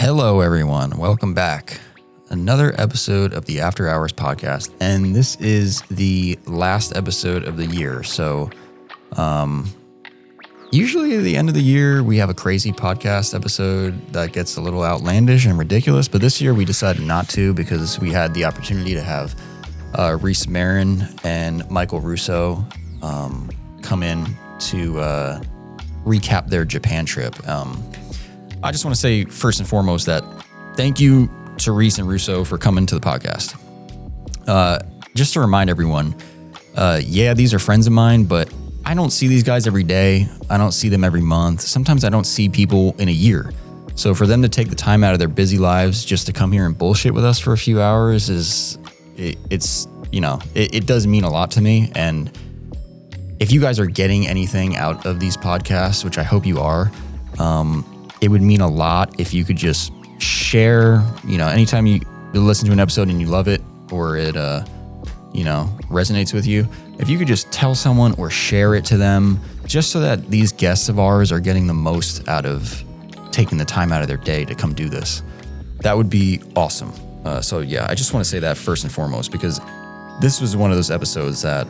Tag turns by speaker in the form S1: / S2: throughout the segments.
S1: Hello, everyone. Welcome back. Another episode of the After Hours podcast, and this is the last episode of the year. So, usually at the end of the year, we have a crazy podcast episode that gets a little outlandish and ridiculous, but this year we decided not to because we had the opportunity to have Reese Marin and Michael Russo come in to recap their Japan trip. I just want to say first and foremost that thank you to Reese and Russo for coming to the podcast. Just to remind everyone, these are friends of mine, but I don't see these guys every day. I don't see them every month. Sometimes I don't see people in a year. So for them to take the time out of their busy lives just to come here and bullshit with us for a few hours it does mean a lot to me. And if you guys are getting anything out of these podcasts, which I hope you are, it would mean a lot if you could just share, anytime you listen to an episode and you love it or it, resonates with you, if you could just tell someone or share it to them just so that these guests of ours are getting the most out of taking the time out of their day to come do this, that would be awesome. I just want to say that first and foremost, because this was one of those episodes that,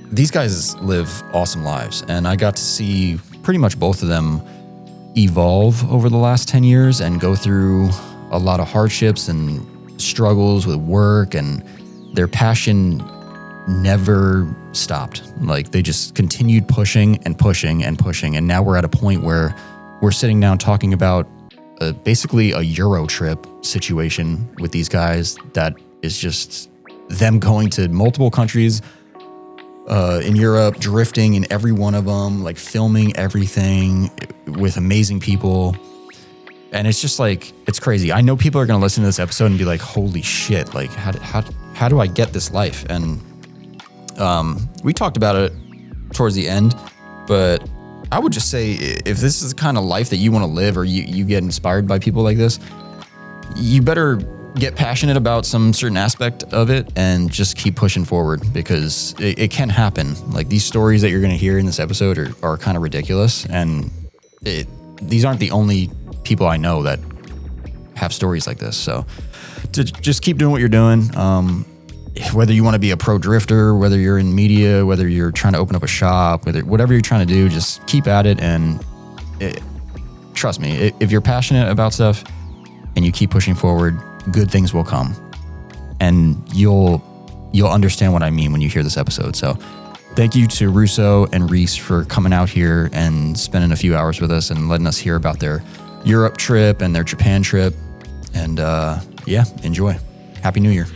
S1: these guys live awesome lives, and I got to see pretty much both of them evolve over the last 10 years and go through a lot of hardships and struggles with work, and their passion never stopped. Like, they just continued pushing and pushing and pushing, and now we're at a point where we're sitting down talking about basically a Euro trip situation with these guys that is just them going to multiple countries in Europe, drifting in every one of them, like filming everything with amazing people. And it's just like, it's crazy. I know people are going to listen to this episode and be like, holy shit, like how do I get this life? And we talked about it towards the end, but I would just say, if this is the kind of life that you want to live, or you get inspired by people like this, you better get passionate about some certain aspect of it and just keep pushing forward, because it can happen. Like, these stories that you're going to hear in this episode are kind of ridiculous, and these aren't the only people I know that have stories like this. So to just keep doing what you're doing, whether you want to be a pro drifter, whether you're in media, whether you're trying to open up a shop, whatever you're trying to do, just keep at it. And trust me, if you're passionate about stuff and you keep pushing forward, good things will come, and you'll understand what I mean when you hear this episode. So thank you to Russo and Reese for coming out here and spending a few hours with us and letting us hear about their Europe trip and their Japan trip. And enjoy. Happy New Year.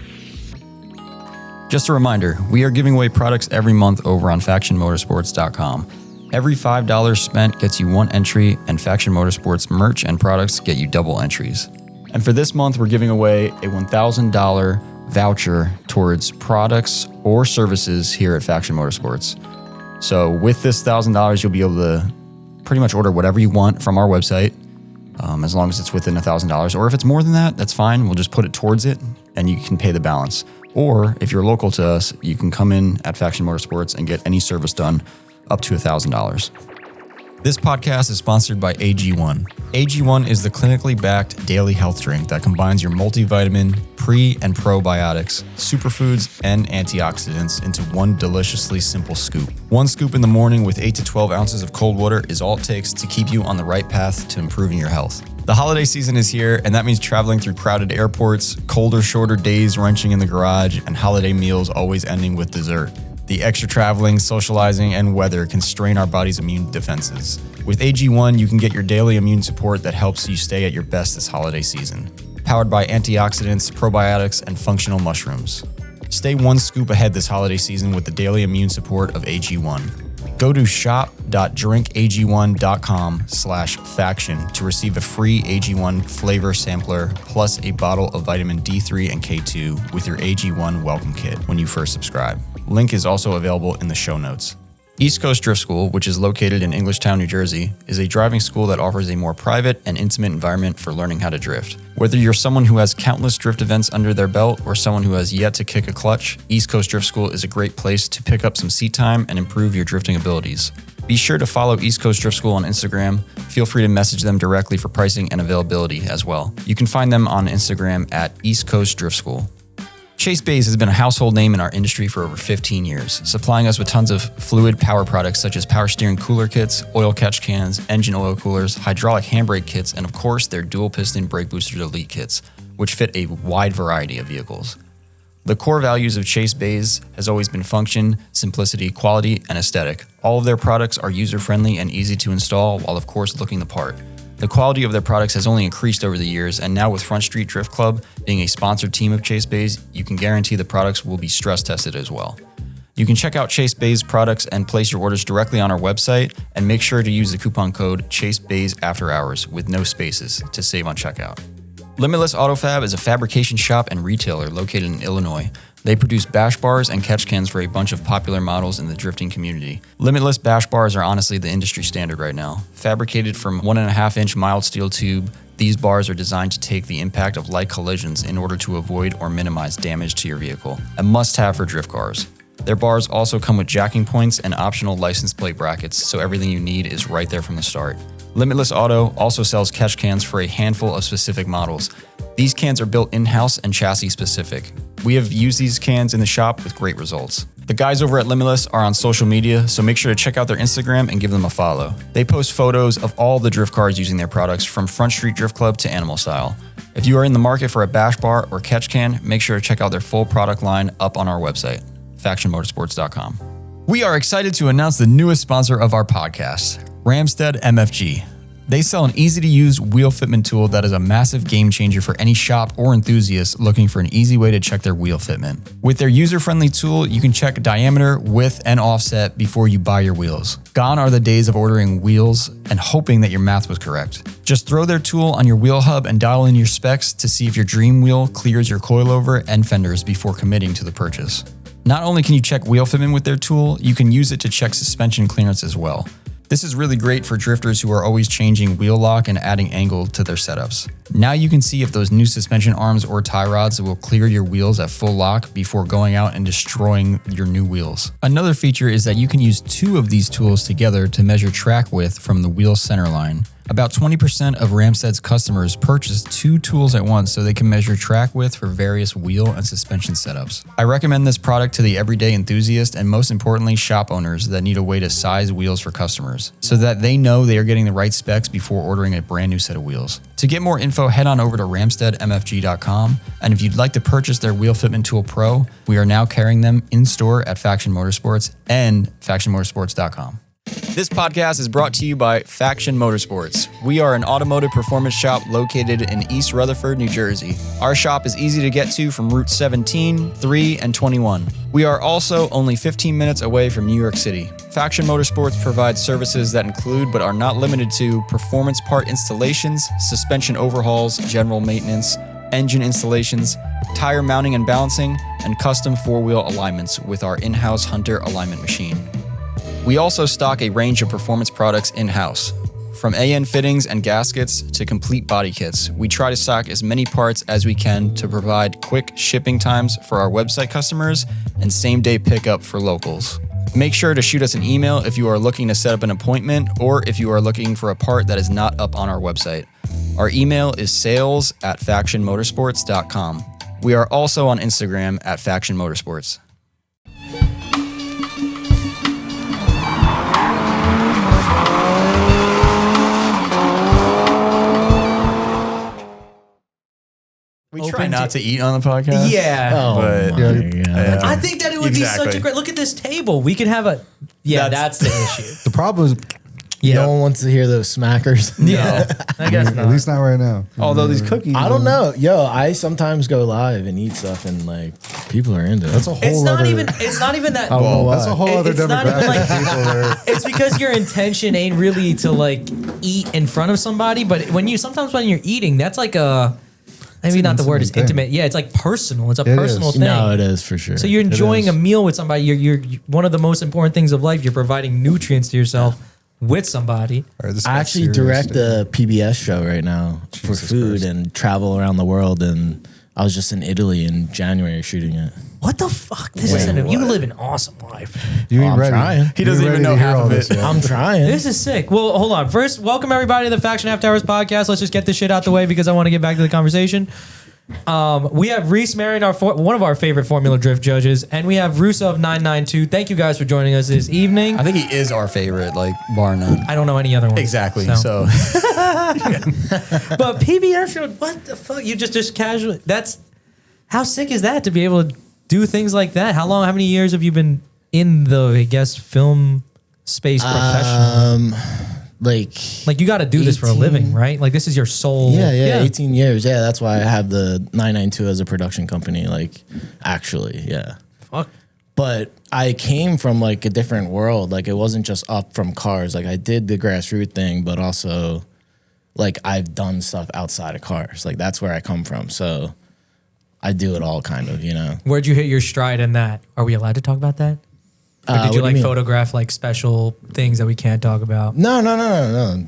S1: Just a reminder, we are giving away products every month over on FactionMotorsports.com. Every $5 spent gets you one entry, and Faction Motorsports merch and products get you double entries. And for this month, we're giving away a $1,000 voucher towards products or services here at Faction Motorsports. So with this $1,000, you'll be able to pretty much order whatever you want from our website, as long as it's within $1,000. Or if it's more than that, that's fine. We'll just put it towards it, and you can pay the balance. Or if you're local to us, you can come in at Faction Motorsports and get any service done up to $1,000. This podcast is sponsored by AG1. AG1 is the clinically backed daily health drink that combines your multivitamin, pre- and probiotics, superfoods, and antioxidants into one deliciously simple scoop. One scoop in the morning with 8 to 12 ounces of cold water is all it takes to keep you on the right path to improving your health. The holiday season is here, and that means traveling through crowded airports, colder, shorter days wrenching in the garage, and holiday meals always ending with dessert. The extra traveling, socializing, and weather can strain our body's immune defenses. With AG1, you can get your daily immune support that helps you stay at your best this holiday season. Powered by antioxidants, probiotics, and functional mushrooms. Stay one scoop ahead this holiday season with the daily immune support of AG1. Go to shop.drinkag1.com/faction to receive a free AG1 flavor sampler plus a bottle of vitamin D3 and K2 with your AG1 welcome kit when you first subscribe. Link is also available in the show notes. East Coast Drift School, which is located in Englishtown, New Jersey, is a driving school that offers a more private and intimate environment for learning how to drift. Whether you're someone who has countless drift events under their belt or someone who has yet to kick a clutch, East Coast Drift School is a great place to pick up some seat time and improve your drifting abilities. Be sure to follow East Coast Drift School on Instagram. Feel free to message them directly for pricing and availability as well. You can find them on Instagram at East Coast Drift School. Chase Bays has been a household name in our industry for over 15 years, supplying us with tons of fluid power products such as power steering cooler kits, oil catch cans, engine oil coolers, hydraulic handbrake kits, and of course their dual piston brake booster elite kits, which fit a wide variety of vehicles. The core values of Chase Bays has always been function, simplicity, quality, and aesthetic. All of their products are user-friendly and easy to install while of course looking the part. The quality of their products has only increased over the years, and now with Front Street Drift Club being a sponsored team of Chase Bays, you can guarantee the products will be stress tested as well. You can check out Chase Bays products and place your orders directly on our website, and make sure to use the coupon code ChaseBaysAfterHours with no spaces to save on checkout. Limitless Autofab is a fabrication shop and retailer located in Illinois. They produce bash bars and catch cans for a bunch of popular models in the drifting community. Limitless bash bars are honestly the industry standard right now. Fabricated from 1.5-inch mild steel tube, these bars are designed to take the impact of light collisions in order to avoid or minimize damage to your vehicle. A must-have for drift cars. Their bars also come with jacking points and optional license plate brackets, so everything you need is right there from the start. Limitless Auto also sells catch cans for a handful of specific models. These cans are built in-house and chassis specific. We have used these cans in the shop with great results. The guys over at Limitless are on social media, so make sure to check out their Instagram and give them a follow. They post photos of all the drift cars using their products, from Front Street Drift Club to Animal Style. If you are in the market for a bash bar or catch can, make sure to check out their full product line up on our website, FactionMotorsports.com. We are excited to announce the newest sponsor of our podcast, Ramstead MFG. They sell an easy-to-use wheel fitment tool that is a massive game changer for any shop or enthusiast looking for an easy way to check their wheel fitment. With their user-friendly tool, you can check diameter, width, and offset before you buy your wheels. Gone are the days of ordering wheels and hoping that your math was correct. Just throw their tool on your wheel hub and dial in your specs to see if your dream wheel clears your coilover and fenders before committing to the purchase. Not only can you check wheel fitment with their tool, you can use it to check suspension clearance as well. This is really great for drifters who are always changing wheel lock and adding angle to their setups. Now you can see if those new suspension arms or tie rods will clear your wheels at full lock before going out and destroying your new wheels. Another feature is that you can use two of these tools together to measure track width from the wheel center line. About 20% of Ramstead's customers purchase two tools at once so they can measure track width for various wheel and suspension setups. I recommend this product to the everyday enthusiast and, most importantly, shop owners that need a way to size wheels for customers so that they know they are getting the right specs before ordering a brand new set of wheels. To get more info, head on over to RamsteadMFG.com, and if you'd like to purchase their Wheel Fitment Tool Pro, we are now carrying them in store at Faction Motorsports and FactionMotorsports.com. This podcast is brought to you by Faction Motorsports. We are an automotive performance shop located in East Rutherford, New Jersey. Our shop is easy to get to from Route 17, 3, and 21. We are also only 15 minutes away from New York City. Faction Motorsports provides services that include, but are not limited to, performance part installations, suspension overhauls, general maintenance, engine installations, tire mounting and balancing, and custom four-wheel alignments with our in-house Hunter alignment machine. We also stock a range of performance products in-house. From AN fittings and gaskets to complete body kits, we try to stock as many parts as we can to provide quick shipping times for our website customers and same-day pickup for locals. Make sure to shoot us an email if you are looking to set up an appointment or if you are looking for a part that is not up on our website. Our email is sales@factionmotorsports.com. We are also on Instagram at Faction Motorsports. We try not to eat on the podcast.
S2: Yeah.
S3: Oh,
S1: but
S2: I think that it would be such a great... Look at this table. We could have a... Yeah, that's the issue.
S3: The problem is no one wants to hear those smackers.
S2: Yeah. I guess not.
S4: At least not right now.
S1: Although these cookies...
S3: I don't know. Yo, I sometimes go live and eat stuff and like people are into it.
S4: That's a whole
S2: It's
S4: other...
S2: not even that...
S4: That's a whole other
S2: It's not even
S4: demographic
S2: like...
S4: of people that are...
S2: It's because your intention ain't really to like eat in front of somebody, but sometimes when you're eating, that's like a... Maybe not the word is intimate. Yeah, it's like personal. It's a personal thing.
S3: No, it is for sure.
S2: So you're enjoying a meal with somebody. You're one of the most important things of life. You're providing nutrients to yourself with somebody.
S4: Right,
S3: I actually direct a PBS show right now for food and travel around the world and I was just in Italy in January shooting it.
S2: What the fuck? You live an awesome life.
S4: You ain't
S3: I'm
S4: ready.
S3: trying.
S1: He doesn't even know half of it.
S3: I'm trying.
S2: This is sick. Well, hold on. First, welcome everybody to the Faction After Hours podcast. Let's just get this shit out the way because I want to get back to the conversation. We have Reese Marin, one of our favorite Formula Drift judges, and we have Russo of 9NINE2. Thank you guys for joining us this evening.
S1: I think he is our favorite, like bar none.
S2: I don't know any other one.
S1: Exactly. So,
S2: but PBR showed what the fuck? You just casually. That's how sick is that to be able to do things like that? How many years have you been in the, I guess, film space professionally? Like you got to do this for a living, right? Like this is your soul.
S3: Yeah, 18 years. Yeah, that's why I have the 9NINE2 as a production company. Like, actually, yeah.
S2: Fuck.
S3: But I came from like a different world. Like it wasn't just up from cars. Like I did the grassroots thing, but also like I've done stuff outside of cars. Like that's where I come from. So I do it all kind of, you know.
S2: Where'd you hit your stride in that? Are we allowed to talk about that? Or did you like photograph like special things that we can't talk about?
S3: No.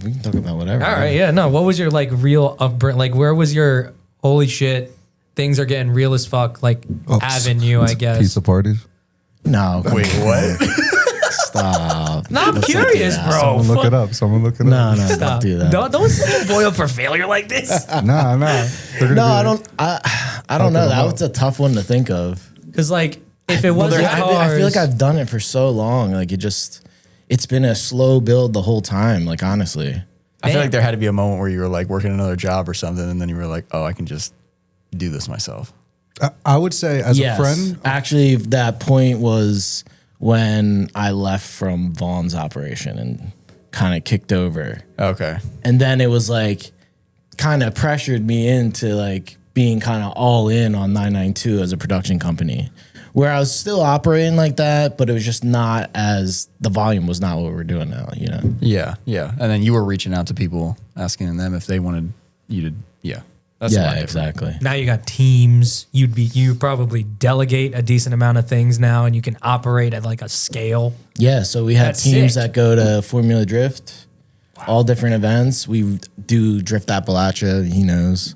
S3: We can talk about whatever.
S2: All right, yeah, no. What was your like real upbringing? Like where was your holy shit? Things are getting real as fuck. Like avenue, I guess.
S4: Pizza parties.
S3: No.
S1: wait, what?
S3: Stop.
S2: No, I'm curious, bro.
S4: Someone look it up.
S3: No,
S2: Stop.
S3: don't do that.
S2: Don't set your boy up for failure like this.
S4: Nah.
S3: No, I don't know. That was a tough one to think of.
S2: Because like if it wasn't cars,
S3: I feel like I've done it for so long. Like it's been a slow build the whole time. Like honestly,
S1: I feel like there had to be a moment where you were like working another job or something, and then you were like, "Oh, I can just do this myself."
S4: I would say as a friend.
S3: Actually, that point was when I left from Vaughn's operation and kind of kicked over.
S1: Okay.
S3: And then it was like kind of pressured me into like being kind of all in on 9NINE2 as a production company, where I was still operating like that, but it was just not as the volume was not what we're doing now, you know?
S1: Yeah. And then you were reaching out to people, asking them if they wanted you to, That's
S3: exactly.
S2: Now you got teams. You probably delegate a decent amount of things now, and you can operate at like a scale.
S3: Yeah, so we have
S2: That's
S3: teams
S2: sick.
S3: that go to Formula Drift, all different events. We do Drift Appalachia, he knows.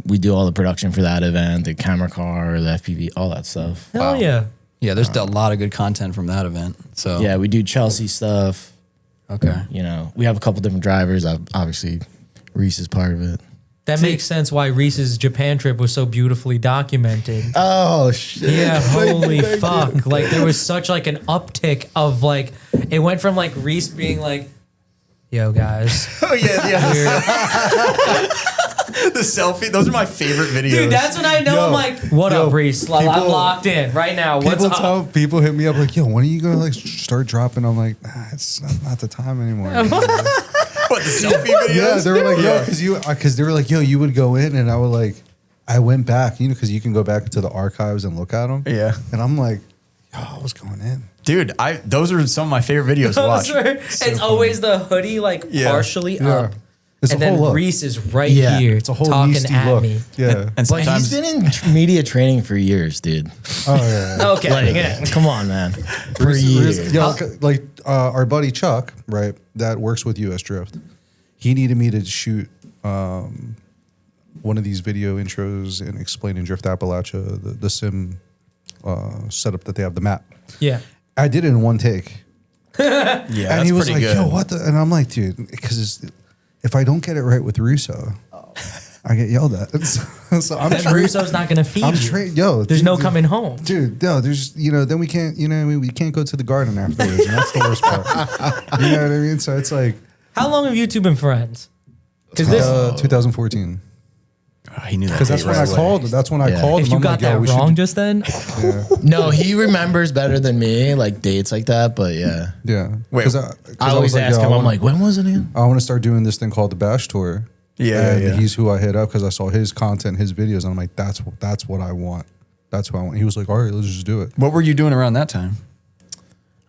S3: We do all the production for that event, the camera car, the FPV, all that stuff.
S2: Hell yeah.
S1: Yeah, there's a lot of good content from that event. So
S3: Yeah, we do Chelsea stuff.
S1: Okay.
S3: You know, we have a couple different drivers. Obviously, Reese is part of it.
S2: That makes sense why Reese's Japan trip was so beautifully documented.
S3: Oh, shit.
S2: Yeah, holy fuck. Like there was such like an uptick of like, it went from like Reese being like, yo guys.
S1: Oh yeah. The selfie. Those are my favorite videos.
S2: Dude, that's when I know I'm like, what up, Reese? Like, I'm locked in right now. What's up?
S4: People hit me up like, yo, when are you going to like start dropping? I'm like, it's not the time anymore.
S1: What, the selfie videos?
S4: Yeah, they were like, yo, because they were like, yo, you would go in, and I went back, because you can go back into the archives and look at them.
S1: Yeah.
S4: And I'm like, yo, I was going in.
S1: Dude, those are some of my favorite videos to watch.
S2: It's always the hoodie like partially up.
S4: It's
S2: and
S4: a whole
S2: then
S4: look.
S2: Reese is right here.
S4: It's a whole
S2: talking
S4: yeasty
S2: at
S4: look.
S2: me.
S4: Yeah.
S1: And
S3: But he's been in media training for years, dude.
S4: Oh, yeah.
S2: Okay.
S3: Like, come on, man. For years.
S4: Yeah, like our buddy Chuck, right, that works with US Drift. He needed me to shoot one of these video intros and explaining Drift Appalachia, the sim setup that they have, the map.
S2: Yeah.
S4: I did it in one take.
S1: Yeah,
S4: And he was like, yo, what the? And I'm like, dude, because if I don't get it right with Russo, I get yelled at. So I'm
S2: And Russo's not going to feed you. There's no coming home.
S4: Dude, no, there's, then we can't, we can't go to the garden afterwards. And that's the worst part. You know what I mean? So it's like.
S2: How long have you two been friends? Because this
S4: 2014.
S1: He knew that.
S4: Because that's when I called. That's when I called
S2: if
S4: him.
S2: you
S4: I'm
S2: got
S4: like, yo,
S2: that
S4: we
S2: wrong
S4: should-
S2: just then,
S3: No, he remembers better than me, like dates like that, but yeah.
S4: Yeah.
S1: Wait,
S4: 'Cause
S3: I
S4: was
S3: always
S4: like,
S3: ask
S4: yo,
S3: him, I'm like, when was it again?
S4: I want to start doing this thing called the Bash Tour.
S1: Yeah,
S4: And he's who I hit up because I saw his content, his videos, and I'm like, that's what I want. That's what I want. He was like, all right, let's just do it.
S1: What were you doing around that time?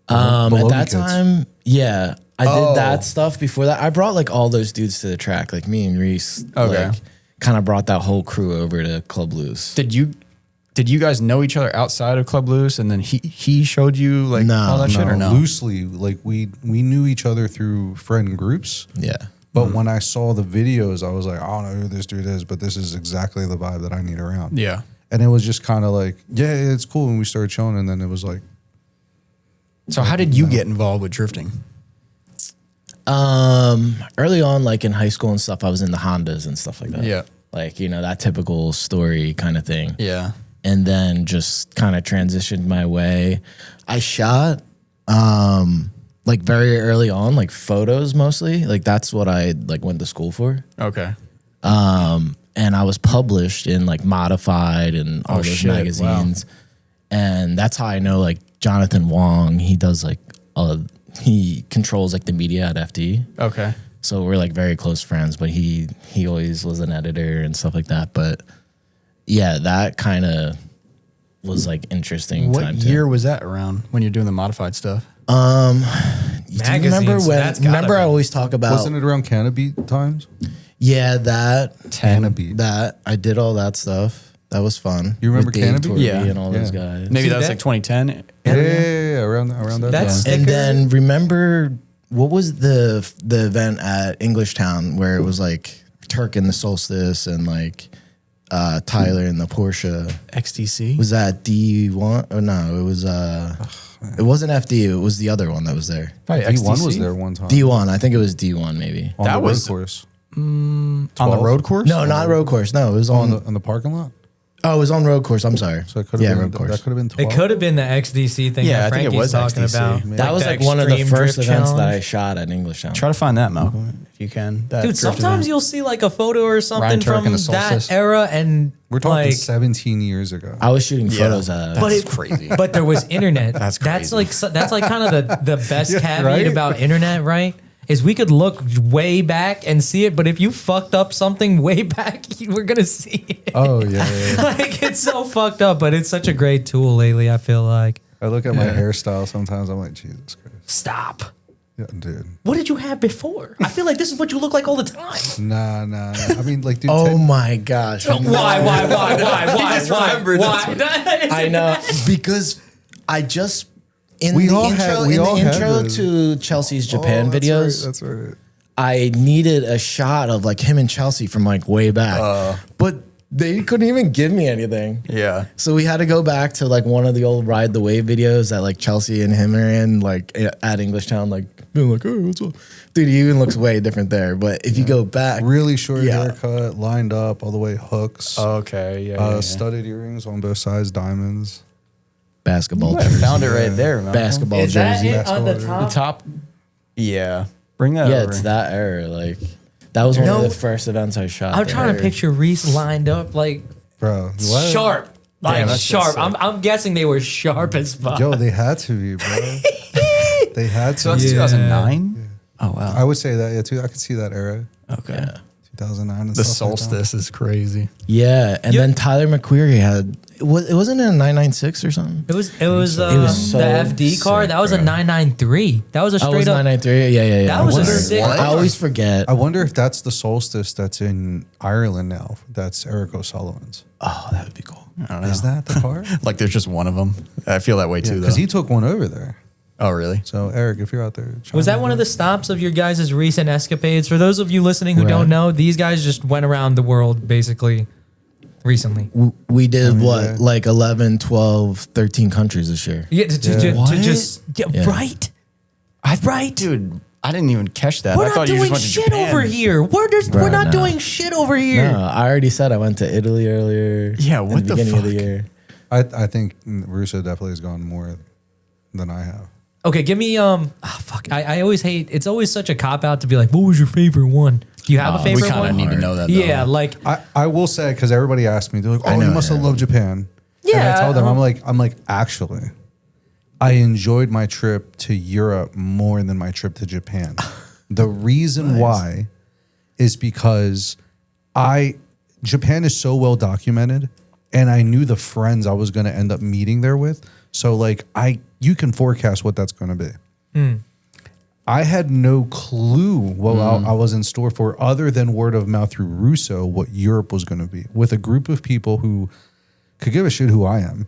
S3: At
S4: Baloney
S3: that
S4: Kids.
S3: time, yeah. I did that stuff before that. I brought like all those dudes to the track, like me and Reese.
S1: Okay.
S3: Like, kind of brought that whole crew over to Club Loose.
S1: Did you guys know each other outside of Club Loose, and then he showed you like all that shit, or no?
S4: Loosely, like we knew each other through friend groups.
S3: Yeah.
S4: But when I saw the videos, I was like, I don't know who this dude is, but this is exactly the vibe that I need around.
S1: Yeah.
S4: And it was just kind of like, yeah, it's cool. And we started showing, and then it was like.
S1: So how did you get involved with drifting?
S3: Early on, like in high school and stuff, I was in the Hondas and stuff like that.
S1: Yeah.
S3: Like, you know, that typical story kind of thing.
S1: Yeah.
S3: And then just kind of transitioned my way. I shot like very early on, like photos mostly. Like that's what I like went to school for.
S1: Okay.
S3: And I was published in like Modified and all those
S1: shit,
S3: magazines. Wow. And that's how I know like Jonathan Wong, he does like he controls like the media at FD.
S1: Okay.
S3: So we're like very close friends, but he always was an editor and stuff like that. But yeah, that kind of was like interesting.
S1: What year was that around when you're doing the modified stuff?
S3: Do you remember
S2: so
S3: when?
S2: that's gotta
S3: Remember, I
S2: be.
S3: always talk about.
S4: Wasn't it around Canopy times?
S3: Yeah, that
S4: Canopy.
S3: that I did all that stuff. That was fun.
S4: You remember
S3: with Dave
S4: Canopy?
S3: Torby
S1: Yeah.
S3: and all those
S4: Yeah.
S3: guys.
S1: Maybe
S2: See,
S1: that was
S2: that-
S1: like 2010.
S4: Yeah, around that.
S2: That's
S4: time.
S3: And
S2: sticker-
S3: then remember what was the event at Englishtown where it was like Turk and the Solstice and like Tyler and the Porsche.
S1: XTC.
S3: Was that D1? Oh no, it was it wasn't FD. It was the other one that was there.
S1: Probably
S4: D1 was
S1: XTC?
S4: there one time.
S3: D1. I think it was D1 maybe.
S4: on
S1: That
S4: the
S1: was-
S4: road course.
S1: On the road course?
S3: No, not road course. No, it was
S4: On
S3: on.
S4: the parking lot.
S3: Oh, it was on road course. I'm sorry.
S4: So it could
S3: yeah,
S4: have
S3: road
S4: been
S3: course.
S4: that could have been 12.
S2: It could have been the XDC thing.
S1: Yeah,
S2: that
S1: I think it
S2: Frankie's
S1: was
S2: talking
S1: XDC.
S2: about.
S3: That was
S2: the
S3: like one of the
S2: Extreme
S3: first
S2: Drift
S3: events that I
S2: Challenge.
S3: shot at Englishtown.
S1: Try to find that, Malcolm, if you can. That
S2: Dude,
S1: drift
S2: sometimes
S1: event.
S2: you'll see like a photo or something
S1: Ryan Turk
S2: from
S1: and the Solstice.
S2: that era, and
S4: We're talking
S2: like,
S4: 17 years ago.
S3: I was shooting photos at.
S1: That's
S2: But it-
S1: crazy.
S2: but there was internet.
S1: That's
S2: That's
S1: crazy.
S2: like kind of the best
S4: Yeah,
S2: caveat
S4: right?
S2: about internet, right? Is we could look way back and see it, but if you fucked up something way back, we're gonna see it.
S4: Oh yeah.
S2: Like it's so fucked up, but it's such a great tool lately. I feel like.
S4: I look at my hairstyle sometimes. I'm like, Jesus Christ.
S2: Stop.
S4: Yeah, dude.
S2: What did you have before? I feel like this is what you look like all the time.
S4: Nah. I mean, like, dude.
S3: Oh my gosh!
S2: Why?
S3: I know because I just in
S4: We
S3: the
S4: all
S3: intro
S4: had- we
S3: in
S4: all
S3: the
S4: had
S3: intro
S4: this.
S3: to Chelsea's Japan videos.
S4: That's right.
S3: I needed a shot of like him and Chelsea from like way back, but they couldn't even give me anything.
S1: Yeah.
S3: So we had to go back to like one of the old Ride the Wave videos that like Chelsea and him are in, like at Englishtown, like being like, "Oh, what's up?" Dude, he even looks way different there. But if you go back,
S4: Really short
S3: Yeah.
S4: haircut, lined up all the way, hooks.
S1: Okay. Yeah.
S4: Studded earrings on both sides, diamonds.
S3: basketball
S1: I
S3: jersey,
S1: found it right there, man.
S3: basketball
S2: Is that
S3: jersey.
S2: it on the
S1: The
S2: top?
S1: top. Yeah. Bring that
S3: Yeah,
S1: over.
S3: it's that era. Like that was one
S2: No.
S3: of the first events I shot.
S2: I'm
S3: there.
S2: trying to picture Reese lined up like
S4: Bro, what?
S2: sharp, like
S1: Damn, that's
S2: sharp.
S1: sick.
S2: I'm guessing they were sharp as fuck.
S4: Yo, they had to be, bro. They had to.
S1: So that's
S4: be.
S1: 2009? Oh, wow.
S4: I would say that, yeah, too. I could see that era.
S1: Okay.
S4: 2009 and
S1: The
S4: stuff like that.
S1: solstice is crazy.
S3: Yeah, and then Tyler McQuarrie had it wasn't a 996 or something.
S2: It was
S3: so
S2: the FD car.
S3: sick,
S2: That was a
S3: bro.
S2: 993. That was a
S3: Oh, it was
S2: straight up.
S3: 993. Yeah.
S2: That
S3: I
S2: was a
S3: wonder-
S2: sick
S3: I
S2: car.
S3: always forget.
S4: I wonder if that's the solstice that's in Ireland now. That's Eric O'Sullivan's.
S3: Oh, that would be cool.
S1: I don't know.
S4: Is that the car?
S1: Like there's just one of them. I feel that way too, though.
S4: Because he took one over there.
S1: Oh, really?
S4: So, Eric, if you're out there.
S2: Was that one of the stops of your guys' recent escapades? For those of you listening who
S3: Right.
S2: don't know, these guys just went around the world basically recently.
S3: We did what,
S4: yeah.
S3: like 11, 12, 13 countries this year.
S2: Yeah, to
S3: What?
S2: just
S3: Yeah.
S2: right. Right.
S1: Dude, I didn't even catch that.
S2: We're
S1: I
S2: not
S1: thought you just
S2: doing
S1: went to
S2: shit
S1: Japan.
S2: over here. We're
S3: Bro,
S2: not
S3: no.
S2: doing shit over here.
S3: No, I already said I went to Italy earlier.
S1: Yeah,
S3: in
S1: what the
S3: beginning of the
S1: fuck?
S3: year.
S4: I think Russo definitely has gone more than I have.
S2: Okay, give me fuck. I always hate. It's always such a cop out to be like, what was your favorite one? Do you have a
S1: We
S2: favorite
S1: kind of
S2: one?
S1: need to know that. Though.
S2: Yeah, like
S4: I will say, because everybody asked me, they're like, oh, you
S3: know,
S4: must have
S3: yeah.
S4: loved Japan.
S2: Yeah,
S4: And I tell them, I'm like, actually, I enjoyed my trip to Europe more than my trip to Japan. The reason why is because Japan is so well documented, and I knew the friends I was going to end up meeting there with. So like you can forecast what that's going to be. I had no clue what I was in store for, other than word of mouth through Russo, what Europe was going to be, with a group of people who could give a shit who I am.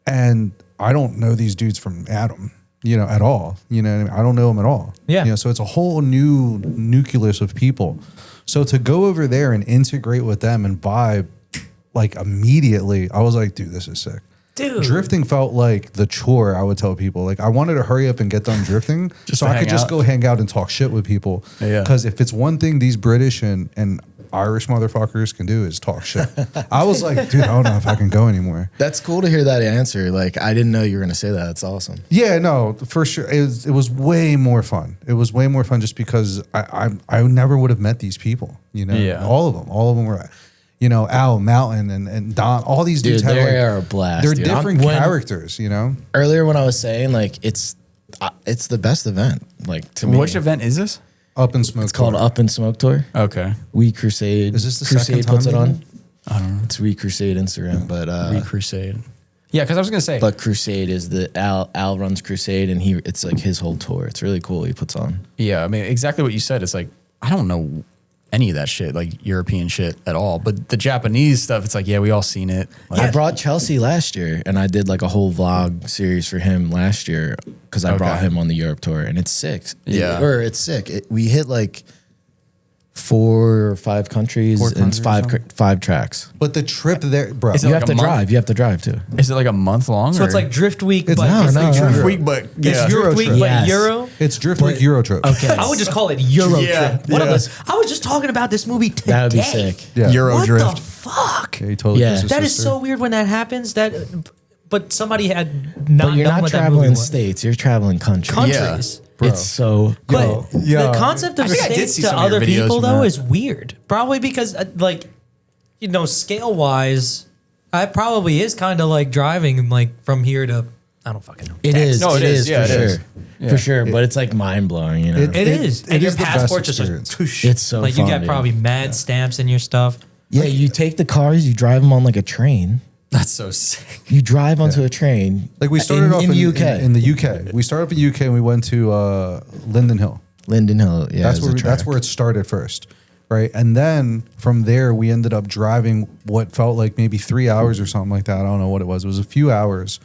S4: And I don't know these dudes from Adam. you know, at all. You know what I mean? I don't know them at all.
S2: Yeah.
S4: You know, so it's a whole new nucleus of people. So to go over there and integrate with them and vibe like immediately, I was like, dude, this is sick.
S2: Dude.
S4: Drifting felt like the chore. I would tell people, like, I wanted to hurry up and get done drifting so
S1: to
S4: I could
S1: hang
S4: just
S1: out.
S4: go hang out and talk shit with people.
S1: Yeah.
S4: Because if it's one thing these British and Irish motherfuckers can do is talk shit. I was like, dude, I don't know if I can go anymore.
S3: That's cool to hear that answer. Like, I didn't know you were going to say that. That's awesome.
S4: Yeah, no, for sure. It was way more fun. It was way more fun just because I never would have met these people. You know,
S1: Yeah.
S4: all of them were, you know, Al, Mountain, and Don. All these dudes
S3: Dude,
S4: have
S3: they
S4: like,
S3: are a blast.
S4: they're
S3: dude.
S4: different
S3: When-
S4: characters. You know,
S3: Earlier when I was saying, like, it's the best event. Like, to me.
S1: Which event is this?
S4: Up in Smoke.
S3: It's called
S4: Tour.
S3: Up in Smoke Tour.
S1: Okay.
S3: We Crusade.
S4: Is this the
S3: Crusade
S4: second
S3: puts
S4: time
S3: it
S4: they
S3: on?
S4: did it?
S1: I don't know.
S3: It's We Crusade Instagram, but
S1: Crusade. Yeah, because I was gonna say.
S3: but Crusade is the Al runs Crusade, and it's like his whole tour. It's really cool. He puts on.
S1: Yeah, I mean exactly what you said. It's like I don't know any of that shit, like European shit at all. But the Japanese stuff, it's like, yeah, we all seen it. Like,
S3: I brought Chelsea last year, and I did like a whole vlog series for him last year because I brought him on the Europe tour, and it's sick.
S1: Yeah.
S3: It's sick. We hit like 4 or 5 countries and it's five tracks.
S4: But the trip there, bro.
S1: Is it
S3: You
S1: like
S3: have
S1: a
S3: to
S1: month?
S3: drive. You have to drive too.
S1: is it like a month long?
S2: So it's like Drift Week,
S4: It's
S2: but
S4: not,
S2: it's
S4: no,
S2: like
S4: no,
S2: Drift
S4: no.
S2: Week.
S1: but
S2: It's
S1: yeah.
S4: Euro
S2: Drift Week,
S4: trip.
S2: but
S3: Yes.
S2: Euro.
S4: It's Drift Week Euro Trip.
S3: Okay.
S2: I would just call it Euro
S1: Yeah,
S2: Trip. What
S1: yeah.
S2: I was just talking about this movie today.
S3: That would be sick.
S4: Yeah.
S1: Euro
S2: What
S1: drift.
S2: the fuck?
S4: Yeah, he totally
S3: Yeah.
S4: kissed his
S2: That is
S4: sister.
S2: so weird when that happens. But somebody had not
S3: But you're
S2: known
S3: not
S2: what that movie
S3: traveling
S2: was.
S3: states. You're traveling countries.
S2: Countries.
S4: Bro.
S3: It's so
S2: But
S3: cool.
S4: Yo.
S2: the concept of
S1: I think I did
S2: states
S1: see
S2: to
S1: some of your
S2: other
S1: videos
S2: people
S1: from
S2: though
S1: that.
S2: is weird. Probably because like, you know, scale wise, it probably is kind of like driving like from here to I don't fucking know.
S3: It is.
S1: No, it is. Yeah,
S3: for
S1: it
S3: sure.
S1: is. Yeah.
S3: For sure. But it's like mind blowing. You know.
S2: It is.
S4: It
S2: And your
S4: is the best
S2: passport just like,
S4: experience.
S2: poosh.
S3: It's so
S2: like
S3: fun,
S2: you got
S3: dude.
S2: probably mad stamps in your stuff.
S3: Yeah, you take the cars, you drive them on like a train.
S1: That's so sick.
S3: You drive onto a train.
S4: Like we started off
S3: in
S4: in
S3: UK.
S4: In the UK. We started off in the UK and we went to Linden Hill.
S3: Linden Hill. Yeah,
S4: That's where it started first, right? And then from there we ended up driving what felt like maybe 3 hours or something like that. I don't know what it was. It was a few hours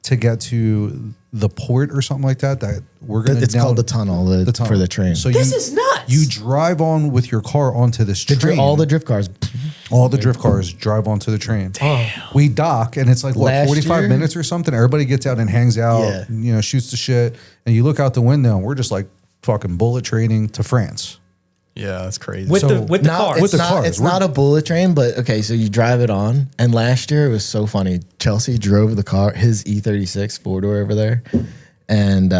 S4: to get to the port or something like that. That we're gonna.
S3: It's called the tunnel,
S4: the tunnel
S3: for the train.
S4: So
S2: This is nuts.
S4: You drive on with your car onto this train.
S3: all the drift cars.
S4: All the drift cars drive onto the train.
S2: Damn.
S4: We dock and it's like what,
S3: Last
S4: 45
S3: year-
S4: minutes or something. Everybody gets out and hangs out,
S3: Yeah.
S4: you know, shoots the shit. And you look out the window and we're just like fucking bullet training to France.
S1: Yeah, that's crazy.
S2: With
S4: So-
S2: the car.
S4: With the
S3: not,
S4: cars.
S3: It's
S4: We're-
S3: not a bullet train, but okay, so you drive it on. And last year it was so funny. Chelsea drove the car, his E36 4-door over there. And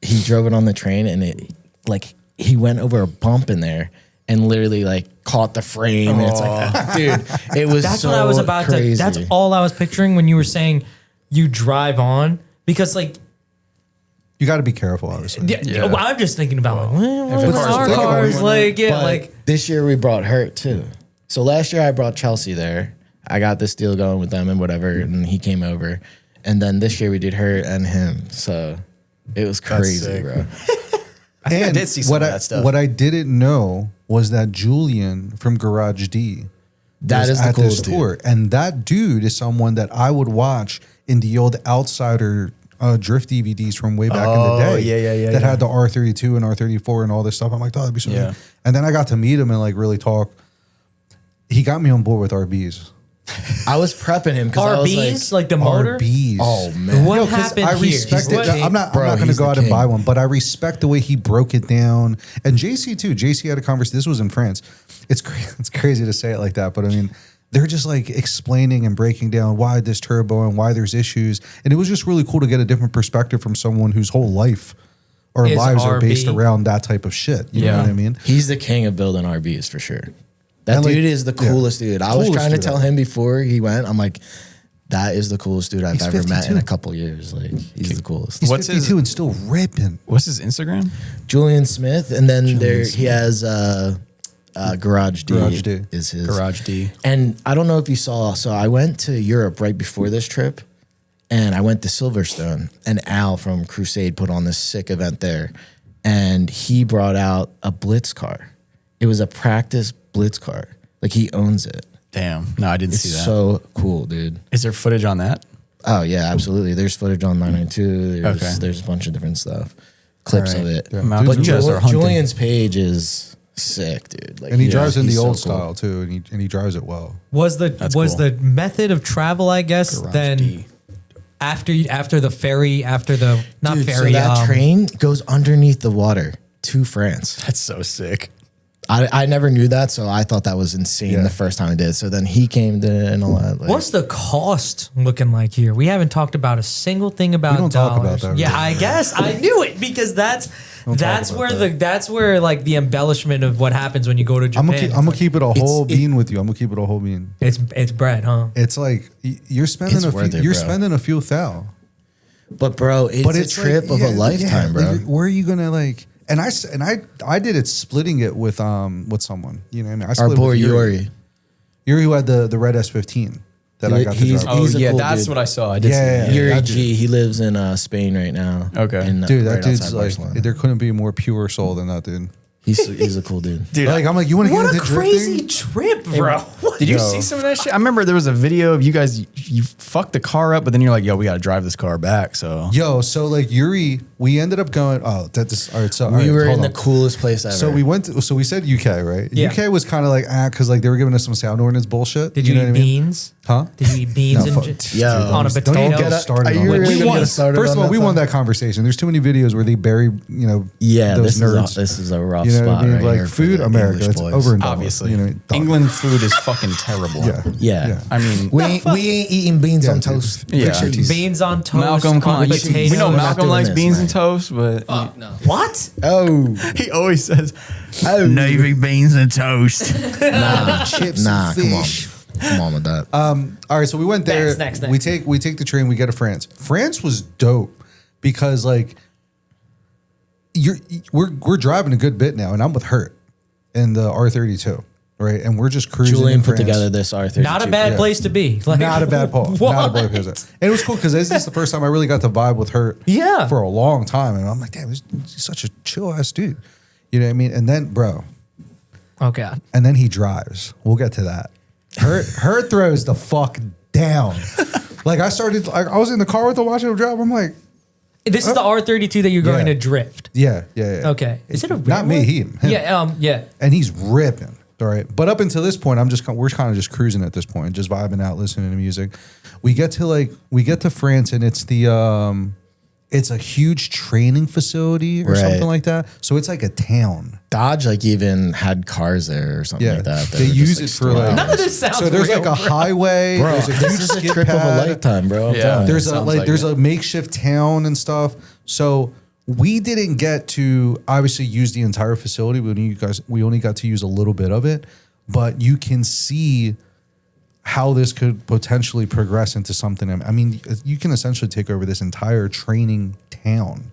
S3: he drove it on the train and it like he went over a bump in there and literally like caught the frame. And it's like, dude, it was
S2: That's
S3: so
S2: what I was about
S3: crazy.
S2: to. That's all I was picturing when you were saying you drive on because like.
S4: You got to be careful, obviously.
S2: Yeah. Well, I'm just thinking about like, well,
S1: it's
S2: our
S1: big,
S2: cars, like, yeah,
S3: But
S2: like
S3: this year we brought her too. So last year I brought Chelsea there. I got this deal going with them and whatever, and he came over. And then this year we did her and him. So it was crazy,
S1: sick.
S3: bro.
S1: I think I did see some
S4: what
S1: of that stuff.
S4: What I didn't know was that Julian from Garage D
S3: That
S4: was
S3: is the
S4: at this
S3: coolest dude.
S4: tour. And that dude is someone that I would watch in the old Outsider drift DVDs from way back in the day.
S1: yeah,
S4: That
S1: yeah.
S4: had the R32 and R34 and all this stuff. I'm like, oh, that'd be so
S1: Yeah.
S4: good. And then I got to meet him and like really talk. He got me on board with RBs.
S3: I was prepping him because I was
S2: RBs, like the motor.
S4: RBs.
S3: oh man.
S2: What
S4: Yo, 'cause
S2: happened
S4: I
S2: here?
S4: respect
S2: What-
S4: it. I'm not
S3: Bro,
S4: going to
S3: he's
S4: go
S3: the
S4: out and
S3: king.
S4: buy one, but I respect the way he broke it down. And JC too. JC had a conversation. This was in France. It's crazy to say it like that, but I mean, they're just like explaining and breaking down why this turbo and why there's issues. And it was just really cool to get a different perspective from someone whose whole life or
S2: Is
S4: lives are based
S2: RB.
S4: around that type of shit. You know
S1: Yeah.
S4: what I mean?
S3: He's the king of building RBs for sure. That
S4: And, like,
S3: dude is the
S4: yeah.
S3: coolest dude. I was
S4: Coolest
S3: trying to
S4: dude
S3: tell
S4: ever.
S3: him before he went, I'm like, that is the coolest dude I've
S4: He's
S3: ever met
S4: 52.
S3: in a couple years. Like, he's the coolest.
S4: He's
S1: What's
S4: 52
S1: his-
S4: and still ripping.
S1: What's his Instagram?
S3: Julian Smith, and then he has Garage D.
S4: Garage D.
S3: Is his
S1: Garage D.
S3: And I don't know if you saw. So I went to Europe right before this trip, and I went to Silverstone, and Al from Crusade put on this sick event there, and he brought out a Blitz car. It was a practice Blitz car. Like he owns it.
S1: Damn. No, I didn't
S3: It's
S1: see that.
S3: so cool, dude.
S1: Is there footage on that?
S3: Oh yeah, absolutely. There's footage on 992.
S1: Okay.
S3: There's a bunch of different stuff, clips
S1: All
S3: of
S1: right.
S3: it.
S4: Yeah.
S1: Mountain
S3: But
S1: Joes are hunting.
S3: Julian's page is sick, dude. Like,
S4: And he drives in
S3: he's
S4: the
S3: so
S4: old
S3: cool.
S4: style too, and he drives it well.
S2: Was the
S1: cool.
S2: method of travel, I guess,
S1: Garage
S2: then
S1: D.
S2: after the ferry, after the not
S3: Dude,
S2: ferry,
S3: so that train goes underneath the water to France.
S1: That's so sick.
S3: I never knew that, so I thought that was insane
S4: Yeah.
S3: the first time I did. So then he came to and all that. Like,
S2: What's the cost looking like here? We haven't talked about a single thing about
S4: don't talk about
S2: dollars.
S4: that,
S2: Yeah,
S4: really.
S2: I guess I knew it because that's
S4: about
S2: where
S4: that.
S2: that's where like the embellishment of what happens when you go to Japan.
S4: I'm gonna keep it a whole
S3: it-
S4: bean with you. I'm gonna keep it a whole bean.
S2: It's bread, huh?
S4: It's like you're spending
S3: It's worth it,
S4: you're
S3: bro.
S4: spending a few thou.
S3: But bro, it's a trip of a lifetime, bro.
S4: Like, where are you gonna like? And I did it splitting it with someone. You know what I mean? I
S3: Our
S4: split
S3: boy
S4: with
S3: Yuri.
S4: Yuri who had the red S15 that I got to
S3: He's-
S4: drive.
S1: Oh
S3: He's a
S1: yeah,
S3: cool
S1: that's
S3: dude.
S1: what I saw. I did.
S4: Yeah,
S1: see that.
S3: Yuri
S4: that
S3: G. He lives in Spain right now.
S1: Okay.
S4: Dude, that
S3: right
S4: dude's
S3: outside
S4: like
S3: Barcelona.
S4: there couldn't be a more pure soul than that dude.
S3: He's a cool dude.
S1: Dude,
S4: Like I'm like, you want to get
S2: What a
S4: into
S2: crazy
S4: drifting?
S2: trip, bro.
S1: did you
S4: Yo.
S1: see some of that shit? I remember there was a video of you guys. You fucked the car up, but then you're like, "Yo, we got to drive this car back." So
S4: Yo, so like Yuri, we ended up going. Oh, that's all right. So all
S3: We
S4: right,
S3: were
S4: hold
S3: in
S4: on.
S3: the coolest place ever.
S4: So we went. So we said UK, right?
S2: Yeah.
S4: UK was kind of like because like they were giving us some sound ordinance bullshit.
S2: Did you
S4: know
S2: eat
S4: what I mean?
S2: beans?
S4: Huh?
S2: Did you eat beans
S4: No,
S2: and
S4: fuck.
S3: Yo,
S2: on a
S3: don't
S2: potato?
S4: Don't get us started.
S3: Are
S4: on
S3: you
S4: that.
S3: really
S2: We
S3: gonna
S2: won.
S3: get started
S4: First of
S3: on
S4: all,
S3: that
S4: we won
S3: stuff?
S4: that conversation. There's too many videos where they bury,
S3: Yeah,
S4: those nerds.
S3: this is a rough
S4: You know
S3: spot
S4: what I mean?
S3: right
S4: Like
S3: here for
S4: food,
S3: the
S4: America,
S3: English
S4: it's
S3: boys.
S4: over and done.
S1: obviously,
S4: with, you know, done.
S1: England food is fucking terrible.
S4: Yeah.
S3: Yeah.
S1: I mean,
S3: We ain't eating beans
S4: Yeah,
S3: on
S4: dude.
S3: toast.
S1: Yeah.
S3: Picture these.
S2: beans on toast.
S1: Malcolm, come on.
S2: potatoes.
S1: We know
S3: We're not
S1: Malcolm
S3: doing
S1: likes
S3: this,
S1: beans
S3: man.
S1: and toast, but
S2: What?
S3: Oh,
S1: he always says
S3: oh.
S1: navy beans and toast.
S3: Nah,
S4: Chips
S3: nah,
S4: and
S3: come on.
S4: fish.
S3: Come on with that.
S4: All right, so we went there.
S2: Next.
S4: We take the train. We go to France. France was dope because like we're driving a good bit now, and I'm with Hurt in the R32, right? And we're just cruising.
S3: Julian
S4: in
S3: put
S4: France.
S3: together this R32.
S2: Not a bad
S4: Yeah.
S2: place to be. Like,
S4: Not a bad Paul.
S2: What?
S4: Not a bad place. And it was cool because this is the first time I really got to vibe with Hurt.
S2: Yeah.
S4: For a long time, and I'm like, damn, he's such a chill ass dude. You know what I mean? And then, bro,
S2: Oh god.
S4: and then he drives. We'll get to that. Hurt throws the fuck down. Like I was in the car with him watching him drive. I'm like,
S2: This is the R32 that you're going
S4: Yeah.
S2: to drift.
S4: yeah.
S2: Okay. Is it a real
S4: not me?
S2: one?
S4: Him.
S2: Yeah.
S4: And he's ripping. All right. But up until this point, we're kind of just cruising at this point, just vibing out, listening to music. We get to France, and it's a huge training facility or
S3: Right.
S4: something like that. So it's like a town.
S3: Dodge like even had cars there or something
S4: Yeah.
S3: like that.
S4: They
S3: were
S4: use
S3: just,
S4: it for
S3: stored
S4: like.
S3: out.
S2: None of this sounds
S4: So there's
S2: real,
S4: like a
S2: bro.
S4: highway.
S3: Bro,
S4: There's a
S3: this
S4: huge
S3: is a
S4: skid
S3: trip of a
S4: pad.
S3: lifetime, bro. I'm
S1: Yeah.
S3: telling you.
S4: There's a
S1: Sounds
S4: like
S1: like
S4: there's
S1: it.
S4: a makeshift town and stuff. So we didn't get to obviously use the entire facility. We only got to use a little bit of it, but you can see how this could potentially progress into something. I mean, you can essentially take over this entire training town.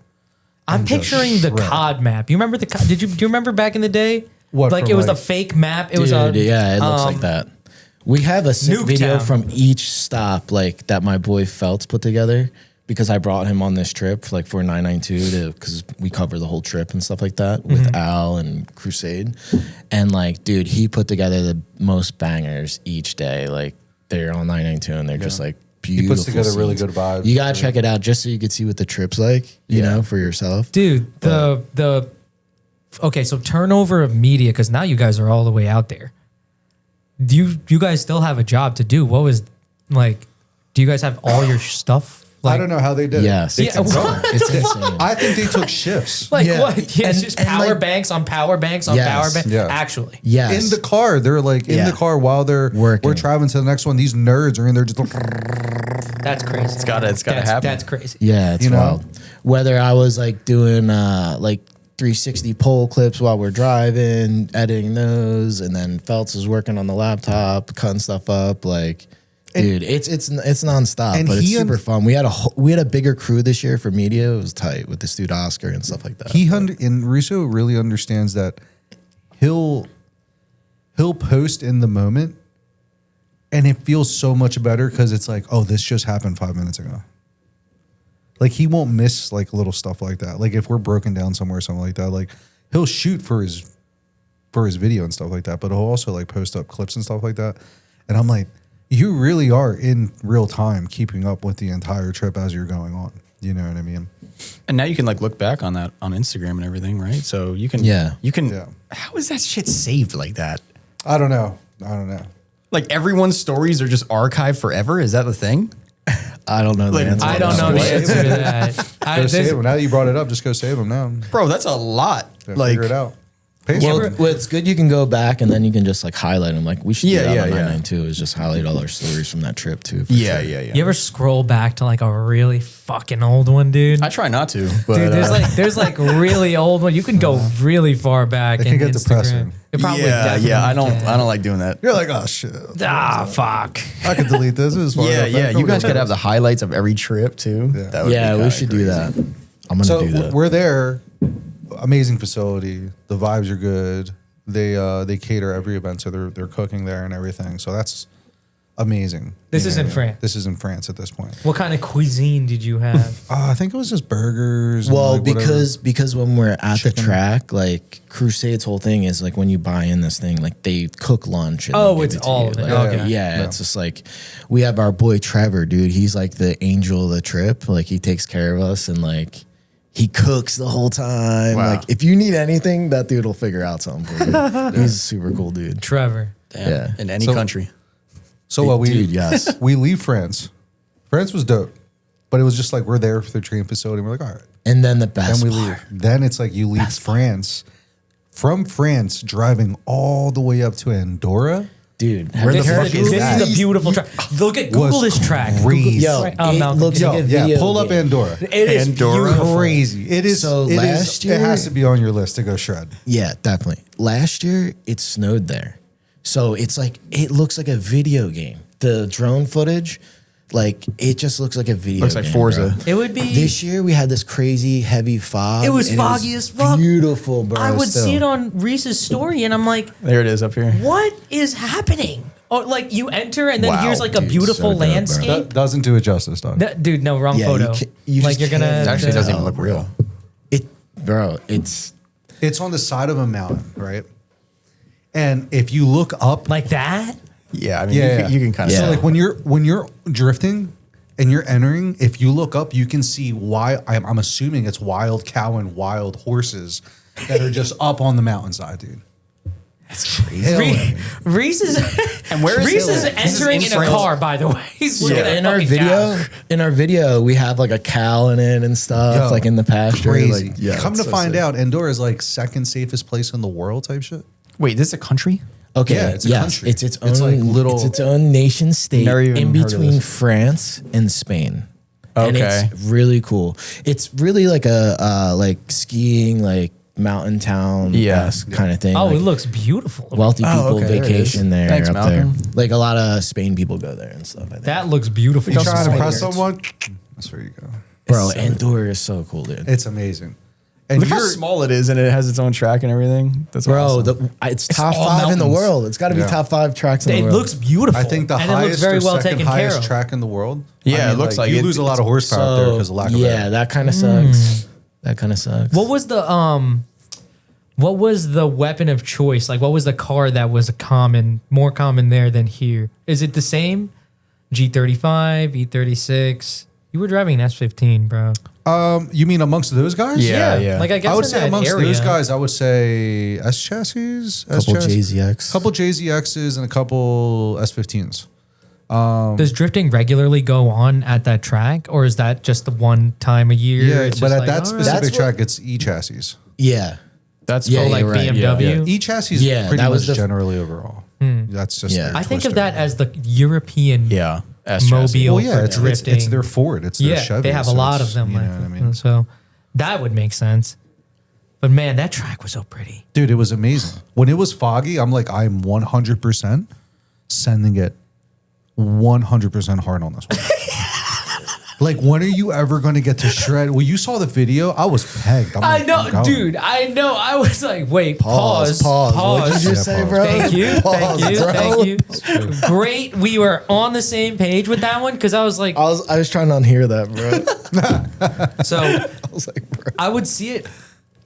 S2: I'm
S4: and just
S2: picturing the
S4: shred.
S2: COD map. You remember do you remember back in the day?
S4: What,
S2: Like
S4: from
S2: it was
S4: like-
S2: a fake map. It was
S3: Dude,
S2: a
S3: yeah, it looks like that. We have a sick video
S2: Nuketown.
S3: from each stop, like that my boy Feltz put together because I brought him on this trip, like for 992, because we cover the whole trip and stuff like that with Al and Crusade, and like, dude, he put together the most bangers each day. Like they're on 992, and they're just like beautiful.
S4: puts together really
S3: scenes.
S4: good vibes.
S3: You gotta check it out just so you could see what the trip's like, you know, for yourself.
S2: dude. Okay, so turnover of media because now you guys are all the way out there. Do you guys still have a job to do? What was like? Do you guys have all your stuff?
S4: I don't know how they did
S3: Yes,
S4: it.
S3: it's
S2: Yeah,
S3: insane.
S2: what
S3: It's
S2: the
S3: insane.
S4: I think they took shifts.
S2: Like
S3: Yeah.
S2: what? Yeah, it's
S3: And-
S2: just
S3: and,
S2: power
S3: like-
S2: banks on power banks on
S3: Yes.
S2: power banks.
S4: Yeah.
S2: Actually,
S3: Yes,
S4: In the car, they're like in
S3: Yeah.
S4: the car while we're
S3: Working.
S4: traveling to the next one. These nerds are in there just
S2: that's crazy.
S1: It's gotta happen.
S2: That's crazy.
S3: Yeah, it's
S4: You know?
S3: wild. Whether I was like doing like 360 pole clips while we're driving, editing those, and then Feltz is working on the laptop, cutting stuff up. Like, dude, it's nonstop,
S4: and
S3: but it's
S4: he
S3: super fun. We had a bigger crew this year for media. It was tight with this dude Oscar and stuff like that.
S4: and Russo really understands that he'll post in the moment, and it feels so much better because it's like, oh, this just happened 5 minutes ago. Like he won't miss like little stuff like that. Like if we're broken down somewhere, something like that, like he'll shoot for his video and stuff like that, but he'll also like post up clips and stuff like that. And I'm like, you really are in real time keeping up with the entire trip as you're going on. You know what I mean?
S1: And now you can like look back on that on Instagram and everything, right? So you can, How is that shit saved like that?
S4: I don't know.
S1: Like everyone's stories are just archived forever. Is that the thing?
S3: I don't know the answer.
S2: I don't know the answer to that.
S4: Go save them. Now that you brought it up, just go save them now.
S1: Bro, that's a lot.
S4: Yeah,
S1: Like,
S4: figure it out.
S3: Well, it's good you can go back and then you can just like highlight them. Like we should do that on
S1: yeah.
S3: 992 is just highlight all our stories from that trip too. for
S1: yeah.
S3: sure.
S2: You ever scroll back to like a really fucking old one, dude?
S1: I try not to, but
S2: Dude, there's like really old one. You can go really far back.
S4: It can
S2: in
S4: get
S2: Instagram.
S4: depressing.
S2: It probably
S1: I don't
S2: can.
S1: like doing that.
S4: You're like, oh shit.
S2: Ah, fuck.
S4: I could delete this. This is far enough.
S1: You guys could have the highlights of every trip too.
S4: Yeah.
S1: That would be
S3: Yeah, we
S1: kinda
S3: should do
S1: crazy.
S3: that. I'm gonna
S4: So
S3: do that.
S4: we're there. Amazing facility. The vibes are good. They cater every event, so they're cooking there and everything. So that's amazing.
S2: This is in France.
S4: This is in France at this point.
S2: What kind of cuisine did you have?
S4: I think it was just burgers. and,
S3: Well,
S4: like, whatever.
S3: because when we're at
S4: Chicken.
S3: the track, like Crusade's whole thing is like when you buy in this thing, like they cook lunch. And
S2: Oh,
S3: they give
S2: it's
S3: it to
S2: all
S3: you.
S2: of it.
S3: Like,
S2: Okay.
S3: Yeah, it's just like we have our boy Trevor, dude. He's like the angel of the trip. Like he takes care of us and like he cooks the whole time.
S1: Wow.
S3: Like if you need anything, that dude will figure out something for you. He's a super cool dude.
S2: Trevor.
S1: Damn.
S3: Yeah.
S1: In any
S4: So-
S1: country.
S4: So what we
S3: Dude, yes.
S4: we leave France. France was dope, but it was just like we're there for the training facility. And we're like, all right,
S3: And then the
S4: then
S3: best
S4: we
S3: part.
S4: leave. Then it's like you leave France. From France, driving all the way up to Andorra.
S3: Dude,
S4: Where
S2: This,
S4: the
S2: is,
S4: fuck
S2: a,
S4: is
S2: this
S4: that?
S2: is a beautiful track. Look at Google
S4: Was
S2: this track.
S4: crazy.
S3: Yo,
S2: Oh,
S3: it
S2: Malcolm,
S3: looks
S2: yo.
S3: like a
S4: Yeah,
S3: video
S4: pull up
S3: game.
S4: Andorra.
S2: It is
S1: Andorra.
S2: beautiful.
S4: Crazy. It is.
S3: So
S4: it
S3: last
S4: is,
S3: year-
S4: it has to be on your list to go shred.
S3: Yeah, definitely. Last year, it snowed there. So it's like, it looks like a video game. The drone footage, like, it just looks like a video
S1: Looks like
S3: game,
S1: Forza.
S3: bro.
S2: It would be.
S3: This year, we had this crazy heavy fog.
S2: It was
S3: and
S2: foggy as fuck.
S3: Beautiful, bro.
S2: I would
S3: still.
S2: see it on Reese's story, and I'm like,
S1: There it is up here.
S2: what is happening? Or like you enter, and then
S1: Wow,
S2: here's like a
S3: dude,
S2: beautiful
S3: so dope, bro.
S2: landscape.
S4: That doesn't do it justice, dog.
S2: Dude, no, wrong
S3: Yeah,
S2: photo.
S3: you
S2: like
S3: just
S2: you're gonna.
S3: can't-
S1: It actually doesn't even
S3: No,
S1: look real.
S3: Bro, it's
S4: It's on the side of a mountain, right? And if you look up,
S2: like that.
S1: Yeah, I mean,
S4: yeah,
S1: you can kind of
S3: Yeah.
S4: So like when you're drifting and you're entering, if you look up, you can see why. I'm assuming it's wild cow and wild horses that are just up on the mountainside, dude.
S1: That's crazy.
S2: Reese is
S1: And where is
S2: Reese is
S1: Hillary? This is
S2: entering
S1: in
S2: in a
S1: France.
S2: car. By the way, he's looking at
S3: in our
S2: fucking
S3: video.
S2: cows.
S3: In our video, we have like a cow in it and stuff,
S4: Yo,
S3: like in the pasture.
S4: Crazy.
S3: Like, yeah,
S4: Come
S3: it's
S4: to
S3: so
S4: find
S3: sick.
S4: out, Andorra is like second safest place in the world type shit.
S1: Wait, this is a country?
S3: Okay,
S4: Yeah, it's a
S3: yes,
S4: country.
S3: it's its own.
S4: It's like little-
S3: It's its own nation state
S1: Never even
S3: in
S1: heard of
S3: between
S1: this.
S3: France and Spain. And
S1: Okay.
S3: it's really cool. It's really like a like skiing, like mountain town,
S1: Yeah.
S3: kind of thing.
S2: Oh,
S3: like
S2: it looks beautiful.
S3: wealthy people
S1: okay, there it
S3: vacation
S1: is.
S3: there.
S1: Thanks,
S3: up
S1: Malcolm.
S3: there. Like a lot of Spain people go there and stuff. I think.
S2: That looks beautiful.
S4: You trying to
S1: Spain
S4: impress
S1: hurts.
S4: someone? That's where you go.
S3: Bro, Andorra is so cool, dude.
S4: It's amazing. And
S1: Look how
S4: you're
S1: small it is, and it has its own track and everything. That's
S3: Bro,
S1: awesome.
S3: it's top
S2: all
S3: 5 in the
S2: mountains.
S3: world. It's got to be
S4: Yeah.
S3: top 5 tracks in the
S2: It
S3: world.
S2: looks beautiful.
S4: I think the
S2: and it looks
S4: highest
S2: very
S4: or
S2: well
S4: second
S2: taken care
S4: highest
S2: of.
S4: track in the world.
S1: Yeah, it looks like
S4: you
S1: it-
S4: lose a lot of horsepower up there because of lack of
S3: yeah,
S4: air.
S3: that kind of sucks. That kind of sucks.
S2: What was the weapon of choice? Like, what was the car that was more common there than here? Is it the same? G35, E36. You were driving an S15, bro.
S4: You mean amongst those guys?
S1: Yeah, yeah.
S2: Like I guess
S4: I would
S2: in
S4: say
S2: that
S4: amongst
S2: area.
S4: those guys, I would say S chassis,
S3: Couple JZX.
S4: couple JZXs, and a couple S15s.
S2: Does drifting regularly go on at that track, or is that just the one time a year?
S4: Yeah,
S2: It's
S4: but
S2: just
S4: at
S2: like,
S4: that
S2: all right.
S4: specific
S3: That's
S4: track, it's E chassis.
S3: Yeah.
S1: That's
S3: Yeah,
S1: probably
S2: like
S3: you're right.
S2: BMW.
S4: E chassis,
S3: Yeah,
S4: pretty
S3: that
S4: much
S3: was the-
S4: generally overall. That's just.
S3: Yeah.
S4: their
S2: I think
S4: twist
S2: of that
S4: there.
S2: as the European
S1: Yeah. S chassis.
S2: mobile
S4: Well, yeah,
S2: for
S4: it's
S2: drifting.
S4: their Ford. It's their
S2: yeah,
S4: Chevy.
S2: they have a
S4: so
S2: lot
S4: it's-
S2: of them.
S4: You
S2: Like,
S4: know what I mean?
S2: So that would make sense. But man, that track was so pretty.
S4: Dude, it was amazing. When it was foggy, I'm like, I'm 100% sending it 100% hard on this one. Like, when are you ever going to get to shred? Well, you saw the video. I was pegged. I'm
S2: I
S4: like,
S2: know,
S4: I'm going.
S2: dude. I know. I was like, wait,
S3: Pause.
S2: pause.
S3: What'd you just
S4: Yeah,
S3: say,
S4: pause.
S3: bro?
S2: Thank you.
S3: Pause,
S2: Thank you.
S3: bro.
S2: Thank you. Great. We were on the same page with that one because I was like,
S3: I was trying to unhear that, bro.
S2: so
S3: I was like, bro.
S2: I would see it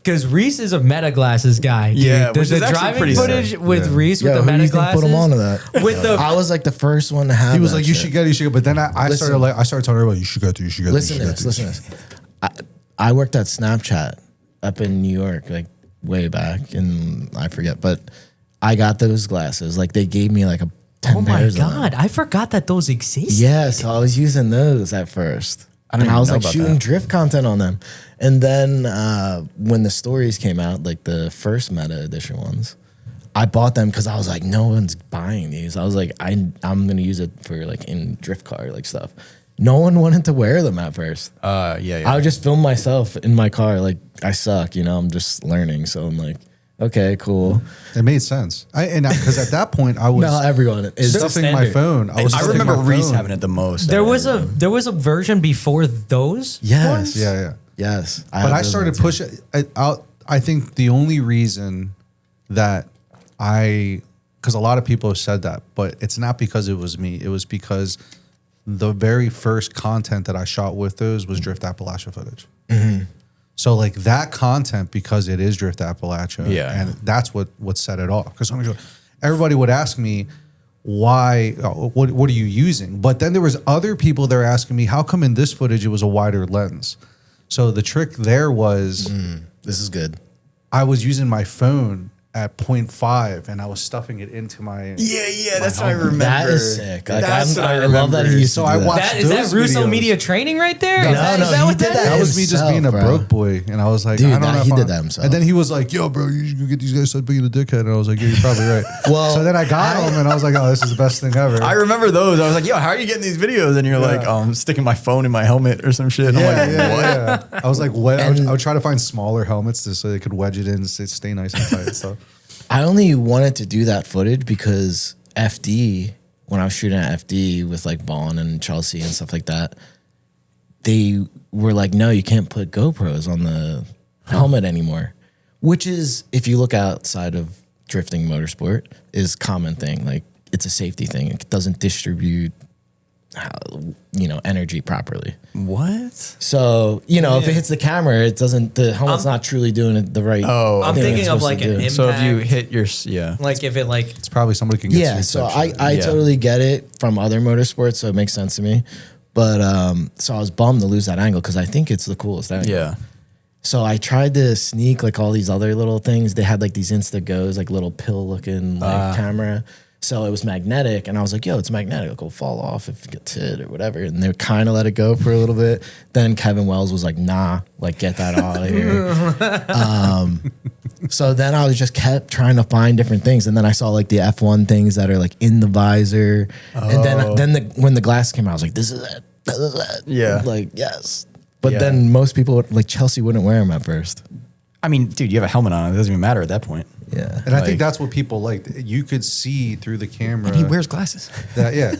S2: Because Reese is a meta glasses guy. Dude.
S1: Yeah,
S2: the
S1: which is actually
S2: driving
S1: pretty
S2: footage
S1: sick.
S2: with Reese
S3: Yo,
S2: with the
S3: who do
S2: meta
S3: you think
S2: glasses.
S3: put him onto that?
S2: With the
S3: I was like the first one to have.
S4: He was
S3: that
S4: like, "You
S3: shit.
S4: should get it, you should get it." But then I started telling everybody, "You should get it, you should get it."
S3: Listen to this. Listen to this. I worked at Snapchat up in New York, like way back, and I forget, but I got those glasses. Like they gave me like a 10
S2: oh my
S3: pairs of them.
S2: god, I forgot that those exist.
S3: Yeah, so I was using those at first.
S1: I didn't
S3: And I
S1: even
S3: was
S1: know
S3: like
S1: about
S3: shooting
S1: that.
S3: drift content on them. And then when the stories came out, like the first meta edition ones, I bought them because I was like, no one's buying these. I was like, I'm gonna use it for like in drift car like stuff. No one wanted to wear them at first.
S1: Yeah.
S3: I would just film myself in my car like I suck, you know, I'm just learning. So I'm like, okay, cool.
S4: It made sense. Because at that point I was
S3: Not everyone is.
S4: stuffing my
S2: standard.
S4: phone.
S1: I
S4: stuffing
S1: remember
S4: my
S1: Reese
S4: phone.
S1: having it the most.
S2: There was a version before those.
S3: Yes.
S2: ones?
S4: Yeah.
S3: Yes.
S4: But I started pushing out. I think the only reason that because a lot of people have said that, but it's not because it was me. It was because the very first content that I shot with those was Drift Appalachia footage. So like that content, because it is Drift Appalachia,
S1: Yeah.
S4: and that's what set it off. Because everybody would ask me, why, what are you using? But then there was other people that were asking me, how come in this footage it was a wider lens? So the trick there was
S3: This is good.
S4: I was using my phone at 0.5 and I was stuffing it into my
S1: Yeah, that's what I remember.
S3: That is sick. Like,
S1: That's what
S3: I love that he used to
S4: So
S3: do
S4: I
S3: that.
S4: watched
S2: Is that
S4: those
S2: Russo
S4: videos.
S2: Media Training right there?
S3: No,
S2: Is that,
S3: no,
S2: is that
S3: he
S2: what
S3: did
S2: that
S3: that.
S4: That
S2: is?
S4: was me just
S3: himself,
S4: being a
S3: bro.
S4: broke boy, and I was like,
S3: Dude,
S4: I don't know.
S3: he
S4: if
S3: did
S4: I'm-
S3: that himself.
S4: And then he was like, "Yo, bro, you should get these guys to being a dickhead." And I was like, "Yeah, you're probably right."
S3: Well,
S4: so then I got him, and I was like, "Oh, this is the best thing ever."
S1: I remember those. I was like, yo, how are you getting these videos? And you're like, I'm sticking my phone in my helmet or some shit. And I'm like, what?
S4: I was like, "What?" I would try to find smaller helmets so they could wedge it in, and stay nice and tight. So
S3: I only wanted to do that footage because FD, when I was shooting at FD with like Vaughn and Chelsea and stuff like that, they were like, no, you can't put GoPros on the helmet anymore. Which is, if you look outside of drifting motorsport, is common thing. Like it's a safety thing. It doesn't distribute energy properly.
S1: What?
S3: So, if it hits the camera, it doesn't, the helmet's not truly doing it the right.
S1: Oh,
S2: I'm
S3: thing
S2: thinking
S3: it's
S2: of
S3: supposed
S2: like
S3: to
S2: an
S3: do.
S2: impact.
S1: So if you hit your, yeah.
S2: like if it like
S4: it's probably somebody can get.
S3: Yeah,
S4: sued
S3: so
S4: type shit.
S3: I
S1: Yeah.
S3: totally get it from other motorsports, so it makes sense to me. But so I was bummed to lose that angle because I think it's the coolest angle.
S1: Yeah.
S3: So I tried to sneak like all these other little things. They had like these Instagos, like little pill looking like camera. So it was magnetic, and I was like, "Yo, it's magnetic. It'll fall off if it gets hit or whatever." And they kind of let it go for a little bit. Then Kevin Wells was like, "Nah, like get that out of here." So then I was just kept trying to find different things, and then I saw like the F1 things that are like in the visor, and then when the glass came out, I was like, "This is it. This is it."
S1: Yeah.
S3: Like yes. But
S1: Yeah.
S3: then most people like Chelsea wouldn't wear them at first.
S1: I mean, dude, you have a helmet on. It doesn't even matter at that point.
S3: Yeah.
S4: And I
S1: like-
S4: think that's what people liked. You could see through the camera.
S1: And he wears glasses.
S4: that. Yeah,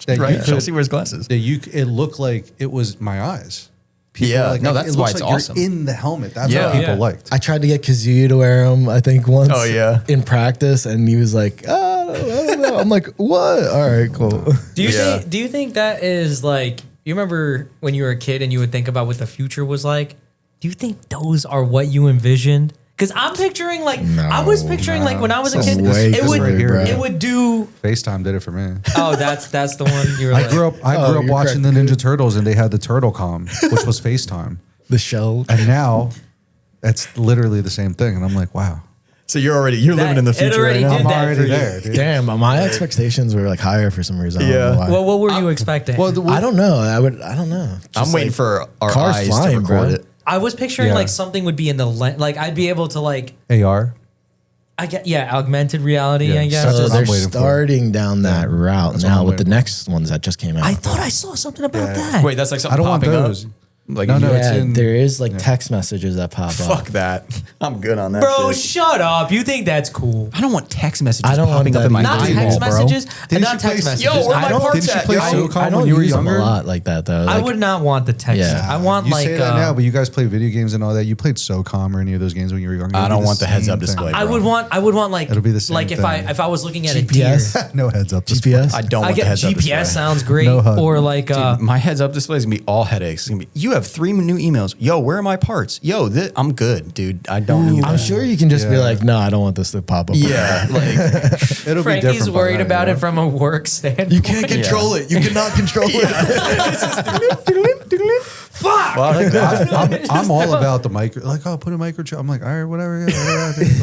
S4: that
S1: Right?
S4: you could-
S1: Chelsea wears glasses.
S4: that you. It looked like it was my eyes.
S1: Yeah. No, that's
S4: it
S1: why
S4: looks
S1: it's
S4: like you're
S1: awesome.
S4: in the helmet. That's
S1: Yeah.
S4: what people
S2: Yeah.
S4: liked.
S3: I tried to get Kazuya to wear them, I think, once.
S1: Oh, yeah.
S3: In practice, and he was like, "Oh, I don't know." I'm like, "What? All right, cool."
S1: Yeah.
S2: do you think that is like, you remember when you were a kid and you would think about what the future was like? Do you think those are what you envisioned? Because I'm picturing like I was picturing like when I was a
S3: Some
S2: kid,
S3: way
S2: it would
S4: crazy, bro.
S2: it would do.
S4: FaceTime did it for me.
S2: Oh, that's the one you were.
S4: I
S2: like,
S4: grew up. I
S3: Oh,
S4: grew up
S3: you're
S4: watching
S3: correct.
S4: the Ninja Turtles, and they had the Turtle Com, which was FaceTime.
S3: The shell.
S4: And now, it's literally the same thing. And I'm like, wow,
S1: So you're living in the
S2: it
S1: future
S2: already
S1: right now.
S2: did
S4: I'm
S2: that
S4: already
S2: for you.
S4: there, dude.
S3: Damn, my expectations were like higher for some reason. I don't
S1: Yeah.
S3: know why.
S2: Well, what were you expecting?
S4: Well,
S3: I don't know. I don't know.
S1: I'm
S3: Just
S1: waiting
S3: like,
S1: for our
S3: cars
S1: eyes
S3: flying,
S1: to record
S3: bro.
S1: it.
S2: I was picturing
S4: Yeah.
S2: like something would be in the like I'd be able to like
S4: AR.
S2: augmented reality.
S4: Yeah.
S2: I guess.
S4: That's
S3: So
S4: what I'm
S3: they're
S4: waiting for.
S3: starting down that route
S4: That's what
S3: now
S4: I'm
S3: with the
S4: waiting for.
S3: next ones that just came out.
S2: I thought I saw something about
S4: Yeah.
S2: that.
S1: Wait, that's like
S4: I
S1: something
S4: don't want
S1: popping
S4: those.
S1: up? Like,
S4: No, no,
S3: yeah,
S4: it's in.
S3: there is like text messages that pop up.
S1: fuck that. I'm good on that
S2: Bro,
S1: shit.
S2: shut up. You think that's cool?
S1: I don't want text messages
S3: I don't
S1: popping
S3: want
S1: up in my
S3: that
S2: Not
S3: either.
S2: text
S3: Bro.
S2: messages.
S4: Didn't
S2: Not
S4: you
S2: text
S4: play-
S2: messages.
S1: Yo, where
S2: I
S1: my
S2: don't.
S1: parts
S4: Didn't you
S1: at,
S4: play
S1: yo?
S4: SOCOM
S3: I
S4: when
S3: don't
S4: you were
S3: use them
S4: younger?
S3: a lot like that though.
S2: I
S3: Like,
S2: would not want the text.
S3: Yeah.
S2: I want
S4: You
S2: like.
S4: say that now, but you guys play video games and all that. You played SOCOM or any of those games when you were younger.
S1: I
S4: It'll
S1: don't
S4: be
S1: want the heads up
S4: same
S1: display.
S4: thing.
S2: I would want like.
S4: It'll be the same
S2: like if
S4: thing.
S2: I was looking at a
S3: GPS?
S2: deer.
S4: No heads up display.
S3: GPS.
S1: I don't
S2: I
S1: want the
S2: get
S1: heads up display.
S2: GPS sounds great.
S4: No HUD.
S2: Or like
S1: Dude, my heads up display is gonna be all headaches. It's gonna be, you have 3 new emails. Yo, where are my parts? Yo, I'm good, dude. I don't need
S3: I'm
S1: that.
S3: sure you can just be like, no, I don't want this to pop up.
S1: Yeah, like
S4: It'll be
S2: Frankie's
S4: different.
S2: worried about it from a work standpoint.
S3: You can't control it. You cannot control it.
S2: Fuck.
S1: well, I like that.
S4: I'm all about the micro. Like, oh, put a microchip. I'm like, all right, whatever.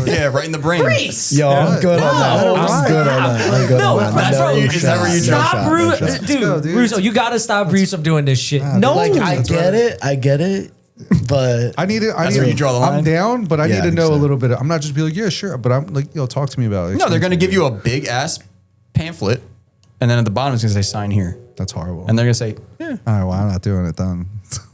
S1: Yeah, right in the brain.
S2: Reese.
S3: Yo, I'm good on that.
S4: No,
S3: I'm good on that. I'm good
S2: No,
S3: on that.
S2: that's
S3: No
S2: right.
S3: shot.
S1: Is that where you
S3: No
S2: Stop,
S3: shot, no
S2: Russo.
S3: shot.
S4: Let's go, dude.
S2: Russo, you gotta stop Russo doing this shit. No,
S3: Like, I get it, but
S4: I need it.
S1: That's where you draw the line?
S4: I'm down, but I
S3: Yeah,
S4: need
S3: I
S4: to
S3: think
S4: know
S3: so.
S4: a little bit. I'm not just be like, yeah, sure, but I'm like, yo, talk to me about it.
S1: No, they're going to give you a big ass pamphlet, and then at the bottom it's going to say sign here,
S4: That's horrible.
S1: and they're going to say, yeah,
S4: all right, well, I'm not doing it then.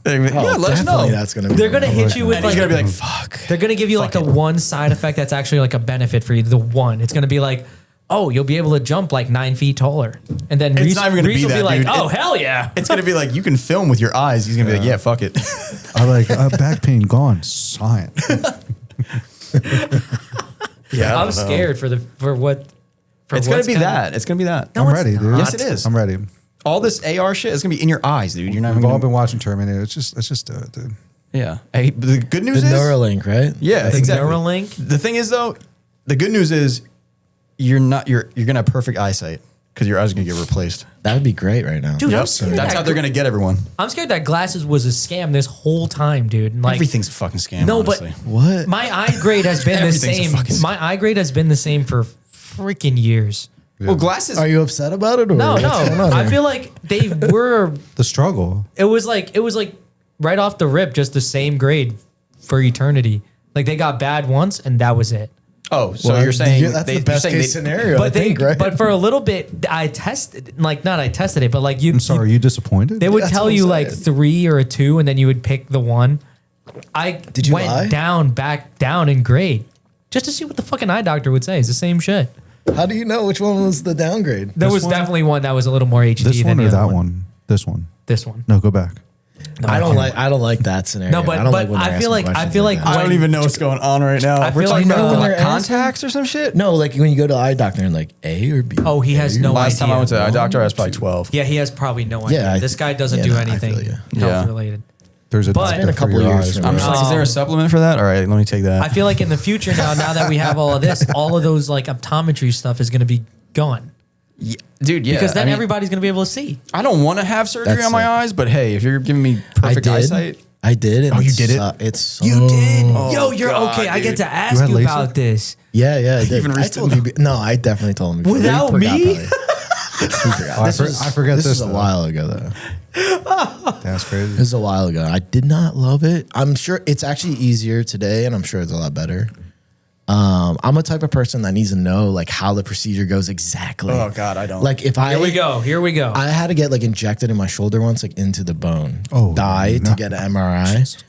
S1: yeah, let us know.
S3: definitely that's gonna be.
S2: they're gonna hit you with
S1: And he's
S2: like
S1: going to be like, fuck.
S2: they're gonna give you like the one side effect that's actually like a benefit for you. The one, it's gonna be like, oh, you'll be able to jump like 9 feet taller, and then
S1: It's
S2: Reese,
S1: not even gonna
S2: Reese
S1: be
S2: will be
S1: that,
S2: like,
S1: dude.
S2: oh hell yeah.
S1: It's going to be like, you can film with your eyes. He's going to be like, yeah, fuck it.
S4: I'm like, back pain gone. Sign.
S1: Yeah,
S2: I'm scared for what. For
S1: It's going
S2: what's
S1: to be
S2: coming.
S1: that. It's going to be that.
S4: I'm ready, dude.
S1: Yes, it is.
S4: I'm ready.
S1: All this AR shit is going to be in your eyes, dude. You're not even
S4: We've all
S1: going to.
S4: been watching Terminator. Let's just do it, dude.
S1: Yeah. Hey, the good news
S3: The
S1: is.
S3: Neuralink, right?
S1: Yeah,
S2: The
S1: exactly.
S2: Neuralink?
S1: The thing is, though, the good news is you're gonna have perfect eyesight because your eyes are gonna get replaced.
S3: That would be great right now.
S2: Dude, I'm
S1: Yep.
S2: scared.
S1: That's how they're gonna get everyone.
S2: I'm scared that glasses was a scam this whole time, dude. And, like,
S1: Everything's a fucking scam.
S2: No,
S1: honestly.
S2: but
S3: What?
S2: my eye grade has been the
S1: Everything's a
S2: same.
S1: fucking
S2: My eye grade has been the same for freaking years.
S1: Well, glasses.
S3: Are you upset about it? Or
S2: No,
S3: what's going on
S2: I
S3: here?
S2: feel like they were.
S4: The struggle.
S2: It was like right off the rip, just the same grade for eternity. Like they got bad once, and that was it.
S1: Oh, so
S3: Well,
S1: you're saying
S3: that's the
S1: you're
S3: best
S1: saying
S3: case scenario.
S2: But
S3: I think, right?
S2: but for a little bit, I tested. Like not I tested it, but like you.
S4: I'm sorry, are you disappointed?
S2: They would
S3: That's
S2: tell
S3: what I'm
S2: you like
S3: saying.
S2: 3 or a 2, and then you would pick the one. Did
S3: you
S2: went
S3: lie?
S2: back down in grade, just to see what the fucking eye doctor would say. It's the same shit.
S3: How do you know which one was the downgrade?
S2: There
S4: This
S2: was
S4: one?
S2: definitely one that was a little more HD
S4: This
S2: than
S4: one
S2: the
S4: or
S2: other
S4: that
S2: one.
S4: one? This one.
S2: This one.
S4: No, go back.
S2: No,
S3: I don't
S2: can't.
S3: like that scenario.
S2: No, but-
S3: I don't
S2: but
S3: like when
S2: I
S3: they're
S2: feel
S3: asking
S2: like- I
S3: questions
S2: feel like
S3: that.
S1: I don't even know what's going on right now.
S2: I
S1: We're
S2: feel
S1: talking
S2: like
S1: about
S2: when
S3: they're
S1: contacts or some shit.
S3: No, like when you go to the eye doctor and like A or B.
S2: Oh, he has no
S1: Last time I
S2: idea.
S1: went to the eye doctor, I was probably 12.
S2: Yeah, he has probably no idea.
S3: Yeah,
S2: This guy doesn't
S3: yeah,
S2: do
S3: no, I
S2: anything
S3: feel you.
S1: Yeah.
S2: health related.
S4: There's a
S2: But-
S4: doctor
S2: It's been
S3: a
S4: for
S3: couple
S4: your
S3: years
S4: eyes,
S3: from
S4: right?
S1: I'm just like, is there a supplement for that? All right, let me take that.
S2: I feel like in the future now that we have all of this, all of those like optometry stuff is going to be gone
S1: Yeah, dude, yeah.
S2: because then
S1: I mean,
S2: everybody's going to be able to see.
S1: I don't want to have surgery
S3: That's
S1: on my
S3: it.
S1: eyes, but hey, if you're giving me
S3: I
S1: perfect
S3: did.
S1: eyesight.
S3: I did. And
S1: Oh, you did it?
S3: It's so,
S2: You did?
S1: Oh,
S2: Yo, you're
S1: God,
S2: okay. I get
S1: dude.
S2: to ask
S4: had
S2: you
S4: LASIK?
S2: about this.
S3: Yeah, I did.
S1: Even
S3: I
S1: Reese
S3: told
S1: didn't
S3: you. No, I definitely told him. before. He
S2: Without
S3: forgot
S2: me?
S3: probably. He forgot.
S4: Oh, I forget this,
S3: was a
S4: though.
S3: while ago though.
S4: That's crazy.
S3: This is a while ago. I did not love it. I'm sure it's actually easier today, and I'm sure it's a lot better. I'm a type of person that needs to know like how the procedure goes exactly.
S1: Oh, God, I don't.
S3: Like if I
S2: Here we go.
S3: I had to get like injected in my shoulder once, like into the bone.
S4: Oh,
S3: die
S4: no.
S3: to get an MRI.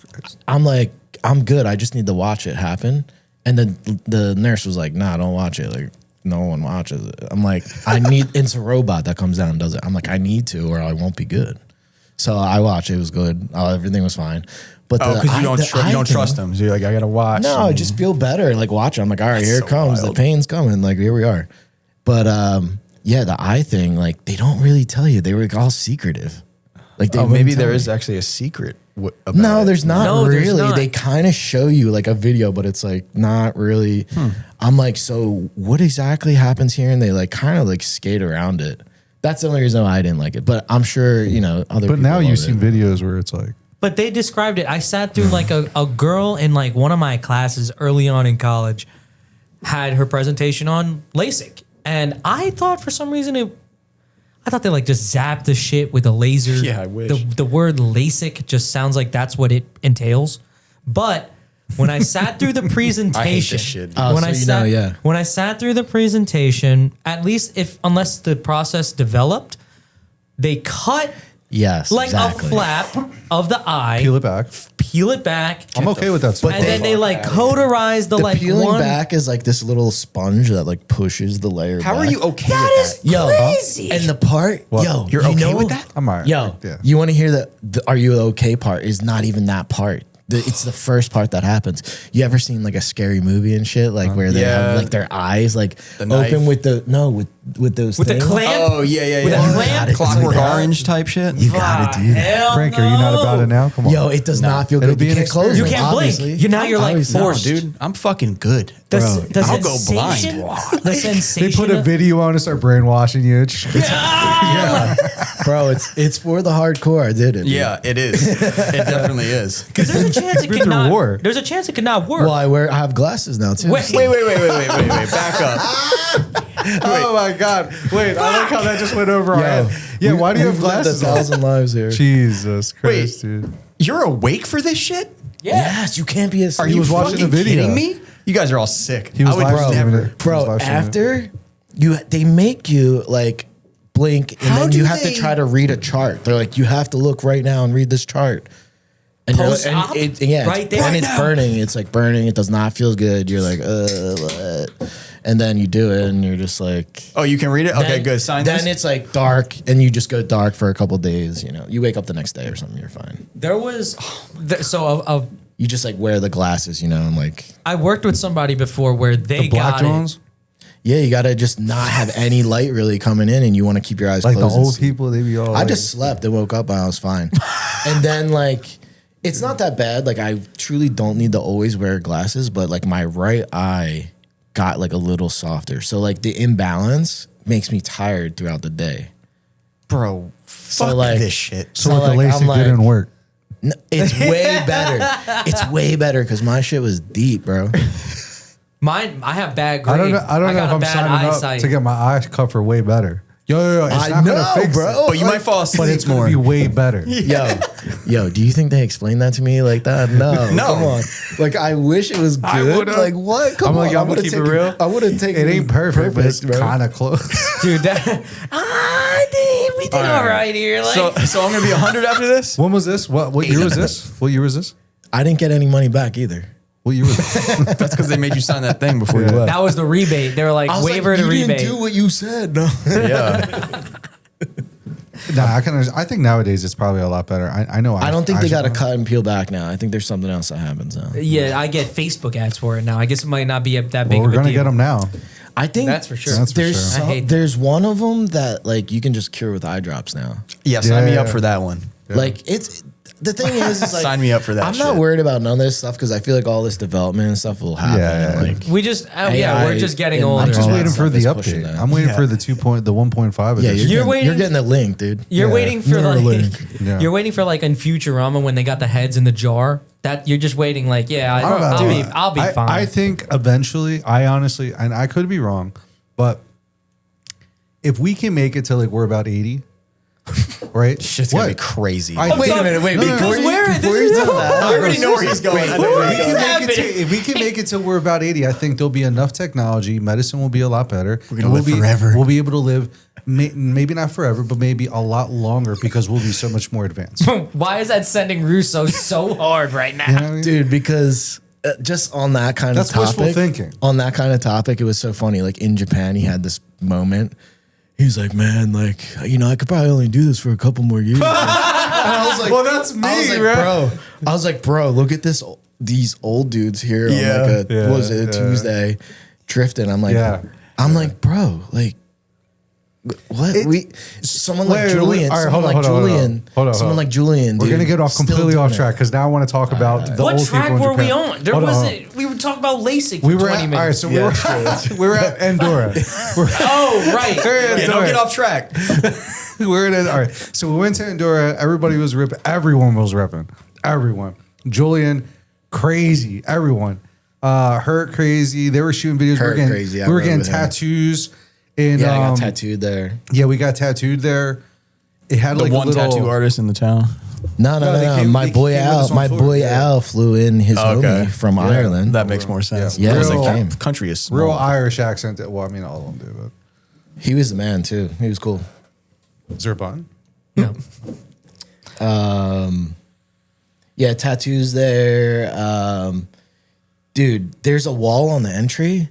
S3: I'm like, I'm good. I just need to watch it happen. And then the nurse was like, nah, don't watch it. Like, no one watches it. I'm like, I need, it's a robot that comes down and does it. I'm like, I need to, or I won't be good. So I watched it. It was good. Everything was fine. But
S1: Oh, because you don't
S3: thing-
S1: trust them. So you're like, I gotta watch.
S3: No, I
S1: and-
S3: just feel better. Like watch it. I'm like, all right, here
S1: so
S3: it comes.
S1: wild.
S3: The pain's coming. Like here we are. But yeah, the eye thing, like they don't really tell you. They were like all secretive. Like they
S1: Oh,
S3: wouldn't
S1: maybe
S3: tell
S1: there
S3: me.
S1: is actually a secret. About
S3: No,
S1: it.
S3: there's not
S2: No, there's
S3: really.
S2: not.
S3: They kind of show you like a video, but it's like not really. I'm like, so what exactly happens here? And they like kind of like skate around it. That's the only reason why I didn't like it. But I'm sure, you know, other
S4: But
S3: people
S4: now
S3: love
S4: you've
S3: it.
S4: seen videos where it's like,
S2: But they described it. I sat through like a girl in like one of my classes early on in college had her presentation on LASIK. And I thought for some reason I thought they like just zapped the shit with a laser.
S1: Yeah, I wish.
S2: The word LASIK just sounds like that's what it entails. But when I sat through the presentation,
S1: shit.
S3: Oh,
S2: when
S3: so
S2: I
S3: you
S2: sat,
S3: know, yeah.
S2: when I sat through the presentation, at least unless the process developed, they cut
S3: Yes,
S2: like
S3: exactly.
S2: a flap of the eye,
S4: peel it back.
S2: I'm
S4: I'm okay with that stuff.
S2: and then they like cauterize the
S3: The
S2: like
S3: peeling
S2: one.
S3: back is like this little sponge that like pushes the layer.
S1: How are
S3: back.
S1: you okay
S2: That
S1: with
S2: is
S1: that?
S3: Yo,
S2: crazy.
S3: and the part, yo,
S1: You're
S3: you
S1: okay
S3: know,
S1: with that?
S4: I'm all right.
S3: Yo,
S4: Yeah.
S3: you want to hear the "Are you okay?" part is not even that part. It's the first part that happens. You ever seen like a scary movie and shit, like where they
S1: Yeah.
S3: have like their eyes like
S1: The
S3: open
S1: knife.
S3: with the with those
S2: With the
S3: things.
S2: clamp?
S1: Oh yeah.
S2: With a clamp?
S3: Got
S1: Clockwork
S3: it.
S1: Orange type shit.
S3: You gotta do that.
S2: Hell
S4: Frank, are you not about it now? Come on.
S3: Yo, it does not feel
S4: It'll
S3: good.
S4: be
S3: You
S4: an
S3: can't close
S2: You
S3: them,
S2: can't
S3: obviously.
S2: blink. Now you're like
S3: Obviously.
S1: No,
S2: forced.
S1: dude, I'm fucking good.
S2: The
S1: I'll go
S2: sensation,
S1: blind.
S2: the sensation.
S4: They put a
S2: of-
S4: video on and start brainwashing you.
S3: Bro, it's for the hardcore. I did it. dude.
S1: Yeah, it is. It definitely is.
S2: Because there's a chance it
S4: been
S2: could
S4: through
S2: not.
S4: war.
S2: There's a chance it could not work.
S3: Well, I have glasses now too.
S2: Wait.
S1: Wait. Back up.
S4: Oh my God. Wait, I like how that just went over our
S3: Yo,
S4: head. Yeah, why do you have
S3: we've lived
S4: glasses
S3: 1,000 lives here.
S4: Jesus Christ, dude.
S1: You're awake for this shit?
S2: Yeah.
S3: Yes, you can't be asleep.
S1: Are you
S4: was watching
S1: fucking
S4: the video.
S1: kidding me? You guys are all sick.
S4: He was
S1: I would
S4: live streaming
S1: never.
S4: it. He was
S3: Bro,
S4: live streaming it.
S3: after they make you like blink and
S1: How
S3: then
S1: do
S3: you have
S1: they-
S3: to try to read a chart. They're like, you have to look right now and read this chart. And,
S2: Post-op? Right there?
S3: and
S2: Right
S3: it's
S2: now.
S3: burning. It's like burning. It does not feel good. You're like, what? And then you do it and you're just like,
S1: Oh, you can read it? Okay,
S3: then-
S1: good. Sign
S3: Then
S1: this.
S3: it's like dark and you just go dark for a couple days. You know, you wake up the next day or something. You're fine.
S2: There was
S3: You just like wear the glasses, you know, and like,
S2: I worked with somebody before where they
S4: The Black
S2: got
S4: Jones,
S3: yeah, you gotta just not have any light really coming in, and you want to keep your eyes
S4: like the
S3: closed. and
S4: old
S3: see.
S4: people, they be all.
S3: I
S4: like,
S3: just slept and woke up and I was fine. And then like, it's not that bad. Like I truly don't need to always wear glasses, but like my right eye got like a little softer. So like the imbalance makes me tired throughout the day.
S1: Bro, fuck
S3: like-
S1: this shit.
S4: So
S3: so,
S4: with the
S3: like,
S4: LASIK
S3: I'm like-
S4: didn't work.
S3: No, it's way better. It's way better because my shit was deep, bro.
S2: mine. I have bad grade.
S4: I don't know. I don't know
S2: got
S4: if
S2: a
S4: I'm
S2: bad
S4: signing
S2: eyesight.
S4: up to get my eye cover way better. Yo, it's
S3: I
S4: not
S3: know,
S4: gonna fix
S3: bro.
S4: it,
S1: But you might fall asleep
S4: but it's gonna
S1: more.
S4: be way better.
S3: Yo, do you think they explained that to me like that? No,
S1: No.
S3: Come on. Like I wish it was
S4: I
S3: good.
S4: would've-
S3: Like what? Come
S4: I'm
S3: on.
S4: like, I'm gonna
S3: would've
S4: keep it
S3: taken-
S4: real.
S3: I would have taken.
S4: It ain't perfect, but it's
S3: bro.
S4: kind of close.
S2: Dude, we did all right here. Like,
S1: So I'm gonna be 100 after this?
S4: When was this? What year was this? What year was this?
S3: I didn't get any money back either.
S4: What year was this?
S1: That's because they made you sign that thing before you
S4: Yeah.
S1: left.
S2: that was the rebate. They were like,
S3: I was
S2: waiver
S3: like,
S2: to
S3: you
S2: rebate.
S3: didn't do what you said. No.
S1: Yeah.
S4: Nah, I think nowadays it's probably a lot better. I know.
S3: I don't think they got to
S4: to
S3: cut and peel back now. I think there's something else that happens now.
S2: Yeah, I get Facebook ads for it now. I guess it might not be that big
S4: Well, we're
S2: of a
S4: gonna
S2: deal.
S4: get them now.
S3: I think
S2: That's for sure.
S4: That's for
S3: there's
S4: sure.
S2: I hate that.
S3: there's one of them that like you can just cure with eye drops now.
S1: Yeah, sign me
S4: Yeah.
S1: up for that one.
S3: Like it's the thing is like
S1: Sign me up for that
S3: I'm not
S1: shit.
S3: worried about none of this stuff because I feel like all this development and stuff will happen.
S4: Yeah.
S3: And like
S2: We just,
S3: AI
S2: yeah, we're just getting
S3: and
S2: older.
S4: I'm just
S3: all that
S4: waiting for
S3: stuff
S4: the
S3: is pushing
S4: update.
S3: that.
S4: I'm waiting
S1: Yeah.
S4: for the 1.5
S3: yeah,
S4: edition.
S2: You're waiting-
S3: You're getting the link, dude.
S2: You're
S4: Yeah.
S2: waiting for like,
S3: Neuralink.
S4: Yeah.
S2: you're waiting for like in Futurama when they got the heads in the jar. That you're just waiting, like, yeah, I'll be fine.
S4: I think eventually, I honestly, and I could be wrong, but if we can make it to like we're about 80, right?
S1: Shit's gonna be crazy.
S4: I-
S3: Wait a minute, wait.
S4: No, no, no.
S3: Before you-
S2: where-
S3: before
S2: this
S3: you
S2: is-
S3: do that,
S1: I already know where he's going. I know where he's going.
S4: If we can make it till we're about 80, I think there'll be enough technology. Medicine will be a lot better.
S1: We're gonna
S4: And
S1: live
S4: we'll be,
S1: forever.
S4: We'll be able to live, maybe not forever, but maybe a lot longer because we'll be so much more advanced. You
S2: Why is that sending Russo so hard right now?
S4: know what I mean?
S3: dude, because just on that kind
S4: That's
S3: of topic,
S4: wishful thinking.
S3: On that kind of topic, it was so funny. Like in Japan, he had this moment. He's like, man, like, you know, I could probably only do this for a couple more years. And I was like,
S4: Well, that's me,
S3: I was like,
S4: right?
S3: bro. I was like, bro, look at this. These old dudes here on like a
S4: Yeah,
S3: what was it, a
S4: yeah.
S3: Tuesday, drifting. I'm like,
S4: Yeah.
S3: I'm like, bro, like. What someone like
S4: Wait,
S3: Julian,
S4: all right,
S3: someone
S4: hold on,
S3: like
S4: hold on,
S3: Julian,
S4: hold on.
S3: someone like Julian.
S4: We're
S3: dude,
S4: gonna get off
S3: still
S4: completely
S3: doing
S4: off
S3: it.
S4: track because now I want to talk about the
S2: What
S4: old
S2: track
S4: people in
S2: were we
S4: Japan.
S2: on? There
S4: Hold on.
S2: wasn't. We were talking about LASIK for
S4: We were
S2: 20
S4: at,
S2: minutes.
S4: all right, so we were at Andorra.
S2: Oh, right.
S1: Yeah, don't get off track.
S4: We're in all right. So we went to Andorra. Everybody was ripping. Everyone was ripping. Everyone. Julian, crazy. Everyone. Hurt crazy. They were shooting videos.
S3: Hurt crazy. I
S4: We were
S3: rode
S4: getting
S3: with him.
S4: tattoos. And,
S3: Yeah, I got tattooed there.
S4: Yeah, we got tattooed there. It had
S1: The
S4: like
S1: one
S4: a little
S1: tattoo artist in the town.
S3: No,
S4: No, they came-
S3: My
S4: they
S3: boy
S4: came with us
S3: Al,
S4: on
S3: my
S4: tour,
S3: boy
S4: yeah.
S3: Al flew in his
S1: Oh, okay.
S3: homie from Ireland.
S1: That makes more sense.
S3: Yeah,
S1: I was
S3: they
S1: like,
S3: came.
S1: the country is small.
S4: real Irish accent. Well, I mean, all of them do.
S3: He was the man too. He was cool.
S4: But is there a bun?
S2: No.
S3: Yeah, tattoos there. Dude, there's a wall on the entry,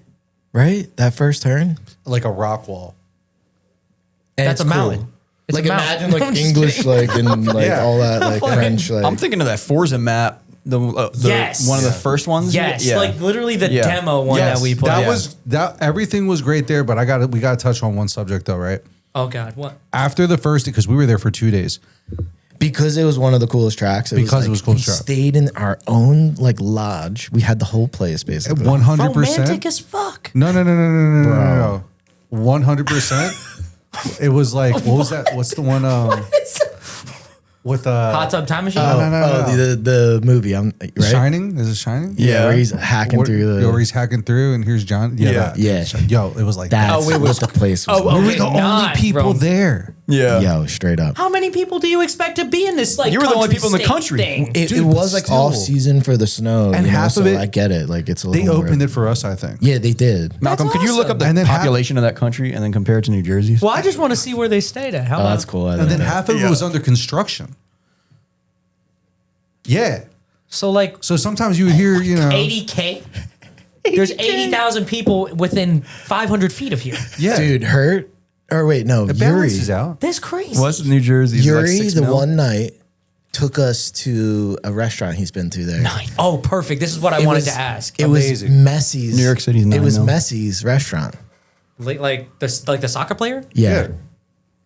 S3: right? That first turn.
S4: Like a rock wall.
S3: And
S2: That's
S3: it's
S2: a mountain. It's
S3: like
S2: a mountain.
S3: imagine like
S2: I'm just
S3: English
S2: kidding.
S3: like and like
S4: Yeah.
S3: all that like French like
S1: I'm thinking of that Forza map
S2: Yes.
S1: one of the first ones.
S2: Yes,
S1: Yeah.
S2: like literally the
S1: Yeah.
S2: demo one that we played.
S4: Everything was great there, but we got to touch on one subject though, right?
S2: Oh God, what?
S4: After the first, because we were there for 2 days.
S3: Because it was one of the coolest tracks.
S4: It was cool
S3: we
S4: track.
S3: stayed in our own like lodge. We had the whole place basically.
S4: 100%.
S2: Romantic as fuck.
S4: No. 100%. It was like, what was that? What's the one? With
S2: Hot Tub Time Machine.
S3: The movie. I'm right.
S4: Shining? Is it Shining?
S3: Yeah, where he's hacking through the.
S4: Where he's hacking through, and here's John. Yeah.
S3: Yeah.
S4: Yo, it was like
S3: That's
S4: that.
S3: what the place was.
S2: Oh,
S4: We were
S2: okay,
S4: the only
S2: not
S4: people
S2: Rome.
S4: there.
S1: Yeah.
S3: Yo, straight up.
S2: How many people do you expect to be in this? Like,
S1: You were the only
S2: country
S1: people in the
S2: state
S1: country.
S2: thing?
S3: It
S4: Dude,
S3: was like
S4: still.
S3: off season for the snow,
S4: And half of
S3: so
S4: it-
S3: I get it. Like it's a little
S4: They opened
S3: more-
S4: it for us, I think.
S3: Yeah, they did.
S1: Malcolm,
S2: That's
S1: could you look up the
S4: awesome. And then
S1: population of that country and then compare it to New Jersey's?
S2: Well, I just want to see where they stayed at. How
S3: Oh,
S2: about
S3: that's cool. I
S4: And then
S3: like that.
S4: half of it was under construction. Yeah.
S2: So like
S4: So sometimes you would hear,
S2: 80K. There's 80,000 people within 500 feet of here.
S4: yeah.
S3: Dude, Hurt or wait, no,
S4: it
S3: Yuri.
S4: balances out.
S2: That's crazy.
S1: What's New Jersey's?
S3: Yuri,
S1: like 6
S3: the
S1: mil?
S3: one night, took us to a restaurant he's been to there.
S2: Oh, perfect. This is what I
S3: It
S2: wanted
S3: was-
S2: to ask.
S3: It
S4: Amazing.
S3: was Messi's.
S1: New York City's
S3: It
S1: 9
S3: was
S1: mil.
S3: Messi's restaurant.
S2: Like the soccer player?
S3: Yeah.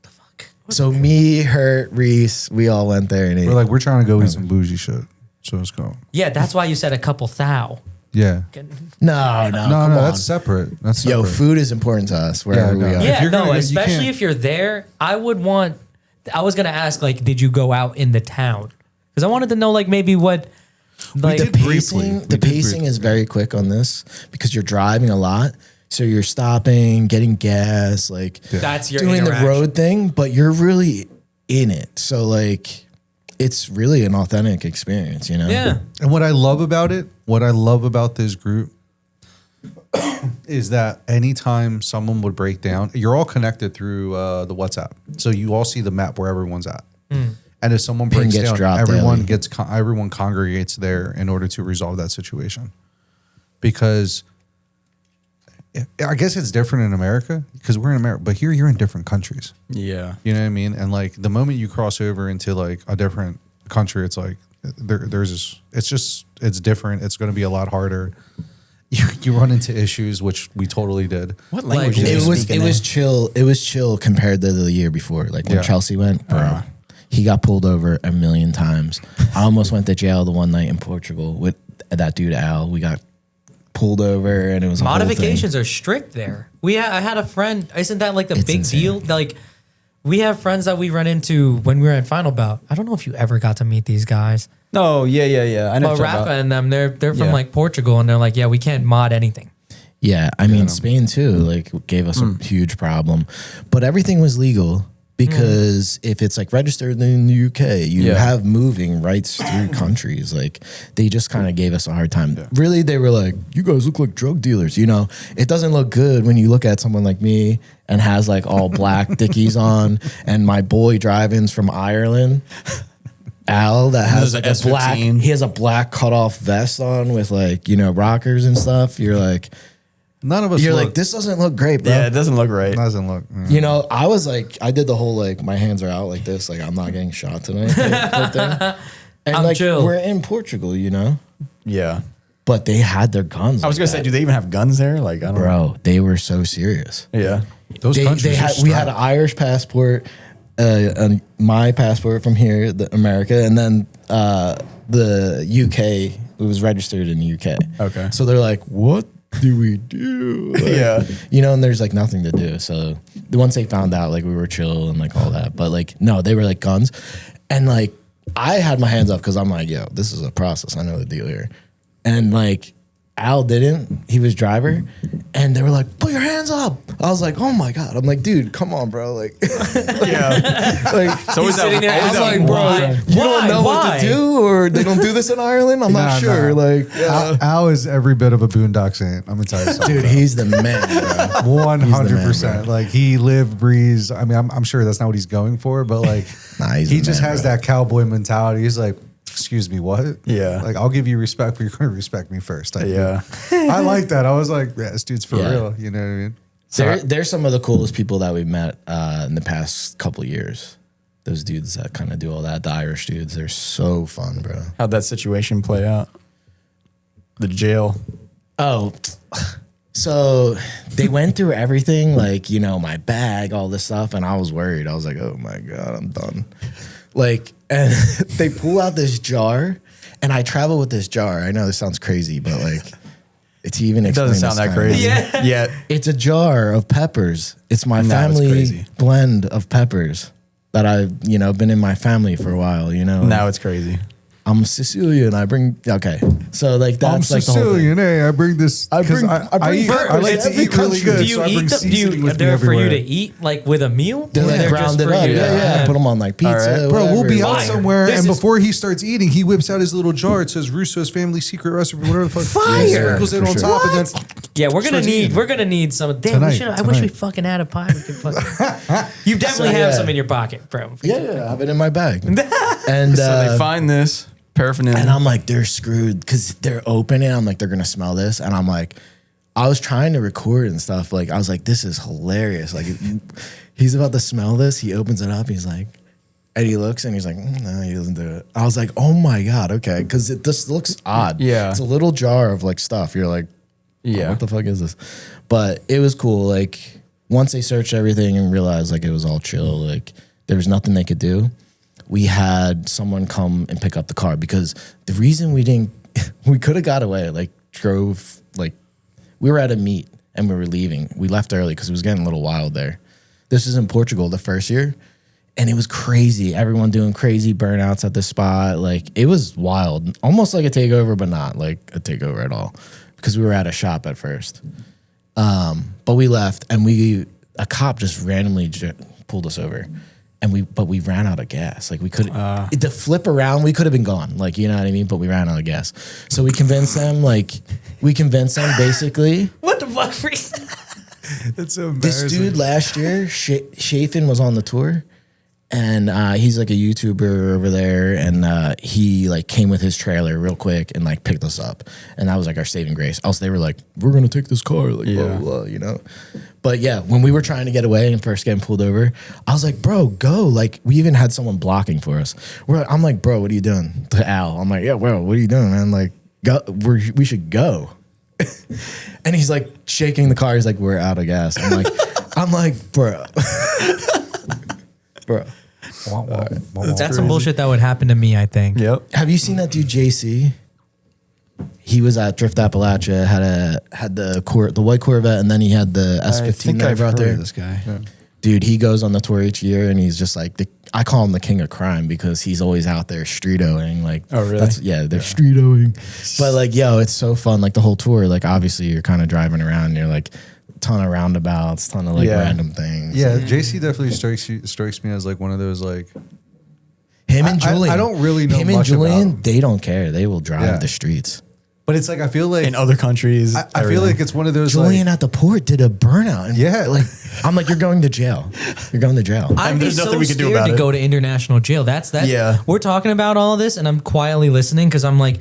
S2: Fuck.
S3: So me, Hurt, Reese, we all went there and ate.
S4: We're trying to go eat some bougie shit. So let's go.
S2: Yeah, that's why you said a couple thou.
S4: Yeah.
S3: no,
S4: No,
S3: come on.
S4: that's separate. That's separate.
S3: Yo, food is important to us wherever
S4: Yeah,
S3: we
S4: no.
S3: are.
S2: Yeah,
S4: you're
S2: no,
S4: gonna- you
S2: especially
S4: can't-
S2: if you're there, I was going to ask, like, did you go out in the town? Because I wanted to know, like, maybe what, like,
S4: did briefly. We
S3: The
S4: did
S3: pacing
S4: briefly.
S3: is very quick on this because you're driving a lot. So you're stopping, getting gas, like
S2: that's your
S3: doing the
S2: interaction.
S3: road thing, but you're really in it. So like it's really an authentic experience, you know?
S2: Yeah.
S4: And what I love about this group is that anytime someone would break down, you're all connected through the WhatsApp. So you all see the map where everyone's at. And if someone
S3: Pin
S4: breaks
S3: gets
S4: down,
S3: dropped
S4: everyone
S3: daily.
S4: everyone congregates there in order to resolve that situation. Because I guess it's different in America because we're in America, but here you're in different countries.
S1: Yeah.
S4: You know what I mean? And like the moment you cross over into like a different country, it's like it's different. It's going to be a lot harder. You run into issues, which we totally did.
S1: What
S2: Like,
S1: language?
S3: It was chill. It was chill compared to the year before. Like when
S4: Yeah.
S3: Chelsea went, bro, he got pulled over a million times. I almost went to jail the one night in Portugal with that dude Al. We got pulled over and it was a whole thing.
S2: Modifications are strict there. I had a friend. Isn't that like the
S3: It's
S2: big
S3: insane.
S2: deal? Like, we have friends that we run into when we were in Final Bout. I don't know if you ever got to meet these guys.
S1: No, yeah. I know.
S2: But
S1: what you're talking
S2: Rafa
S1: about.
S2: and them, they're from
S1: Yeah.
S2: like Portugal, and they're like, yeah, we can't mod anything.
S3: Yeah, I mean Spain too, like gave us a huge problem, but everything was legal because if it's like registered in the UK, you
S1: Yeah.
S3: have moving rights through countries. Like they just kind of gave us a hard time. Really, they were like, "You guys look like drug dealers." You know, it doesn't look good when you look at someone like me and has like all black Dickies on, and my boy driving's from Ireland. Al that has
S1: There's
S3: like
S1: a
S3: a black,
S1: S15.
S3: he has a black cutoff vest on with like rockers and stuff. You're like.
S4: None of us.
S3: You're
S4: look,
S3: like, this doesn't look great, bro.
S1: Yeah, it doesn't look right.
S4: doesn't look.
S3: You know, I was like, I did the whole like, my hands are out like this, like I'm not getting shot tonight type thing. And
S2: I'm
S3: like,
S2: chill.
S3: we're in Portugal, you know,
S1: Yeah.
S3: but they had their guns.
S1: I was gonna say, do they even have guns there? Like, I don't know.
S3: bro, they were so serious.
S1: Yeah.
S4: Those countries.
S3: They
S4: are
S3: had, we had an
S4: strapped.
S3: Irish passport, my passport from here, America, and then the UK. It was registered in the UK.
S1: Okay.
S3: So they're like, what do we do? Like,
S1: Yeah.
S3: You know, and there's like nothing to do. So once they found out, like we were chill and like all that, but like no, they were like guns, and like I had my hands up because I'm like, yo, this is a process. I know the deal here, and like Al didn't. He was driver, and they were like, put your hands up. I was like, oh my god. I'm like, dude, come on, bro. Like,
S1: Yeah.
S3: like
S1: So
S2: He's sitting there.
S3: I was
S2: he's
S3: like, bro,
S2: why?
S3: you don't know
S2: Why?
S3: what to do, or they don't do this in Ireland. I'm not
S4: Nah,
S3: sure.
S4: nah.
S3: Like,
S4: Al is every bit of a boondock saint. I'm gonna tell you something.
S3: dude, he's the man, bro.
S4: 100%. Like he lived, breathes. I mean, I'm sure that's not what he's going for, but like
S3: Nah, he's
S4: he
S3: the
S4: just
S3: man,
S4: has
S3: bro.
S4: that cowboy mentality. He's like, excuse me, what?
S1: Yeah.
S4: Like I'll give you respect, but you're going to respect me first.
S1: Yeah.
S4: I like that. I was like, yeah, this dude's for
S3: Yeah.
S4: real. You know what I mean?
S3: They're some of the coolest people that we've met in the past couple of years. those dudes that kind of do all that, the Irish dudes, they're so fun, bro.
S1: How'd that situation play out? The jail.
S3: Oh, so they went through everything, like, you know, my bag, all this stuff, and I was worried. I was like, oh my God, I'm done. Like, and they pull out this jar, and I travel with this jar. I know this sounds crazy, but like, it's even.
S1: It doesn't sound that crazy. Yeah.
S3: It's a jar of peppers. It's my family blend of peppers that I've, you know, been in my family for a while, you know.
S1: Now it's crazy.
S3: I'm Sicilian. I bring so like that's
S4: I'm
S3: like
S4: Sicilian. Hey, I bring this.
S3: I bring
S4: I like to eat really good.
S2: Do you eat them? They're for you to eat like with a meal?
S3: They're like grounded up. Yeah. Put them on like pizza.
S4: Right. Bro, we'll be out
S2: Fire.
S4: somewhere, and before he starts eating, he whips out his little jar. It says Russo's family secret recipe, whatever the fuck.
S2: Fire.
S4: Sprinkles it on top, and then
S2: yeah, we're gonna need some. Damn, I wish we fucking had a pie. We could fucking. You definitely have some in your pocket, bro.
S3: Yeah, I have it in my bag. And
S1: so they find this paraphernalia,
S3: and I'm like, they're screwed because they're opening. I'm like, they're gonna smell this, and I'm like, I was trying to record and stuff. Like, I was like, this is hilarious. Like, he's about to smell this. He opens it up. He's like, and he looks and he's like, no, he doesn't do it. I was like, oh my God, okay, because it just looks odd.
S1: Yeah,
S3: it's a little jar of like stuff. You're like,
S1: yeah,
S3: what the fuck is this? But it was cool. Like, once they searched everything and realized like it was all chill, like there was nothing they could do. We had someone come and pick up the car because the reason we could have got away, like drove, like we were at a meet and we were leaving. We left early because it was getting a little wild there. This is in Portugal the first year and it was crazy. Everyone doing crazy burnouts at the spot. Like it was wild, almost like a takeover, but not like a takeover at all because we were at a shop at first. But we left and a cop just randomly pulled us over. And we ran out of gas. Like we could the flip around, we could have been gone. Like, you know what I mean? But we ran out of gas. So we convinced them, basically.
S2: What the fuck?
S4: That's so embarrassing.
S3: This dude last year, Shafin was on the tour. And he's like a YouTuber over there. And he like came with his trailer real quick and like picked us up. And that was like our saving grace. Else they were like, we're going to take this car. Like, blah, blah, blah, you know? But yeah, when we were trying to get away and first getting pulled over, I was like, bro, go. Like, we even had someone blocking for us. I'm like, bro, what are you doing? To Al, I'm like, yeah, bro, what are you doing, man? Like, go. We should go. And he's like shaking the car. He's like, we're out of gas. I'm like, bro. Bro.
S2: That's some bullshit that would happen to me, I think.
S1: Yep.
S3: Have you seen that dude, JC? He was at Drift Appalachia, had the white Corvette, and then he had the S15 that I brought there.
S1: This guy,
S3: dude, he goes on the tour each year, and he's just like I call him the king of crime because he's always out there street-owing. Like,
S1: oh really?
S3: They're street-owing. But like, yo, it's so fun. Like the whole tour. Like, obviously, you're kind of driving around, and you're like, ton of roundabouts, ton of like random things.
S4: Yeah, JC definitely strikes me as like one of those like.
S3: Him and Julian.
S4: I don't really know
S3: him
S4: much
S3: and Julian.
S4: about.
S3: They don't care. They will drive the streets.
S4: But it's like I feel like
S1: in other countries,
S4: I feel like it's one of those.
S3: Julian
S4: like,
S3: at the port did a burnout. And like I'm like, you're going to jail. You're going to jail.
S2: I'd be
S1: there's nothing
S2: so
S1: we can do
S2: scared
S1: about
S2: to
S1: it.
S2: go to international jail. That's
S1: Yeah.
S2: We're talking about all of this, and I'm quietly listening because I'm like,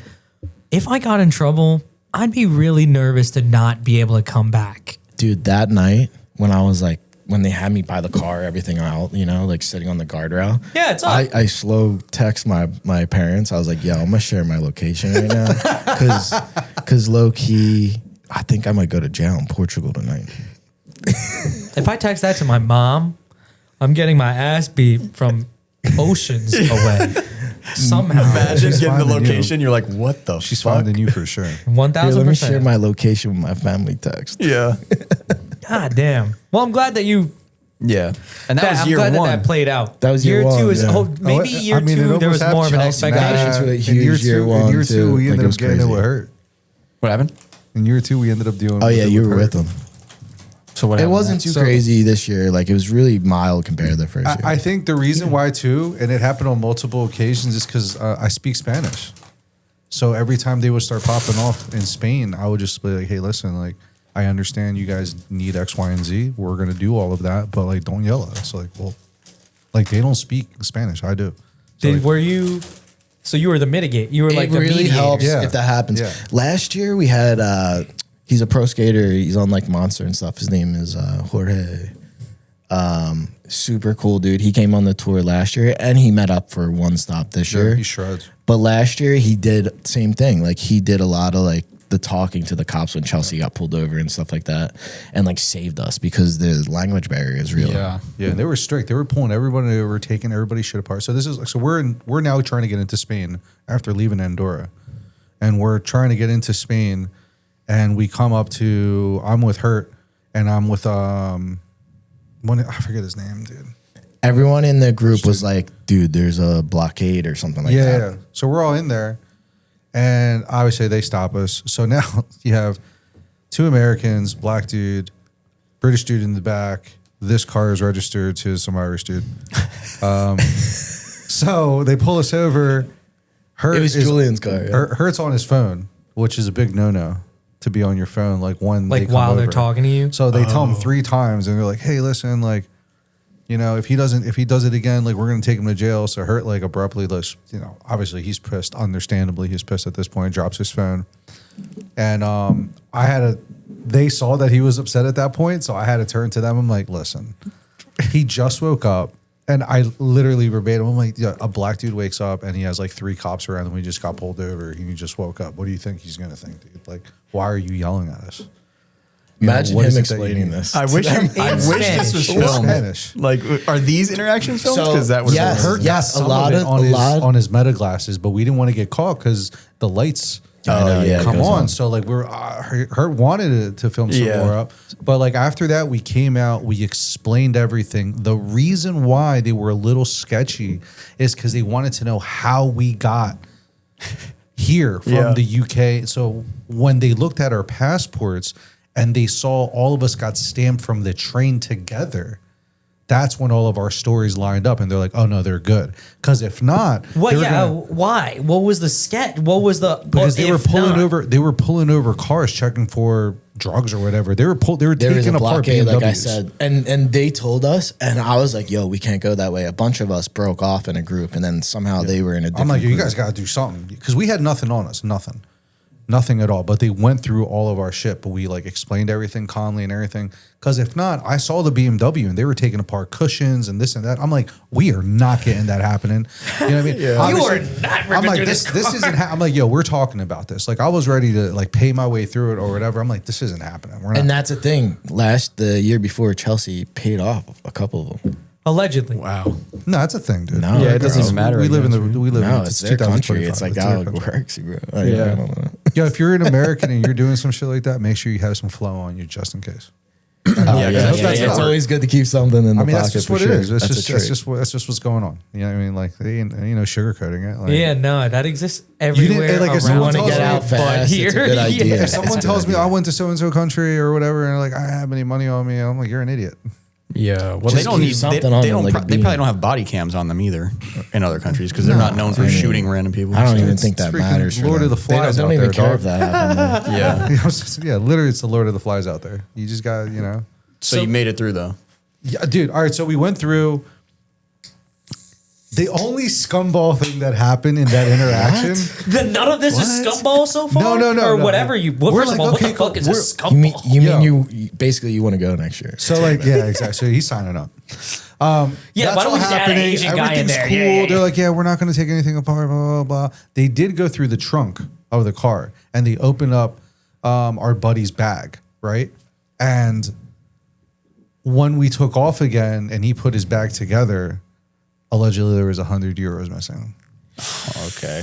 S2: if I got in trouble, I'd be really nervous to not be able to come back.
S3: Dude, that night when I was like, when they had me by the car, everything out, you know, like sitting on the guardrail.
S2: Yeah, it's up.
S3: I slow text my parents. I was like, yo, I'm gonna share my location right now. Cause low key, I think I might go to jail in Portugal tonight.
S2: If I text that to my mom, I'm getting my ass beat from oceans away. Somehow.
S1: Imagine
S4: She's
S1: getting the
S4: finding
S1: location. You're like, what the
S4: she's
S1: fuck?
S4: finding you for sure.
S2: 1,000%.
S3: Here, let me share my location with my family text.
S1: Yeah.
S2: God damn. Well, I'm glad that you.
S1: Yeah. And that was
S2: I'm
S1: year
S2: glad
S1: one.
S2: that played out.
S3: That was year
S2: two
S3: one,
S2: is
S3: yeah.
S2: maybe year two. There was more of an expectation.
S3: Got into a
S4: In
S3: huge year one,
S4: in year
S3: too.
S4: two, we
S3: Like,
S4: ended
S3: it
S4: up
S3: was
S4: getting
S3: crazy.
S4: it with hurt.
S1: What happened?
S4: In year two, we ended up doing.
S3: Oh yeah, you were with them.
S1: So what
S3: It
S1: happened?
S3: wasn't too
S4: So-
S3: crazy this year. Like, it was really mild compared to the first year.
S4: I think the reason why too, and it happened on multiple occasions, is because I speak Spanish. So every time they would start popping off in Spain, I would just be like, "Hey, listen, like I understand you guys need X, Y, and Z. We're gonna do all of that, but like don't yell at us." Like, well, like they don't speak Spanish. I do. So, like,
S2: Were you? So you were the mitigate. You were like the
S3: really
S2: mediator.
S3: helps
S4: Yeah.
S3: if that happens.
S4: Yeah.
S3: Last year we had he's a pro skater. He's on like Monster and stuff. His name is Jorge. super cool dude. He came on the tour last year, and he met up for one stop this year.
S4: He shreds.
S3: But last year he did same thing. Like he did a lot of like the talking to the cops when Chelsea got pulled over and stuff like that, and like saved us because the language barrier is real.
S1: Yeah.
S4: Yeah, they were strict. They were pulling everybody over, taking everybody's shit apart. So this is we're now trying to get into Spain after leaving Andorra, and we're trying to get into Spain, and we come up to I'm with Hurt, and I'm with I forget his name, dude.
S3: Everyone in the group was like, "Dude, there's a blockade or something like that."
S4: Yeah. So we're all in there, and obviously they stop us. So now you have 2 Americans, black dude, British dude in the back. This car is registered to some Irish dude. So they pull us over.
S3: It was Julian's car. Yeah.
S4: Hurt's on his phone, which is a big no-no to be on your phone. Like when they
S2: Like
S4: come
S2: while they're
S4: over.
S2: talking to you.
S4: So they tell him 3 times, and they're like, "Hey, listen, like, you know, if he does it again, like, we're gonna take him to jail." So Hurt like abruptly, like, you know, obviously he's pissed. Understandably, he's pissed at this point. Drops his phone, and they saw that he was upset at that point, so I had to turn to them. I'm like, "Listen, he just woke up." And I literally verbatim, I'm like, yeah, a black dude wakes up and he has like 3 cops around him. We just got pulled over. He just woke up. What do you think he's going to think, dude? Like, why are you yelling at us?
S3: Imagine
S4: what
S3: him
S4: is it that you
S3: explaining
S4: need?
S3: this.
S1: I wish this was
S4: In
S1: filmed.
S4: Spanish.
S1: Like, are these interactions filmed?
S3: So,
S1: Because that was
S3: yes.
S4: Hurt got
S3: Yes,
S4: some of it on his meta glasses, but we didn't want to get caught because the lights come on. So like Hurt wanted it to film some more up, but like after that we came out, we explained everything. The reason why they were a little sketchy is because they wanted to know how we got here from the UK. So when they looked at our passports and they saw all of us got stamped from the train together, that's when all of our stories lined up, and they're like, "Oh no, they're good." Because if not,
S2: What? Yeah. Why? What was the sketch? What was the?
S4: because they were
S2: if
S4: pulling
S2: not?
S4: over. They were pulling over cars, checking for drugs or whatever. They were They were
S3: There was a
S4: taking apart
S3: blockade,
S4: BMWs.
S3: like I said, and they told us, and I was like, "Yo, we can't go that way." A bunch of us broke off in a group, and then somehow they were in a different
S4: I'm like, "You
S3: group.
S4: guys got to do something," because we had nothing on us, nothing at all. But they went through all of our shit, but we like explained everything calmly and everything. Because if not, I saw the BMW and they were taking apart cushions and this and that. I'm like, we are not getting that happening. You know what I mean?
S2: You
S4: Obviously,
S2: are not ripping
S4: I'm like,
S2: through
S4: this
S2: this
S4: isn't. I'm like, yo, we're talking about this. Like, I was ready to like pay my way through it or whatever. I'm like, this isn't happening. We're not.
S3: And that's the thing. The year before, Chelsea paid off a couple of them.
S2: Allegedly.
S1: Wow.
S4: No, that's a thing, dude.
S3: No, Yeah,
S1: it doesn't even matter,
S4: We
S1: I
S4: live in
S1: guess,
S4: the. We live
S3: No,
S4: in
S3: it's their country.
S4: 2025.
S3: It's like
S4: It's
S3: how
S4: their
S3: it
S4: country.
S3: works, bro. I don't know.
S4: Yo, if you're an American and you're doing some shit like that, make sure you have some flow on you just in case.
S3: It's always good to keep something in the
S4: I mean,
S3: pocket.
S4: that's just
S3: for
S4: what
S3: sure.
S4: it is. That's
S3: a trait.
S4: just what's going on. You know what I mean? Like, they ain't, sugarcoating it. Like,
S2: Yeah, no, that exists everywhere.
S4: like, if
S2: around
S4: someone
S3: want to
S4: tells
S3: get
S4: me-
S3: out
S2: but
S3: fast.
S2: here,
S3: It's a good idea.
S4: If someone tells me I went to so and so country or whatever, and like I don't have any money on me, I'm like, you're an idiot.
S1: Yeah. Well,
S3: Just
S1: they don't
S3: keep
S1: need
S3: something
S1: they,
S3: on
S1: they
S3: them,
S1: don't.
S3: like a
S1: They probably
S3: beam.
S1: don't have body cams on them either in other countries because they're not known for shooting random people.
S3: I don't
S1: so
S3: even
S1: it's-
S3: think that
S4: freaking
S3: matters. for
S4: Lord
S3: them.
S4: of the Flies
S3: They
S4: out
S3: don't even
S4: there,
S3: care
S4: dog.
S3: if that happened. though.
S1: Yeah.
S4: Yeah, literally, it's the Lord of the Flies out there. You just got,
S1: So you made it through though.
S4: Yeah, dude. All right, so we went through. The only scumball thing that happened in that interaction.
S2: None of this is
S4: What?
S2: scumball so far?
S4: No,
S2: Or
S4: no.
S2: whatever you. Well,
S4: We're
S2: first
S4: like,
S2: of all,
S4: okay,
S2: what the fuck
S4: cool.
S2: is a
S3: You mean
S2: scumball?
S3: you basically you want to go next year?
S4: So like, yeah, exactly. So he's signing up.
S2: Yeah,
S4: That's
S2: why don't
S4: all
S2: we just add an
S4: happening.
S2: Asian guy in
S4: Everything's
S2: there?
S4: cool.
S2: Yeah.
S4: They're like, yeah, we're not going to take anything apart. Blah blah blah. They did go through the trunk of the car and they opened up our buddy's bag, right? And when we took off again and he put his bag together, allegedly there was €100 missing.
S1: Okay.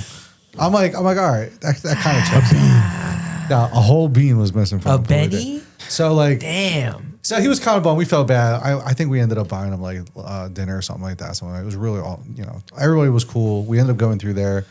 S4: I'm like, all right, that kind of checks out. Now, a whole bean was missing from
S2: A
S4: the toilet.
S2: Benny?
S4: So like,
S2: Damn.
S4: so he was kind of bummed. We felt bad. I think we ended up buying him like dinner or something like that. So it was really all, everybody was cool. We ended up going through there.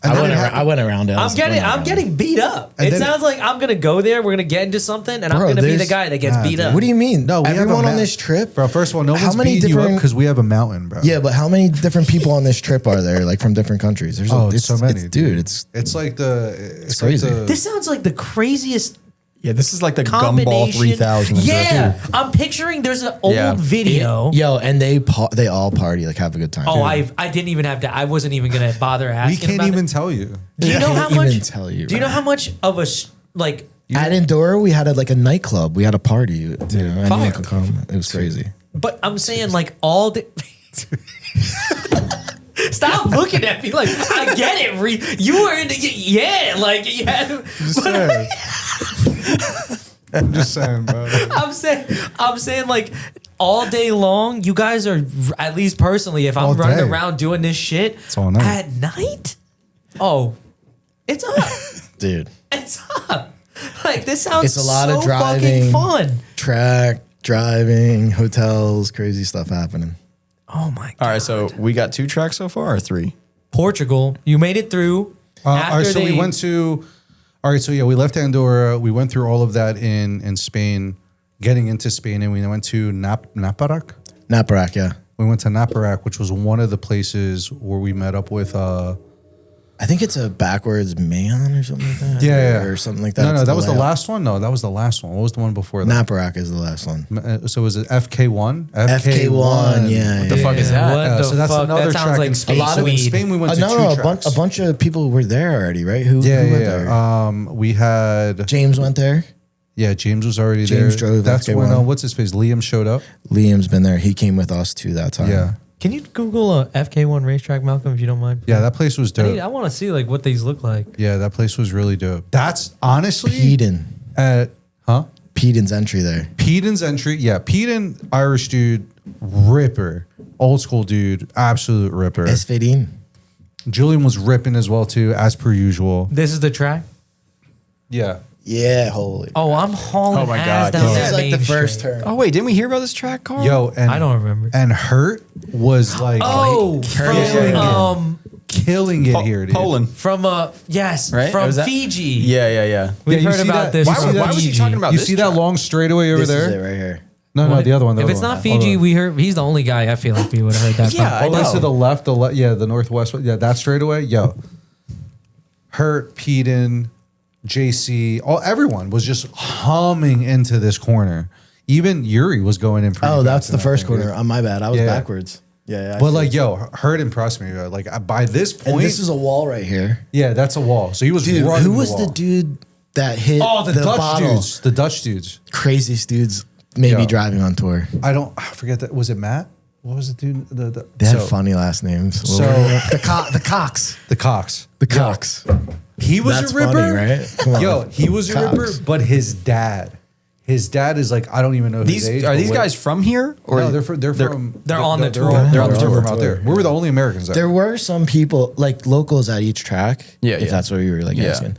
S4: And then
S3: I went around it.
S2: I'm getting beat up.
S4: And
S2: It
S4: then-
S2: sounds like I'm gonna go there. We're gonna get into something, and I'm
S3: Bro,
S2: gonna be the
S3: there's-
S2: guy that gets
S4: Nah,
S2: beat
S4: dude.
S2: up.
S3: What do you mean?
S4: No, we have
S3: everyone
S4: a
S3: on
S4: map.
S3: this trip,
S4: Bro, first of all, no
S3: How
S4: one's
S3: many
S4: beating you up
S3: different-
S4: because we have a mountain, bro.
S3: Yeah, but how many different people on this trip are there? Like from different countries? There's
S4: Oh, it's so many,
S3: dude. It's
S4: It's like it's
S3: crazy.
S4: Like the,
S2: This sounds like the craziest
S1: Yeah, this is like the Gumball
S2: combination.
S1: 3000.
S2: Yeah, I'm picturing there's an old
S1: Yeah.
S2: video.
S3: yo, and they all party, like have a good time.
S2: Oh, I didn't even have to. I wasn't even gonna bother
S4: we
S2: asking.
S4: can't
S2: about
S4: even
S2: it.
S4: tell you.
S2: Do you know how
S3: Can't even
S2: much?
S3: tell you,
S2: Do you know
S3: bro.
S2: how much of a like?
S3: At Andorra, we had like a nightclub. We had a party. Anyone
S2: Fire.
S3: could come. It was crazy.
S2: But I'm saying like all the. Stop looking at me like I get it. You were in the like you had.
S4: I'm just saying, bro.
S2: I'm saying like all day long. You guys are at least personally. If I'm
S4: All
S2: running
S4: day.
S2: around doing this shit
S4: all night.
S2: at night, oh, it's up,
S3: Dude.
S2: it's up. Like this sounds
S3: It's a lot
S2: so
S3: of driving.
S2: fucking fun.
S3: Track, driving, hotels, crazy stuff happening.
S2: Oh my god!
S1: All right, so we got 2 tracks so far or 3?
S2: Portugal, you made it through.
S4: All right, so we went to. All right, so yeah, we left Andorra. We went through all of that in Spain, getting into Spain, and we went to Naparac.
S3: Naparac, yeah.
S4: We went to Naparac, which was one of the places where we met up with.
S3: I think it's a backwards man or something like that.
S4: Yeah.
S3: Or something like that.
S4: No,
S3: It's
S4: that was the
S3: layout.
S4: last one. No, that was the last one. What was the one before that?
S3: Naparac is the last one.
S4: So was it FK1?
S3: FK1, yeah.
S1: What the fuck is that?
S2: What the
S4: so that's
S2: fuck?
S4: another
S2: That sounds
S4: track
S2: like
S4: in Spain.
S2: space
S4: So in
S2: weed.
S4: Spain, we went to
S3: no,
S4: 2
S3: no,
S4: tracks.
S3: a bunch of people were there already, right? Who
S4: Yeah,
S3: went
S4: yeah.
S3: there?
S4: We had
S3: James went there.
S4: yeah, James was already
S3: James
S4: there.
S3: drove
S4: That's when
S3: FK1.
S4: what's his face? Liam showed up.
S3: Liam's been there. He came with us too that time.
S4: Yeah,
S2: Can you Google a FK1 racetrack, Malcolm, if you don't mind?
S4: yeah, that place was dope.
S2: I want to see like what these look like.
S4: Yeah, that place was really dope. That's honestly
S3: Peden.
S4: at
S3: Peden's entry there.
S4: Peden's entry. Yeah, Peden, Irish dude, ripper, old school dude, absolute ripper.
S3: Esfedin.
S4: Julian was ripping as well too, as per usual.
S2: This is the track.
S4: Yeah,
S3: Yeah, holy.
S2: Oh, I'm hauling
S1: Oh my
S2: ass
S1: God,
S2: down
S1: this
S3: This
S2: that
S3: is like the
S2: main
S3: first
S2: straight.
S3: turn.
S1: Oh wait, didn't we hear about this track, Carl?
S4: yo, and
S2: I don't remember.
S4: And Hurt was like
S2: Oh,
S4: killing it here, dude.
S1: Poland.
S2: from
S1: Right?
S2: from
S1: Was that-
S2: Fiji.
S1: Yeah.
S2: We've
S4: you
S2: heard
S4: see
S2: about
S4: that-
S2: this.
S4: you
S1: Why,
S4: see
S2: from
S1: why was he
S2: Fiji.
S1: talking about
S4: You
S1: this
S4: see that
S1: track?
S4: long straightaway over
S3: This is it
S4: there?
S3: right here.
S4: No,
S2: What?
S4: the other one. The
S2: If
S4: other
S2: it's
S4: one.
S2: not Fiji, we heard he's the only guy I feel like we would have heard that
S1: Yeah,
S2: from.
S1: I
S4: all the way to
S1: know.
S4: the left, the northwest. Yeah, that straightaway. Yo, Hurt, Peden, JC, everyone was just humming into this corner. Even Yuri was going in. pretty
S3: Oh,
S4: fast
S3: that's
S4: in
S3: the
S4: that
S3: first
S4: thing, dude.
S3: corner. Oh, my bad. I was
S4: Yeah.
S3: backwards. Yeah. I
S4: But
S3: see.
S4: like, yo, Hurt impressed me. Like by this
S3: and
S4: point,
S3: this is a wall right here.
S4: yeah, that's a wall. So he was
S3: Dude,
S4: running
S3: who was
S4: wall.
S3: the dude that hit
S4: Oh, the Dutch
S3: bottle?
S4: dudes. The Dutch dudes.
S3: Craziest dudes maybe
S4: Yo.
S3: driving on tour.
S4: I forget that. Was it Matt? What was the dude?
S3: They had
S4: so-
S3: funny last names.
S4: So-
S3: the Cox.
S4: The Cox.
S3: The Cox.
S4: He was
S3: That's
S4: a ripper,
S3: funny, right? Come on.
S4: Yo, he was a
S3: Cox.
S4: ripper, but his dad is like, I don't even know
S1: These
S4: his age.
S1: are
S4: but
S1: these
S4: what-
S1: guys from here or
S4: No, they're from.
S2: they're on the tour.
S4: They're on the
S3: They're
S4: tour
S3: on
S4: from
S3: the
S4: out there.
S3: tour.
S4: We were the only Americans there.
S3: There were some people, like locals at each track.
S1: Yeah,
S3: if
S1: yeah.
S3: that's what you were like
S1: Yeah.
S3: asking.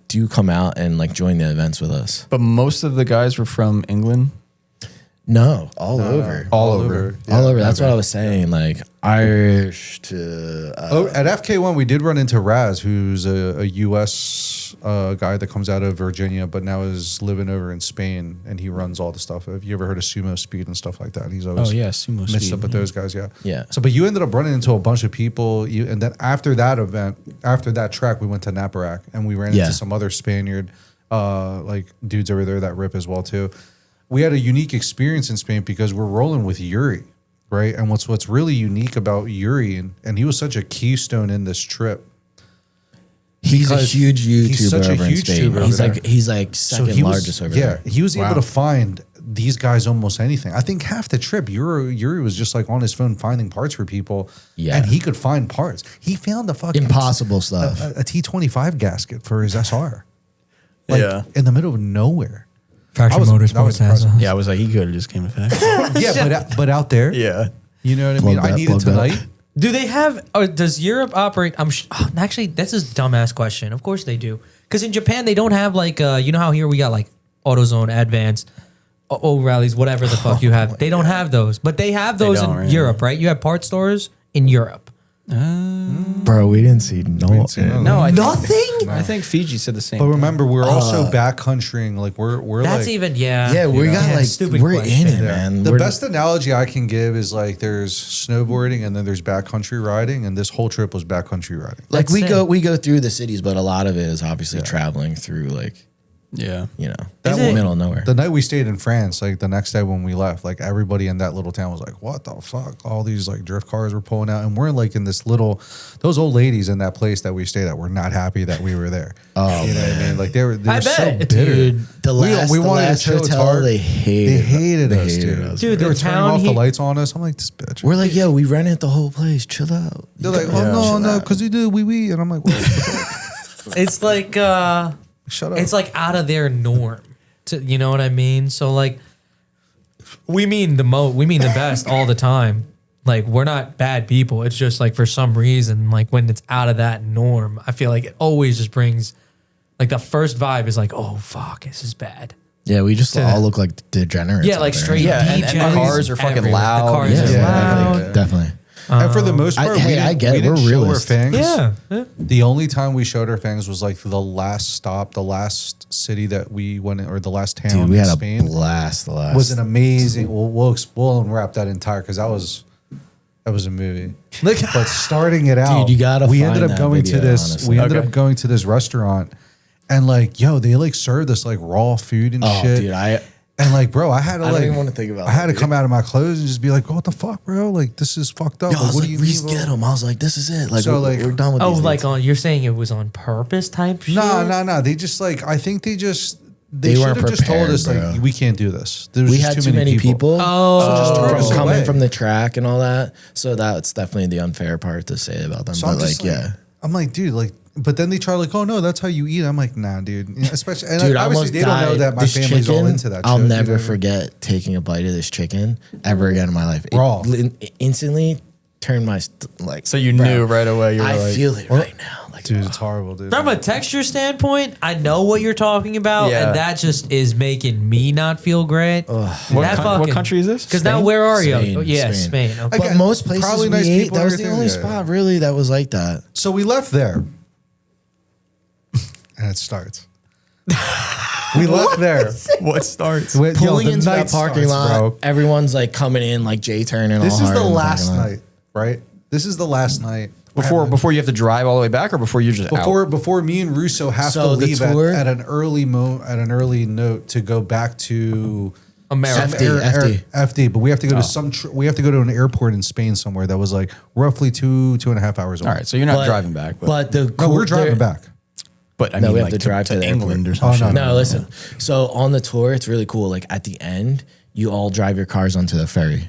S3: Do come out and like join the events with us.
S1: But most of the guys were from England.
S3: No, all over.
S1: All over.
S3: All over. That's what I was saying. Like Irish to
S4: At FK1, we did run into Raz, who's a U.S. Guy that comes out of Virginia, but now is living over in Spain, and he runs all the stuff. Have you ever heard of Sumo Speed and stuff like that? He's always
S1: Sumo
S4: mixed
S1: Speed.
S4: up with those guys, yeah.
S3: Yeah.
S4: So, but you ended up running into a bunch of people, and then after that event, after that track, we went to Naparac, and we ran
S3: Yeah.
S4: into some other Spaniard, like dudes over there that rip as well too. We had a unique experience in Spain because we're rolling with Yuri, right? And what's really unique about Yuri, and he was such a keystone in this trip.
S3: he's a
S4: because
S3: huge YouTuber
S4: he's such a
S3: over in
S4: huge
S3: Spain.
S4: YouTuber
S3: He's
S4: over
S3: like he's like second
S4: he was,
S3: largest over there.
S4: he was able
S3: Wow.
S4: to find these guys almost anything. I think half the trip, Yuri was just like on his phone finding parts for people,
S3: Yeah.
S4: and he could find parts. He found a fucking
S3: Impossible stuff.
S4: a T25 gasket for his SR, like
S1: Yeah.
S4: in the middle of nowhere.
S2: Faction
S4: that was
S2: Motorsports has
S4: impressive.
S1: Yeah, I was like, he could have just came with that.
S4: Yeah, but out there,
S1: Yeah.
S4: you know what I mean.
S3: Plug
S4: I
S3: that,
S4: need it
S3: plug that.
S4: tonight.
S2: Do they have? Or does Europe operate? Actually, that's a dumbass question. Of course they do. Because in Japan they don't have like you know how here we got like AutoZone, Advanced, O'Reilly's, whatever the fuck you have. They don't have those, but they have those
S1: don't,
S2: in
S1: right?
S2: Europe, right? You have part stores in Europe.
S3: Bro, we didn't see
S1: No,
S2: Nothing.
S1: I think Fiji said the same.
S4: But remember, we're also backcountrying. Like we're
S2: That's
S4: like,
S2: even yeah.
S3: Yeah, we
S2: You know?
S3: got like
S2: stupid
S3: we're
S2: question.
S3: in it, man.
S4: The
S3: We're-
S4: best analogy I can give is like there's snowboarding and then there's backcountry riding, and this whole trip was backcountry riding.
S3: like
S2: That's
S3: we
S2: it.
S3: go through the cities, but a lot of it is obviously traveling through like
S1: Yeah.
S3: You know,
S4: That
S3: that
S2: one-
S3: middle of nowhere.
S4: The night we stayed in France, like the next day when we left, like everybody in that little town was like, "What the fuck?" All these like drift cars were pulling out, and we're like in this little. Those old ladies in that place that we stayed at were not happy that we were there.
S3: Oh,
S4: you know what I mean? Like they were
S2: I
S4: so
S2: bet.
S4: bitter.
S3: Dude, the last,
S4: we
S3: the
S4: wanted to
S3: last
S4: chill. It's
S3: hotel,
S4: hard.
S3: they hated
S4: us,
S3: hated
S4: dude.
S2: Dude,
S4: They
S2: the
S4: were turning
S2: town
S4: off the
S2: he-
S4: lights on us. I'm like, this bitch.
S3: We're like, yo, we rented the whole place. Chill out.
S4: They're like,
S3: Yeah.
S4: oh
S3: Chill
S4: no,
S3: out.
S4: because you do wee, and I'm like, what the fuck?
S2: It's like
S4: Shut up.
S2: it's like out of their norm. You know what I mean? So like, we mean the best all the time. Like we're not bad people. It's just like for some reason, like when it's out of that norm, I feel like it always just brings, like the first vibe is like, oh fuck, this is bad.
S3: Yeah, we just
S2: To
S3: all
S2: them.
S3: look like degenerates.
S2: Yeah,
S3: out
S2: like
S3: there.
S2: straight.
S1: Yeah, and the
S2: DJs
S1: cars are fucking
S2: everywhere.
S1: loud.
S2: The cars
S3: Yeah,
S2: are loud.
S3: definitely.
S4: And for the most part,
S3: Hey,
S4: we
S3: I
S4: didn't,
S3: get
S4: we
S3: it.
S4: didn't
S3: We're
S4: show our
S3: realists.
S4: fangs.
S2: Yeah.
S4: The only time we showed our fangs was like the last stop, the last city that we went in, or the last town
S3: Dude, we
S4: in
S3: had
S4: Spain.
S3: a blast the last.
S4: Was an amazing. We'll unwrap that entire because that was a movie.
S2: Look,
S4: But starting it out,
S3: you gotta
S4: we
S3: find
S4: ended up
S3: that
S4: going
S3: video,
S4: to this.
S3: honestly.
S4: We ended
S1: Okay.
S4: up going to this restaurant, and like, yo, they like served us like raw food and
S3: Oh,
S4: shit.
S3: dude, I
S4: And like, bro, I had to
S3: don't
S4: like,
S3: even wanna think about
S4: I had
S3: that,
S4: to come out of my clothes and just be like, what the fuck, bro? Like, this is fucked up.
S3: Yo, I was
S4: what
S3: like,
S4: do you
S3: Reese,
S4: mean,
S3: get
S4: bro?
S3: him. I was like, this is it. Like,
S4: So,
S3: we're done with
S2: oh,
S3: these
S2: like
S3: dates.
S2: on you're saying it was on purpose type shit?
S4: No. They just like, I think they
S3: They
S4: should
S3: weren't
S4: have just told
S3: prepared,
S4: us
S3: bro.
S4: like, we can't do this. There was
S3: We
S4: just
S3: had too many people.
S2: Oh,
S4: just turn us
S3: from coming
S4: away.
S3: from the track and all that. So that's definitely the unfair part to say about them.
S4: So
S3: but
S4: I'm just
S3: like,
S4: like,
S3: yeah.
S4: I'm like, dude, like, but then they try like, oh no, that's how you eat. I'm like, nah, dude. You know, especially, and
S3: Dude, I
S4: obviously
S3: almost
S4: they don't know
S3: died.
S4: that my
S3: This
S4: family's all
S3: chicken,
S4: into that.
S3: I'll
S4: shit, you know
S3: never
S4: what I mean?
S3: forget taking a bite of this chicken ever again in my life.
S4: Raw.
S3: It instantly turned my like.
S1: So you
S3: bro,
S1: knew right away. You were
S3: I
S1: like,
S3: feel it right now. Like,
S4: Dude, it's horrible, dude.
S2: From a texture standpoint, I know what you're talking about,
S1: Yeah.
S2: and that just is making me not feel great.
S1: What country is this?
S2: Because now
S3: Spain?
S2: where are you?
S3: Spain,
S2: Oh, yeah,
S3: Spain.
S2: Spain. Okay.
S3: but
S4: Again,
S3: most places
S4: probably
S3: we
S4: nice
S3: ate,
S4: people
S3: that
S4: and
S3: was the
S4: everything,
S3: only
S4: yeah.
S3: spot really that was like that.
S4: So we left there, and it starts. We left there.
S1: What starts?
S4: Yo,
S3: Pulling
S4: the
S3: into
S4: night
S3: that parking
S4: starts,
S3: lot,
S4: bro.
S3: everyone's like coming in like J-turning.
S4: This
S3: all
S4: is
S3: hard
S4: the
S3: in
S4: last
S3: parking lot.
S4: night, right? This is the last night.
S1: Before you have to drive all the way back, or before you're just out?
S4: Before me and Russo have
S3: So
S4: to
S3: the
S4: leave
S3: tour-
S4: at an early note to go back to
S2: America.
S4: FD, but we have to go
S3: Oh.
S4: to we have to go to an airport in Spain somewhere that was like roughly 2.5 hours away.
S1: All right, so you're not driving back,
S3: But the
S4: No, we're driving back.
S1: but I
S3: No,
S1: mean,
S3: we have
S1: like
S3: to drive to the
S1: England or
S3: airport.
S1: something.
S4: Oh,
S3: No, listen. So on the tour, it's really cool. Like at the end, you all drive your cars onto the ferry.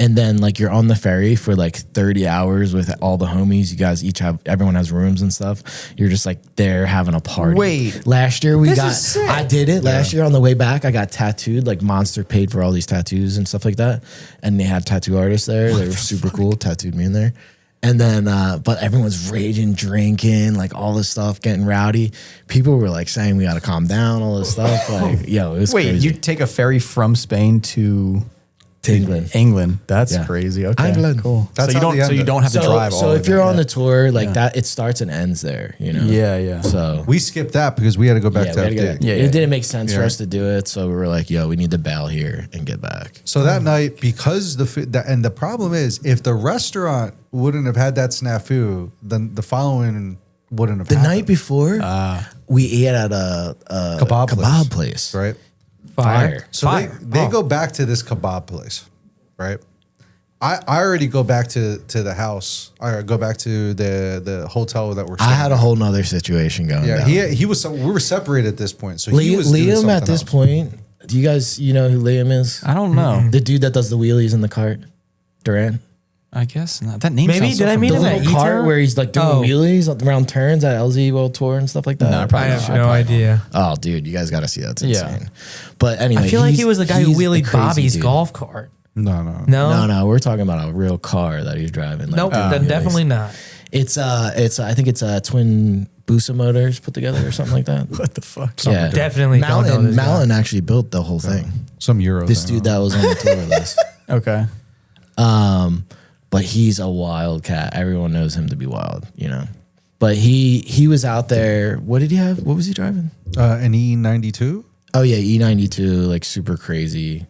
S3: And then like you're on the ferry for like 30 hours with all the homies. You guys everyone has rooms and stuff. You're just like there having a party.
S1: Wait.
S3: Last year
S2: This is sick.
S3: I did it. Last year on the way back, I got tattooed. Like Monster paid for all these tattoos and stuff like that. And they had tattoo artists there. They were super cool. Tattooed me in there. And then, but everyone's raging, drinking, like all this stuff, getting rowdy. People were like saying we got to calm down, all this stuff. Like, yo, it was
S1: Wait,
S3: crazy.
S1: you take a ferry from Spain to
S3: England.
S1: England. That's
S3: Yeah.
S1: crazy. Okay,
S3: England.
S1: cool.
S4: That's
S1: so you
S4: how
S1: don't.
S4: the
S1: So you
S4: end-
S1: don't have to drive.
S3: So
S1: all
S3: if
S1: the way
S3: you're
S1: back.
S3: on the tour, like that, it starts and ends there, you know?
S1: Yeah.
S3: So
S4: We skipped that because we had to go back
S3: yeah,
S4: to
S3: we had to
S4: FD.
S3: go-
S1: Yeah,
S3: it
S1: yeah.
S3: didn't make sense for
S4: Yeah.
S3: us to do it. So we were like, yo, we need to bail here and get back.
S4: So that night, because and the problem is, if the restaurant wouldn't have had that snafu, then the following wouldn't have
S3: The
S4: happened.
S3: night before, we ate at a
S4: Kebab
S3: place.
S4: right?
S3: Fire.
S4: So
S2: Fire.
S4: they go back to this kebab place, right? I already go back to the house. I go back to the hotel that we're.
S3: I had a
S4: staying
S3: whole nother situation going
S4: at.
S3: down.
S4: Yeah, he was. We were separated at this point, so he was doing
S3: Liam
S4: something
S3: at this
S4: else.
S3: point, do you guys, you know who Liam is?
S1: I don't know.
S3: The dude that does the wheelies in the cart? Durant?
S1: I guess not. That name.
S2: Maybe,
S1: sounds so
S2: did I meet
S3: The
S2: him
S1: familiar.
S2: at
S3: little cart
S2: E-Town?
S3: where he's like doing
S2: Oh.
S3: wheelies around turns at LZ World Tour and stuff like that.
S1: No, probably
S2: I have
S1: not.
S2: no idea.
S3: Oh, dude, you guys got to see that. It's
S1: Yeah.
S3: insane. But anyway,
S2: I feel like he was the guy who
S3: he's a
S2: wheelied
S3: crazy
S2: Bobby's
S3: dude.
S2: golf cart.
S4: No.
S3: No, we're talking about a real car that he's driving. Like,
S2: Nope,
S3: doing
S2: then
S3: wheelies.
S2: definitely not.
S3: I think it's twin Busa motors put together or something like that.
S1: What the fuck?
S3: Yeah,
S2: Definitely don't know this guy.
S3: Mountain actually built the whole thing.
S4: Some Euro.
S3: This
S4: thing,
S3: dude that was on the tour with us.
S1: Okay.
S3: But he's a wild cat. Everyone knows him to be wild, you know. But he was out there. What did he have? What was he driving?
S4: an E92.
S3: Oh yeah, E92, like super crazy,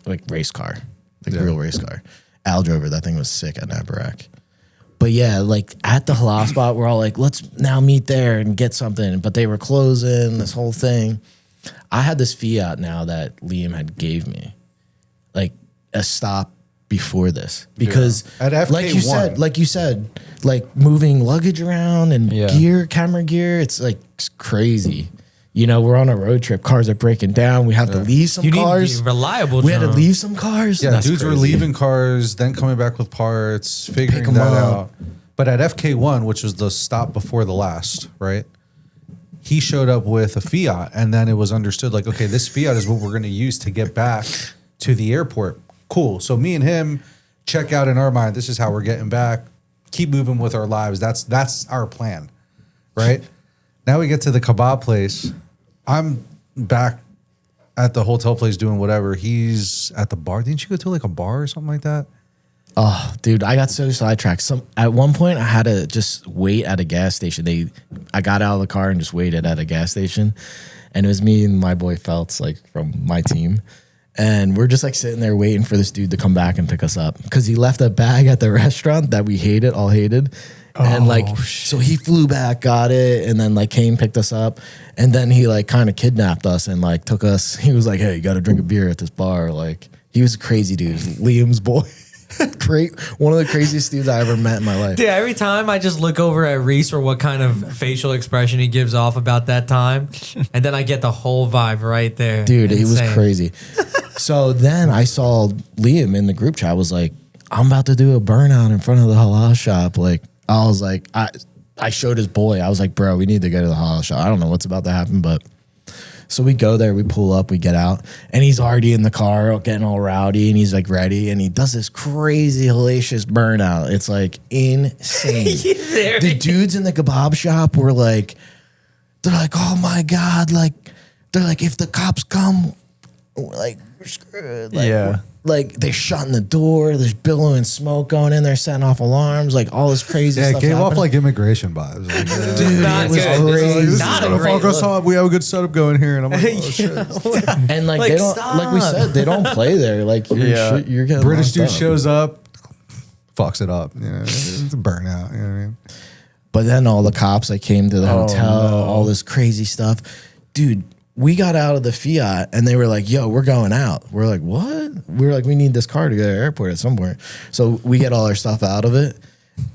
S3: like race car, like real race car. Al drove it. That thing was sick at Nabarak. But yeah, like at the halal spot, we're all like, let's now meet there and get something. But they were closing, this whole thing. I had this Fiat now that Liam had gave me, like a stop before this, because
S4: At FK1.
S3: like you said, like moving luggage around and camera gear, it's like crazy. You know, we're on a road trip. Cars are breaking down. We have to leave some cars.
S2: Need reliable.
S3: We had to leave some cars.
S4: Yeah,
S3: That's
S4: dudes were
S3: crazy.
S4: leaving cars, then coming back with parts, figuring
S3: Pick 'em
S4: that
S3: up.
S4: out. But at FK1, which was the stop before the last, right? He showed up with a Fiat, and then it was understood like, okay, this Fiat is what we're going to use to get back to the airport. Cool. So me and him check out in our mind, this is how we're getting back. Keep moving with our lives. That's our plan, right? Now we get to the kebab place. I'm back at the hotel place doing whatever. He's at the bar. Didn't you go to like a bar or something like that?
S3: Oh, dude, I got so sidetracked. At one point, I had to just wait at a gas station. I got out of the car and just waited at a gas station, and it was me and my boy Feltz, like from my team, and we're just like sitting there waiting for this dude to come back and pick us up because he left a bag at the restaurant that we all hated. And like, so he flew back, got it, and then like came, picked us up, and then he like kind of kidnapped us and like took us. He was like, "Hey, you got to drink a beer at this bar." Like, he was a crazy dude, Liam's boy. Great, one of the craziest dudes I ever met in my life.
S2: Dude, every time I just look over at Reese or what kind of facial expression he gives off about that time, and then I get the whole vibe right there.
S3: Dude, it was
S2: Insane.
S3: crazy. So then I saw Liam in the group chat was like, "I'm about to do a burnout in front of the halal shop." Like, I was like, I showed his boy. I was like, "Bro, we need to go to the halal shop. I don't know what's about to happen, but." So we go there, we pull up, we get out, and he's already in the car getting all rowdy, and he's like ready, and he does this crazy hellacious burnout. It's like insane. The dudes in the kebab shop were like, they're like, "Oh my God," like, they're like, "If the cops come, like, we're screwed." Like, like they're shutting the door, there's billowing smoke going in there, setting off alarms, like all this crazy
S4: Yeah,
S3: stuff.
S4: it gave off
S3: happening.
S4: like immigration vibes. Like,
S3: Dude,
S2: Not
S3: it was
S2: good.
S3: crazy.
S2: This is not a great look.
S4: We have a good setup going here, and I'm like, oh shit.
S3: And like,
S2: Like,
S3: they don't, like we
S2: stop.
S3: said, they don't play there. Like you're getting
S4: British
S3: locked
S4: dude
S3: up.
S4: shows up, fucks it up. You know, it's a burnout. You know what I mean?
S3: But then all the cops like came to the hotel, all this crazy stuff. Dude, we got out of the Fiat and they were like, "Yo, we're going out." We're like, "What?" We're like, "We need this car to go to the airport at some point." So we get all our stuff out of it,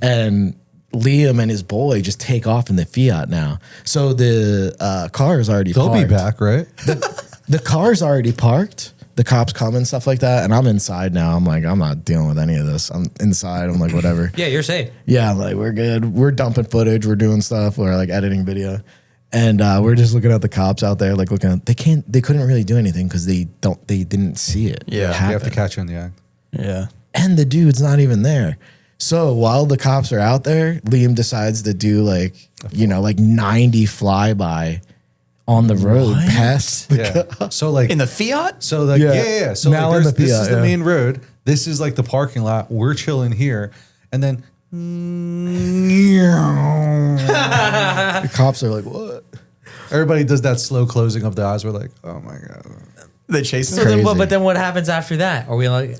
S3: and Liam and his boy just take off in the Fiat now. So the car is already
S4: They'll
S3: parked.
S4: be back, right?
S3: The car's already parked. The cops come and stuff like that. And I'm inside now. I'm like, I'm not dealing with any of this. I'm inside. I'm like, whatever.
S2: Yeah, you're safe.
S3: Yeah, I'm like, we're good. We're dumping footage. We're doing stuff. We're like editing video. And we're just looking at the cops out there, like looking at, they couldn't really do anything because they didn't see it.
S4: Yeah, you have
S3: happen.
S4: to catch you in the act.
S5: Yeah.
S3: And the dude's not even there. So while the cops are out there, Liam decides to do like 90 flyby on the road past.
S4: Yeah. So like
S5: In the Fiat?
S4: So like yeah. So
S3: Now
S4: like
S3: in the
S4: this
S3: Fiat,
S4: is the
S3: yeah.
S4: main road. This is like the parking lot. We're chilling here, and then
S3: The cops are like, what?
S4: everybody does that slow closing of the eyes. We're like, oh my god.
S5: They chasing
S2: So
S5: him?
S2: then what,
S3: Crazy.
S2: but then what happens after that? Are we like,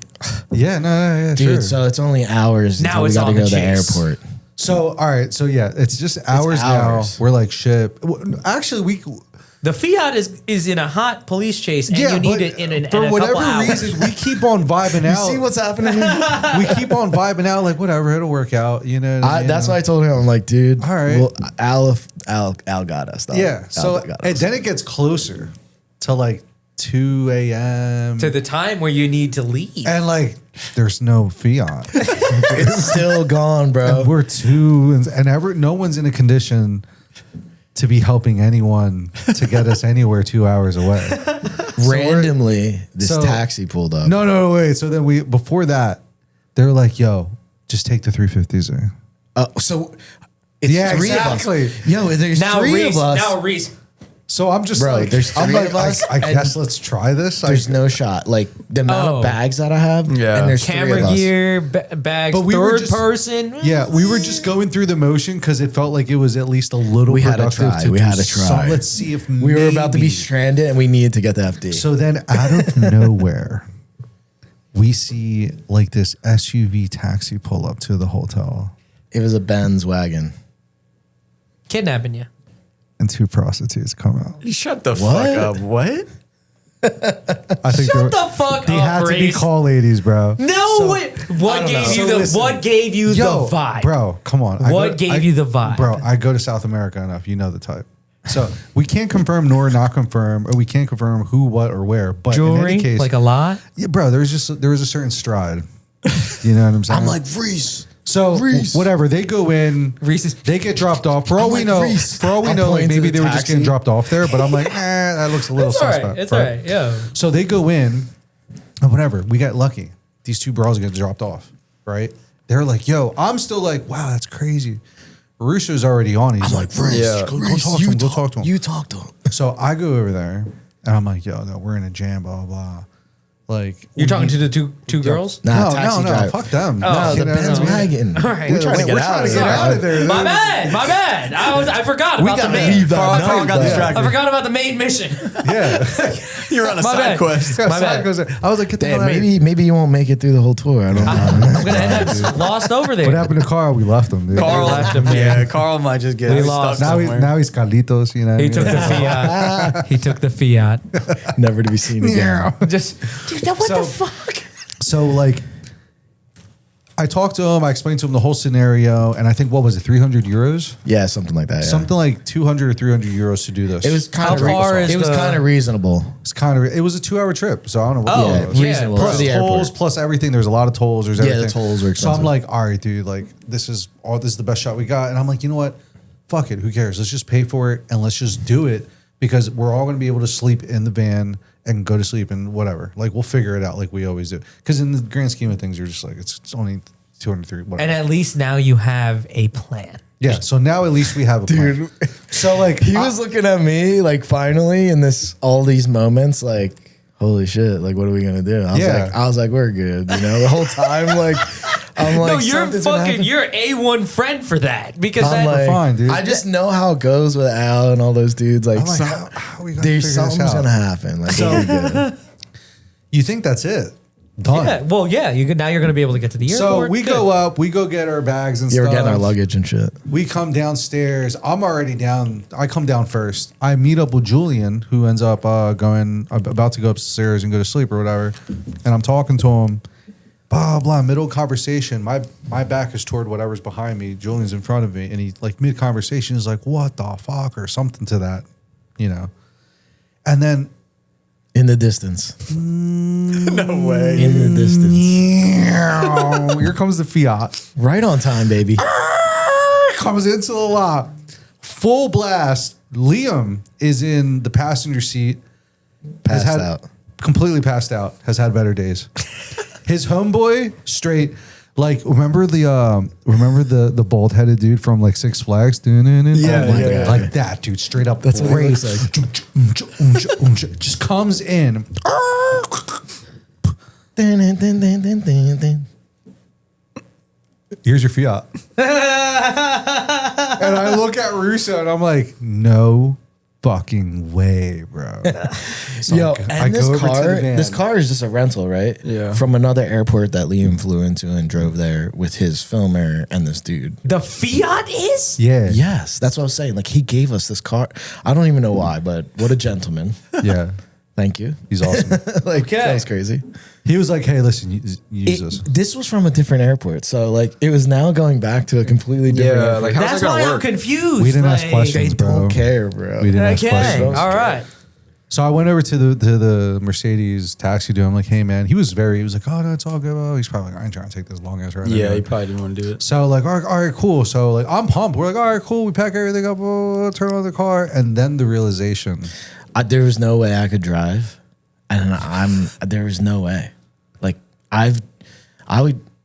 S4: Yeah, yeah,
S3: Dude,
S4: sure.
S3: so it's only hours
S2: Now
S3: until we
S2: it's
S3: got to
S2: on
S3: go
S2: the
S3: to the
S2: chase.
S3: airport.
S4: So all right, so yeah, it's just hours
S3: hours.
S4: now. We're like shit. Actually, we
S2: the Fiat is in a hot police chase and you need it in a
S4: for whatever
S2: couple hours.
S4: reason we keep on vibing out.
S3: See what's happening?
S4: We keep on vibing out like whatever, it'll work out. You know. What I mean?
S3: That's why I told him, I'm like, dude,
S4: All right.
S3: well, Al got us. Though.
S4: Yeah.
S3: Al
S4: So
S3: got
S4: and
S3: us.
S4: then it gets closer to like 2 a.m.
S2: to the time where you need to leave.
S4: and like there's no Fiat.
S3: It's still gone, bro.
S4: We're no one's in a condition to be helping anyone to get us anywhere 2 hours away.
S3: Randomly, this
S4: so-
S3: taxi pulled up.
S4: No, wait. So then before that, they're like, yo, just take the 350s there.
S3: So it's
S4: Yeah,
S3: three
S4: exactly.
S3: of us. Yo, there's
S2: now
S3: three
S2: Reese,
S3: of us.
S2: now Reese.
S4: So I'm just
S3: Bro,
S4: like,
S3: there's
S4: I'm
S3: three
S4: like,
S3: of us,
S4: I
S3: and
S4: guess let's try this.
S3: There's no shot. Like the amount
S2: Oh.
S3: of bags that I have,
S5: Yeah.
S3: and there's three of
S2: Camera
S3: us.
S2: gear, bags,
S4: But we were
S2: third
S4: just-
S2: person.
S4: Yeah, we were just going through the motion because it felt like it was at least a little
S3: We had to
S4: productive
S3: try.
S4: to
S3: We
S4: do
S3: had to try.
S4: some. Let's see if
S3: We were about to be
S4: maybe-
S3: stranded, and we needed to get the FD.
S4: So then out of nowhere, we see like this SUV taxi pull up to the hotel.
S3: It was a Benz wagon.
S2: Kidnapping you.
S4: And 2 prostitutes come out.
S1: Shut the
S3: What?
S1: fuck up. What?
S4: I think
S2: Shut the fuck
S4: they had
S2: up,
S4: to be
S2: Reese.
S4: call ladies, bro.
S2: No way. What
S3: don't
S2: gave
S3: know.
S2: you
S4: So
S2: the
S4: listen.
S2: What gave you
S4: Yo,
S2: the vibe?
S4: bro, come on.
S2: What gave you the vibe?
S4: Bro, I go to South America enough. You know the type. So we can't confirm nor not confirm, or we can't confirm who, what, or where. But in
S2: Jewelry,
S4: any case,
S2: like a lot.
S4: yeah, bro, there was a certain stride. You know what I'm saying?
S3: I'm like, Reese.
S4: so
S3: Reese.
S4: whatever. They go in,
S2: Reese's.
S4: they get dropped off. For all
S3: I'm
S4: we
S3: like,
S4: know,
S3: Reese.
S4: for all we
S3: I'm
S4: know, like
S3: pointing to
S4: maybe
S3: the
S4: they were just getting
S3: taxi.
S4: dropped off there. But I'm like, that looks a little
S2: It's all
S4: suspect.
S2: right. It's all right. Yeah.
S4: So they go in, and whatever. We got lucky. These 2 bras get dropped off, right? They're like, yo, I'm still like, wow, that's crazy. Russo's already on. He's
S3: I'm like, Reese.
S1: Yeah.
S4: Go
S3: Reese,
S4: talk to him. Go talk to him.
S3: You talk to him.
S4: So I go over there, and I'm like, yo, no, we're in a jam, blah, blah, blah. Like,
S2: You're talking to the two girls?
S3: Nah,
S4: no,
S3: taxi
S4: no,
S3: driver.
S4: fuck them.
S3: No, the
S4: You know what I
S3: Benz
S4: mean?
S3: wagon.
S2: All right.
S3: We're trying to get out of there.
S2: My bad. My bad. I forgot about the
S3: gotta
S2: main.
S3: leave that
S1: Carl
S3: night,
S1: got
S3: though.
S1: distracted.
S2: I forgot about the main mission.
S4: Yeah.
S1: You're on a
S2: My
S1: side
S2: bad.
S1: quest.
S2: My bad.
S4: I was like, get the hell
S3: Damn,
S4: out of here.
S3: maybe you won't make it through the whole tour. I don't know.
S2: I'm gonna end up lost over there.
S4: What happened to Carl? We left him, dude.
S1: Carl
S2: left him, man.
S1: Yeah, Carl might just get
S2: We
S1: stuck
S2: lost.
S1: somewhere.
S4: Now he's Carlitos, you know.
S2: He took the Fiat. He took the Fiat.
S3: Never to be seen again.
S2: Just dude, what
S4: So-
S2: the fuck?
S4: So like, I talked to him. I explained to him the whole scenario, and I think what was it, 300 euros?
S3: Yeah, something like that. Yeah.
S4: Something like 200 or 300 euros to do this.
S3: It was kind
S2: How
S3: of
S2: far is
S3: it was
S2: the-
S3: kind of reasonable.
S4: It's kind of. It was a 2-hour trip, so I don't know what.
S2: Oh,
S4: it was.
S2: yeah.
S3: reasonable.
S4: Plus
S3: For the
S4: tolls,
S3: airport.
S4: plus everything. There's a lot of tolls. There's
S3: Yeah, the
S4: everything.
S3: tolls are
S4: So I'm
S3: expensive.
S4: like, all right, dude. Like, this is the best shot we got. And I'm like, you know what? Fuck it. Who cares? Let's just pay for it and let's just do it because we're all going to be able to sleep in the van and go to sleep and whatever. Like, we'll figure it out like we always do. Because in the grand scheme of things, you're just like, it's only 203. Whatever.
S2: And at least now you have a plan.
S4: Yeah. So now at least we have a plan.
S3: Dude.
S4: So like
S3: He was looking at me like finally in all these moments like holy shit, like what are we gonna do? I was like, we're good. You know, the whole time like I'm like,
S2: No, you're
S3: something's gonna
S2: fucking.
S3: happen.
S2: You're A1 friend for that because
S3: I'm
S2: that.
S3: like,
S4: fine, dude.
S3: I just know how it goes with Al and all those dudes. Like,
S4: I'm like, how are we gonna
S3: there's
S4: figure this
S3: something's
S4: out?
S3: gonna happen. Like, it'll be good.
S4: You think that's it? Done.
S2: yeah, well, yeah. Now you're going to be able to get to the
S4: So
S2: airport.
S4: we
S2: Good.
S4: go up, we go get our bags and
S3: Yeah,
S4: stuff.
S3: we're getting our luggage and shit.
S4: We come downstairs. I'm already down. I come down first. I meet up with Julian, who ends up about to go upstairs and go to sleep or whatever. And I'm talking to him. Blah blah. Middle conversation. My back is toward whatever's behind me. Julian's in front of me, and he like mid conversation is like, "What the fuck?" or something to that, you know. And then
S3: In the distance.
S1: No way.
S3: In the distance.
S4: here comes the Fiat.
S3: Right on time, baby.
S4: Comes into the lot, full blast. Liam is in the passenger seat,
S3: Passed
S4: had
S3: out.
S4: completely passed out. Has had better days. His homeboy straight. Like remember the bald headed dude from like Six Flags?
S1: Yeah.
S4: Like that dude, straight up.
S3: That's what he looks like.
S4: Just comes in. Here's your Fiat. And I look at Russo and I'm like, no fucking way, bro. So
S3: Yo,
S4: I
S3: and
S4: go
S3: this
S4: over to the
S3: car,
S4: van.
S3: this car is just a rental, right?
S1: Yeah.
S3: From another airport that Liam flew into and drove there with his filmer and this dude.
S2: The Fiat is?
S4: Yeah.
S3: Yes, that's what I was saying. Like he gave us this car. I don't even know why, but what a gentleman.
S4: Yeah.
S3: Thank you.
S4: He's awesome.
S3: Like
S2: Okay.
S3: that was crazy.
S4: He was like, hey, listen, use this.
S3: This was from a different airport, so like it was now going back to a completely different.
S1: Yeah,
S3: airport.
S1: like, how's
S2: That's
S1: that gonna
S2: why I'm
S1: work?
S2: confused.
S4: We didn't ask
S3: they
S4: questions, bro.
S3: don't care, bro.
S4: We didn't ask
S2: Okay.
S4: questions.
S2: All right.
S4: So I went over to the Mercedes taxi dude. I'm like, hey man, he was like, oh no, it's all good. Oh, he's probably like, I ain't trying to take this long ass ride.
S1: Yeah,
S4: anyway.
S1: he probably didn't want to do it.
S4: So like, all right, cool. So like, I'm pumped. We're like, all right, cool. We pack everything up, turn on the car, and then the realization.
S3: There was no way I could drive, and there was no way. Like I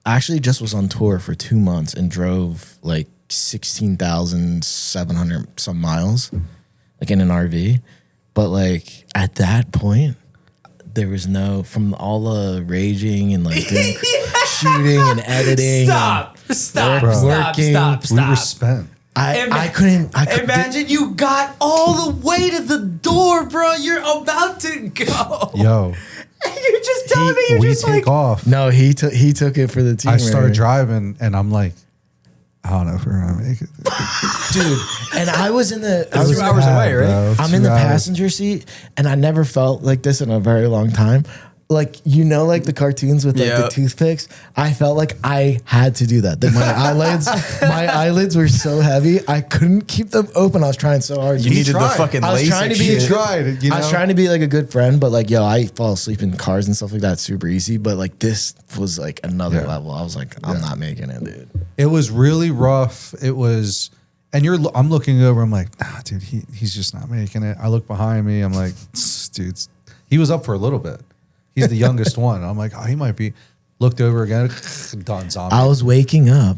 S3: actually just was on tour for 2 months and drove like 16,700 some miles, like in an RV. But like at that point, there was no, from all the raging and like doing, shooting and editing.
S2: Stop. Stop.
S3: Bro.
S2: Stop.
S3: Working.
S2: Stop.
S4: We were
S2: Stop.
S4: spent.
S3: I couldn't.
S2: Imagine you got all the way to the door, bro. You're about to go.
S4: Yo,
S2: And you're just telling me you're
S4: we
S2: just
S4: take
S2: like,
S4: off.
S3: No, he took it for the team.
S4: I started
S3: right?
S4: driving, and I'm like, I don't know if we're gonna make it,
S3: dude. And I was in the. I
S1: It was
S3: was
S1: 2 hours away, right?
S4: bro.
S3: I'm
S4: 2
S3: in the
S4: hours.
S3: passenger seat, and I never felt like this in a very long time. Like, you know, like the cartoons with like
S1: Yeah.
S3: the toothpicks. I felt like I had to do that. That my eyelids were so heavy, I couldn't keep them open. I was trying so hard.
S1: You needed the
S4: tried.
S1: fucking
S3: I was trying to
S1: LASIK
S3: be
S1: shit.
S3: a good,
S4: tried, you know?
S3: I was trying to be like a good friend, but like, yo, I fall asleep in cars and stuff like that super easy. But like, this was like another
S4: Yeah.
S3: level. I was like, I'm not making it, dude.
S4: It was really rough. It was, and I'm looking over. I'm like, nah, dude, he's just not making it. I look behind me. I'm like, dude, he was up for a little bit. He's the youngest one. I'm like, oh, he might be. Looked over again, done zombie.
S3: I was waking up.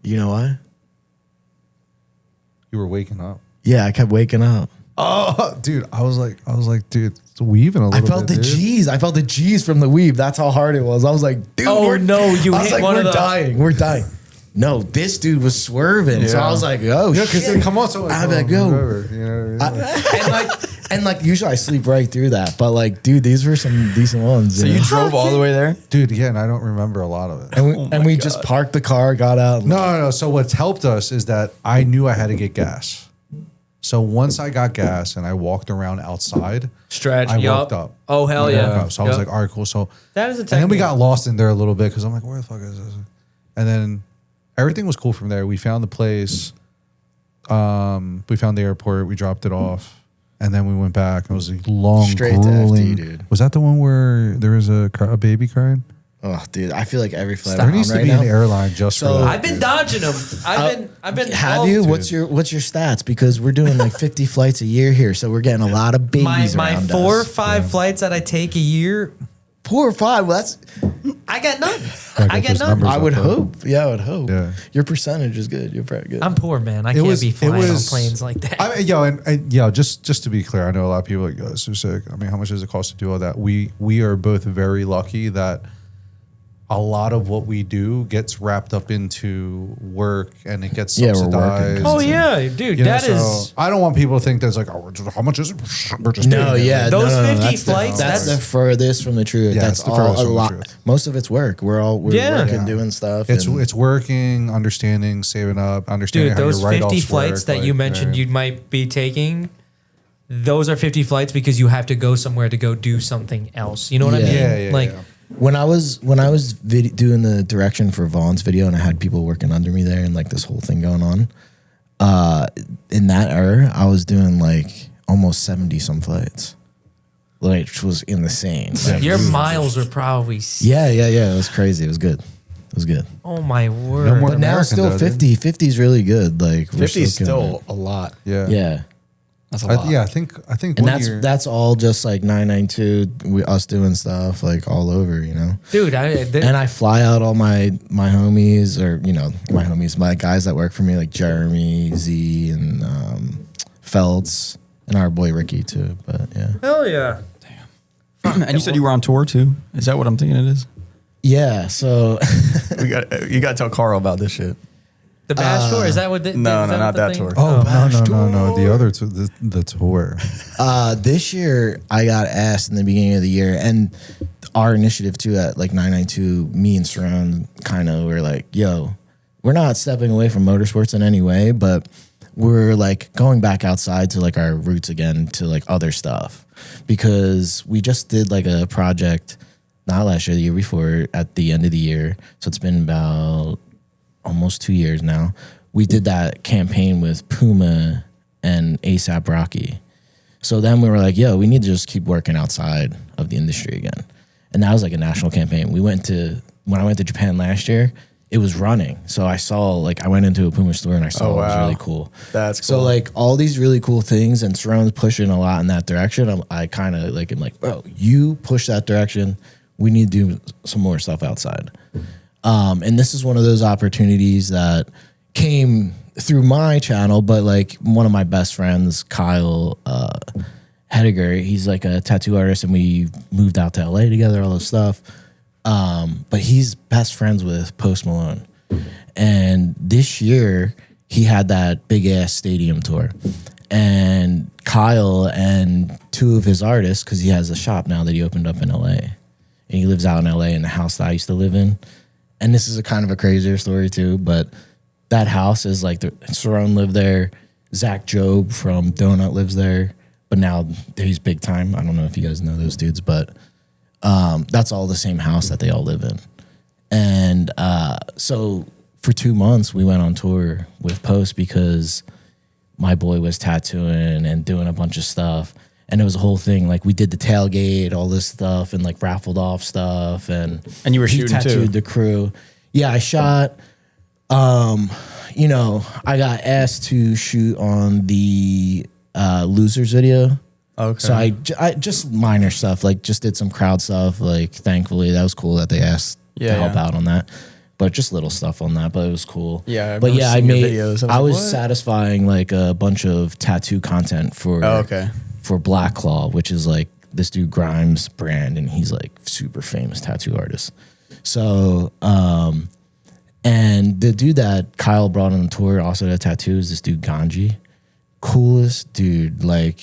S3: You know why?
S4: You were waking up.
S3: Yeah, I kept waking up.
S4: Oh, dude, I was like, dude, it's weaving a
S3: I
S4: little
S3: felt
S4: bit.
S3: the
S4: dude.
S3: G's. I felt the G's from the weave. That's how hard it was. I was like, dude,
S2: Oh, no, you
S3: I was
S2: hit
S3: like,
S2: one
S3: we're
S2: of the-
S3: dying. We're dying. No, this dude was swerving. So
S1: Yeah.
S3: I was like, oh,
S4: Yeah, because
S3: shit.
S4: come on, so
S3: I'd be like, yo.
S4: whatever, you know what I mean?
S3: And like usually I sleep right through that. But like, dude, these were some decent ones.
S1: So you drove all the way there?
S4: Dude, yeah, and I don't remember a lot of it.
S3: and we just parked the car, got out.
S4: No. So what's helped us is that I knew I had to get gas. So once I got gas and I walked around outside,
S2: Stretch.
S4: I
S2: yup.
S4: woke up.
S2: Oh, hell
S4: I
S2: yeah.
S4: woke up. So I was
S2: Yup.
S4: like, all right, cool. So
S2: That is a
S4: and then we
S2: technique.
S4: got lost in there a little bit because I'm like, where the fuck is this? And then everything was cool from there. We found the place. We found the airport. We dropped it off. And then we went back. It was a long,
S3: Straight to
S4: grueling.
S3: FD, dude.
S4: Was that the one where there was a baby crying?
S3: Oh, dude, I feel like every flight
S4: There
S3: I'm
S4: needs
S3: on
S4: to
S3: right
S4: be
S3: now.
S4: an airline just
S3: So-
S4: for that.
S2: I've been dodging them. I've been.
S3: Have
S2: well,
S3: you?
S4: dude.
S3: What's your stats? Because we're doing like 50 flights a year here, so we're getting a lot of babies
S2: My
S3: around
S2: 4 or
S3: us.
S2: 5 flights that I take a year,
S3: 4 or 5. Well, that's.
S2: I got none.
S4: Gotta
S2: I
S4: get
S2: got
S4: those
S2: none.
S4: numbers.
S3: I would
S4: up, though.
S3: hope. Yeah, I would hope.
S4: Yeah.
S3: Your percentage is good. You're very good.
S2: I'm poor, man. I can't
S4: was-
S2: be
S4: it
S2: flying on
S4: was-
S2: planes like that.
S4: I mean, and just to be clear, I know a lot of people are like, yo, this is sick. I mean, how much does it cost to do all that? We are both very lucky that a lot of what we do gets wrapped up into work and it gets
S3: Yeah, we're
S4: subsidized.
S3: working.
S2: oh yeah, dude.
S4: You know,
S2: That is.
S4: I don't want people to think that's like, oh, how much is it? We're just
S3: No,
S4: doing it.
S3: yeah,
S2: Those
S3: no,
S2: 50
S3: that's
S2: flights,
S3: That's
S2: that's-
S3: the furthest from the truth.
S4: Yeah,
S3: That's
S4: it's the
S3: all
S4: furthest
S3: a
S4: from the
S3: lot.
S4: truth.
S3: Most of it's work. We're
S2: Yeah.
S3: working,
S4: Yeah.
S3: doing stuff.
S4: It's
S3: and-
S4: it's working, understanding, saving up, understanding
S2: Dude,
S4: how
S2: those
S4: your
S2: 50
S4: write-offs
S2: flights
S4: work,
S2: that you
S4: like,
S2: mentioned
S4: yeah.
S2: you might be taking, those are 50 flights because you have to go somewhere to go do something else. You know what I
S3: Yeah.
S2: mean?
S4: Yeah, yeah,
S2: like,
S4: yeah.
S3: When I was doing the direction for Vaughn's video, and I had people working under me there, and like this whole thing going on. In that era, I was doing like almost 70 some flights, which was insane. Like,
S2: your miles are probably.
S3: yeah. It was crazy. It was good. It was good.
S2: Oh my word.
S4: No more-
S3: But now
S4: American
S3: still
S4: though,
S3: 50. 50 is really good. Like
S1: 50 is
S3: killing
S1: still a lot.
S4: Yeah.
S3: it. Yeah.
S1: That's a lot.
S4: I think
S3: And
S4: one year,
S3: that's all just like 992, us doing stuff like all over, you know.
S2: Dude,
S3: And I fly out all my homies, or my guys that work for me, like Jeremy, Z, and Feltz, and our boy Ricky too. But yeah,
S2: hell yeah.
S1: And you said you were on tour too? Is that what I'm thinking it is?
S3: yeah. So
S1: You got to tell Carl about this shit.
S2: The Bash tour, is that what?
S1: No,
S2: is
S1: no,
S2: that
S1: not
S2: what the
S1: that
S2: thing-
S1: tour.
S4: oh
S3: Bash
S4: no, the other the tour.
S3: this year I got asked in the beginning of the year, and our initiative too at like 992, me and Saran kind of were like, yo, we're not stepping away from motorsports in any way, but we're like going back outside to like our roots again, to like other stuff, because we just did like a project not last year, the year before, at the end of the year. So it's been about almost 2 years now. We did that campaign with Puma and ASAP Rocky. So then we were like, yo, we need to just keep working outside of the industry again. And that was like a national campaign. When I went to Japan last year, it was running. So I went into a Puma store and I saw
S1: Oh,
S3: it was
S1: wow.
S3: really cool.
S1: That's
S3: So
S1: cool.
S3: like all these really cool things, and Saron's pushing a lot in that direction. I kind of like, I'm like, bro, you push that direction. We need to do some more stuff outside. And this is one of those opportunities that came through my channel, but like one of my best friends, Kyle Hediger, he's like a tattoo artist, and we moved out to LA together, all this stuff. But he's best friends with Post Malone. And this year he had that big ass stadium tour. And Kyle and 2 of his artists, because he has a shop now that he opened up in LA. And he lives out in LA in the house that I used to live in. and this is a kind of a crazier story too, but that house is like Cerrone lived there. Zach Job from Donut lives there, but now he's big time. I don't know if you guys know those dudes, but that's all the same house that they all live in. And so for 2 months, we went on tour with Post because my boy was tattooing and doing a bunch of stuff. And it was a whole thing. Like, we did the tailgate, all this stuff, and like raffled off stuff. And
S5: you were
S3: he
S5: shooting
S3: tattooed
S5: too.
S3: the crew. Yeah, I shot. You know, I got asked to shoot on the Losers video.
S5: Okay.
S3: So I just minor stuff, like just did some crowd stuff. Like, thankfully, that was cool that they asked to help out on that. But just little stuff on that, but it was cool.
S5: Yeah,
S3: but yeah, I made
S5: videos.
S3: I was
S5: like,
S3: satisfying like a bunch of tattoo content for for Black Claw, which is like this dude Grimes brand, and he's like super famous tattoo artist. So and the dude that Kyle brought on the tour also had tattoos, this dude Ganji. Coolest dude, like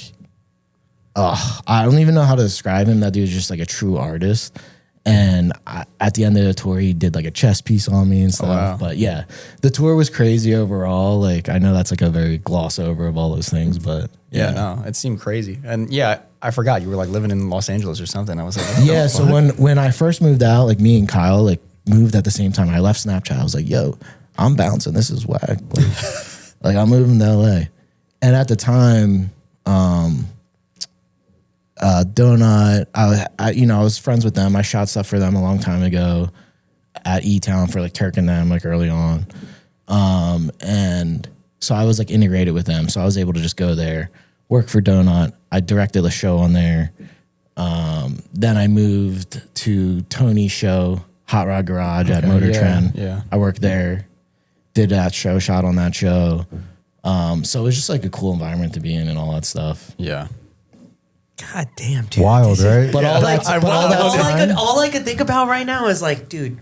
S3: I don't even know how to describe him. That dude is just like a true artist. And at the end of the tour, he did like a chest piece on me and stuff. Oh, wow. But yeah, the tour was crazy overall. Like, I know that's like a very gloss over of all those things, but
S5: yeah, no, it seemed crazy. And yeah, I forgot you were like living in Los Angeles or something. I was like,
S3: yeah. So when I first moved out, like me and Kyle like moved at the same time. I left Snapchat. I was like, yo, I'm bouncing. This is whack. Like I'm moving to LA. And at the time, Donut, I was friends with them. I shot stuff for them a long time ago at E-Town for like Turk and them, like early on. And so I was like integrated with them. So I was able to just go there, work for Donut. I directed a show on there. Then I moved to Tony's show, Hot Rod Garage at Motor Trend.
S5: Yeah.
S3: I worked there, did that show, shot on that show. So it was just like a cool environment to be in and all that stuff.
S5: Yeah.
S2: God damn, dude.
S4: Wild, right?
S3: But
S2: all I could think about right now is like, dude,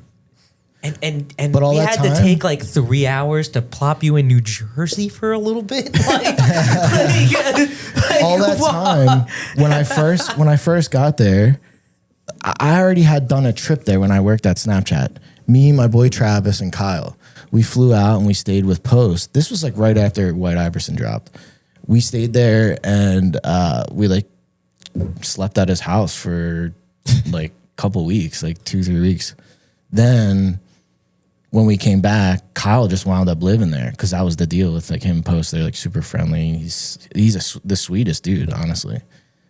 S2: and
S3: But all
S2: we
S3: that
S2: had to
S3: time-
S2: take like 3 hours to plop you in New Jersey for a little bit. Like,
S3: all that time when I first got there, I already had done a trip there when I worked at Snapchat. Me, my boy Travis, and Kyle. We flew out and we stayed with Post. This was like right after White Iverson dropped. We stayed there and we like slept at his house for like a couple weeks, like 2-3 weeks. Then when we came back, Kyle just wound up living there because that was the deal with like him and Post. They're like super friendly. He's the sweetest dude, honestly.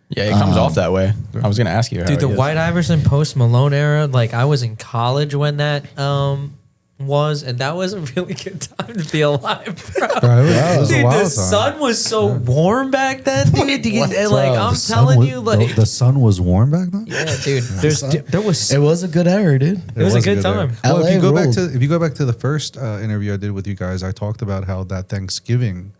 S5: Yeah, it comes off that way. I was gonna ask you,
S2: dude, the White Iverson Post Malone era, like I was in college when that was, and that was a really good time to be alive, bro.
S4: It was a
S2: Dude,
S4: wild
S2: the
S4: time.
S2: sun was so warm back then, dude. And like I'm
S4: The sun
S2: telling
S4: was-
S2: you, like
S4: the sun was warm back then.
S2: yeah, dude. There was
S3: It was a good era, dude.
S2: it was a good time.
S4: Well,
S3: LA
S4: if you
S3: ruled.
S4: go back to the first interview I did with you guys, I talked about how that Thanksgiving.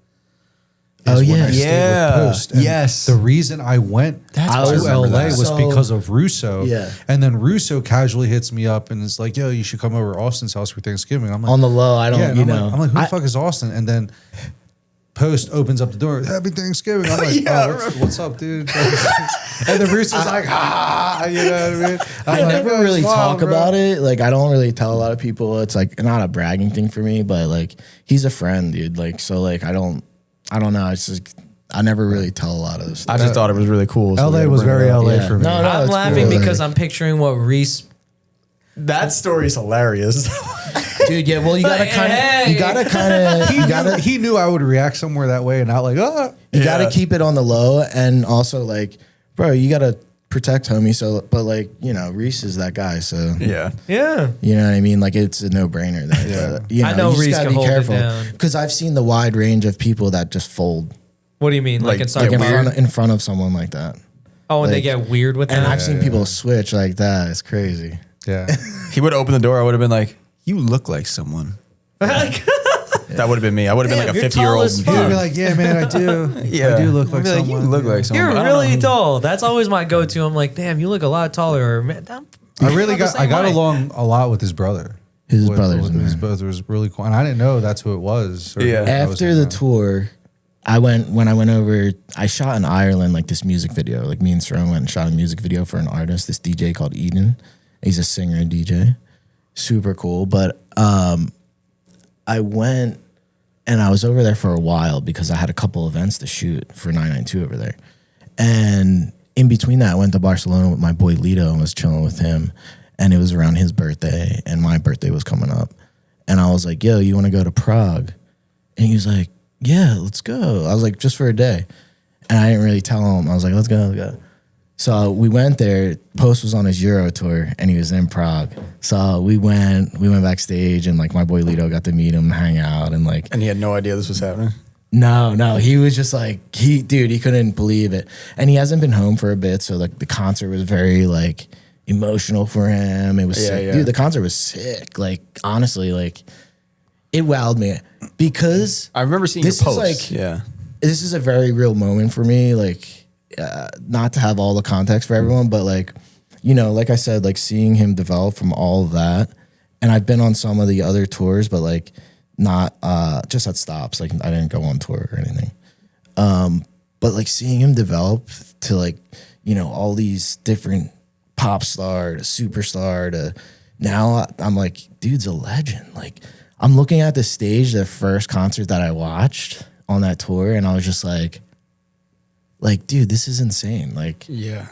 S3: Oh,
S4: When
S3: yeah.
S4: I stayed
S5: Yeah.
S4: with Post. And
S5: Yes.
S4: The reason I went
S3: That's
S4: to
S3: why I remember
S4: LA
S3: that.
S4: was
S3: So-
S4: because of Russo.
S3: Yeah.
S4: And then Russo casually hits me up and is like, "Yo, you should come over to Austin's house for Thanksgiving." I'm like,
S3: On the low, I don't,
S4: yeah, and
S3: you
S4: I'm
S3: know.
S4: like, who the fuck is Austin? And then Post opens up the door. Happy Thanksgiving. I'm like, what's up, dude? And then Bruce was like, you know what I mean?
S3: I never really talk about it. Like, I don't really tell a lot of people. It's like not a bragging thing for me, but like he's a friend, dude. Like, so like I don't know. It's just I never really tell a lot of this
S5: I
S3: stuff.
S5: just thought it was really cool. so we
S4: LA
S5: had to
S4: was
S5: bring it
S4: very
S5: up.
S4: LA
S3: Yeah.
S4: for me.
S3: No,
S2: I'm
S3: it's
S2: laughing
S3: cool.
S2: because I'm picturing what Reese.
S5: That story's hilarious.
S3: Dude, yeah. Well, you gotta
S4: He knew I would react somewhere that way and not like,
S3: you gotta keep it on the low, and also like, bro, you gotta protect homie. So, but like, you know, Reese is that guy. So
S5: Yeah.
S2: Yeah.
S3: you know what I mean? Like, it's a no brainer. That you
S2: I know
S3: you just
S2: Reese
S3: gotta
S2: can
S3: be
S2: hold it
S3: careful
S2: down.
S3: because I've seen the wide range of people that just fold
S2: What do you mean? Like,
S5: Like,
S2: and start
S5: get
S2: weird?
S3: in front of someone like that.
S2: Oh, and they
S3: like-
S2: get weird with
S3: And
S2: that.
S3: I've seen people switch like that. It's crazy.
S4: yeah.
S5: He would open the door. I would have been like, "You look like someone." That would have been me. I would have been
S2: Damn,
S5: like a
S2: you're
S5: 50-year-old.
S2: tall as fuck.
S4: He'd be like, yeah, man, I do.
S5: Yeah.
S4: I do look
S5: I'd
S4: like
S5: be
S4: someone.
S5: You look like someone.
S2: You're
S5: but I don't
S2: really
S5: know.
S2: tall. That's always my go-to. I'm like, damn, you look a lot taller. Or, man,
S4: I got along a lot with his brother.
S3: His brother's
S4: his
S3: man.
S4: brother was really cool, and I didn't know that's who it was. or
S5: Yeah.
S4: who that was
S3: After
S4: his
S3: the
S4: name.
S3: tour, when I went over, I shot in Ireland like this music video. Like me and Cerrone went and shot a music video for an artist, this DJ called Eden. He's a singer and DJ. super cool. But I went and I was over there for a while because I had a couple events to shoot for 992 over there. And in between that, I went to Barcelona with my boy Lito and was chilling with him. And it was around his birthday and my birthday was coming up. And I was like, yo, you want to go to Prague? And he was like, yeah, let's go. I was like, just for a day. And I didn't really tell him. I was like, let's go. So we went there. Post was on his Euro tour and he was in Prague. So we went backstage and like my boy Lito got to meet him, hang out and like.
S5: And he had no idea this was happening.
S3: No. He was just like, he couldn't believe it. And he hasn't been home for a bit. So like the concert was very like emotional for him. It was sick.
S5: Yeah.
S3: Dude, the concert was sick. Like honestly, like it wowed me because
S5: I remember seeing your posts.
S3: This is a very real moment for me. Like, not to have all the context for everyone, but like, you know, like I said, like seeing him develop from all of that. And I've been on some of the other tours, but like not just at stops. Like I didn't go on tour or anything. But like seeing him develop to like, you know, all these different pop star to superstar to now I'm like, dude's a legend. Like I'm looking at the stage, the first concert that I watched on that tour, and I was just like, dude, this is insane. Like,
S5: yeah,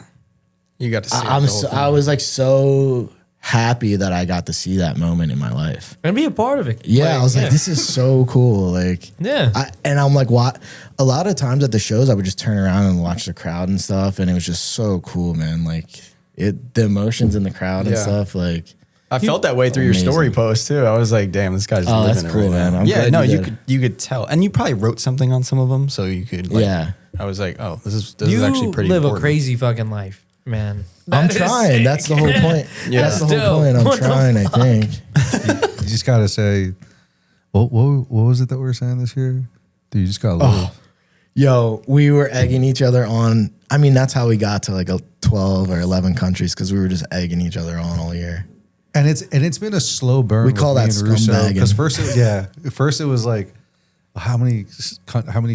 S5: you got to see.
S3: I was like so happy that I got to see that moment in my life
S2: and be a part of it.
S3: Yeah, I was like, this is so cool. Like, and I'm like, what? A lot of times at the shows, I would just turn around and watch the crowd and stuff, and it was just so cool, man. Like, the emotions in the crowd and stuff, like.
S5: I felt that way through your story post too. I was like, "Damn, this guy's living
S3: that's
S5: it
S3: cool,
S5: right
S3: man.
S5: now."
S3: I'm glad
S5: you could tell, and you probably wrote something on some of them, so you could. Like, I was like, "Oh, this is actually pretty."
S2: You live
S5: important.
S2: a crazy fucking life, man.
S3: I'm trying.
S2: Sick.
S3: That's the whole point.
S5: Yeah.
S3: That's the whole point. I'm trying. I think.
S4: You just gotta say, what was it that we were saying this year? Dude, you just gotta live.
S3: Yo, we were egging each other on. I mean, that's how we got to like 12 or 11 countries because we were just egging each other on all year.
S4: And it's been a slow burn.
S3: We call that scumbag.
S4: Because first it was like, how many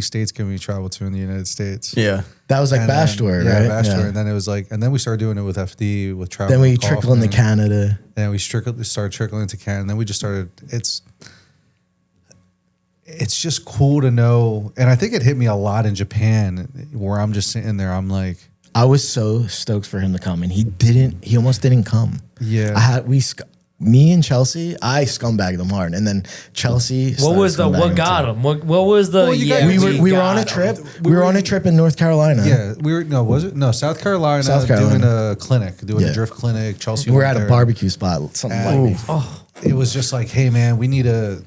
S4: states can we travel to in the United States?
S5: Yeah,
S3: that was like
S4: and
S3: Bash Tour, right?
S4: Bash Tour. And then it was like, and then we started doing it with FD with travel.
S3: Then we trickled into Canada.
S4: Then we started trickling into Canada. And then we just started. It's just cool to know, and I think it hit me a lot in Japan, where I'm just sitting there. I'm like,
S3: I was so stoked for him to come, and he didn't. He almost didn't come.
S4: Yeah,
S3: me and Chelsea, I scumbagged them hard, and then Chelsea.
S2: What got him? What was the?
S3: Well, we were on a trip. We were on a trip in North Carolina.
S4: Yeah, South Carolina. Doing a clinic, a drift clinic. Chelsea.
S3: We were at a barbecue spot, something like that.
S4: It was just like, hey man, we need a,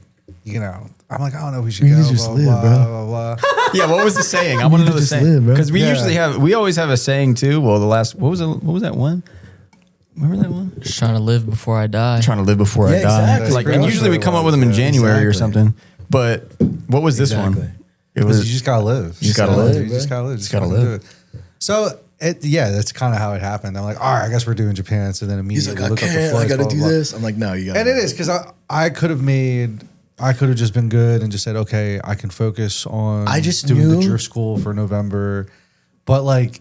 S4: I'm like, I don't know if we should go.
S3: Just live, bro.
S4: Blah, blah, blah.
S5: Yeah, what was the saying? I want to know the saying because we always have a saying too. Well, what was that one? Remember that one?
S6: Just trying to live before I die.
S5: Trying to live before I die.
S3: Exactly.
S5: Like, and usually we come up with them in January or something. But what was this one? It was
S4: you just gotta live.
S5: You just gotta live.
S4: You just gotta live. Just gotta live. So that's kind of how it happened. I'm like, all right, I guess we're doing Japan. So then immediately
S3: he's like, I gotta do this. I'm like, no, you gotta.
S4: And it is because I could have just been good and just said, okay, I can focus on doing the drift school for November. But like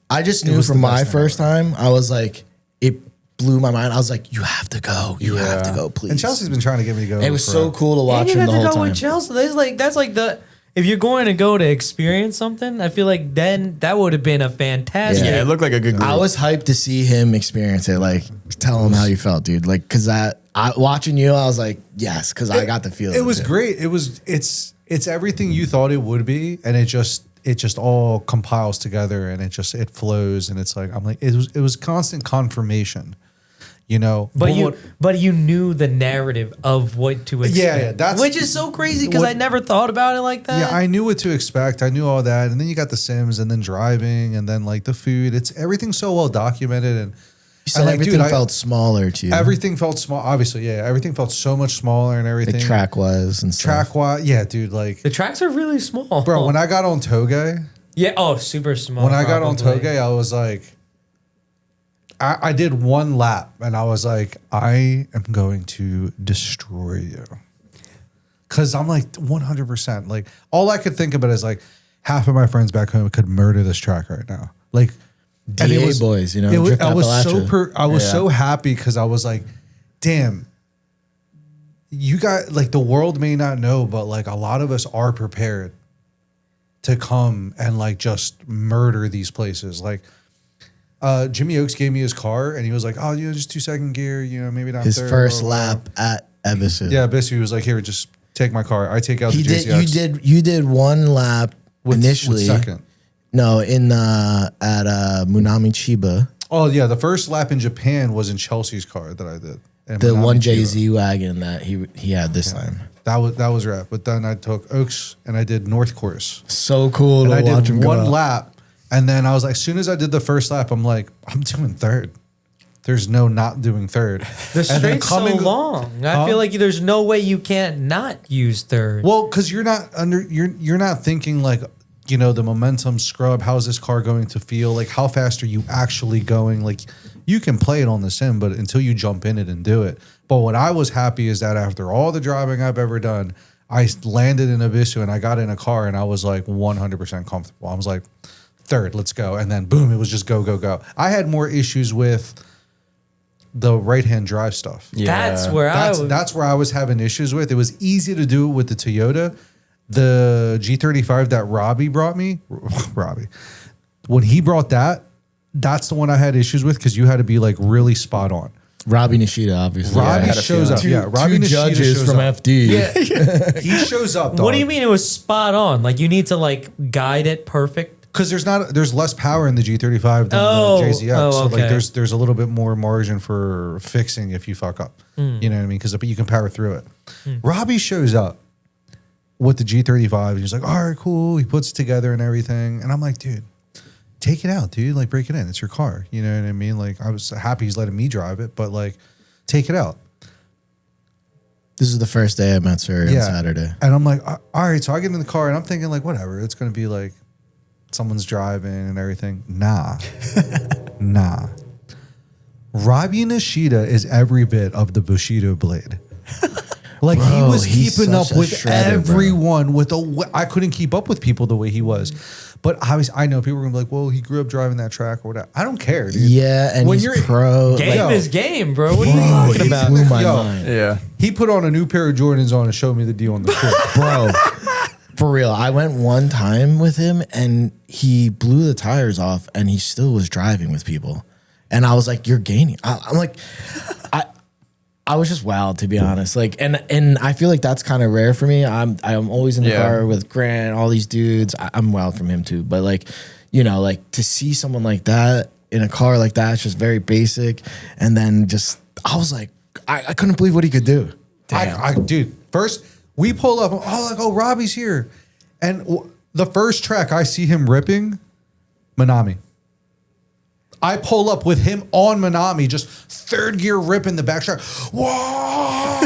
S4: I just knew from my first time, I was like, it blew my mind. I was like, you have to go. You have to go, please. And Chelsea's been trying to get me to go.
S3: It was so cool to watch him the whole time.
S2: With Chelsea. That's like if you're going to go to experience something, I feel like then that would have been a fantastic.
S5: Yeah, it looked like a good group.
S3: I was hyped to see him experience it. Like, tell him how you felt, dude. Like, cause watching you, I was like, yes, cause I got the feeling.
S4: It was great. It's everything you thought it would be, and it just all compiles together, and it flows, and it's like it was constant confirmation,
S2: But you knew the narrative of what to expect.
S4: Yeah,
S2: which is so crazy because I never thought about it like that.
S4: Yeah, I knew what to expect. I knew all that, and then you got the Sims, and then driving, and then like the food. It's everything so well documented, and
S3: you said everything felt smaller to you.
S4: Everything felt small. Obviously, yeah, everything felt so much smaller, and everything
S3: like track wise and stuff.
S4: Yeah, dude, like
S2: the tracks are really small,
S4: bro. When I got on Toge,
S2: super small.
S4: When I got on Toge, I was like, I did one lap, and I was like, I am going to destroy you, because I'm like 100%. Like all I could think about is like half of my friends back home could murder this track right now, like.
S3: DA boys,
S4: I was so happy because I was like, damn, you got like the world may not know, but like a lot of us are prepared to come and like just murder these places. Like Jimmy Oaks gave me his car and he was like, oh, you know, just 2-second gear, you know, maybe not
S3: His
S4: third,
S3: first
S4: blah, blah, blah.
S3: lap at Evansville.
S4: Yeah, basically he was like, here, just take my car. I take out the JCX.
S3: You did one lap initially.
S4: With second.
S3: No, at Munami Chiba.
S4: Oh yeah, the first lap in Japan was in Chelsea's car that I did. And
S3: The
S4: Minami
S3: one
S4: Chiba.
S3: JZ wagon that he had this time.
S4: That was rad. But then I took Oaks and I did North Course.
S3: So cool
S4: And
S3: to
S4: I
S3: watch him
S4: did
S3: go
S4: one
S3: out.
S4: lap. And then I was like, as soon as I did the first lap, I'm like, I'm doing third. There's no not doing third.
S2: The
S4: And then
S2: straight's so long. I
S4: Huh?
S2: feel like there's no way you can't not use third.
S4: Well, because you're not thinking like, you know, the momentum scrub, how's this car going to feel? Like how fast are you actually going? Like you can play it on the sim, but until you jump in it and do it. But what I was happy is that after all the driving I've ever done, I landed in Abisu and I got in a car and I was like 100% comfortable. I was like, third, let's go. And then boom, it was just go, go, go. I had more issues with the right-hand drive stuff.
S2: That's where
S4: That's where I was having issues with. It was easy to do it with the Toyota. The G35 that Robbie brought me, Robbie, when he brought that, that's the one I had issues with because you had to be like really spot on.
S3: Robbie Nishida, obviously.
S4: Robbie shows up. Robbie
S3: Two
S4: Nishida
S3: judges
S4: shows
S3: from
S4: up.
S3: FD.
S2: Yeah.
S4: He shows up. Dog.
S2: What do you mean it was spot on? Like you need to like guide it perfect?
S4: Because there's less power in the G35 than
S2: Oh,
S4: the JZX.
S2: oh,
S4: So
S2: okay.
S4: like there's a little bit more margin for fixing if you fuck up. You know what I mean? Because you can power through it. Robbie shows up with the G35 and he's like, all right, cool. He puts it together and everything. And I'm like, dude, take it out, dude. Like break it in. It's your car. You know what I mean? Like I was happy he's letting me drive it, but like take it out.
S3: This is the first day I met Sir on Saturday.
S4: And I'm like, all right. So I get in the car and I'm thinking like, whatever. It's going to be like someone's driving and everything. Nah. Nah. Robbie Nishida is every bit of the Bushido blade. Like he
S3: Bro,
S4: was
S3: he's
S4: keeping up
S3: such a
S4: with
S3: shredder, bro.
S4: everyone I couldn't keep up with people the way he was. But I know people are gonna be like, well, he grew up driving that track or whatever. I don't care, dude.
S3: Yeah, and
S4: When
S3: he's
S4: you're-
S3: pro.
S2: Game
S4: Yo.
S2: is game, bro. What are you
S3: Bro,
S2: talking
S3: he
S2: about?
S3: blew my
S4: Yo.
S3: mind.
S5: Yeah.
S4: He put on a new pair of Jordans on and showed me the deal on the court.
S3: Bro, for real. I went one time with him and he blew the tires off and he still was driving with people. And I was like, you're gaining. I'm like, I was just wowed, to be honest. Like, and I feel like that's kind of rare for me. I'm always in the car with Grant, all these dudes. I'm wowed from him too. But like, you know, like to see someone like that in a car like that, it's just very basic. And then just, I was like, I couldn't believe what he could do.
S4: Dude, first we pull up. Oh, Robbie's here. And the first track I see him ripping, Minami. I pull up with him on Minami, just third gear ripping the back track. Whoa!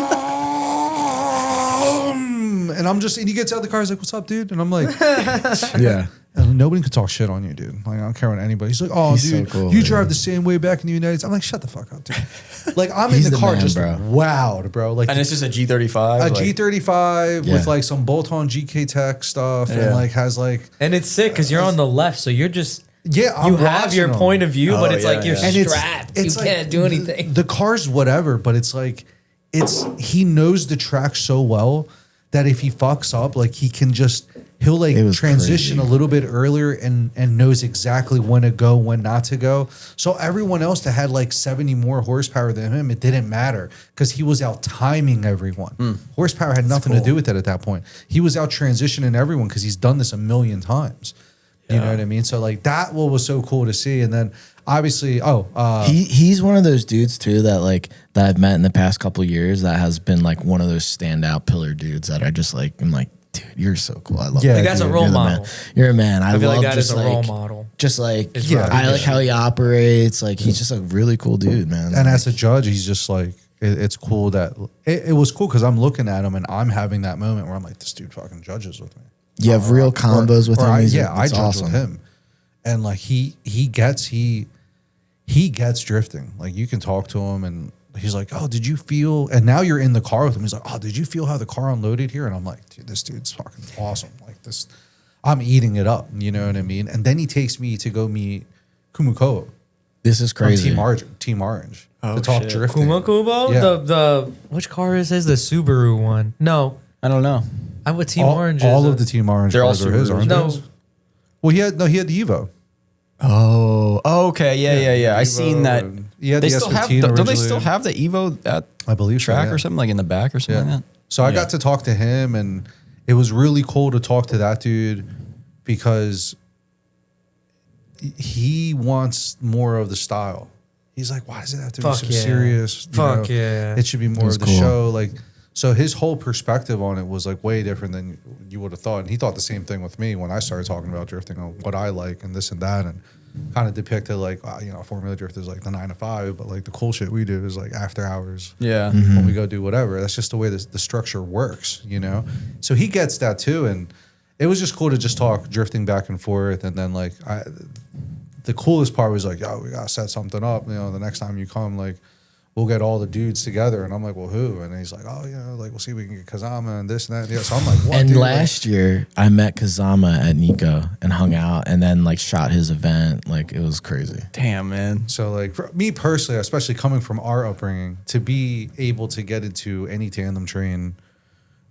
S4: And he gets out of the car. He's like, what's up, dude? And I'm like,
S3: Yeah.
S4: and nobody could talk shit on you, dude. Like, I don't care what anybody. He's like, oh,
S3: He's
S4: dude,
S3: so cool,
S4: you
S3: man.
S4: drive the same way back in the United States. I'm like, shut the fuck up, dude. Like, I'm
S3: He's
S4: in the
S3: the
S4: car
S3: man,
S4: just
S3: bro.
S4: wowed, bro. Like,
S5: And it's just a G35.
S4: a G35
S3: Yeah.
S4: with like some bolt-on GK Tech stuff and
S5: Yeah.
S4: like has like
S2: And it's sick because you're on the left, so you're just
S4: I'm
S2: you have
S4: watching
S2: your
S4: them.
S2: point of view, but
S5: Oh,
S2: it's like
S5: yeah,
S2: you're
S5: yeah.
S4: And
S2: strapped.
S4: it's
S2: You
S4: like
S2: can't do anything.
S4: The car's whatever, but it's like he knows the track so well that if he fucks up, like he'll like
S3: It was
S4: transition
S3: crazy.
S4: a little bit earlier and knows exactly when to go, when not to go. So everyone else that had like 70 more horsepower than him, it didn't matter because he was out timing everyone. Horsepower had nothing to do with it at that point. He was out transitioning everyone because he's done this a million times. You know what I mean? So like that was so cool to see. And then obviously,
S3: He's one of those dudes too that I've met in the past couple of years that has been like one of those standout pillar dudes that I just like. I'm like, dude, you're so cool. I love.
S4: Yeah,
S3: that,
S2: Like, that's a
S3: dude.
S2: role
S3: You're the
S2: model.
S3: man. You're a man. I
S2: I feel
S3: love
S2: like that
S3: just
S2: is a
S3: like,
S2: role model.
S3: Just like
S4: Yeah,
S3: I like how he operates. Like he's just a really cool dude, man.
S4: and as a judge, he's just like, it's cool that it was cool because I'm looking at him and I'm having that moment where I'm like, this dude fucking judges with me.
S3: you have real combos with him.
S4: I
S3: He's-
S4: judge
S3: it's awesome.
S4: with him, and like he gets drifting. Like you can talk to him, and he's like, "Oh, did you feel?" And now you're in the car with him. He's like, "Oh, did you feel how the car unloaded here?" And I'm like, "Dude, this dude's fucking awesome. Like this, I'm eating it up." You know what I mean? And then he takes me to go meet Kumiko,
S3: This is crazy.
S4: Team Orange. To talk drifting.
S2: Kuma Kubo?
S4: Yeah.
S2: The which car is his? The Subaru one. No.
S5: I don't know.
S2: I'm with Team Orange.
S4: All of the Team Orange
S5: They're all
S4: cars are his,
S5: Subarus.
S4: aren't
S2: No.
S4: they? Well, he had the Evo.
S5: Oh, okay, yeah. I seen that.
S4: Yeah,
S5: They
S4: the
S5: still have.
S4: S15
S5: Don't they
S4: originally.
S5: still have the Evo at
S4: I believe so,
S5: track
S4: yeah.
S5: or something like in the back or something like that?
S4: So I
S5: Yeah.
S4: got to talk to him, and it was really cool to talk to that dude because he wants more of the style. He's like, why does it have to
S2: Fuck
S4: be so
S2: yeah.
S4: serious? You
S2: Fuck
S4: know,
S2: yeah.
S4: It should be more
S3: That's
S4: of the
S3: cool.
S4: show. Like, so his whole perspective on it was like way different than you would have thought. And he thought the same thing with me when I started talking about drifting on what I like and this and that, and kind of depicted like, Formula Drift is like the 9 to 5, but like the cool shit we do is like after hours.
S5: Yeah.
S4: When we go do whatever. That's just the way the structure works, So he gets that too, and it was just cool to just talk drifting back and forth. And then like the coolest part was like, yo, we gotta set something up. The next time you come, like we'll get all the dudes together. And I'm like, well, who? And he's like, oh yeah, like we'll see if we can get Kazama and this and that. Yeah. So I'm like, what?
S3: And
S4: dude?
S3: last year, I met Kazama at Nico and hung out, and then like shot his event. Like it was crazy.
S5: Damn, man.
S4: So like for me personally, especially coming from our upbringing, to be able to get into any tandem train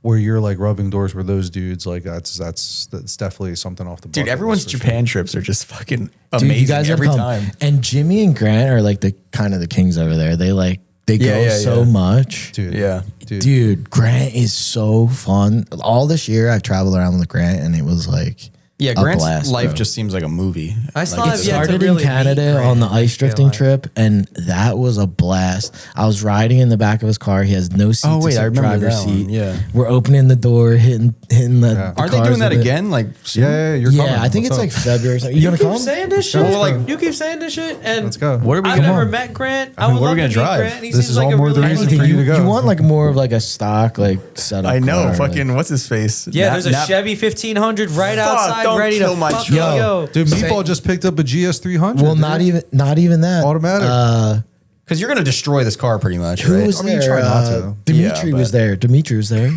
S4: where you're like rubbing doors with those dudes, like that's definitely something off the
S5: Dude,
S4: bucket
S5: everyone's
S4: list for
S5: Japan trips are just fucking
S3: Dude,
S5: amazing
S3: you guys
S5: every
S3: gotta come.
S5: time.
S3: And Jimmy and Grant are like the kind of the kings over there. They
S5: Yeah,
S3: go
S5: yeah,
S3: so
S5: yeah.
S3: much.
S4: sure. Dude.
S5: Yeah.
S3: Dude, Grant is so fun. All this year I've traveled around with Grant, and it was like
S5: Yeah,
S3: a
S5: Grant's
S3: blast,
S5: life
S3: bro.
S5: just seems like a movie.
S2: I still
S5: Like,
S2: have
S5: it's-
S2: yet to
S3: started
S2: really
S3: in Canada
S2: meet Grant,
S3: on the
S2: I
S3: ice
S2: feel
S3: drifting
S2: like.
S3: trip, and that was a blast. I was riding in the back of his car. He has no seat.
S5: Oh, wait, I remember
S3: driver's
S5: that one,
S3: seat.
S5: yeah.
S3: We're opening the door, hitting the.
S4: Yeah.
S5: Aren't they
S3: cars
S5: doing that
S3: with it.
S5: again? Like, soon?
S4: Yeah, you're
S3: Yeah,
S4: coming.
S3: I think
S4: What's
S3: it's
S4: up?
S3: like February. Or something. You
S2: You
S3: gonna
S2: keep
S3: come?
S2: saying this shit.
S5: Well, like-
S2: you keep saying this shit, and
S4: Let's go.
S5: What are we
S2: I've
S5: gonna-
S2: never met Grant. I
S5: mean,
S2: would
S5: what are
S2: love
S5: we
S2: to
S5: gonna
S2: meet
S5: drive?
S2: Grant. He
S4: This
S2: seems
S4: is
S2: like
S4: all
S2: a
S4: more
S2: really
S4: the
S2: nice
S4: reason
S3: Anything.
S4: for you to go.
S3: You want like more of like a stock like setup?
S5: I know,
S3: car,
S5: fucking,
S3: like,
S5: what's his face?
S2: Yeah, there's a
S5: Nap-
S2: Chevy 1500 right
S5: Fuck,
S2: outside,
S5: don't
S2: ready
S5: kill
S2: to
S5: my
S2: fuck
S5: truck.
S2: go.
S4: Dude,
S3: Say-
S4: Meatball just picked up a GS300.
S3: well,
S4: dude.
S3: not even that.
S4: Automatic.
S5: Because you're going to destroy this car pretty much,
S3: Who
S5: right?
S3: was
S4: I mean,
S3: there?
S4: try not to.
S3: Dimitri
S5: Yeah,
S3: was
S5: but-
S3: there. Dimitri was there.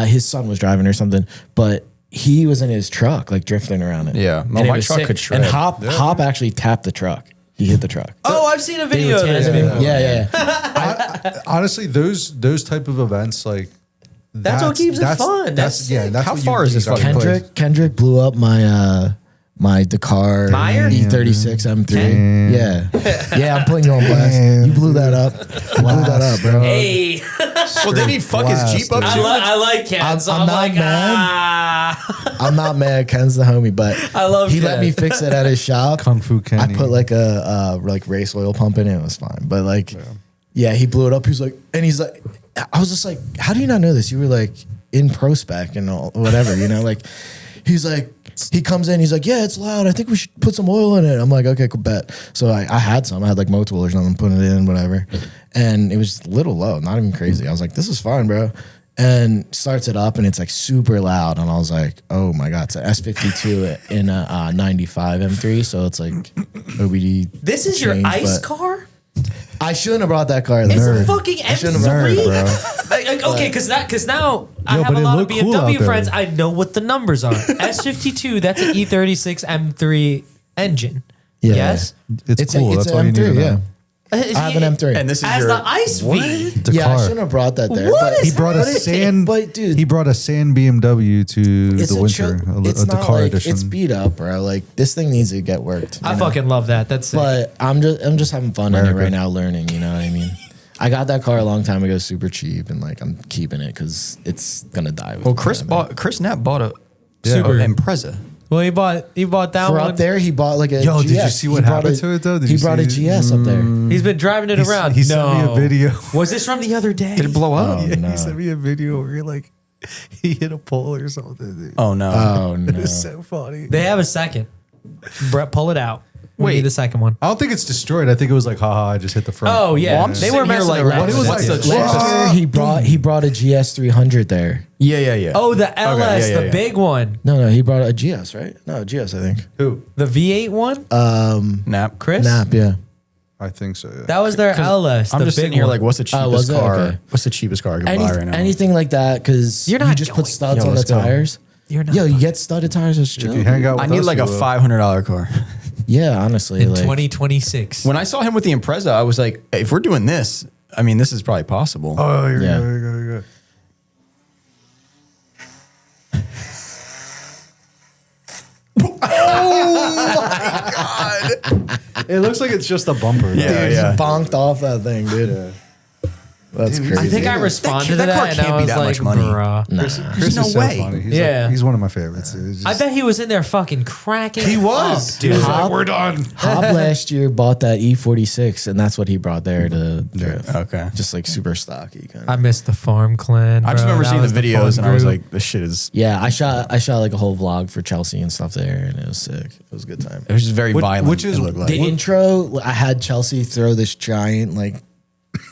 S3: His son was driving or something, but he was in his truck, like drifting around it.
S5: Yeah.
S3: And
S5: Well,
S3: it
S5: my
S3: was
S5: truck
S3: sick.
S5: could shred.
S3: And Hop actually tapped the truck. He hit the truck.
S2: Oh, I've seen a
S3: They
S2: video
S3: were
S2: of this.
S3: tandeming. Yeah.
S4: Honestly, those type of events, like
S2: That's what keeps it fun. That's sick.
S4: That's
S5: How
S4: what
S5: far
S4: you
S5: is this
S4: gotta
S5: fucking
S4: play.
S3: Kendrick blew up my my Dakar
S2: Meyer?
S3: E36 M3. Yeah, I'm putting you on blast. You blew that up. You blew that up, bro.
S2: Hey,
S5: Well, did he fuck his Jeep up
S4: Blast,
S5: too?
S2: I like Ken, so
S3: I'm
S2: I'm
S3: not
S2: like,
S3: mad. I'm not mad. Ken's the homie, but
S2: I love
S3: he
S2: Ken.
S3: let me fix it at his shop.
S4: Kung Fu Kenny.
S3: I put like a like race oil pump in it. It was fine, but like, yeah, he blew it up. He's like, I was just like, how do you not know this? You were like in pro spec and all, whatever, like. He's like, he comes in, he's like, yeah, it's loud. I think we should put some oil in it. I'm like, okay, cool, bet. So I had some. I had like Motul or something, putting it in, whatever. And it was a little low, not even crazy. I was like, this is fine, bro. And starts it up and it's like super loud. And I was like, oh my God, it's an S52 in a 95 M3. So it's like OBD.
S2: this is your
S3: change,
S2: ice
S3: but
S2: car?
S3: I shouldn't have brought that car.
S2: It's
S3: Nerd.
S2: a fucking
S3: shouldn't have
S2: M3.
S3: brought it,
S2: Okay, because now I
S4: Yo,
S2: have
S4: but
S2: a
S4: it
S2: lot of
S4: looked cool out
S2: BMW
S4: there.
S2: friends. I know what the numbers are. S52, that's an E36 M3 engine.
S3: Yeah.
S2: Yes?
S4: It's cool. That's all you need to know.
S3: yeah. I have an M3.
S5: And this is
S2: As
S5: your
S2: the ice V.
S4: The
S3: yeah, I
S4: car.
S3: shouldn't have brought that there.
S2: What
S3: but
S2: is
S4: He brought a
S3: But it-
S4: sand.
S3: but, dude,
S4: he brought a sand BMW to
S3: it's
S4: the
S3: a
S4: winter,
S3: chill-
S4: a
S3: it's not
S4: Dakar
S3: like
S4: edition.
S3: it's beat up, bro. Like this thing needs to get worked.
S2: I
S3: you know?
S2: fucking love that. That's sick.
S3: But I'm just having fun in it
S4: America.
S3: right now, learning. You know what I mean? I got that car a long time ago, super cheap, and like I'm keeping it because it's gonna die. With
S5: Well,
S3: me.
S5: Chris Knapp bought a
S2: Super.
S5: Impreza.
S2: Well, he bought that
S3: For
S2: one.
S3: up there, he bought like a.
S4: Yo,
S3: GS.
S4: did you see what
S3: He brought
S4: happened to it, though? Did
S3: he
S4: you
S3: brought a
S4: see-
S3: GS up there.
S2: He's been driving it around.
S4: He sent me a video.
S2: Was this from the other day?
S5: Did it blow up?
S3: Oh, no.
S4: He sent me a video where like he hit a pole or something. Dude.
S5: Oh, no.
S3: Oh no!
S4: It's so funny.
S2: They have a second. Brett, pull it out. We need the second one.
S4: I don't think it's destroyed. I think it was like, haha, I just hit the front.
S2: Oh yeah,
S5: Well, I'm
S2: they
S5: sitting
S2: were
S5: here
S2: messing
S5: like,
S2: around.
S5: what
S2: with
S5: was
S2: it.
S5: what's the
S3: Last
S5: cheapest?
S3: year he brought a GS 300 there.
S5: Yeah.
S2: Oh, the LS,
S5: yeah,
S2: the
S5: yeah.
S2: big one,
S3: No, he brought a GS, right? No, GS, I think.
S4: Who?
S2: the V8 one.
S5: Nap.
S2: Chris,
S3: Nap, yeah.
S4: I think so. Yeah.
S2: that was their LS.
S5: I'm
S2: the
S5: just
S2: big
S5: sitting here
S2: one.
S5: like, what's the cheapest
S3: was it?
S5: car?
S3: Okay.
S5: What's the cheapest car I can buy right now?
S3: Anything like that, because
S2: You're
S3: you
S2: not
S3: just
S2: going.
S3: put studs
S5: Yo,
S3: on the
S5: let's go.
S3: tires.
S2: You're not
S3: Yo, you
S2: fucking-
S3: get studded tires. It's
S4: if
S3: chill.
S4: you hang out with
S5: I need
S4: us,
S5: like
S4: you
S5: a
S4: will.
S5: $500 car.
S3: Yeah, honestly,
S2: in
S3: like
S2: 2026.
S5: When I saw him with the Impreza, I was like, hey, if we're doing this, I mean, this is probably possible.
S4: Oh, here
S3: Yeah.
S4: we go, here we go, here we go. It looks like it's just a bumper. though.
S5: Yeah,
S3: dude,
S5: yeah.
S3: he bonked off that thing, dude. That's crazy.
S2: I think I responded to
S5: that car
S2: that, and
S5: can't
S2: I
S5: be
S2: was
S5: that
S2: like,
S5: much money.
S2: bruh.
S4: Chris
S5: no
S4: is so
S5: way.
S4: funny. He's
S2: Yeah.
S4: he's one of my favorites. It's
S2: I
S4: just-
S2: bet he was in there fucking cracking.
S4: he was.
S2: up, dude.
S4: He's like, we're done.
S3: Hob last year bought that E46, and that's what he brought there to drift.
S5: Okay.
S3: Just like super stocky kind
S2: I
S3: of.
S2: missed the Farm Clan.
S5: I just
S2: bro.
S5: remember
S2: That
S5: seeing
S2: was
S5: the
S2: fun
S5: videos and I was
S2: group.
S5: like, this shit is.
S3: Yeah, I shot like a whole vlog for Chelsea and stuff there, and it was sick. It was a good time.
S5: It was just very violent.
S4: which is-
S5: it looked like.
S3: The intro, I had Chelsea throw this giant like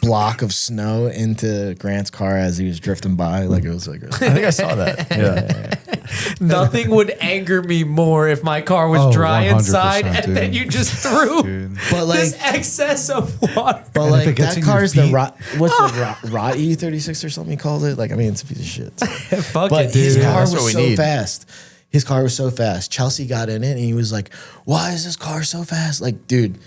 S3: block of snow into Grant's car as he was drifting by. Like it was like,
S5: I think I saw that. Yeah.
S2: Nothing would anger me more if my car was
S4: Oh,
S2: dry
S4: 100%,
S2: inside and then
S4: dude.
S2: you just threw
S4: Dude.
S3: but
S2: this
S3: like,
S2: excess of water.
S3: but
S4: And if it
S3: like
S4: gets
S3: that
S4: in your
S3: car's the
S4: feet-
S3: what's the Rot E36 or something he called it? Like I mean, it's a piece of shit.
S2: Fuck
S3: But
S2: it,
S3: his
S2: dude.
S3: car
S5: that's
S3: was
S5: what we
S3: so
S5: need.
S3: fast. His car was so fast. Chelsea got in it and he was like, "Why is this car so fast?" Like, dude,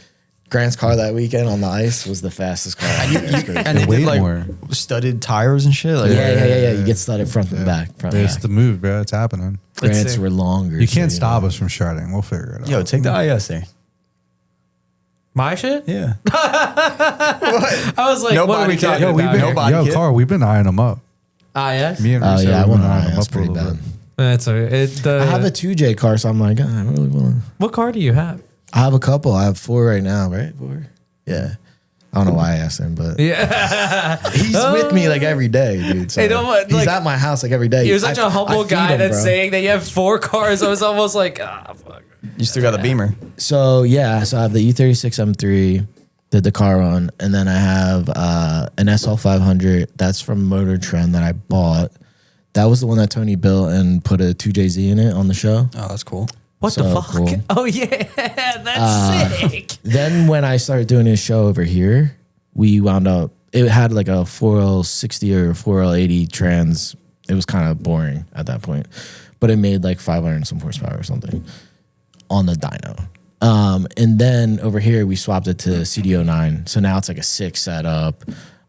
S3: Grant's car that weekend on the ice was the fastest car.
S5: And they
S4: Way
S5: did like
S4: more.
S5: studded tires and shit. Like,
S3: yeah. You get started front and back. Front and
S4: It's
S3: back.
S4: the move, bro. It's happening.
S3: Grants
S2: sick.
S3: were longer.
S4: You can't
S3: so,
S4: stop
S3: know.
S4: us from shredding. We'll figure it out.
S5: Yo, take the ISA.
S2: My shit?
S5: Yeah.
S2: I was like,
S5: No
S2: what are we
S5: body kit.
S2: talking
S4: Yo,
S2: about?
S4: we've
S2: here?
S4: been,
S5: body
S4: yo,
S5: kit?
S4: Carl, we've been eyeing them up.
S2: Ah, yes?
S4: Me and
S3: Oh
S4: Reese,
S3: yeah, I
S4: we've
S3: went
S4: been eyeing
S3: on
S4: them
S3: that's
S4: up a
S3: pretty
S4: little
S3: bad.
S4: bit.
S2: That's it.
S3: I have a 2J car, so I'm like, I really want to.
S2: What car do you have?
S3: I have a couple. I have 4 right now, right? 4? Yeah. I don't know why I asked him, but
S2: Yeah.
S3: he's with me like every day, dude. So
S2: Hey, don't what,
S3: he's
S2: like-
S3: at my house like every day.
S2: You're such a humble
S3: I feed
S2: guy
S3: him,
S2: that's
S3: bro.
S2: saying that you have 4 cars. I was almost like, fuck.
S5: You still got the Beamer.
S3: So yeah, so I have the E36 M3, did the car run, and then I have an SL500. That's from Motor Trend that I bought. That was the one that Tony built and put a 2JZ in it on the show.
S5: Oh, that's cool.
S2: What the
S3: So
S2: fuck?
S3: cool.
S2: Oh, yeah. That's sick.
S3: Then when I started doing his show over here, we wound up. It had like a 4L60 or 4L80 trans. It was kind of boring at that point, but it made like 500 and some horsepower or something on the dyno. And then over here we swapped it to CDO9. So now it's like a 6 setup.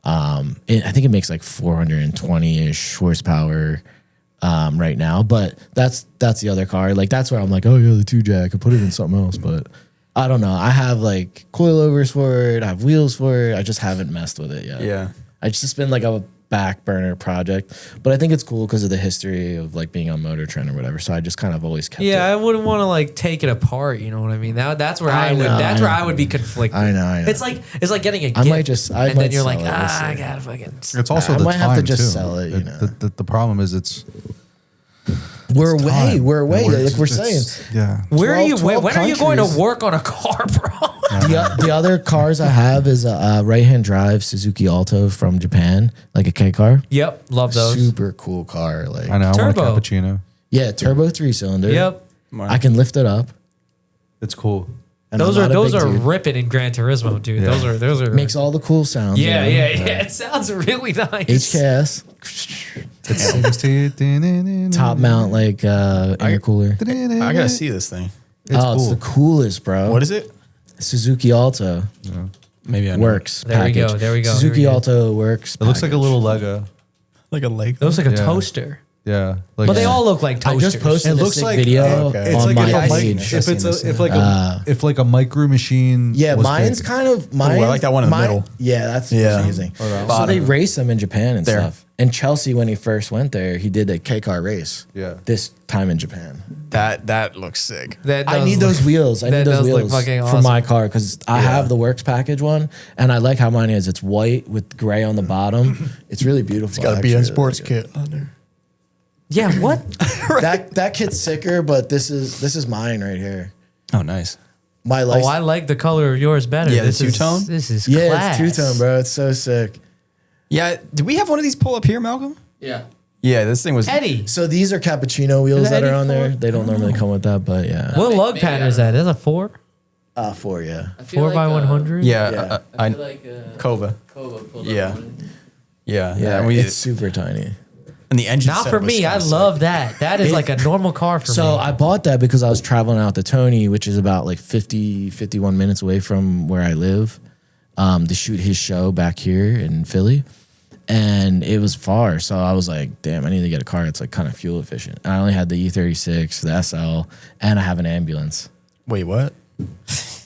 S3: I think it makes like 420-ish horsepower right now. But that's the other car. Like that's where I'm like, oh yeah, the 2J. I could put it in something else, but I don't know. I have like coilovers for it. I have wheels for it. I just haven't messed with it yet.
S5: Yeah.
S3: It's just been like a back burner project, but I think it's cool because of the history of like being on Motor Trend or whatever. So I just kind of always kept
S2: Yeah,
S3: it.
S2: I wouldn't want to like take it apart. You know what I mean? That's where
S3: I
S2: I would.
S3: know,
S2: That's
S3: I
S2: where
S3: know.
S2: I would be conflicted.
S3: I know.
S2: It's like getting a gift.
S3: I might
S2: and then
S3: might
S2: you're like,
S3: sell it. We'll see.
S2: I gotta fucking.
S4: It's also
S3: I
S4: the
S3: might
S4: time
S3: have to just
S4: too.
S3: sell it, you know.
S4: The problem is it's
S3: We're away.
S4: time.
S3: We're away.
S4: It's-
S3: Like we're
S4: it's-
S3: saying.
S4: Yeah.
S2: Where are you?
S3: 12
S2: When are you going to
S3: countries.
S2: work on a car, bro?
S3: The other cars I have is a right-hand drive Suzuki Alto from Japan, like a K car.
S2: Yep, love those.
S3: Super cool car. Like
S4: I know. I want a
S2: Turbo.
S4: cappuccino.
S3: yeah, turbo 3-cylinder.
S2: Yep,
S3: I can lift it up.
S4: It's cool.
S3: And
S2: those
S3: I'm
S2: are
S3: not a big
S2: those are
S3: dude.
S2: ripping in Gran Turismo, dude.
S4: Yeah.
S2: Those are
S3: Makes all the cool sounds.
S2: Yeah,
S3: you know?
S2: yeah. It sounds really nice.
S3: HKS,
S4: It's
S3: top mount like intercooler.
S5: I gotta see this thing.
S3: It's the coolest, bro.
S5: What is it?
S3: Suzuki Alto
S5: Maybe I know.
S3: works.
S2: There we go,
S3: package.
S2: there we go,
S3: Suzuki
S2: here we go.
S3: Alto works.
S4: It looks like a
S3: package.
S4: little Lego.
S5: Like a lake.
S2: It looks like a
S4: Yeah.
S2: toaster.
S4: Yeah. Like,
S2: But they all look like
S3: I
S2: toasters.
S3: just posted
S4: It
S3: a
S4: looks
S3: sick
S4: like
S3: video
S5: okay.
S4: It's
S3: on
S4: like
S3: my
S4: if a
S3: page.
S4: mic, if like a micro machine.
S3: Yeah,
S4: was
S3: mine's
S4: big.
S3: kind of mine.
S5: I like that one in the middle.
S3: Yeah, that's
S5: Yeah.
S3: amazing.
S4: Oh, that
S3: So
S5: one.
S3: they race them in Japan and
S5: There.
S3: stuff. And Chelsea, when he first went there, he did a K car race.
S4: Yeah.
S3: This time in Japan.
S5: That looks sick.
S2: That
S3: I
S2: does
S3: need
S2: look-
S3: those wheels. I
S2: that
S3: need those
S2: does look
S3: wheels
S2: fucking
S3: for
S2: awesome.
S3: my car because I have the Works package one, and I like how mine is. It's white with gray on the bottom. It's really beautiful.
S5: It's got a
S3: actually.
S5: BN
S3: Really
S5: Sports
S3: good.
S5: kit on there.
S2: Yeah, what?
S3: That kit's sicker, but this is mine right here.
S5: Oh, nice.
S3: My
S2: Oh,
S3: license.
S2: I like the color of yours better.
S5: Yeah, the
S2: this is
S5: two-tone?
S2: This is
S3: yeah,
S2: class.
S3: it's two-tone, bro. It's so sick.
S5: Yeah. Do we have one of these pull up here, Malcolm?
S3: Yeah.
S5: Yeah, this thing was.
S2: Eddie,
S3: So these are cappuccino wheels
S2: Is that
S3: that are
S2: Eddie
S3: on there.
S2: Ford?
S3: They don't normally come with that, but yeah.
S2: what lug pattern is that? Is that a 4?
S3: 4, yeah.
S2: 4x100?
S5: Yeah,
S3: Yeah.
S5: I
S6: feel like
S5: Kova.
S6: Kova pulled
S5: Yeah.
S6: up one.
S5: Yeah,
S3: Yeah,
S5: and we
S3: it's super tiny.
S5: And the engine
S2: Not
S5: setup
S2: for
S5: was
S2: me. I
S5: kinda
S2: love that. That is like a normal car for
S3: So
S2: me.
S3: I bought that because I was traveling out to Tony, which is about like 51 minutes away from where I live, to shoot his show back here in Philly. And it was far. So I was like, damn, I need to get a car that's like kind of fuel efficient. And I only had the E36, the SL, and I have an ambulance.
S5: Wait, what?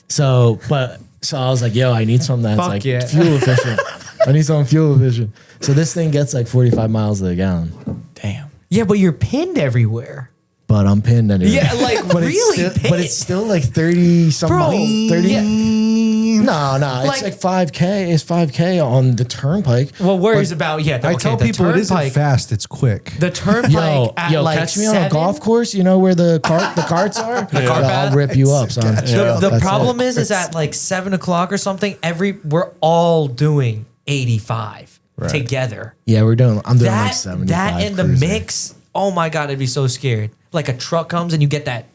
S3: So I was like, yo, I need something that's
S2: Fuck
S3: like
S2: yeah.
S3: fuel efficient. I need something fuel efficient. So this thing gets like 45 miles to the gallon.
S5: Damn.
S2: Yeah, but you're pinned everywhere.
S3: But I'm pinned anyway.
S2: Yeah, like really pinned.
S3: But it's still like 30 some
S2: Bro,
S3: miles. 30.
S2: yeah.
S3: No, it's like 5K. It's 5K on the turnpike.
S2: Well, worries about
S4: I tell people it isn't fast, it's quick.
S2: The turnpike at like
S3: catch me on
S2: 7?
S3: a golf course. You know where the carts are?
S2: cart
S3: I'll
S2: path?
S3: rip you up, son.
S2: The
S3: That's
S2: problem
S3: it.
S2: is at like 7 o'clock or something. We're all doing 85 together.
S3: Yeah, I'm doing like
S2: That
S3: 75.
S2: that in the
S3: cruising.
S2: mix. Oh my god, I'd be so scared. Like a truck comes and you get that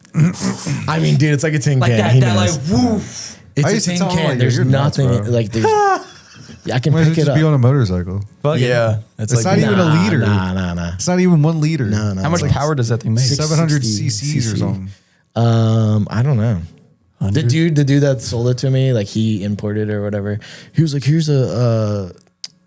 S3: I mean, dude, it's like a tin
S2: like
S3: can.
S2: that
S3: He
S2: that
S3: knows.
S2: like woof.
S4: I
S3: It's a
S4: used to
S3: tin
S4: tell him,
S3: can.
S4: like,
S3: There's
S4: you're nuts,
S3: nothing
S4: bro.
S3: like there's. I can
S4: Might as
S3: pick
S4: well
S3: it
S4: just
S3: up.
S4: be on a motorcycle.
S5: Yeah. It's
S4: It's
S5: like
S4: not even a liter.
S3: Nah.
S4: It's not even 1 liter.
S3: No.
S5: how much power does that thing make?
S4: 700
S3: 660
S4: cc's or something.
S3: I don't know. The dude that sold it to me, like he imported it or whatever. He was like, "Here's a,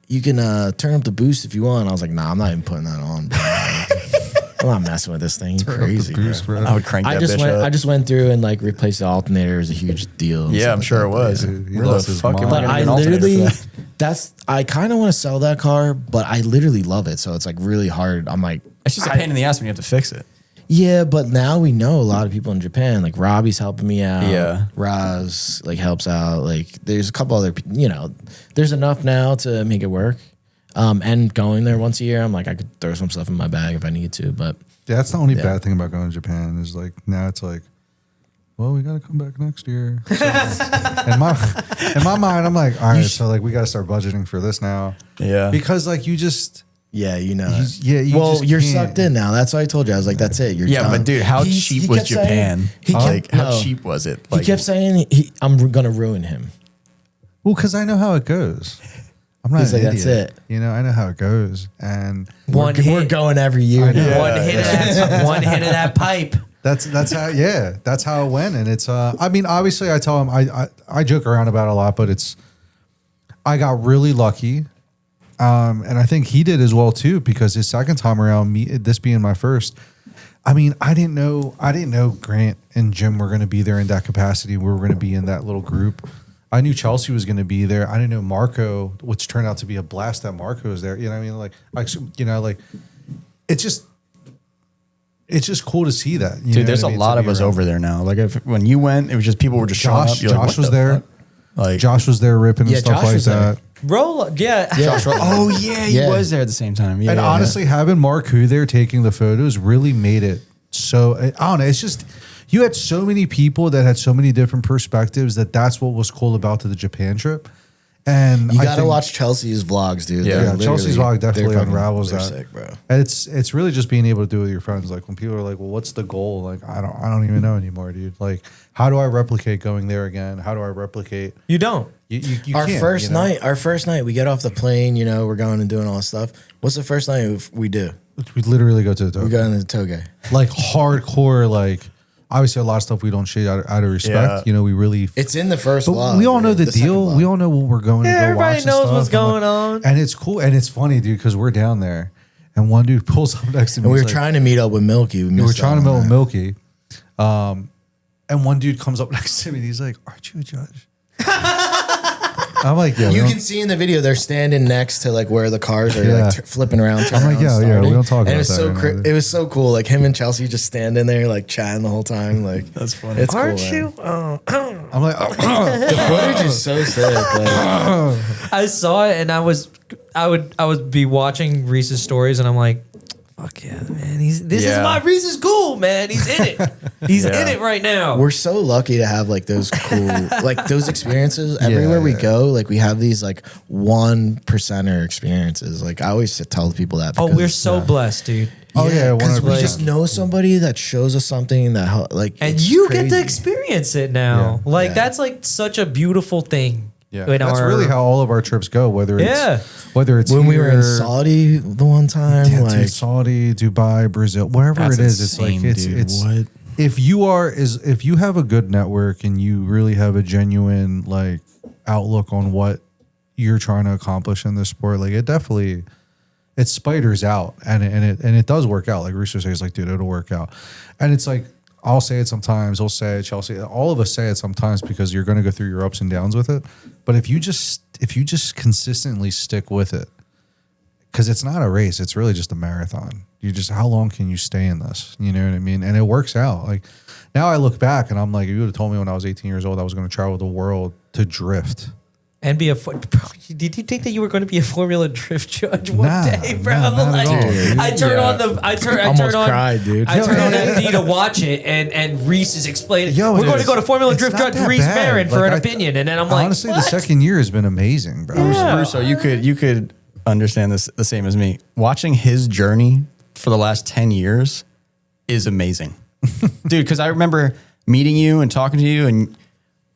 S3: you can turn up the boost if you want." I was like, "Nah, I'm not even putting that on. Bro. I'm not messing with this thing. You're crazy, bro."
S5: I would crank that bitch
S3: I
S5: up.
S3: just went through and like replaced the alternator. It was a huge deal. and
S5: Yeah,
S3: stuff
S5: I'm
S3: like
S5: sure
S3: that,
S5: it was.
S4: Dude, he
S5: Where the
S4: lost his
S5: fuck am
S4: mind.
S5: I
S3: But
S5: gonna
S3: I
S5: get an alternator for
S3: literally,
S5: that?
S3: I kind of want to sell that car, but I literally love it. So it's like really hard. I'm like,
S5: It's just a pain in the ass when you have to fix it.
S3: yeah, but now we know a lot of people in Japan. Like Robbie's helping me out.
S5: Yeah.
S3: Raz like helps out. Like there's a couple other, there's enough now to make it work. And going there once a year, I'm like, I could throw some stuff in my bag if I need to. But
S4: Yeah, that's the only bad thing about going to Japan is like now it's like, well, we got to come back next year. So, in my mind, I'm like, all right, so like we got to start budgeting for this now.
S5: Yeah.
S4: Because like you just,
S3: yeah, you know.
S4: well,
S3: you're sucked in now. That's why I told you. I was like, that's it. You're
S5: Yeah,
S3: done.
S5: but dude, how
S3: He
S5: cheap was
S3: kept saying-
S5: Japan?
S3: he kept-
S5: Like, how
S3: no.
S5: cheap was it?
S3: He
S5: Like,
S3: kept saying, I'm going to ruin him.
S4: well, because I know how it goes. I'm not
S3: He's
S4: an
S3: like, that's
S4: idiot.
S3: it.
S4: You know, I know how it goes. And
S2: One
S3: We're
S2: hit,
S3: going every year. now.
S2: one hit of that, one hit of that pipe.
S4: that's how, yeah, that's how it went. And it's, I mean, obviously I tell him, I joke around about it a lot, but I got really lucky. And I think he did as well too, because his second time around, this being my first, I mean, I didn't know Grant and Jim were going to be there in that capacity. We were going to be in that little group. I knew Chelsea was going to be there. I didn't know Marco, which turned out to be a blast that Marco was there. You know what I mean? Like, it's just cool to see that. You know
S5: dude, there's
S4: what
S5: a
S4: I mean?
S5: lot
S4: To
S5: of
S4: be
S5: us
S4: around.
S5: over there now. Like, when you went, it was just people were just showing up. You're like,
S4: Josh
S5: what
S4: was
S5: the
S4: there.
S5: fuck? Like,
S4: Josh was there ripping and
S3: Yeah,
S4: stuff
S3: Josh
S4: like
S3: was there.
S4: that.
S2: Roll, yeah.
S5: oh yeah, he
S3: Yeah.
S5: was there at the same time. Yeah,
S4: And
S5: yeah,
S4: honestly, having Mark Hu there taking the photos really made it so. I don't know. It's just you had so many people that had so many different perspectives that's what was cool about the Japan trip. And
S3: You
S4: I
S3: got to
S4: think-
S3: watch Chelsea's vlogs, dude.
S5: Yeah,
S3: They're
S4: Chelsea's
S3: literally-
S4: vlog definitely
S3: they're fucking-
S4: unravels
S3: they're
S4: that.
S3: sick, bro.
S4: And it's really just being able to do it with your friends. Like when people are like, "Well, what's the goal?" Like I don't even know anymore, dude. Like how do I replicate going there again? How do I replicate?
S2: You don't.
S4: You
S3: Our
S4: can't,
S3: first
S4: you know?
S3: night, we get off the plane. We're going and doing all this stuff. What's the first night we do?
S4: we literally go to the
S3: We go into the toge.
S4: like hardcore. Like obviously a lot of stuff we don't share out of respect.
S5: Yeah.
S4: You know, we really.
S3: It's in the first
S4: But
S3: vlog.
S4: we all know
S3: or
S4: the
S3: second
S4: deal.
S3: vlog.
S4: We all know what we're going to
S2: Yeah,
S4: go
S2: everybody
S4: watch and
S2: knows
S4: stuff.
S2: what's
S4: And,
S2: going on.
S4: And it's cool and it's funny, dude, because we're down there and one dude pulls up next to me.
S3: And we
S4: he's
S3: were
S4: like-
S3: trying to meet up with Milky.
S4: we were
S3: missed
S4: trying to
S3: out
S4: meet
S3: on
S4: with
S3: that.
S4: Milky. And one dude comes up next to me and he's like, "Aren't you a judge?" I'm like, "Yeah."
S3: You
S4: we
S3: can see in the video they're standing next to like where the cars are
S4: Yeah.
S3: like flipping around.
S4: I'm like,
S3: turning
S4: yeah,
S3: around,
S4: yeah, we
S3: starting.
S4: don't talk
S3: And
S4: about
S3: it was
S4: that
S3: so
S4: right now.
S3: it was so cool. Like him and Chelsea just standing there like chatting the whole time. Like
S5: That's funny.
S3: It's
S2: Aren't
S3: cool,
S2: you?
S3: man.
S4: I'm like,
S3: The footage is so sick. Like,
S2: I saw it and I would be watching Reese's stories and I'm like, fuck yeah, man. This is
S5: Yeah.
S2: my Reese's cool, man. He's in it. He's
S5: Yeah.
S2: in it right now.
S3: we're so lucky to have like those cool like those experiences everywhere we
S4: yeah.
S3: go. Like we have these like 1%er experiences. Like I always tell people that.
S2: Oh,
S3: because-
S2: we're so blessed, dude.
S4: oh yeah,
S3: because we
S4: 100%.
S3: just know somebody that shows us something that like
S2: And
S3: it's
S2: you get to
S3: crazy.
S2: experience it now.
S4: Yeah.
S2: Like
S3: Yeah.
S2: that's like such a beautiful thing.
S4: Yeah, that's really how all of our trips go. Whether it's
S3: when we were in Saudi the one time,
S4: dude, Saudi, Dubai, Brazil, wherever it is,
S5: insane,
S4: it's what if you have a good network and you really have a genuine like outlook on what you're trying to accomplish in this sport, like it spiders out and it does work out. Like Russo says, like, dude, it'll work out, and it's like. I'll say it sometimes. He'll say it. Chelsea. All of us say it sometimes because you're going to go through your ups and downs with it. But if you just consistently stick with it, because it's not a race, it's really just a marathon. How long can you stay in this? You know what I mean? And it works out. Like now, I look back and I'm like, if you would have told me when I was 18 years old I was going to travel the world to drift.
S2: And be did you think that you were going to be a Formula Drift judge one day, bro? I turn on MD to watch it, and Reese is explaining, we're going to go to Formula Drift judge Reese Marin for an opinion, and then I'm like,
S4: honestly, the second year has been amazing, bro.
S5: Yeah. Russo, you could understand this the same as me. Watching his journey for the last 10 years is amazing, dude. Because I remember meeting you and talking to you and.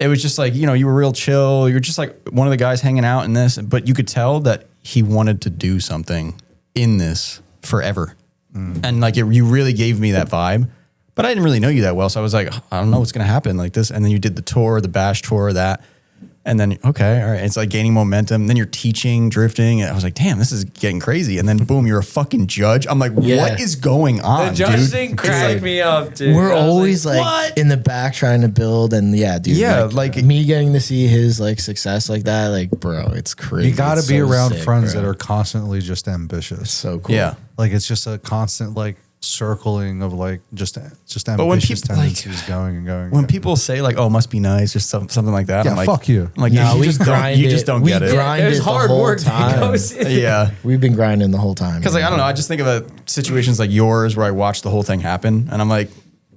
S5: It was just like, you were real chill. You were just like one of the guys hanging out in this, but you could tell that he wanted to do something in this forever. And like, you really gave me that vibe, but I didn't really know you that well. So I was like, I don't know what's going to happen like this. And then you did the tour, the bash tour, that. And then, okay, all right. It's like gaining momentum. Then you're teaching, drifting. And I was like, damn, this is getting crazy. And then boom, you're a fucking judge. I'm like, what is going on,
S2: the judge thing cracked me up, dude.
S3: We're always like in the back trying to build. And dude.
S5: Yeah,
S3: like me getting to see his like success like that, like, bro, it's crazy.
S4: You got to be around friends that are constantly just ambitious.
S3: It's so cool.
S5: Yeah.
S4: Like it's just a constant like circling of like just ambitious tendencies going and going.
S5: When people say like, "Oh, must be nice," or something like that,
S4: yeah,
S5: I'm like,
S4: "Fuck you."
S5: I'm like,
S3: no,
S5: you just don't get it.
S2: There's hard work that goes in.
S5: Yeah,
S3: we've been grinding the whole time.
S5: Because like I don't know, I just think of situations like yours where I watched the whole thing happen, and I'm like,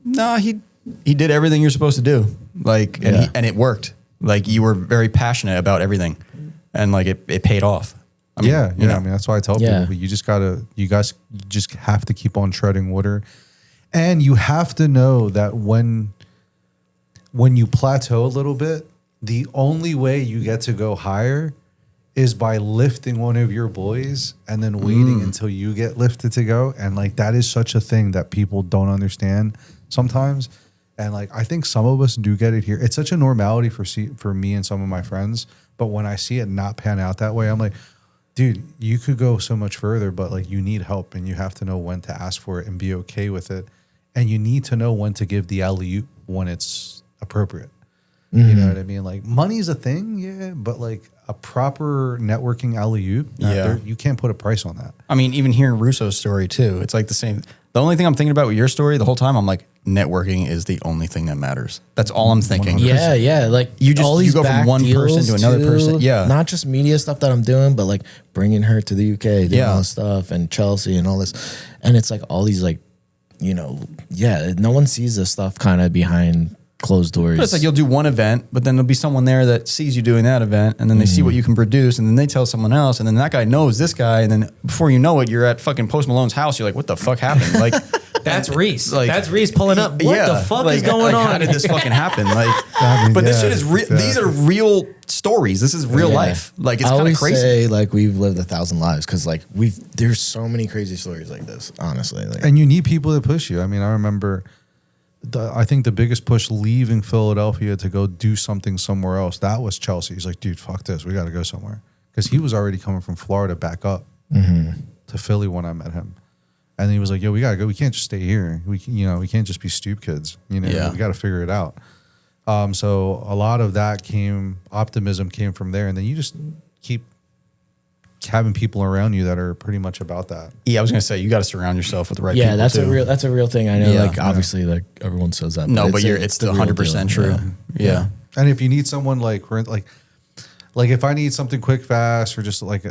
S5: no, he did everything you're supposed to do, like, and it worked. Like you were very passionate about everything, and like it paid off. I mean,
S4: I mean, that's why I tell people, but you guys just have to keep on treading water. And you have to know that when you plateau a little bit, the only way you get to go higher is by lifting one of your boys and then waiting until you get lifted to go. And like, that is such a thing that people don't understand sometimes. And like, I think some of us do get it here. It's such a normality for me and some of my friends. But when I see it not pan out that way, I'm like, dude, you could go so much further, but like you need help and you have to know when to ask for it and be okay with it. And you need to know when to give the alley-oop when it's appropriate. Mm-hmm. You know what I mean? Like money's a thing, but like a proper networking alley-oop, you can't put a price on that.
S5: I mean, even hearing Russo's story too, it's like the same. The only thing I'm thinking about with your story the whole time, I'm like, networking is the only thing that matters. That's all I'm thinking.
S3: Yeah. Like
S5: you
S3: all these
S5: go from one person to another person. Yeah.
S3: Not just media stuff that I'm doing, but like bringing her to the UK, doing all this stuff, and Chelsea and all this. And it's like all these like, no one sees this stuff kind of behind closed doors.
S5: But it's like you'll do one event, but then there'll be someone there that sees you doing that event, and then they see what you can produce, and then they tell someone else, and then that guy knows this guy, and then before you know it, you're at fucking Post Malone's house. You're like, what the fuck happened? Like,
S2: that's Reese. Like, that's Reese pulling up. What the fuck is going on?
S5: How did this fucking happen? Like, but this shit is real. These are real stories. This is real life. Like, it's kind of crazy. I always
S3: say like we've lived 1,000 lives because like there's so many crazy stories like this. Honestly, like,
S4: and you need people that push you. I mean, I remember. I think the biggest push leaving Philadelphia to go do something somewhere else, that was Chelsea. He's like, dude, fuck this. We got to go somewhere. Because he was already coming from Florida back up to Philly when I met him. And he was like, yo, we got to go. We can't just stay here. We can't just be stoop kids. We got to figure it out. So a lot of that optimism came from there. And then you just keep having people around you that are pretty much about that.
S5: Yeah, I was gonna say you got to surround yourself with the right people.
S3: Yeah, that's a real thing. I know, like obviously, like everyone says that.
S5: No, but it's 100% true. Yeah.
S4: And if you need someone like if I need something quick, fast, or just like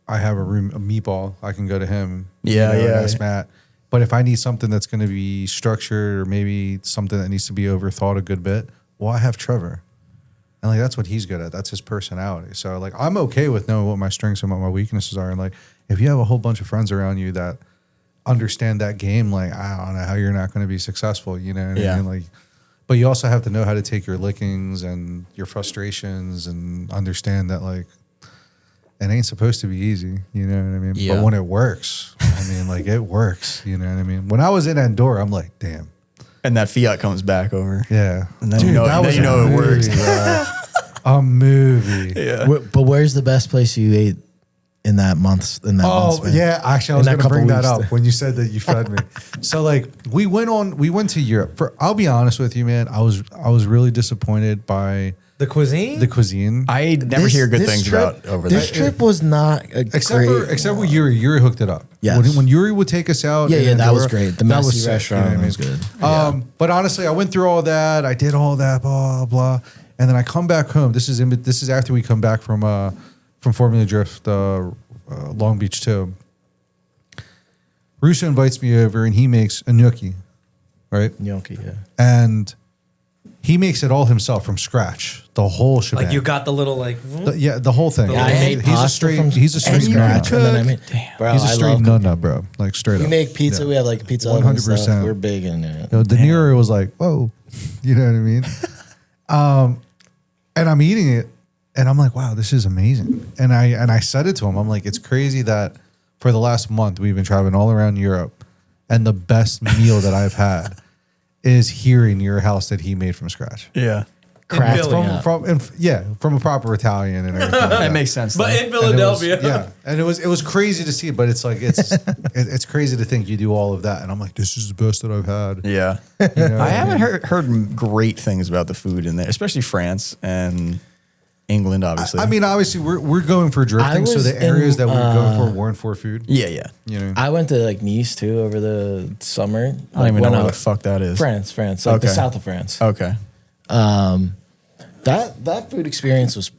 S4: I have a meatball, I can go to him. Ask Matt. But if I need something that's going to be structured or maybe something that needs to be overthought a good bit, well, I have Trevor. And like that's what he's good at. That's his personality. So like I'm okay with knowing what my strengths and what my weaknesses are. And like if you have a whole bunch of friends around you that understand that game, like I don't know how you're not going to be successful. You know what I mean? Like but you also have to know how to take your lickings and your frustrations and understand that like it ain't supposed to be easy. You know what I mean?
S5: Yeah.
S4: But when it works, I mean, like it works. You know what I mean? When I was in Andorra, I'm like, damn.
S5: And that Fiat comes back over.
S4: Yeah.
S5: And then you know it works.
S4: A movie.
S5: Yeah.
S3: But where's the best place you ate in that month? In that month span?
S4: Yeah, actually, I was
S3: In that
S4: going to bring
S3: couple
S4: that
S3: weeks.
S4: up when you said that you fed me. So like we went to Europe. I'll be honest with you, man. I was really disappointed by
S2: The cuisine?
S4: the cuisine.
S5: I never hear good things about over there.
S3: This trip was not a
S4: Except for Yuri. Yuri hooked it up.
S3: Yes.
S4: When Yuri would take us out.
S3: Yeah,
S4: in
S3: that was
S4: Andorra,
S3: great. The
S4: that
S3: messy
S4: sick,
S3: restaurant
S4: you know what I
S3: was
S4: mean?
S3: good.
S4: But honestly, I went through all that. I did all that, blah blah, and then I come back home. This is after we come back from Formula Drift, Long Beach 2. Russo invites me over, and he makes a gnocchi, right?
S3: Gnocchi, yeah.
S4: And he makes it all himself from scratch, the whole shebang.
S2: Like you got the little like.
S4: the whole thing.
S2: Yeah, I made
S4: he's a straight
S3: scratch, and then I made. Bro,
S4: He's a
S3: I
S4: straight
S3: love
S4: nut, bro. Like straight
S3: We
S4: up.
S3: make pizza.
S4: Yeah.
S3: We have like a pizza oven and stuff.
S4: 100%.
S3: We're big in it.
S4: You know, De Niro was like, whoa, you know what I mean? And I'm eating it and I'm like, wow, this is amazing. And I said it to him. I'm like, it's crazy that for the last month we've been traveling all around Europe and the best meal that I've had is here in your house that he made from scratch.
S5: Yeah.
S2: Craft
S4: From a proper Italian and everything.
S5: That makes sense.
S2: But
S5: though.
S2: in
S4: And it was-
S2: Philadelphia.
S4: yeah, and it was crazy to see, but it's like it's crazy to think you do all of that, and I'm like, this is the best that I've had.
S5: Yeah.
S4: You know what
S5: I haven't
S4: mean?
S5: heard great things about the food in there, especially France and England, obviously.
S4: I mean, obviously, we're going for drifting, so
S3: was
S4: the areas
S3: in,
S4: that we're going for weren't for food.
S5: yeah.
S4: You know,
S3: I went to like Nice too over the summer.
S5: I don't even know what the fuck that is.
S3: France, like the
S5: Okay.
S3: south of France.
S5: Okay.
S3: That food experience was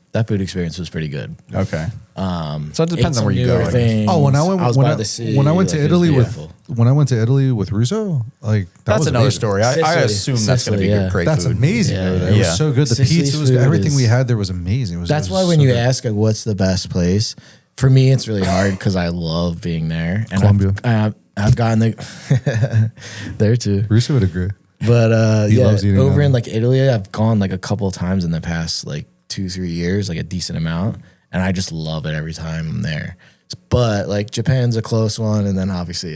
S3: pretty good.
S5: Okay. So it depends
S3: Ate
S5: on
S3: some
S5: where you
S3: newer
S5: go.
S3: things.
S4: oh, when I
S3: by the sea,
S4: went to
S3: like, it was
S4: Italy
S3: beautiful.
S4: when I went to Italy with Russo, like that
S5: That's
S4: was
S5: another
S4: amazing.
S5: story. I
S3: Sicily.
S5: assume that's going to be
S3: Sicily,
S5: good, great
S4: That's
S5: food.
S4: amazing.
S3: Yeah,
S4: over there.
S3: yeah.
S4: It
S5: Yeah.
S4: was so good. The
S3: Sicily's
S4: pizza was
S3: food
S4: everything we
S3: is-
S4: had there was amazing.
S3: That's
S4: it
S3: why
S4: was
S3: when
S4: so
S3: you
S4: good.
S3: ask like what's the best place, for me it's really hard because I love being there. And
S4: Colombia.
S3: I've gotten the there too.
S4: Russo would agree.
S3: But
S4: He
S3: yeah,
S4: loves eating
S3: over
S4: ramen.
S3: in like Italy, I've gone like a couple of times in the past like 2-3 years, like a decent amount, and I just love it every time I'm there. But like Japan's a close one, and then obviously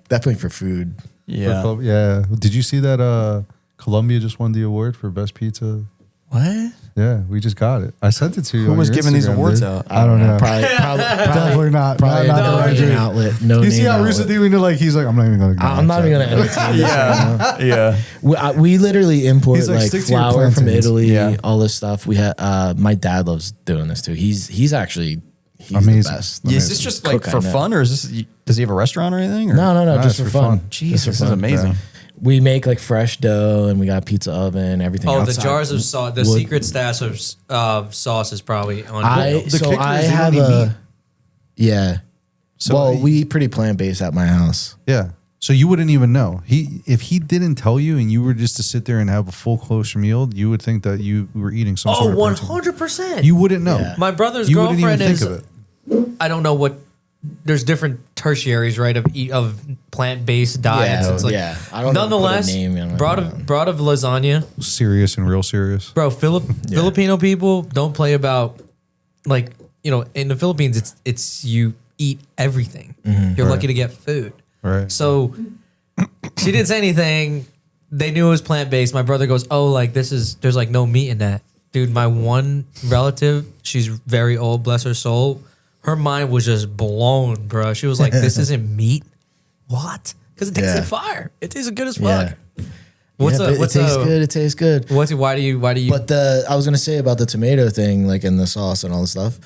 S3: definitely for food.
S5: Yeah.
S4: Yeah. Did you see that Colombia just won the award for best pizza?
S5: What?
S4: Yeah, we just got it. I sent it to you.
S5: Who
S4: on
S5: was
S4: your
S5: giving these
S4: Instagram,
S5: awards
S4: dude.
S5: out?
S4: I don't know.
S3: Probably
S4: Definitely not.
S3: Probably
S4: not
S3: no
S4: the right
S3: name
S4: dude.
S3: outlet. No
S4: You
S3: name
S4: see how
S3: outlet.
S4: Russo doing it? Like he's like, I'm not even gonna.
S3: I'm not even gonna entertain this.
S5: Yeah. Yeah.
S3: We literally import
S4: He's like,
S3: like
S4: stick to your
S3: flour from
S4: plantains.
S3: Italy,
S5: Yeah.
S3: all this stuff. We had my dad loves doing this too. He's actually
S4: Amazing.
S3: the best.
S5: Is this just like
S3: Cook
S5: for
S3: on it.
S5: fun, or is this? Does he have a restaurant or anything? Or?
S3: No, just
S4: it's
S3: for
S4: for
S3: fun.
S4: fun.
S5: Jeez,
S3: Just for
S5: this is
S3: fun.
S5: amazing.
S3: We make like fresh dough, and we got pizza oven, everything.
S2: Oh, the
S3: outside.
S2: jars of sauce, the
S3: Wood.
S2: secret stash of sauce is probably on.
S3: I
S4: The
S3: so
S4: kicker
S3: I
S4: is they
S3: have
S4: don't eat
S3: a
S4: meat.
S3: yeah.
S4: So
S3: well,
S4: he-
S3: we eat pretty plant based at my house.
S4: Yeah. So you wouldn't even know. If he didn't tell you and you were just to sit there and have a full kosher meal, you would think that you were eating some
S2: Oh,
S4: sort of protein.
S2: 100%.
S4: You wouldn't know.
S3: Yeah.
S2: My brother's
S4: You wouldn't even
S2: girlfriend
S4: think
S2: is.
S4: of it.
S2: I don't know what. There's different tertiaries, right? Of plant-based diets.
S3: Yeah,
S2: It's like,
S3: yeah. I don't know,
S2: nonetheless,
S3: put a name on it.
S2: brought of lasagna,
S4: Serious and real serious.
S2: bro. Filipino people don't play about, like, you know, in the Philippines, it's you eat everything. You're lucky to get food.
S4: Right.
S2: So she didn't say anything. They knew it was plant-based. My brother goes, "Oh, like there's like no meat in that." Dude, my one relative, she's very old, bless her soul. Her mind was just blown, bro. She was like, "This isn't meat? What?" Because it tasted
S3: Yeah.
S2: fire. It tasted good as fuck.
S3: Yeah.
S2: What's
S3: Yeah,
S2: up?
S3: but
S2: What's
S3: it tastes
S2: up?
S3: good. It tastes good.
S2: Why do you?
S3: But I was gonna say about the tomato thing, like in the sauce and all this stuff.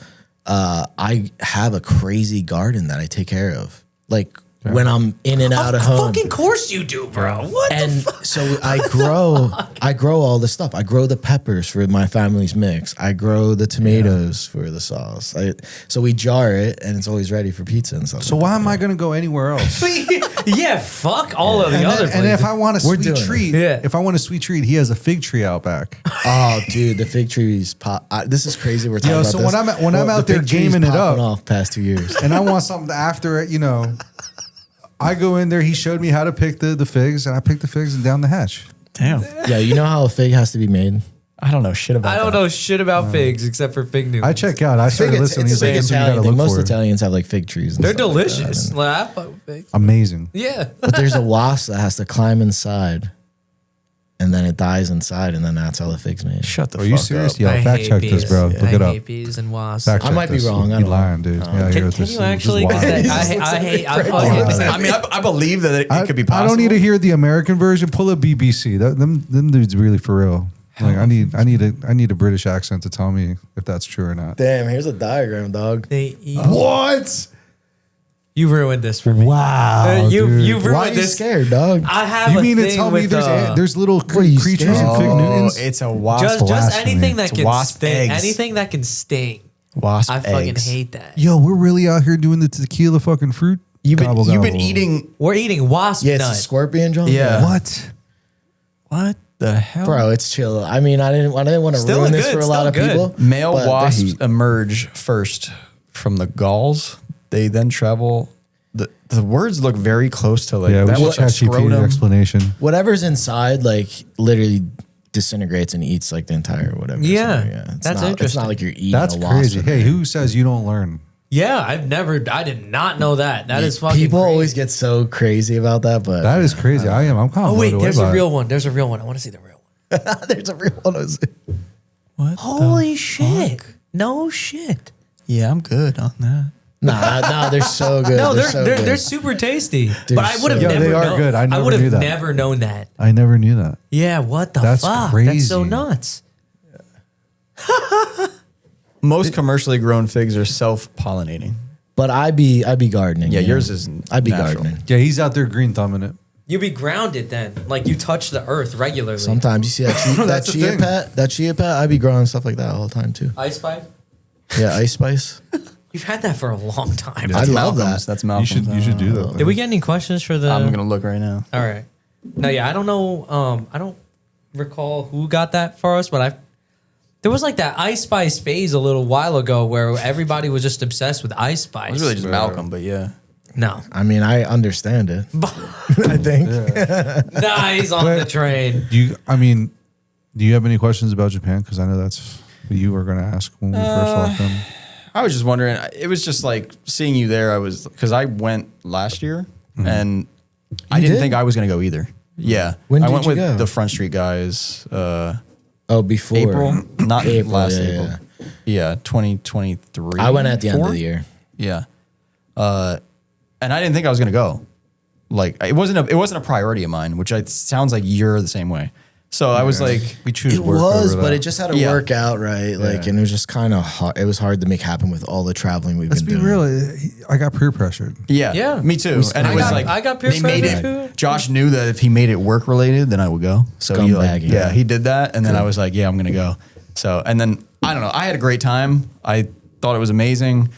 S3: I have a crazy garden that I take care of. Like when I'm in and out of home.
S2: Fucking course you do, bro. What the
S3: And
S2: fuck?
S3: so I grow all the stuff. I grow the peppers for my family's mix. I grow the tomatoes for the sauce. So we jar it, and it's always ready for pizza and stuff.
S4: So why am I going to go anywhere else?
S2: Yeah, fuck all of the
S4: And,
S2: other
S4: then, and
S2: places.
S4: if I want a
S3: We're
S4: sweet
S3: doing it.
S4: treat,
S2: Yeah.
S4: if I want a sweet treat, he has a fig tree out back.
S3: Oh, dude, the fig trees pop. This is crazy. We're talking
S4: Yo,
S3: about
S4: so
S3: this.
S4: when I'm
S3: The
S4: out there
S3: fig trees
S4: gaming it up-
S3: popping off past 2 years.
S4: And I want something after it, you know. I go in there. He showed me how to pick the figs, and I picked the figs and down the hatch.
S5: Damn.
S3: Yeah, you know how a fig has to be made?
S5: I don't know shit about
S2: I don't
S5: that.
S2: know shit about figs except for fig Newtons.
S4: I check out. I started listening. He's like,
S3: big
S4: "This is what you gotta
S3: Italian thing.
S4: look
S3: Most
S4: for."
S3: Italians have like fig trees. And
S2: They're
S3: stuff like that.
S2: delicious. Like, I fuck with figs.
S4: Amazing.
S2: Yeah.
S3: But there's a wasp that has to climb inside, and then it dies inside, and then that's how the fig's made.
S5: Shut the
S4: Are
S5: fuck
S4: you serious?
S5: up.
S4: Yo,
S2: I
S4: fact
S2: hate
S4: check this,
S2: bees.
S4: bro.
S2: I
S4: Look it up.
S2: hate bees and wasps.
S4: Fact
S3: I
S4: check
S3: might be
S4: this.
S3: wrong. I
S4: You
S3: don't
S4: lying, dude. Yeah,
S2: Can
S4: you're
S2: you
S4: just
S2: actually?
S4: wild.
S2: I hate. I fucking.
S5: I mean, I believe that it could be possible.
S4: I don't need to hear the American version. Pull up BBC. Them dudes really for real. Like I need a British accent to tell me if that's true or not.
S3: Damn, here's a diagram, dog.
S2: They eat.
S4: What?
S2: You ruined this for me.
S4: Wow.
S2: You
S4: dude.
S2: ruined
S3: Why are you
S2: this.
S3: scared, dog?
S2: I have
S4: You
S2: a
S4: mean to
S2: thing
S4: tell me
S2: with
S4: there's little
S3: you
S4: creatures
S3: scared?
S4: in fig Newtons?
S5: it's a wasp.
S2: just
S4: blasphemy.
S2: anything that
S5: It's
S2: can
S5: wasp
S2: sting.
S5: eggs.
S2: Anything that can sting.
S5: wasp
S2: I fucking
S5: eggs.
S2: hate that.
S4: Yo, we're really out here doing the tequila fucking fruit.
S5: You've been
S4: Gobble,
S5: you've been
S4: gobble.
S5: eating.
S2: We're eating wasp
S3: Yeah, it's a
S2: nut.
S3: scorpion, John.
S5: Yeah.
S4: What?
S5: What the hell,
S3: Bro, it's chill. I mean, I didn't want to
S2: Still
S3: ruin this
S2: good,
S3: for a lot
S2: still
S3: of
S2: good.
S3: people.
S5: Male
S3: but
S5: wasps
S3: they're heat.
S5: emerge first from the galls. They then travel. The words look very close to like
S4: Yeah, we
S5: that
S4: should
S5: was a
S4: chat GPT
S5: scrotum.
S4: explanation.
S3: Whatever's inside, like literally disintegrates and eats like the entire whatever.
S2: Yeah,
S3: It's
S2: that's
S3: not, It's
S2: interesting.
S3: not like you're eating.
S4: That's
S3: a wasp
S4: crazy.
S3: in
S4: Hey,
S3: there.
S4: who says you don't learn?
S2: Yeah, I did not know that. That is fucking.
S3: People
S2: crazy.
S3: always get so crazy about that, but
S4: That is crazy. I'm kind of
S2: Oh wait,
S4: blown away
S2: there's
S4: by
S2: a
S4: it.
S2: real one. There's a real one. I want to see the real one.
S3: there's a real one.
S5: What?
S2: Holy shit! No shit.
S5: Yeah, I'm good on that.
S3: Nah, they're so good.
S2: No,
S3: so
S2: they're
S3: good.
S2: super tasty. But I would have
S3: so-
S4: Yeah,
S2: never
S4: they are
S2: known.
S4: good. I never
S2: would
S4: knew
S2: have
S4: that.
S2: never known that.
S4: I never knew that.
S2: Yeah, what the
S4: That's
S2: fuck? That's so
S4: crazy.
S2: nuts.
S5: Most commercially grown figs are self-pollinating.
S3: But I'd be gardening.
S5: Yeah,
S3: you
S5: yours
S3: know?
S5: is
S3: I'd be
S5: natural.
S3: gardening.
S4: Yeah, he's out there green thumbing it.
S2: You be grounded then, like you touch the earth regularly.
S3: Sometimes you see that
S4: That's the thing.
S3: that chia pet. I'd be growing stuff like that all the time too.
S2: Ice pipe.
S3: Yeah, ice spice.
S2: You've had that for a long time.
S3: I love
S5: Malcolm's.
S3: that.
S5: That's
S4: You
S5: Malcolm's.
S4: should do that.
S2: Did we get any questions for the?
S5: I'm gonna look right now.
S2: All right. No, yeah, I don't know. I don't recall who got that for us, but there was like that Ice Spice phase a little while ago where everybody was just obsessed with Ice
S5: It
S2: Spice.
S5: was really just Malcolm, but yeah.
S2: No.
S3: I mean, I understand it. I think.
S2: Nah, he's on the train.
S4: Do you have any questions about Japan? Because I know that's what you were going to ask when we first walked in.
S5: I was just wondering. It was just like seeing you there. Because I went last year and I didn't
S3: did?
S5: think I was gonna go either. Yeah,
S3: When
S5: I
S3: did
S5: went
S3: you
S5: with
S3: go?
S5: the Front Street guys.
S3: Oh, before
S5: April, not
S3: April,
S5: last
S3: yeah,
S5: April. Yeah, 2023.
S3: I went at the end of
S5: Four?
S3: the year.
S5: Yeah, and I didn't think I was gonna go. Like it wasn't a priority of mine, which sounds like you're the same way. So I was like,
S4: We choose
S3: It
S4: work
S3: was,
S4: over
S3: but
S4: that.
S3: it just had to
S5: Yeah.
S3: work out right. Like,
S4: Yeah.
S3: and it was just kind of hard. It was hard to make happen with all the traveling we've
S4: Let's
S3: been
S4: be
S3: doing.
S4: real. I got peer pressured.
S5: yeah,
S2: Yeah.
S5: me too. And it was like
S2: I got peer
S5: they made
S2: pressure
S5: it.
S2: too.
S5: Josh knew that if he made it work related, then I would go. So he
S3: Scumbag, yeah.
S5: he did that, and then I was like, yeah, I'm gonna go. So and then I don't know. I had a great time. I thought it was amazing.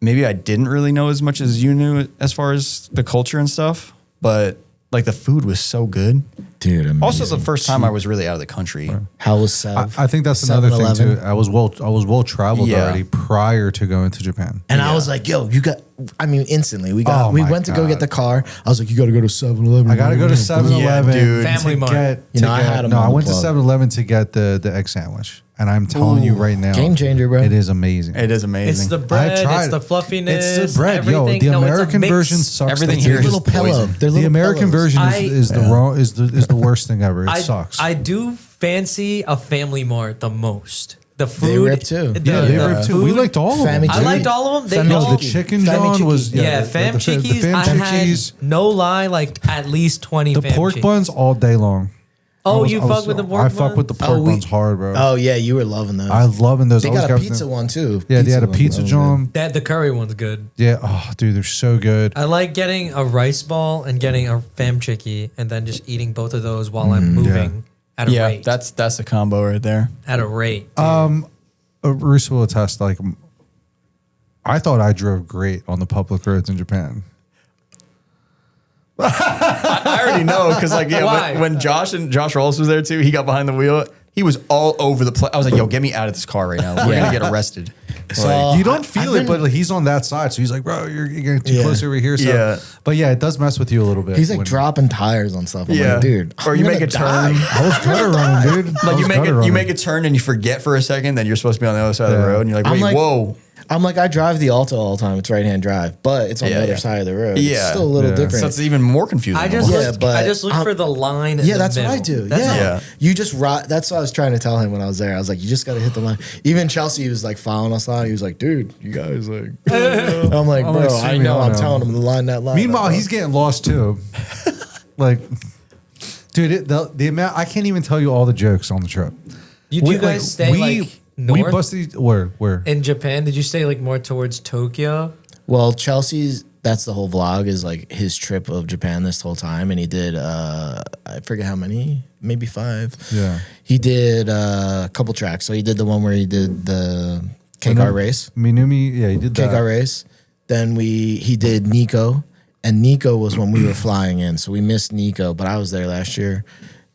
S5: Maybe I didn't really know as much as you knew as far as the culture and stuff, but like the food was so good.
S3: Dude, amazing.
S5: Also, the first time I was really out of the country.
S3: How was Sev?
S4: I think that's another thing
S3: 7-Eleven?
S4: too. I was well traveled
S5: Yeah.
S4: already prior to going to Japan.
S3: And I was like, yo, you got, I mean, instantly. We
S4: Oh my
S3: went to go
S4: God.
S3: get the car. I was like, you got to go to 7-Eleven.
S4: I got to go to 7-Eleven.
S5: dude.
S2: Family
S4: to
S2: Mart.
S4: get.
S3: You
S4: to
S3: know, I
S4: get-
S3: had 'em
S4: no,
S3: on
S4: I
S3: the
S4: went to
S3: plug.
S4: 7-Eleven to get the egg sandwich, and I'm telling you right now,
S3: Game changer, bro.
S4: It is amazing.
S5: It is amazing.
S2: It's the bread,
S4: tried
S2: it's the
S4: it.
S2: fluffiness,
S4: It's the bread, yo.
S2: everything.
S4: The
S2: No, it's a
S4: American
S2: mix.
S4: version sucks.
S5: Everything
S4: The
S5: here
S3: Their
S5: is
S3: little pillow.
S5: poison.
S3: Their
S4: The
S3: little
S4: American
S3: pillows.
S4: version
S2: I-
S4: is the wrong is the worst thing ever. It sucks.
S2: I do fancy a Family Mart the most. The food,
S3: They rip too.
S4: yeah, they ripped too. We liked all of them.
S3: Family
S2: I liked all of them. They
S3: Family
S2: all,
S4: No, the
S3: Chicky.
S4: chicken
S3: Family
S4: John
S3: Chicky.
S4: was
S2: yeah, fam
S4: the
S2: chickies.
S4: fam
S2: I
S4: chickies,
S2: had no lie, like at least 20.
S4: the
S2: fam
S4: pork
S2: chickies.
S4: buns all day long.
S2: Oh,
S4: I was-
S2: you
S4: I was-
S2: fuck with the pork
S4: I
S2: buns?
S4: fuck with the pork buns hard, bro.
S3: Oh, yeah, you were loving those.
S4: I loving those.
S3: They
S4: Always
S3: got a
S4: got
S3: pizza
S4: them.
S3: one too.
S4: Yeah, they had a
S3: one,
S4: pizza
S3: that was
S4: John.
S2: That the curry one's good.
S4: Yeah, oh, dude, they're so good.
S2: I like getting a rice ball and getting a fam chickie, and then just eating both of those while I'm moving at a
S5: Yeah,
S2: rate.
S5: that's a combo right there.
S2: At a rate.
S4: Russo will attest. Like, I thought I drove great on the public roads in Japan.
S5: I already know because like
S2: Why?
S5: when Josh Rolls was there too, he got behind the wheel He was all over the place. I was like, yo, get me out of this car right now. We're going to get arrested.
S3: So
S4: You don't feel it, but like, he's on that side, so he's like, bro, you're getting too close over here. So,
S5: Yeah.
S4: but yeah, it does mess with you a little bit.
S3: he's like
S4: when-
S3: dropping tires on stuff. I'm
S5: Yeah.
S3: like, dude,
S5: Or you
S3: I'm
S5: make a
S3: gonna
S5: turn.
S3: die.
S4: I was gutter running, dude. I
S5: Like
S4: was gutter
S5: you
S4: running.
S5: make a turn and you forget for a second, then you're supposed to be on the other side of the
S4: Yeah.
S5: road, and you're like,
S3: I'm
S5: wait,
S3: like-
S5: whoa.
S3: I'm like, I drive the Alto all the time. It's right-hand drive, but it's on
S5: Yeah,
S3: the other
S5: yeah.
S3: side of the road.
S5: Yeah.
S3: It's still a little
S4: Yeah.
S3: different.
S5: So it's even more confusing.
S2: I just
S3: Yeah,
S2: look.
S3: but
S2: I just look for the line. In
S3: Yeah,
S2: the
S3: that's what I
S2: middle.
S3: do.
S2: That's all.
S3: Yeah. You just ride. That's what I was trying to tell him when I was there. I was like, you just got to hit the line. Even Chelsea was like following us on. He was like, dude, you guys like. I'm like, bro,
S4: like,
S3: I
S4: see me
S3: know.
S4: on
S3: I'm
S4: now.
S3: telling him to line that line.
S4: Meanwhile,
S3: up,
S4: he's getting lost too. Like, dude, the amount I can't even tell you all the jokes on the trip.
S2: You do guys stay like north
S4: We busted where
S2: in Japan? Did you stay like more towards Tokyo?
S3: Well, Chelsea's, that's the whole vlog, is like his trip of Japan this whole time. And he did, I forget how many, maybe 5.
S4: Yeah.
S3: He did a couple tracks. So he did the one where he did the K-Car race.
S4: Minumi, yeah, he did that.
S3: K-Car race. Then he did Nico. And Nico was when we were flying in. So we missed Nico, but I was there last year.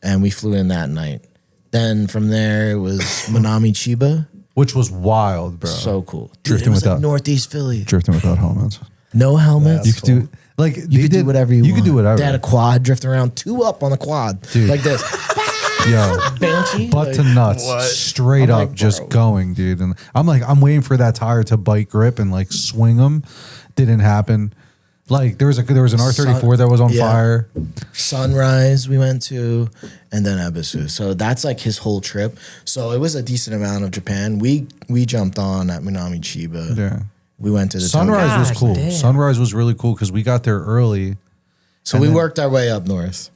S3: And we flew in that night. Then from there, it was Minami Chiba.
S4: Which was wild, bro.
S3: So cool. Dude,
S4: Drifting
S3: it was like
S4: without-
S3: Northeast Philly.
S4: Drifting without helmets.
S3: No helmets.
S4: You could do like
S3: You could do whatever you want.
S4: You could do whatever.
S3: They had a quad drift around, 2 up on the quad.
S4: Dude.
S3: Like this.
S4: Yo,
S3: Banshee.
S4: butt to
S3: like,
S4: nuts, straight
S3: I'm
S4: up,
S3: like,
S4: just
S3: bro.
S4: going, dude. And I'm waiting for that tire to bite grip and like swing them. Didn't happen. Like there was an R34 that was on
S3: Yeah.
S4: fire.
S3: Sunrise we went to, and then Ebisu. So that's like his whole trip. So it was a decent amount of Japan. We jumped on at Minami Chiba.
S4: Yeah.
S3: We went to the
S4: Sunrise
S3: Tokyo.
S4: was
S2: Gosh,
S4: cool.
S2: damn.
S4: Sunrise was really cool because we got there early.
S3: So we worked our way up north.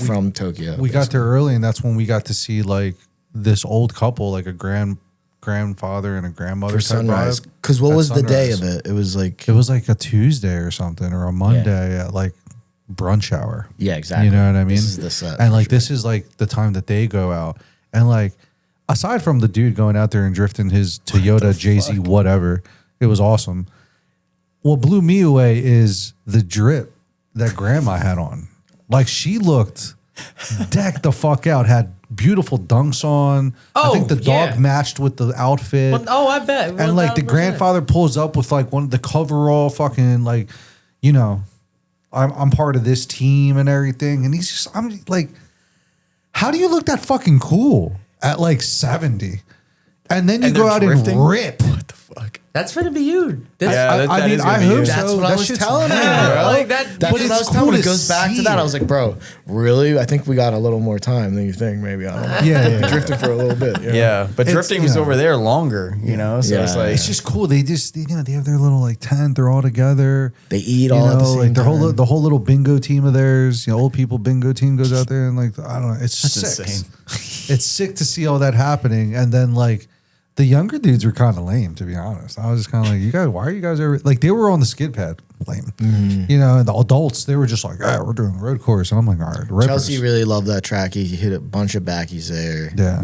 S3: From Tokyo.
S4: We got there early, and that's when we got to see like this old couple, like a grandfather and a grandmother
S3: for
S4: type
S3: sunrise.
S4: vibe.
S3: Because what
S4: at
S3: was the day of
S4: sunrise.
S3: it? It was like,
S4: It was like a Tuesday or something, or a Monday at like brunch hour.
S3: yeah, exactly.
S4: You know what I mean?
S3: This is the set.
S4: And like this is like the time that they go out. And like aside from the dude going out there and drifting his Toyota JZ whatever, it was awesome. What blew me away is the drip that grandma had on. Like she looked decked the fuck out, had beautiful dunks on. I think the
S2: yeah.
S4: dog matched with the outfit.
S2: Well, I bet.
S4: And like the
S2: 1000%.
S4: grandfather pulls up with like one of the coverall fucking like, I'm part of this team and everything. And I'm like, how do you look that fucking cool at like 70? And then you
S5: And
S4: go
S5: they're
S4: out
S5: drifting?
S4: and rip.
S5: What the fuck?
S2: That's gonna be you. That's,
S5: Yeah,
S4: I
S5: that
S4: mean,
S5: is gonna
S4: I
S5: be
S4: hope
S5: you.
S4: so.
S3: That's what
S4: That
S3: I was
S4: shit's
S3: telling him,
S4: mad.
S3: bro.
S2: Like that-
S3: That's
S4: but
S3: what I
S4: it's
S3: was telling
S4: cool
S3: him. It
S4: to
S3: goes back to
S4: see.
S3: that. I was like, bro, really? I think we got a little more time than you think. Maybe I don't know.
S4: Yeah.
S3: Drifted for a little bit. you know?
S5: Yeah, but
S4: It's,
S5: drifting was
S4: you know.
S5: over there longer, So it's
S3: Yeah.
S5: like
S4: It's just cool. They just, they have their little like tent. They're all together.
S3: They eat all at the same
S4: like their
S3: time.
S4: the whole little bingo team of theirs, old people bingo team goes out there and like, I don't know. It's
S5: That's
S4: sick.
S5: insane.
S4: It's sick to see all that happening. And then like the younger dudes were kind of lame, to be honest. I was just kind of like, you guys, why are you guys ever like, they were on the skid pad lame, and the adults, they were just like, yeah, we're doing the road course. And I'm like, all right, rippers.
S3: Chelsea really loved that track. He hit a bunch of backies there.
S4: Yeah.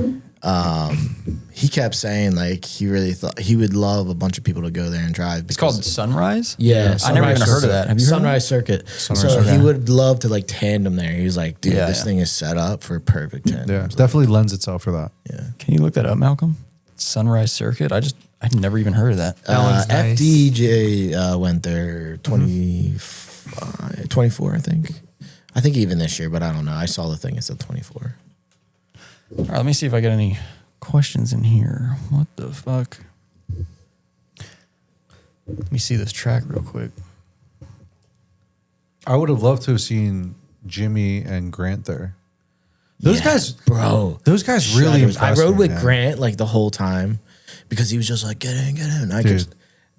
S3: He kept saying like he really thought he would love a bunch of people to go there and drive.
S5: it's called Sunrise.
S3: Yeah,
S5: I never even heard of that. Have you heard of
S3: Sunrise Circuit.
S4: Sunrise
S3: so
S4: Circuit.
S3: he would love to like tandem there. He was like, dude,
S5: Yeah,
S3: this
S5: yeah.
S3: thing is set up for perfect tandem.
S4: Yeah. Definitely lends itself for that.
S3: Yeah.
S5: Can you look that up, Malcolm? Sunrise Circuit. I'd never even heard of that.
S2: one's nice.
S3: FDJ went there 24, I think. I think even this year, but I don't know. I saw the thing. It said 24.
S5: All right, let me see if I got any questions in here. What the fuck? Let me see this track real quick.
S4: I would have loved to have seen Jimmy and Grant there. Those guys,
S3: bro.
S4: those guys really
S3: Shudders. I
S4: impressed
S3: rode
S4: me,
S3: with
S4: man.
S3: Grant like the whole time because he was just like, get in.
S4: Dude.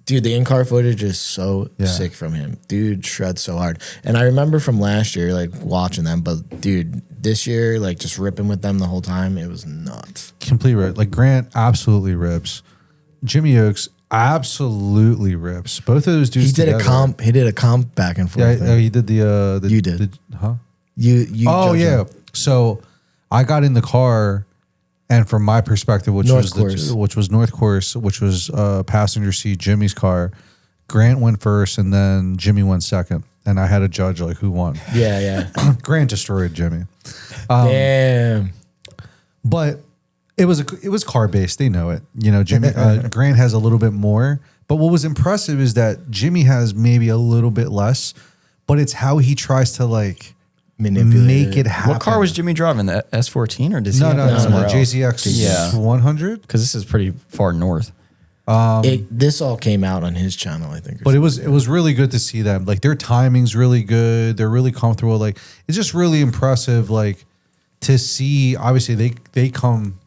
S3: Dude, the in-car footage is so
S4: Yeah.
S3: sick from him. Dude shreds so hard. And I remember from last year, like watching them, but dude, this year, like just ripping with them the whole time, it was nuts.
S4: Complete rip. Like Grant absolutely rips. Jimmy Oaks absolutely rips. Both of those dudes.
S3: He did
S4: together.
S3: He did a comp back and forth.
S4: Yeah,
S3: thing.
S4: he did the.
S3: You did.
S4: Huh?
S3: You
S4: Oh
S3: judged
S4: yeah.
S3: him.
S4: So I got in the car, and from my perspective, which
S3: North
S4: was
S3: Course.
S4: which was North Course, which was passenger seat Jimmy's car. Grant went first, and then Jimmy went second, and I had to judge like who won.
S3: Yeah.
S4: Grant destroyed Jimmy.
S3: Damn.
S4: but it was car based. They know it. You know, Jimmy Grant has a little bit more. But what was impressive is that Jimmy has maybe a little bit less, but it's how he tries to like
S3: Manipulate
S4: make it happen.
S5: What car was Jimmy driving? The S14 or does he
S4: No,
S5: have
S4: no,
S5: that
S4: no,
S5: somewhere
S4: no.
S5: else?
S4: JZX 100.
S5: Because this is pretty far north.
S3: This all came out on his channel, I think.
S4: But it was really good to see them. Like their timing's really good. They're really comfortable. Like it's just really impressive. Like to see. Obviously, they come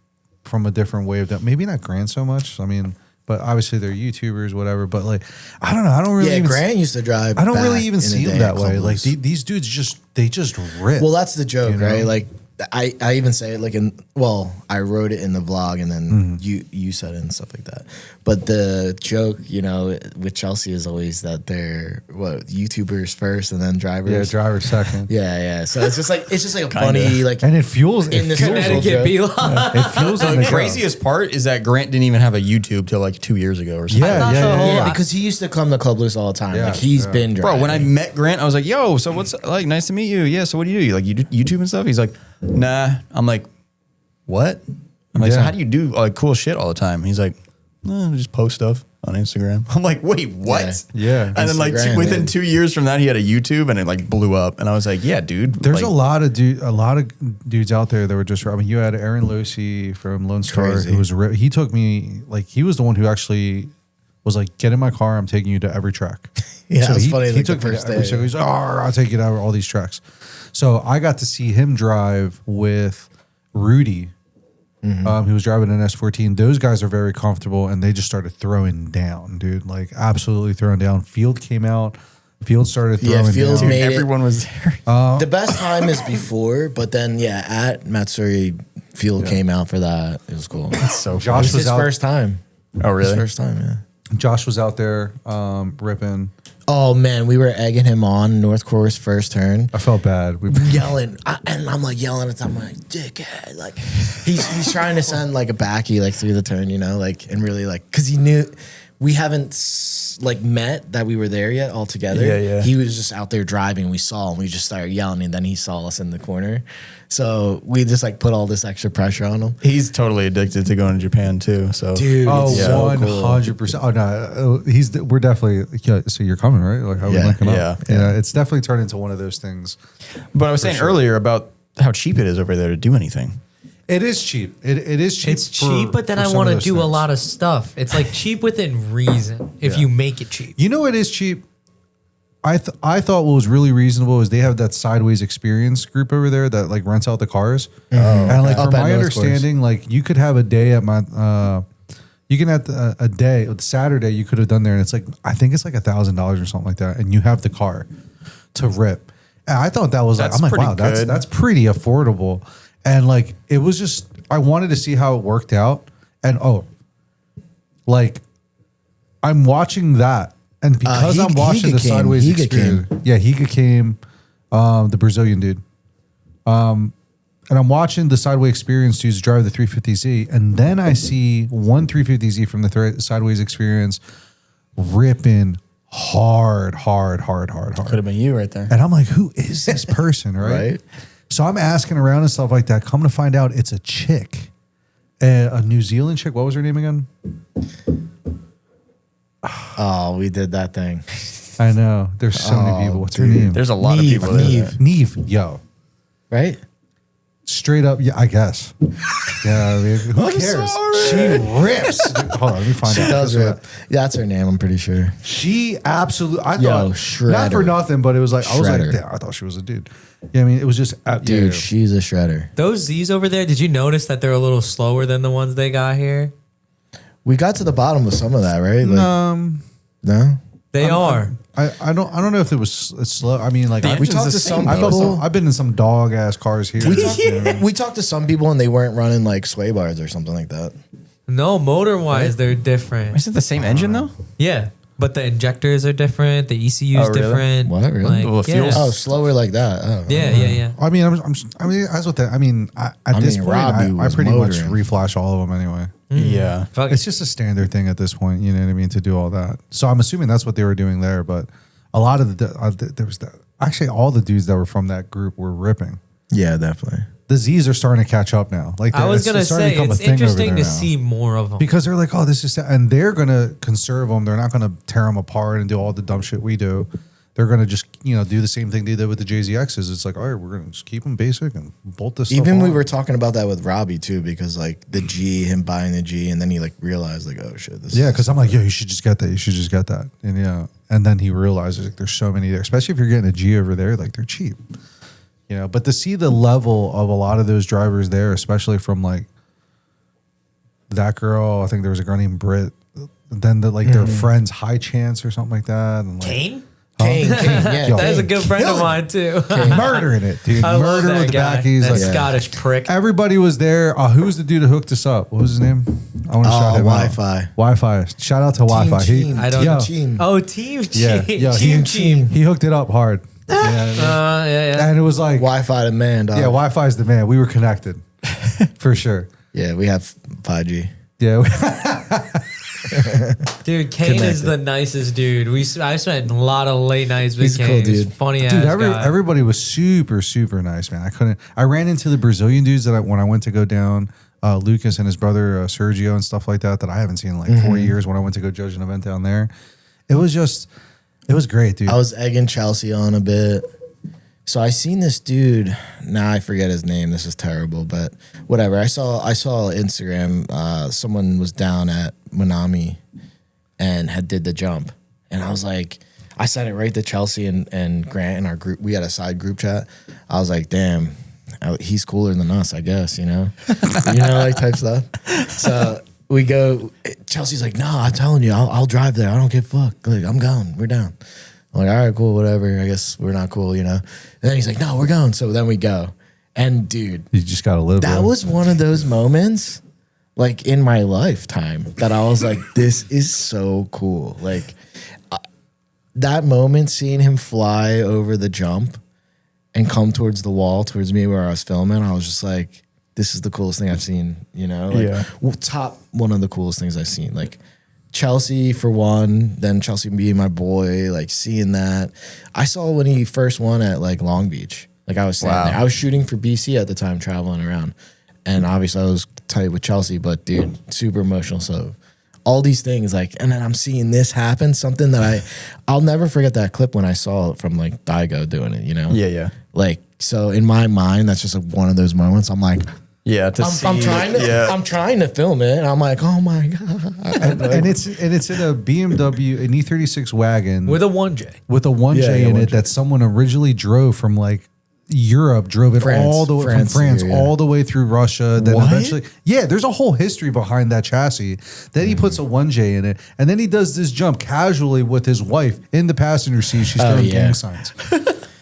S4: from a different wave that maybe not Grant so much. I mean, but obviously they're YouTubers, whatever. But like I don't know. I don't really.
S3: Yeah,
S4: even
S3: Grant used to drive.
S4: I don't really
S3: back
S4: even
S3: in
S4: see
S3: the
S4: them
S3: day
S4: that
S3: at
S4: way. Like
S3: Cobbles.
S4: these dudes they just rip.
S3: Well, that's the joke,
S4: You know?
S3: right? Like I even say it like I wrote it in the vlog and then you said it and stuff like that. But the joke, you know, with Chelsea is always that they're YouTubers first and then drivers.
S4: yeah, driver second.
S3: Yeah. So it's just like a funny like
S4: And it fuels
S3: in this
S2: Connecticut
S3: joke.
S2: beeline.
S4: It fuels in
S5: The
S4: the show.
S5: craziest part is that Grant didn't even have a YouTube till like 2 years ago or something.
S4: Yeah,
S2: thought
S4: yeah,
S2: the
S4: yeah,
S2: whole-
S4: yeah.
S3: Yeah, because he used to come to Clubless all the time.
S4: Yeah,
S3: like he's
S4: yeah.
S3: been driving.
S5: Bro, when I met Grant, I was like, yo, so what's like, nice to meet you. Yeah, so what do you do? You like you do YouTube and stuff? He's like, nah. I'm like, what? I'm like, so
S4: Yeah.
S5: how do you do like cool shit all the time? He's like, just post stuff on Instagram. I'm like, wait, what?
S4: Yeah.
S5: And then like
S3: Instagram,
S5: within
S3: yeah.
S5: 2 years from that, he had a YouTube and it like blew up. And I was like, yeah, dude.
S4: There's
S5: like,
S4: a lot of dudes out there that were just. I mean, you had Aaron Losi from Lone Star,
S3: Crazy.
S4: who was. He took me like he was the one who actually was like, get in my car. I'm taking you to every track.
S3: Yeah, it's
S4: he,
S3: funny,
S4: He
S3: like,
S4: took
S3: the
S4: me
S3: first
S4: to every
S3: day.
S4: single. He's like, oh, I'll take you to all these tracks. So I got to see him drive with Rudy. He was driving an S14. Those guys are very comfortable, and they just started throwing down, dude. Like absolutely throwing down. Field came out. Field started throwing
S3: Field
S4: down.
S3: made it.
S5: everyone was there.
S3: The best time is before, but then at Matsuri, Field came out for that. It was cool.
S5: So
S4: Josh
S3: It was his
S4: out.
S3: first time.
S5: Oh, really?
S3: His first time, yeah.
S4: Josh was out there ripping.
S3: Oh man, we were egging him on North Course first turn,
S4: I felt bad. We
S3: yelling, and I'm like yelling at him, I'm like dickhead, like he's trying to send like a backy like through the turn, you know, like and really like because he knew we haven't like met that we were there yet all together.
S5: Yeah.
S3: He was just out there driving. We saw him. We just started yelling, and then he saw us in the corner. So we just like put all this extra pressure on him.
S5: He's totally addicted to going to Japan too. So
S3: Dude,
S4: Oh,
S3: it's so cool.
S4: 100%. Oh no, we're definitely. Yeah, so you're coming, right? Like how we
S3: Yeah,
S4: linking up?
S5: yeah.
S4: Yeah, it's definitely turned into one of those things.
S5: But I was saying earlier about how cheap it is over there to do anything.
S4: It is cheap. It is cheap.
S2: It's cheap, but then I want to do a lot of stuff. It's like cheap within reason if you make it cheap.
S4: You know what is cheap? I thought what was really reasonable is they have that Sideways Experience group over there that like rents out the cars. And like
S3: Up
S4: from
S3: at
S4: my
S3: North
S4: understanding, like you could have a day at my you can have a day Saturday you could have done there, and it's like I think it's like $1,000 or something like that, and you have the car to rip. And I thought that was
S5: That's
S4: like I'm like
S5: pretty
S4: wow
S5: good.
S4: that's pretty affordable, and like it was just I wanted to see how it worked out, and like I'm watching that, and because I'm watching the Sideways Experience, yeah, Higa came, the Brazilian dude, and I'm watching the Sideways Experience dudes drive the 350Z, and then I see one 350Z from the Sideways Experience ripping hard.
S5: Could have been you right there.
S4: And I'm like, who is this person, right?
S3: Right.
S4: So I'm asking around and stuff like that. Come to find out, it's a chick, a New Zealand chick. What was her name again?
S3: Oh, we did that thing.
S4: I know. There's so many people. What's her name?
S5: There's a lot
S3: Neve,
S5: of people there.
S3: Neve.
S4: Neve. Yo.
S3: Right?
S4: Straight up, yeah, I guess. Yeah, I mean, who cares? She rips. Hold on, let me find out.
S3: She does rip. Yeah, that's her name, I'm pretty sure.
S4: She absolutely. I
S3: Yo,
S4: thought
S3: shredder.
S4: not for nothing, but it was like I was like,
S3: Shredder.
S4: damn, I thought she was a dude. Yeah, I mean, it was just
S3: Dude,
S4: yeah.
S3: she's a shredder.
S2: Those Z's over there, did you notice that they're a little slower than the ones they got here?
S3: We got to the bottom of some of that, right? Like, no?
S2: They are.
S4: I don't know if it was it's slow. I mean, like
S5: The
S4: we
S5: engine's
S4: talked
S5: the
S4: to
S5: same,
S4: some. I
S5: though.
S4: felt I've been in some dog ass cars here.
S3: We talked to some people and they weren't running like sway bars or something like that.
S2: No, motor wise, they're different.
S5: Is it the same engine though?
S2: Yeah, but the injectors are different. The ECU is
S5: Oh, really?
S2: different.
S3: What, really?
S5: Well, the
S2: yeah.
S5: fuel's-
S3: Oh, slower like that. Oh.
S2: Yeah.
S4: I mean, I mean, that's what that. I mean, at this point,
S3: Robbie
S4: I
S3: was
S4: pretty much
S3: motoring.
S4: reflash all of them anyway.
S5: Yeah.
S2: Fuck
S4: It's just a standard thing at this point. You know what I mean? To do all that. So I'm assuming that's what they were doing there. But a lot of there was that. Actually, all the dudes that were from that group were ripping.
S3: Yeah, definitely.
S4: The Z's are starting to catch up now. Like
S2: I was
S4: it's
S2: gonna
S4: starting
S2: say
S4: become a
S2: it's
S4: thing over
S2: interesting
S4: there
S2: to
S4: now.
S2: see more of them
S4: because they're like, oh, this is, and they're gonna conserve them. They're not gonna tear them apart and do all the dumb shit we do. They're gonna just do the same thing they did with the JZXs. It's like, all right, we're gonna just keep them basic and bolt this.
S3: Even
S4: stuff
S3: we
S4: on.
S3: were talking about that with Robbie too, because like the G, him buying the G, and then he like realized like, oh shit, this.
S4: Yeah,
S3: is
S4: because I'm like, yo, you should just get that. You should just get that. And and then he realizes like there's so many there, especially if you're getting a G over there, like they're cheap. But to see the level of a lot of those drivers there, especially from like that girl, I think there was a girl named Britt, then their friends High Chance or something like that. And like,
S2: Kane.
S3: Kane, yeah.
S4: Yo,
S2: That's a good friend of mine too.
S4: murdering it, dude.
S2: I love
S4: Murder
S2: that
S4: with the
S2: guy.
S4: backies.
S2: That
S4: Like,
S2: Scottish prick.
S4: everybody was there. Who was the dude who hooked us up? What was his name? I want to shout him out.
S3: Wi-Fi.
S4: Wi-Fi. Shout out to Wi-Fi.
S3: Team.
S2: I don't
S4: yo,
S2: know.
S3: Team.
S2: Oh, Team
S4: Yeah,
S2: Team.
S4: yo,
S2: Team.
S4: he hooked it up hard.
S2: Yeah.
S4: And it was like,
S3: Wi-Fi to man, dog.
S4: yeah, Wi-Fi's the man. We were connected for sure.
S3: Yeah, we have 5G.
S4: Yeah,
S2: Dude, Kane is
S3: Connected.
S2: the nicest dude. I spent a lot of late nights with
S3: He's a
S2: Kane.
S3: cool
S2: He's
S3: dude.
S2: funny ass
S4: dude.
S2: guy.
S4: Everybody was super, super nice, man. I ran into the Brazilian dudes that when I went to go down, Lucas and his brother Sergio and stuff like that I haven't seen in like 4 years. When I went to go judge an event down there, it was great, dude.
S3: I was egging Chelsea on a bit. So I seen this dude. Now I forget his name. This is terrible, but whatever. I saw Instagram. Someone was down at Minami and did the jump, and I was like, I sent it right to Chelsea and Grant in our group. We had a side group chat. I was like, damn, he's cooler than us, I guess. Like type stuff. So we go. Chelsea's like, no, I'm telling you, I'll drive there. I don't give a fuck. Like, I'm going. We're down. I'm like, all right, cool, whatever. I guess we're not cool, And then he's like, no, we're going. So then we go. And dude,
S4: You just gotta live.
S3: that
S4: bro.
S3: was one of those moments, like in my lifetime, that I was like, this is so cool. Like that moment, seeing him fly over the jump and come towards the wall, towards me where I was filming, I was just like, this is the coolest thing I've seen,
S5: Yeah.
S3: Top one of the coolest things I've seen. Like Chelsea for one, then Chelsea being my boy, like seeing that. I saw when he first won at like Long Beach. Like I was standing there. I was shooting for BC at the time, traveling around. And obviously I was tight with Chelsea, but dude, super emotional. So all these things, like, and then I'm seeing this happen, something that I'll never forget that clip when I saw it from like Daigo doing it,
S5: Yeah.
S3: Like, so in my mind, that's just like one of those moments. I'm like,
S5: Yeah.
S3: I'm trying to film it, and I'm like, oh my god.
S4: and it's in a BMW, an E36 wagon
S2: with a 1J.
S4: with a 1J
S3: Yeah,
S4: in
S3: 1J.
S4: it that someone originally drove from like Europe, drove it
S3: France.
S4: all the way from France
S3: Yeah.
S4: all the way through Russia. Then
S5: What?
S4: eventually, there's a whole history behind that chassis. Then he puts a 1J in it, and then he does this jump casually with his wife in the passenger seat. She's throwing
S3: yeah.
S4: gang signs.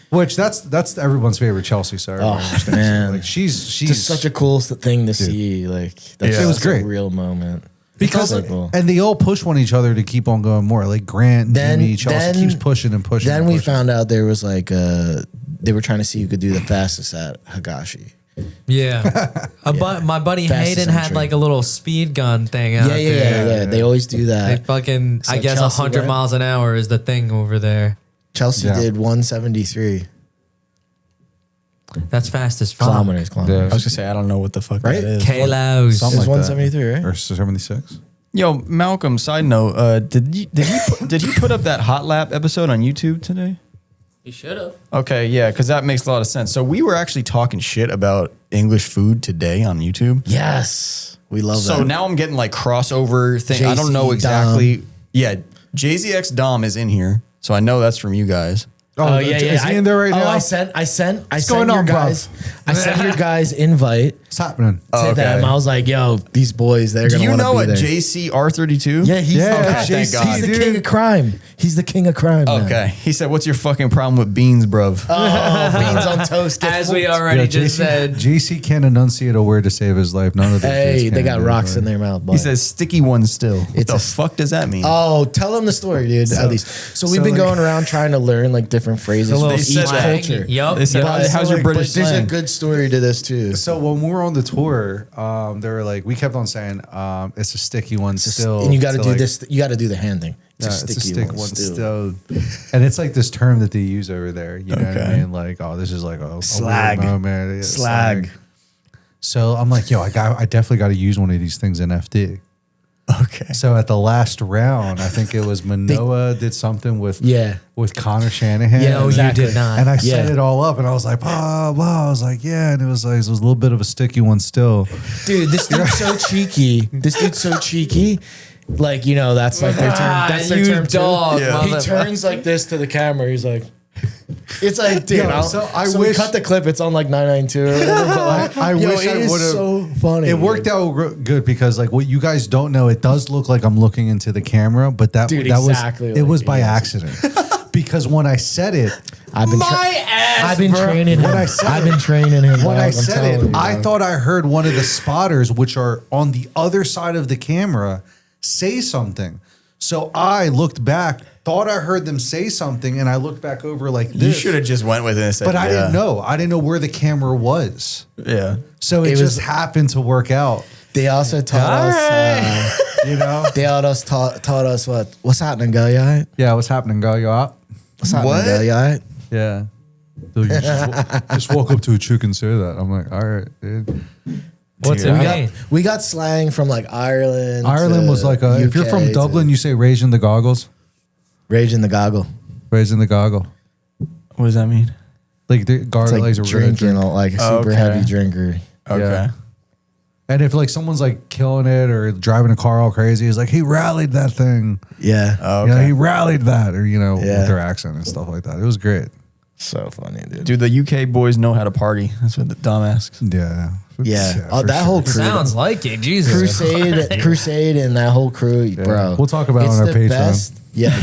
S4: Which that's everyone's favorite Chelsea. So everyone understands.
S3: man.
S4: Like she's
S3: Just such a cool thing to see. Like, that's
S4: It was
S3: such a
S4: great.
S3: real moment.
S4: because
S3: So cool.
S4: and they all push one each other to keep on going more. Like Grant,
S3: Then-
S4: Jimmy, Chelsea
S3: then-
S4: keeps pushing and pushing.
S3: Then
S4: and
S3: we
S4: pushing.
S3: found out there was like they were trying to see who could do the fastest at Higashi.
S2: Yeah. My buddy
S3: Fastest
S2: Hayden had
S3: entry.
S2: like a little speed gun thing out there.
S3: Yeah. They always do
S2: They
S3: that.
S2: fucking,
S3: So
S2: I guess
S3: Chelsea
S2: 100
S3: went?
S2: miles an hour is the thing over there.
S3: Chelsea
S4: Yeah.
S3: did 173
S2: That's fast as fuck.
S3: kilometers.
S5: I was gonna say I don't know what the fuck
S3: Right?
S5: that is.
S2: Kalos.
S4: Something
S3: It's
S4: like that.
S3: 173, right?
S4: Or 76.
S5: Yo, Malcolm. Side note: did you put up that hot lap episode on YouTube today?
S2: You should have.
S5: Okay, yeah, because that makes a lot of sense. So we were actually talking shit about English food today on YouTube.
S3: Yes, we love that.
S5: So now I'm getting like crossover thing. I don't
S3: JC
S5: know
S3: Dom.
S5: exactly. Yeah, JZX Dom is in here, so I know that's from you guys.
S3: Oh yeah, yeah.
S4: Is he in there right now?
S3: I sent
S4: going
S3: your
S4: on,
S3: guys. I sent your guys invite
S4: What's happening?
S3: to
S5: okay.
S3: them. I was like, yo, these boys, they're
S5: Do
S3: gonna
S5: you
S3: want to
S5: know
S3: be
S5: a
S3: there.
S5: JCR32?
S3: Yeah, he's
S4: Yeah,
S3: the,
S4: JC,
S5: God.
S3: he's the
S4: dude.
S3: king of crime. He's the king of crime. man.
S5: Okay. He said, "What's your fucking problem with beans, bruv?"
S3: Oh, beans on toast. get
S2: As we
S3: fucked.
S2: already just said.
S4: JC can't enunciate a word to save his life. None of the
S3: Hey,
S4: kids
S3: they
S4: can,
S3: got
S4: dude.
S3: rocks in their mouth. Boy.
S5: He says, "Sticky one still." What
S3: It's
S5: the
S3: a-
S5: fuck does that mean?
S3: Oh, tell them the story, dude. At least. So we've been
S4: like-
S3: going around trying to learn like different phrases
S2: A
S3: for
S2: little
S3: each
S2: slang.
S3: culture.
S2: Yup.
S5: They said,
S3: But-
S5: "How's your
S3: but
S5: British
S3: There's a
S5: slang?"
S3: good story to this too.
S4: So when we were on the tour, they were like, we kept on saying, it's a sticky one still.
S3: And you got to
S4: to
S3: do
S4: like-
S3: this. You got to do the hand thing. It's a sticky one still.
S4: And it's like this term that they use over there. You know what I
S5: Okay.
S4: mean? Like, oh, this is like a
S3: Slag.
S4: weird moment. Yeah,
S3: Slag.
S4: So I'm like, yo, I definitely got to use one of these things in FD.
S5: Okay.
S4: So at the last round, I think it was Manoa did something with
S3: Yeah.
S4: with Connor Shanahan.
S3: Yeah,
S2: No,
S3: exactly.
S2: you did not.
S4: And I set
S3: Yeah.
S4: it all up, and I was like, blah blah. I was like, yeah, and it was like it was a little bit of a sticky one still.
S3: Dude, this dude's so cheeky. This dude's so cheeky. Like, you know, that's like their term. That's their
S2: you
S3: term too.
S2: dog,
S5: Yeah.
S3: He
S2: mother-
S3: turns like this to the camera. He's like, it's like, dude,
S4: Yo,
S3: so
S4: I
S3: we
S4: wish-
S3: cut the clip. It's on like 992 or whatever. But like,
S4: I
S3: yo,
S4: wish
S3: it
S4: I
S3: is
S4: would've-
S3: so funny.
S4: It worked out good because like what you guys don't know, it does look like I'm looking into the camera, but that
S3: Dude,
S4: that
S3: exactly
S4: was it
S3: like
S4: was by
S3: he is.
S4: accident. Because when I said it,
S3: I've been I've been training him.
S4: When I said
S3: I've
S4: it-
S3: been training him.
S4: when
S3: dog.
S4: I
S3: I'm
S4: said
S3: telling
S4: it,
S3: you,
S4: I
S3: dog.
S4: thought I heard one of the spotters, which are on the other side of the camera, say something. So I looked back, thought I heard them say something, and I looked back over like this.
S5: You should have just went with it and said,
S4: But I
S5: yeah.
S4: didn't know. I didn't know where the camera was.
S5: Yeah.
S4: So it
S3: It
S4: just
S3: was-
S4: happened to work out.
S3: They also taught us.
S4: You know?
S3: They also taught us what's happening, girl. You alright?
S4: Yeah, what's happening, guy? You up?
S3: What's happening,
S5: What?
S3: girl? You alright?
S4: Yeah. Dude, you just walk up to a chick and say that. I'm like, all right, dude.
S2: What's
S5: Dude,
S2: it
S5: I
S2: mean?
S3: We got slang from like Ireland.
S4: Ireland
S3: to
S4: was like, if you're
S3: UK
S4: from
S3: to
S4: Dublin, you say rage in the goggles.
S3: Rage in the goggle.
S4: Rage in the goggle.
S5: What does that mean?
S4: Like the
S3: It's
S4: gargle
S3: like
S4: legs are really
S3: drinking, like a super
S5: Okay.
S3: heavy drinker.
S5: Okay.
S4: Yeah. And if like someone's like killing it or driving a car all crazy, he's like, he rallied that thing.
S3: Yeah.
S5: Oh,
S4: You know,
S5: okay.
S4: he rallied that, or
S3: Yeah.
S4: with their accent and stuff like that. It was great.
S3: So funny, dude.
S5: Dude, the UK boys know how to party. That's what Dom asks.
S4: Yeah.
S3: Yeah. Oh,
S4: for
S3: that
S4: sure.
S3: whole crew.
S2: Sounds like it. Jesus.
S3: Crusade and that whole crew, bro.
S4: We'll talk about it
S3: it's
S4: on our
S3: the
S4: Patreon.
S3: best. Yeah,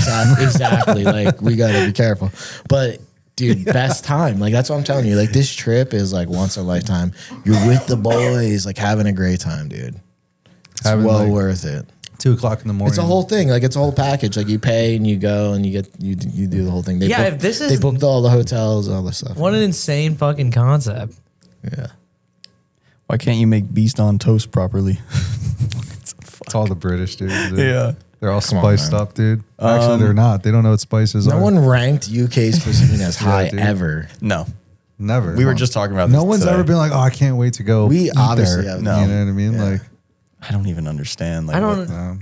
S3: exactly. Like, we gotta be careful. But dude, best time. Like, that's what I'm telling you. Like, this trip is like once in a lifetime. You're with the boys, like having a great time, dude. It's
S4: Having,
S3: well
S4: like,
S3: worth it.
S4: 2:00 in the morning.
S3: It's a whole thing. Like, it's a whole package. Like, you pay and you go and you do the whole thing. They
S2: Yeah,
S3: book-
S2: if this
S3: they
S2: is-
S3: booked all the hotels, all the stuff.
S2: What an insane fucking concept.
S3: Yeah.
S5: Why can't you make beast on toast properly?
S4: It's all the British, dude.
S5: Yeah.
S4: They're all
S3: Come on,
S4: spiced
S3: man.
S4: up, dude. Actually, they're not. They don't know what spices
S3: No
S4: are.
S3: one ranked UK's cuisine as high
S4: dude.
S3: ever.
S5: No.
S4: Never.
S5: We were just talking about
S4: No
S5: this
S4: one's
S5: today.
S4: ever been like, oh, I can't wait to go.
S3: We
S4: eat
S3: obviously
S4: there.
S3: have-
S5: No.
S4: You know what I mean?
S3: Yeah.
S4: Like,
S5: I don't even understand. Like,
S2: I don't-
S5: what-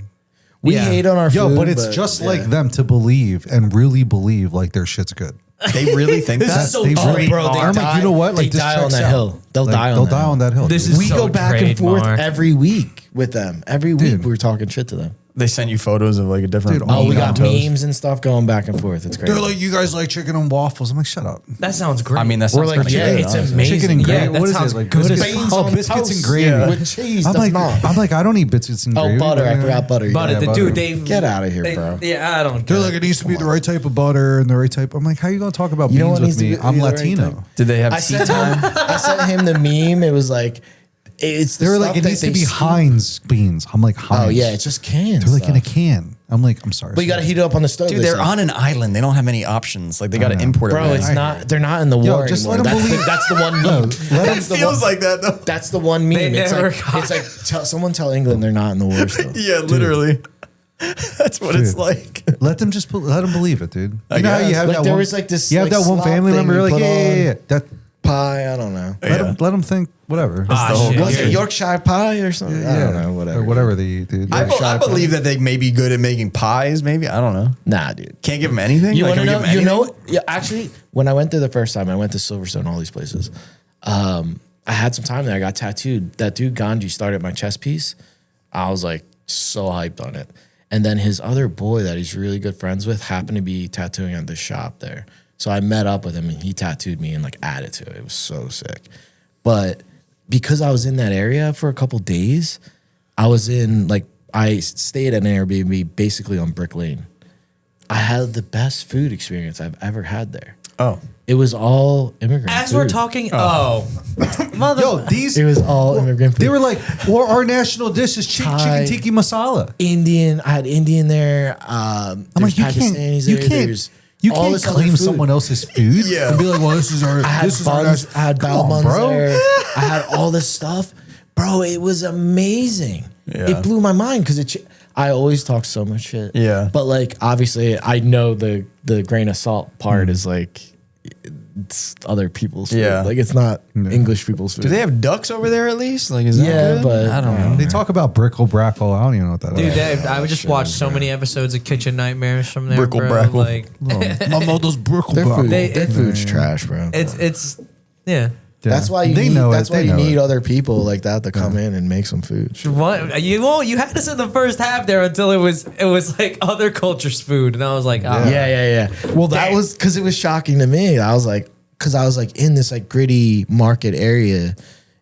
S3: We
S2: Yeah.
S3: hate on our
S4: yo,
S3: food.
S4: but it's just
S3: yeah.
S4: like them to believe and really believe like their shit's good.
S5: they really think that?
S2: so
S4: they
S2: Oh,
S4: really
S2: bro,
S4: are.
S2: they
S4: I'm like, you know what?
S3: They
S4: Like, this
S3: die on
S4: checks
S3: that
S4: out.
S3: hill. They'll
S4: Like,
S3: die on
S4: they'll
S3: that
S4: die
S3: hill.
S4: on that hill.
S2: This
S4: dude.
S2: is
S3: We
S2: so
S3: go back and forth
S2: trademark.
S3: every week with them. Every week
S4: Dude.
S3: we're talking shit to them.
S5: They sent you photos of like a different.
S4: Dude,
S3: Oh, we
S4: meme
S3: got
S5: on toast.
S3: memes and stuff going back and forth. It's great.
S4: They're like, you guys like chicken and waffles. I'm like, shut up.
S2: That sounds great.
S5: I mean, that
S3: We're
S5: sounds
S3: like,
S5: pretty
S3: yeah,
S5: good,
S2: it's
S5: honestly.
S2: amazing.
S4: Chicken and
S2: Yeah,
S4: gravy.
S2: that
S4: What is
S2: sounds
S4: it? Like
S2: good as
S4: biscuits?
S2: fuck.
S3: Beans
S4: Oh,
S3: on
S4: biscuits
S3: toast.
S4: and gravy.
S5: Yeah.
S3: with cheese.
S4: I'm
S3: That's
S4: like,
S3: not.
S4: I'm like, I don't eat biscuits and
S3: Oh,
S4: gravy.
S3: butter. I
S4: Yeah.
S3: forgot butter.
S2: But
S3: Yeah.
S2: the
S4: butter.
S2: dude, they
S3: Get outta here, bro.
S2: Yeah, I don't.
S4: They're
S2: get
S4: like,
S2: it.
S4: it needs to be the right type of butter and the right type. I'm like, how you gonna talk about
S3: You know
S4: beans
S3: what needs
S4: with
S3: to
S4: me?
S3: be
S4: I'm
S3: the right
S4: Latino.
S3: type?
S5: Did they have
S3: I
S5: tea
S3: sent
S5: time?
S3: him. I sent him the meme. It was like, it's the
S4: They were
S3: stuff
S4: like, it
S3: that
S4: needs to
S3: they
S4: be
S3: steam.
S4: Heinz beans. I'm like, Heinz.
S3: Oh yeah, it's just cans.
S4: They're like in a
S3: stuff.
S4: can. I'm like, I'm sorry.
S3: But you got to heat it up on the stove.
S5: Dude,
S3: they
S5: they're
S3: say.
S5: on an island. They don't have many options. Like they got to
S4: know.
S5: import it.
S3: Bro,
S5: back.
S3: it's
S4: I
S3: not. They're not in the war
S4: just
S3: anymore.
S4: let 'em
S3: That's
S4: believe-
S3: that's the one
S4: No,
S3: meme.
S4: let 'em-
S3: That's the one,
S5: like that though.
S3: That's the one meme.
S2: They
S3: It's
S2: never
S3: like,
S2: got-
S3: it's like someone tell England they're not in the war still.
S5: Yeah, literally. That's what it's
S4: Dude.
S5: like.
S4: let them just let them believe it, dude. You know how you
S5: guess.
S4: have
S3: Like
S4: that
S3: there
S4: one,
S3: was like this.
S4: you have
S3: like,
S4: that one
S3: slop
S4: family
S3: thing
S4: member. You're
S3: you
S4: like,
S3: put
S4: yeah.
S3: on.
S4: That
S3: Pie. I don't know.
S4: let them think whatever.
S2: Ah, shit.
S3: Was it
S2: dude.
S3: Yorkshire pie or something? I don't know. Whatever.
S4: Or whatever they eat, dude.
S5: I,
S4: Yeah.
S5: I believe that they may be good at making pies. Maybe I don't know.
S3: Nah, dude.
S5: Can't give them anything.
S3: You
S5: Like,
S3: want to
S5: can we
S3: know?
S5: give 'em
S3: You
S5: anything?
S3: know? Yeah. Actually, when I went there the first time, I went to Silverstone, all these places. I had some time there. I got tattooed. That dude Ganji started my chest piece. I was like so hyped on it. And then his other boy that he's really good friends with happened to be tattooing at the shop there. So I met up with him and he tattooed me and like added to it. It was so sick. But because I was in that area for a couple days, I was in like I stayed at an Airbnb basically on Brick Lane. I had the best food experience I've ever had there.
S5: Oh,
S3: It was all immigrant
S2: As
S3: food.
S2: we're talking, mother.
S4: Yo, these
S3: It was all immigrant food.
S4: they were like, well, our national dish is chicken
S3: Thai.
S4: tikka masala.
S3: Indian. I had Indian there.
S4: I'm
S3: There's
S4: like, you
S3: Pakistanis
S4: can't, you
S3: there.
S4: can't,
S3: There's
S4: you
S3: all
S4: can't
S3: this other
S4: claim
S3: food.
S4: someone else's food.
S5: Yeah.
S4: and be like, well, this is our,
S3: I had
S4: this is our
S3: buns.
S4: national.
S3: I had
S4: Come
S3: bao
S4: on,
S3: buns
S4: bro.
S3: there. I had all this stuff, bro. It was amazing.
S5: Yeah.
S3: It blew my mind because I always talk so much shit.
S5: Yeah.
S3: But like, obviously, I know the grain of salt part is like, it's other people's food.
S5: Yeah.
S3: Like, it's not English people's food.
S5: Do they have ducks over there at least? Like, is that
S3: Yeah,
S5: good?
S3: but
S5: I don't know.
S4: They talk about brickle brackle. I don't even know what that
S2: Dude,
S4: is.
S2: I would just watch so many episodes of Kitchen Nightmares from there,
S5: Brickle
S2: bro.
S5: brackle.
S2: Like,
S4: My mother's brickle
S3: their food,
S2: They-
S3: their food's trash, bro.
S2: it's yeah.
S3: That's why you
S4: They
S3: need,
S4: know
S3: that's
S4: it.
S3: why
S4: They
S3: you
S4: know
S3: need
S4: it.
S3: other people like that to come in and make some food.
S2: What you won't? You had us in the first half there until it was like other cultures' food, and I was like, oh.
S3: Yeah. Well, that was because it was shocking to me. I was like, in this like gritty market area,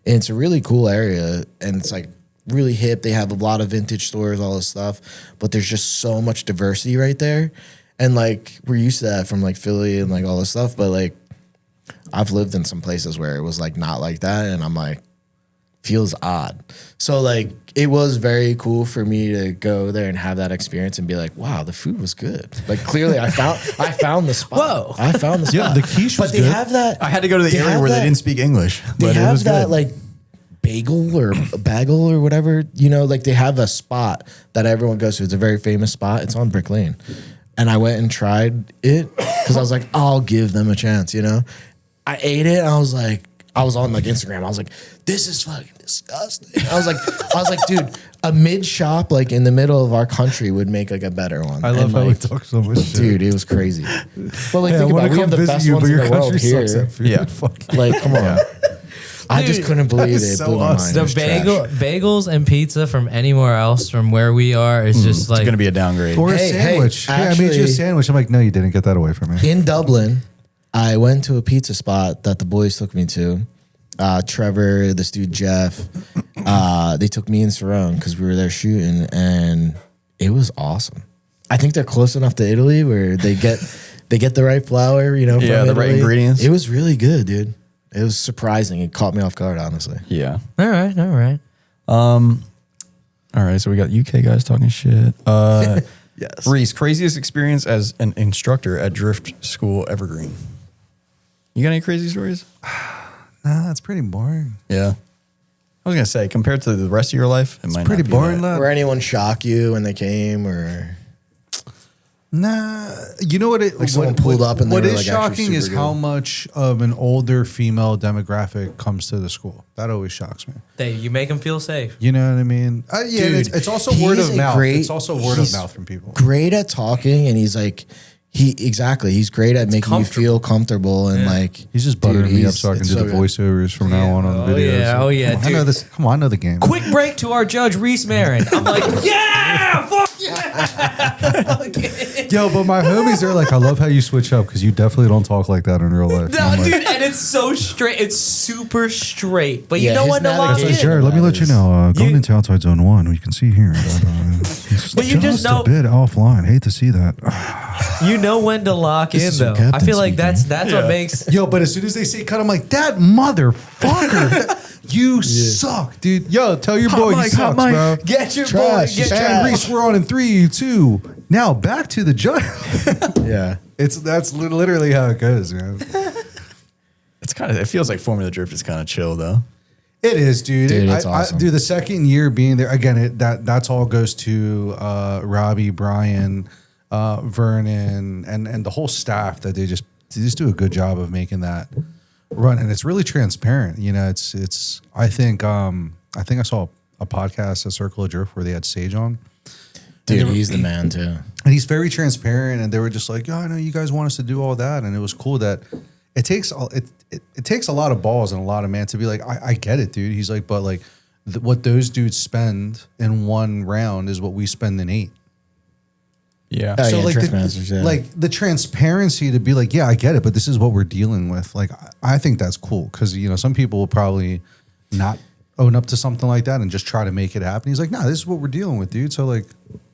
S3: and it's a really cool area, and it's like really hip. They have a lot of vintage stores, all this stuff, but there's just so much diversity right there, and like we're used to that from like Philly and like all this stuff, but like I've lived in some places where it was like not like that, and I'm like, feels odd. So like it was very cool for me to go there and have that experience and be like, wow, the food was good. Like clearly I found the spot.
S2: Whoa.
S3: I found the spot.
S4: Yeah, the quiche was
S3: But they
S4: good.
S3: have that.
S5: I had to go to the area where they didn't speak English.
S3: They
S5: But it
S3: have
S5: was
S3: that
S5: good.
S3: like bagel or bagel or whatever, you know, like they have a spot that everyone goes to. It's a very famous spot. It's on Brick Lane. And I went and tried it because I was like, I'll give them a chance, you know? I ate it and I was on like Instagram. I was like, this is fucking disgusting. I was like, dude, a mid shop like in the middle of our country would make like a better one.
S4: I love
S3: And,
S4: how we
S3: like,
S4: talk so much shit.
S3: dude, it was crazy. But like,
S4: Yeah, I
S3: think
S4: wanna
S3: about it. We have
S4: come
S3: the
S4: visit
S3: best
S4: you,
S3: ones
S4: but
S3: in
S4: your
S3: the world
S4: country
S3: here.
S4: sucks at food.
S5: Yeah.
S4: Fuck.
S3: Like, come on. I just
S2: Dude,
S3: couldn't believe
S4: that
S3: it.
S4: is
S3: It
S4: so
S3: blew my
S4: us.
S3: mind. It
S2: The
S3: was trash.
S2: bagels and pizza from anywhere else from where we are is just
S5: It's
S2: like
S5: going to be a downgrade.
S4: Or a
S3: Hey,
S4: sandwich.
S3: hey,
S4: Hey, I made you a
S3: actually-
S4: sandwich. I'm like, no, you didn't get that away from me.
S3: In Dublin, I went to a pizza spot that the boys took me to. Trevor, this dude Jeff, they took me and Sarone because we were there shooting, and it was awesome. I think they're close enough to Italy where they get the right flour, you know.
S5: Yeah,
S3: from
S5: the right
S3: Italy.
S5: ingredients.
S3: It was really good, dude. It was surprising. It caught me off guard, honestly.
S5: Yeah.
S2: all right.
S5: All right. So we got UK guys talking shit.
S3: Yes.
S5: Reese, craziest experience as an instructor at Drift School Evergreen. You got any crazy stories?
S4: Nah, it's pretty boring.
S5: Yeah. I was going to say, compared to the rest of your life, it might
S4: Pretty
S5: not be
S4: boring,
S5: that.
S4: lad.
S3: Or anyone shock you when they came, or
S4: Nah, you know what?
S3: Like someone pulled up and they
S4: what
S3: were,
S4: is
S3: like, actually
S4: shocking is
S3: super
S4: how
S3: good.
S4: much of an older female demographic comes to the school. That always shocks me.
S2: You make them feel safe.
S4: You know what I mean? Yeah, and
S3: Dude,
S4: it's also
S3: he's
S4: word of
S3: a
S4: mouth.
S3: great-
S4: It's also word of
S3: he's
S4: mouth from people.
S3: great at talking, and he's like, he's great at making you feel comfortable and like.
S4: He's just buttering
S3: dude,
S4: me up
S3: he's-
S4: so I can
S3: it's
S4: do the
S3: good.
S4: voiceovers from now on the
S2: Oh,
S4: videos.
S2: yeah. Oh, yeah,
S4: Come on, I know
S2: dude.
S4: this. Come on, I know the game.
S2: Quick break to our judge Reese Marin. I'm like, yeah, fuck yeah. Okay.
S4: Yo, but my homies are like, I love how you switch up because you definitely don't talk like that in real life. And
S2: No,
S4: I'm like,
S2: dude, and it's so straight. It's super straight. But you
S3: Yeah,
S2: know
S3: his
S2: what? No,
S4: I
S2: lock
S4: was
S3: navigation-
S4: like,
S2: in.
S4: Jared, let me let you know. Going
S2: You-
S4: into outside zone 1, we can see here. It's
S2: But you just know-
S4: a bit offline. Hate to see that.
S2: You know when to lock in,
S3: is your
S2: though. I
S3: captain
S2: feel like
S3: speaking.
S2: that's what makes.
S4: Yo, but as soon as they say cut, I'm like, that motherfucker. You suck, dude. Yo, tell your boy he sucks, bro.
S2: Get your
S3: Trash.
S2: boy. Get
S3: Trash.
S4: And Reese, we're on in 3, 2. Now back to the judge.
S3: Yeah.
S4: That's literally how it goes, man.
S5: It's kind of, it feels like Formula Drift is kind of chill though.
S4: It is, dude.
S3: Dude, it's awesome.
S4: Dude, the second year being there again, that's all goes to Robbie, Brian, Vernon, and the whole staff that they just do a good job of making that run, and it's really transparent. You know, it's. I think I saw a podcast, a Circle of Drift, where they had Sage on.
S3: Dude, he's the man too.
S4: And he's very transparent, and they were just like, "Yeah, I know you guys want us to do all that," and it was cool that it takes it takes a lot of balls and a lot of man to be like, I get it, dude. He's like, but like what those dudes spend in one round is what we spend in 8.
S5: Yeah.
S3: Oh, yeah,
S4: like
S3: Drift Masters, yeah.
S4: like the transparency to be like, yeah, I get it, but this is what we're dealing with. Like, I think that's cool because you know some people will probably not own up to something like that and just try to make it happen. He's like, nah, this is what we're dealing with, dude. So like.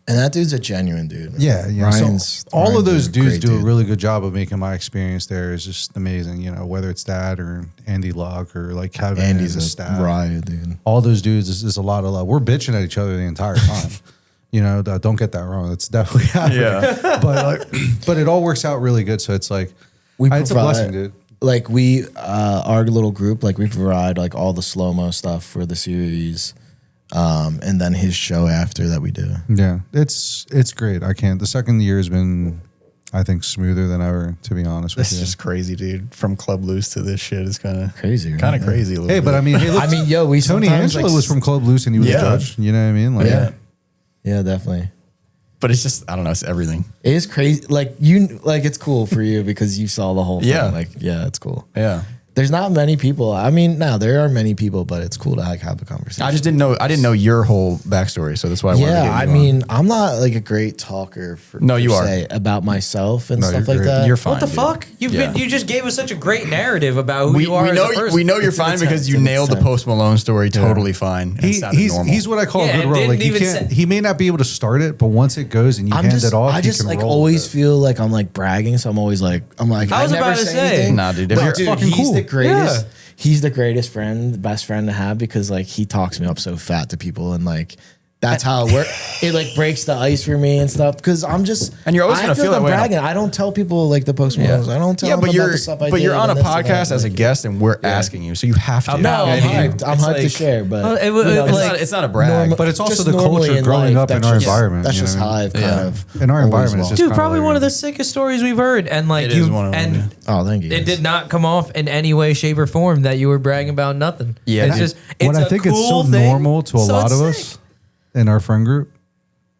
S3: And that dude's a genuine dude. Man.
S4: Yeah, yeah.
S3: Ryan's,
S4: All of
S3: Ryan's
S4: those
S3: a
S4: dudes
S3: great
S4: do
S3: dude.
S4: a really good job of making my experience there is just amazing. You know, whether it's that or Andy Luck or like Kevin
S3: Andy's
S4: and the
S3: a
S4: staff.
S3: riot, dude.
S4: All those dudes is a lot of love. We're bitching at each other the entire time. You know, don't get that wrong. It's definitely happening.
S5: Yeah.
S4: but it all works out really good. So it's like, it's a blessing, dude.
S3: Like we, our little group, like we provide like all the slow-mo stuff for the series. and then his show after that we do.
S4: Yeah, it's great. I can't. The second year has been, I think, smoother than ever. To be honest with
S5: This is
S4: you.
S5: just crazy, dude. From Club Loose to this shit is kind of
S3: Crazy, right?
S5: kind of crazy. A little
S4: Hey, but
S5: bit.
S4: I mean, hey, look,
S3: I mean, yo, we
S4: Tony
S3: sometimes,
S4: Angelo
S3: like,
S4: was from Club Loose and he was
S5: Yeah.
S4: a judge. You know what I mean? Like,
S3: yeah, definitely.
S5: but it's just I don't know. It's everything.
S3: It is crazy. Like it's cool for you because you saw the whole thing.
S5: Yeah.
S3: Like, yeah, it's cool.
S5: Yeah.
S3: There's not many people. I mean, no, there are many people, but it's cool to like have a conversation.
S5: I just didn't know. I didn't know your whole backstory, so that's why I wanted to
S3: yeah,
S5: get
S3: I
S5: you on.
S3: mean, I'm not like a great talker for
S5: No, you
S3: per
S5: are.
S3: se, about myself and
S4: No,
S3: stuff
S4: you're
S3: like
S4: great.
S3: that.
S5: You're fine.
S2: What the
S5: dude.
S2: fuck?
S5: Yeah.
S2: You just gave us such a great narrative about who you are.
S5: we
S2: as
S5: know
S2: a person.
S5: we know you're
S3: It's an
S5: fine because
S3: attempt,
S5: you
S3: it's an
S5: nailed the
S3: attempt.
S5: Post Malone story totally fine. And it sounded normal.
S4: he's what I call
S2: Yeah,
S4: a good
S2: and
S4: roll. Like
S2: didn't
S4: you
S2: even
S4: can't.
S2: say-
S4: He may not be able to start it, but once it goes and you hand it off,
S3: I
S4: he
S3: just
S4: can
S3: like
S4: roll with
S3: always
S4: it.
S3: feel like I'm like bragging, so I'm always like
S2: I was
S3: I never
S2: about to
S3: say
S2: say.
S3: anything.
S5: Nah, dude, if
S3: But
S5: you're-
S3: dude,
S4: fucking
S3: he's
S4: cool.
S3: the greatest.
S2: Yeah.
S3: He's the greatest friend, the best friend to have because like he talks me up so fat to people and like that's how it works. It like breaks the ice for me and stuff because I'm just
S5: And you're always
S3: I
S5: gonna
S3: feel
S5: feel that
S3: I'm
S5: way on a-
S3: bragging. I don't tell people like the Post Malones. I don't tell them
S5: but
S3: about
S5: you're
S3: the stuff I
S5: but
S3: did
S5: you're on a
S3: and this and
S5: podcast
S3: that.
S5: as a
S3: Like,
S5: guest, and we're asking you, so you have to.
S3: no, I'm
S5: You know what I mean?
S3: hyped. I'm
S5: It's
S3: hyped to
S5: like-
S3: share, but
S2: Well, it
S3: you
S2: was-
S3: know,
S2: it's
S3: like,
S2: not-
S5: it's not a brag.
S4: But it's also
S3: just
S4: the culture
S3: normally in
S4: growing
S3: life,
S4: up in
S3: that's
S4: our
S3: just-
S4: environment,
S3: That's
S4: you know
S3: just
S4: what I
S3: how
S4: mean?
S3: I've kind
S5: Yeah.
S3: of
S4: In our
S3: always
S4: environment, it's
S3: walked.
S4: just
S2: Dude,
S4: kinda
S2: probably
S4: like-
S2: one of the sickest stories we've heard, and like
S5: It
S2: you
S5: is one of them,
S2: and
S3: Oh, thank you.
S2: it
S3: guys.
S2: did not come off in any way, shape, or form that you were bragging about nothing.
S5: Yeah,
S2: it's
S5: dude.
S2: just it's
S4: What I
S2: a
S4: think it's
S2: cool
S4: so
S2: thing,
S4: normal to a
S2: so
S4: lot
S2: it's
S4: of
S2: sick.
S4: us in our friend group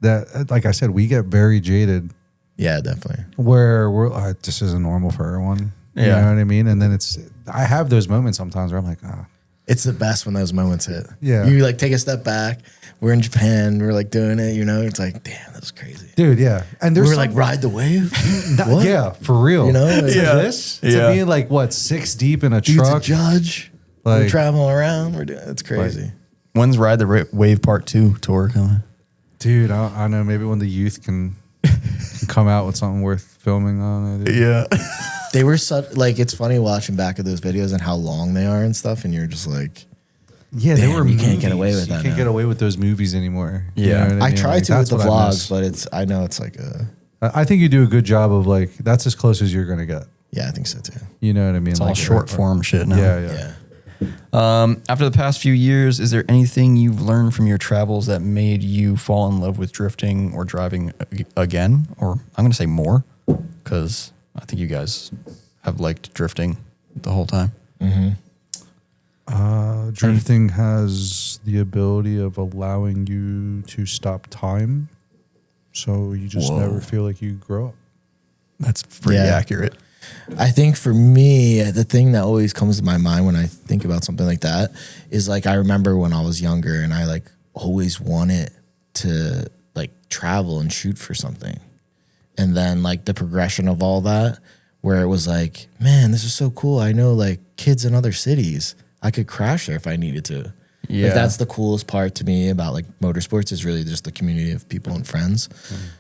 S4: that, like I said, we get very jaded
S3: Yeah, definitely.
S4: where we're this isn't normal for everyone. You
S5: Yeah.
S4: know what I mean? And then I have those moments sometimes where I'm like,
S3: It's the best when those moments hit.
S4: Yeah.
S3: You like take a step back. We're in Japan. We're like doing it, you know? It's like, damn, that was crazy.
S4: dude, yeah. And
S3: We
S4: there's
S3: were like, ride the wave? What?
S4: yeah, for real.
S3: You know?
S4: to
S3: Yeah.
S4: this,
S5: Yeah.
S4: to being like what 6 deep in a
S3: Dude's a
S4: truck.
S3: judge. We're
S4: Like-
S3: traveling around. We're doing it's crazy.
S5: When's Ride the Wave Part 2 tour coming?
S4: Dude, I know. Maybe when the youth can come out with something worth filming on it.
S5: Yeah.
S3: They were such like it's funny watching back at those videos and how long they are and stuff, and you're just like,
S4: Yeah, they
S3: Damn,
S4: were.
S3: you can't get
S4: movies.
S3: away with
S4: You
S3: that
S4: can't
S3: now.
S4: get away with those movies anymore. You
S5: Yeah.
S4: know what
S3: I
S4: mean?
S3: try
S4: Like,
S3: to with
S4: that's
S3: the
S4: what I
S3: vlogs,
S4: miss.
S3: but I know it's like a
S4: I think you do a good job of like that's as close as you're gonna get.
S3: yeah, I think so too.
S4: You know what I mean?
S5: It's all
S4: Like,
S5: short form shit now.
S4: Yeah, yeah.
S3: Yeah.
S5: After the past few years, is there anything you've learned from your travels that made you fall in love with drifting or driving again? Or I'm going to say more, because I think you guys have liked drifting the whole time.
S4: Drifting has the ability of allowing you to stop time, so you just
S5: Whoa.
S4: never feel like you grow up.
S5: That's pretty
S3: Yeah.
S5: accurate.
S3: I think for me, the thing that always comes to my mind when I think about something like that is like I remember when I was younger and I like always wanted to like travel and shoot for something. And then like the progression of all that where it was like, man, this is so cool. I know like kids in other cities. I could crash there if I needed to.
S5: Yeah.
S3: Like that's the coolest part to me about like motorsports is really just the community of people and friends.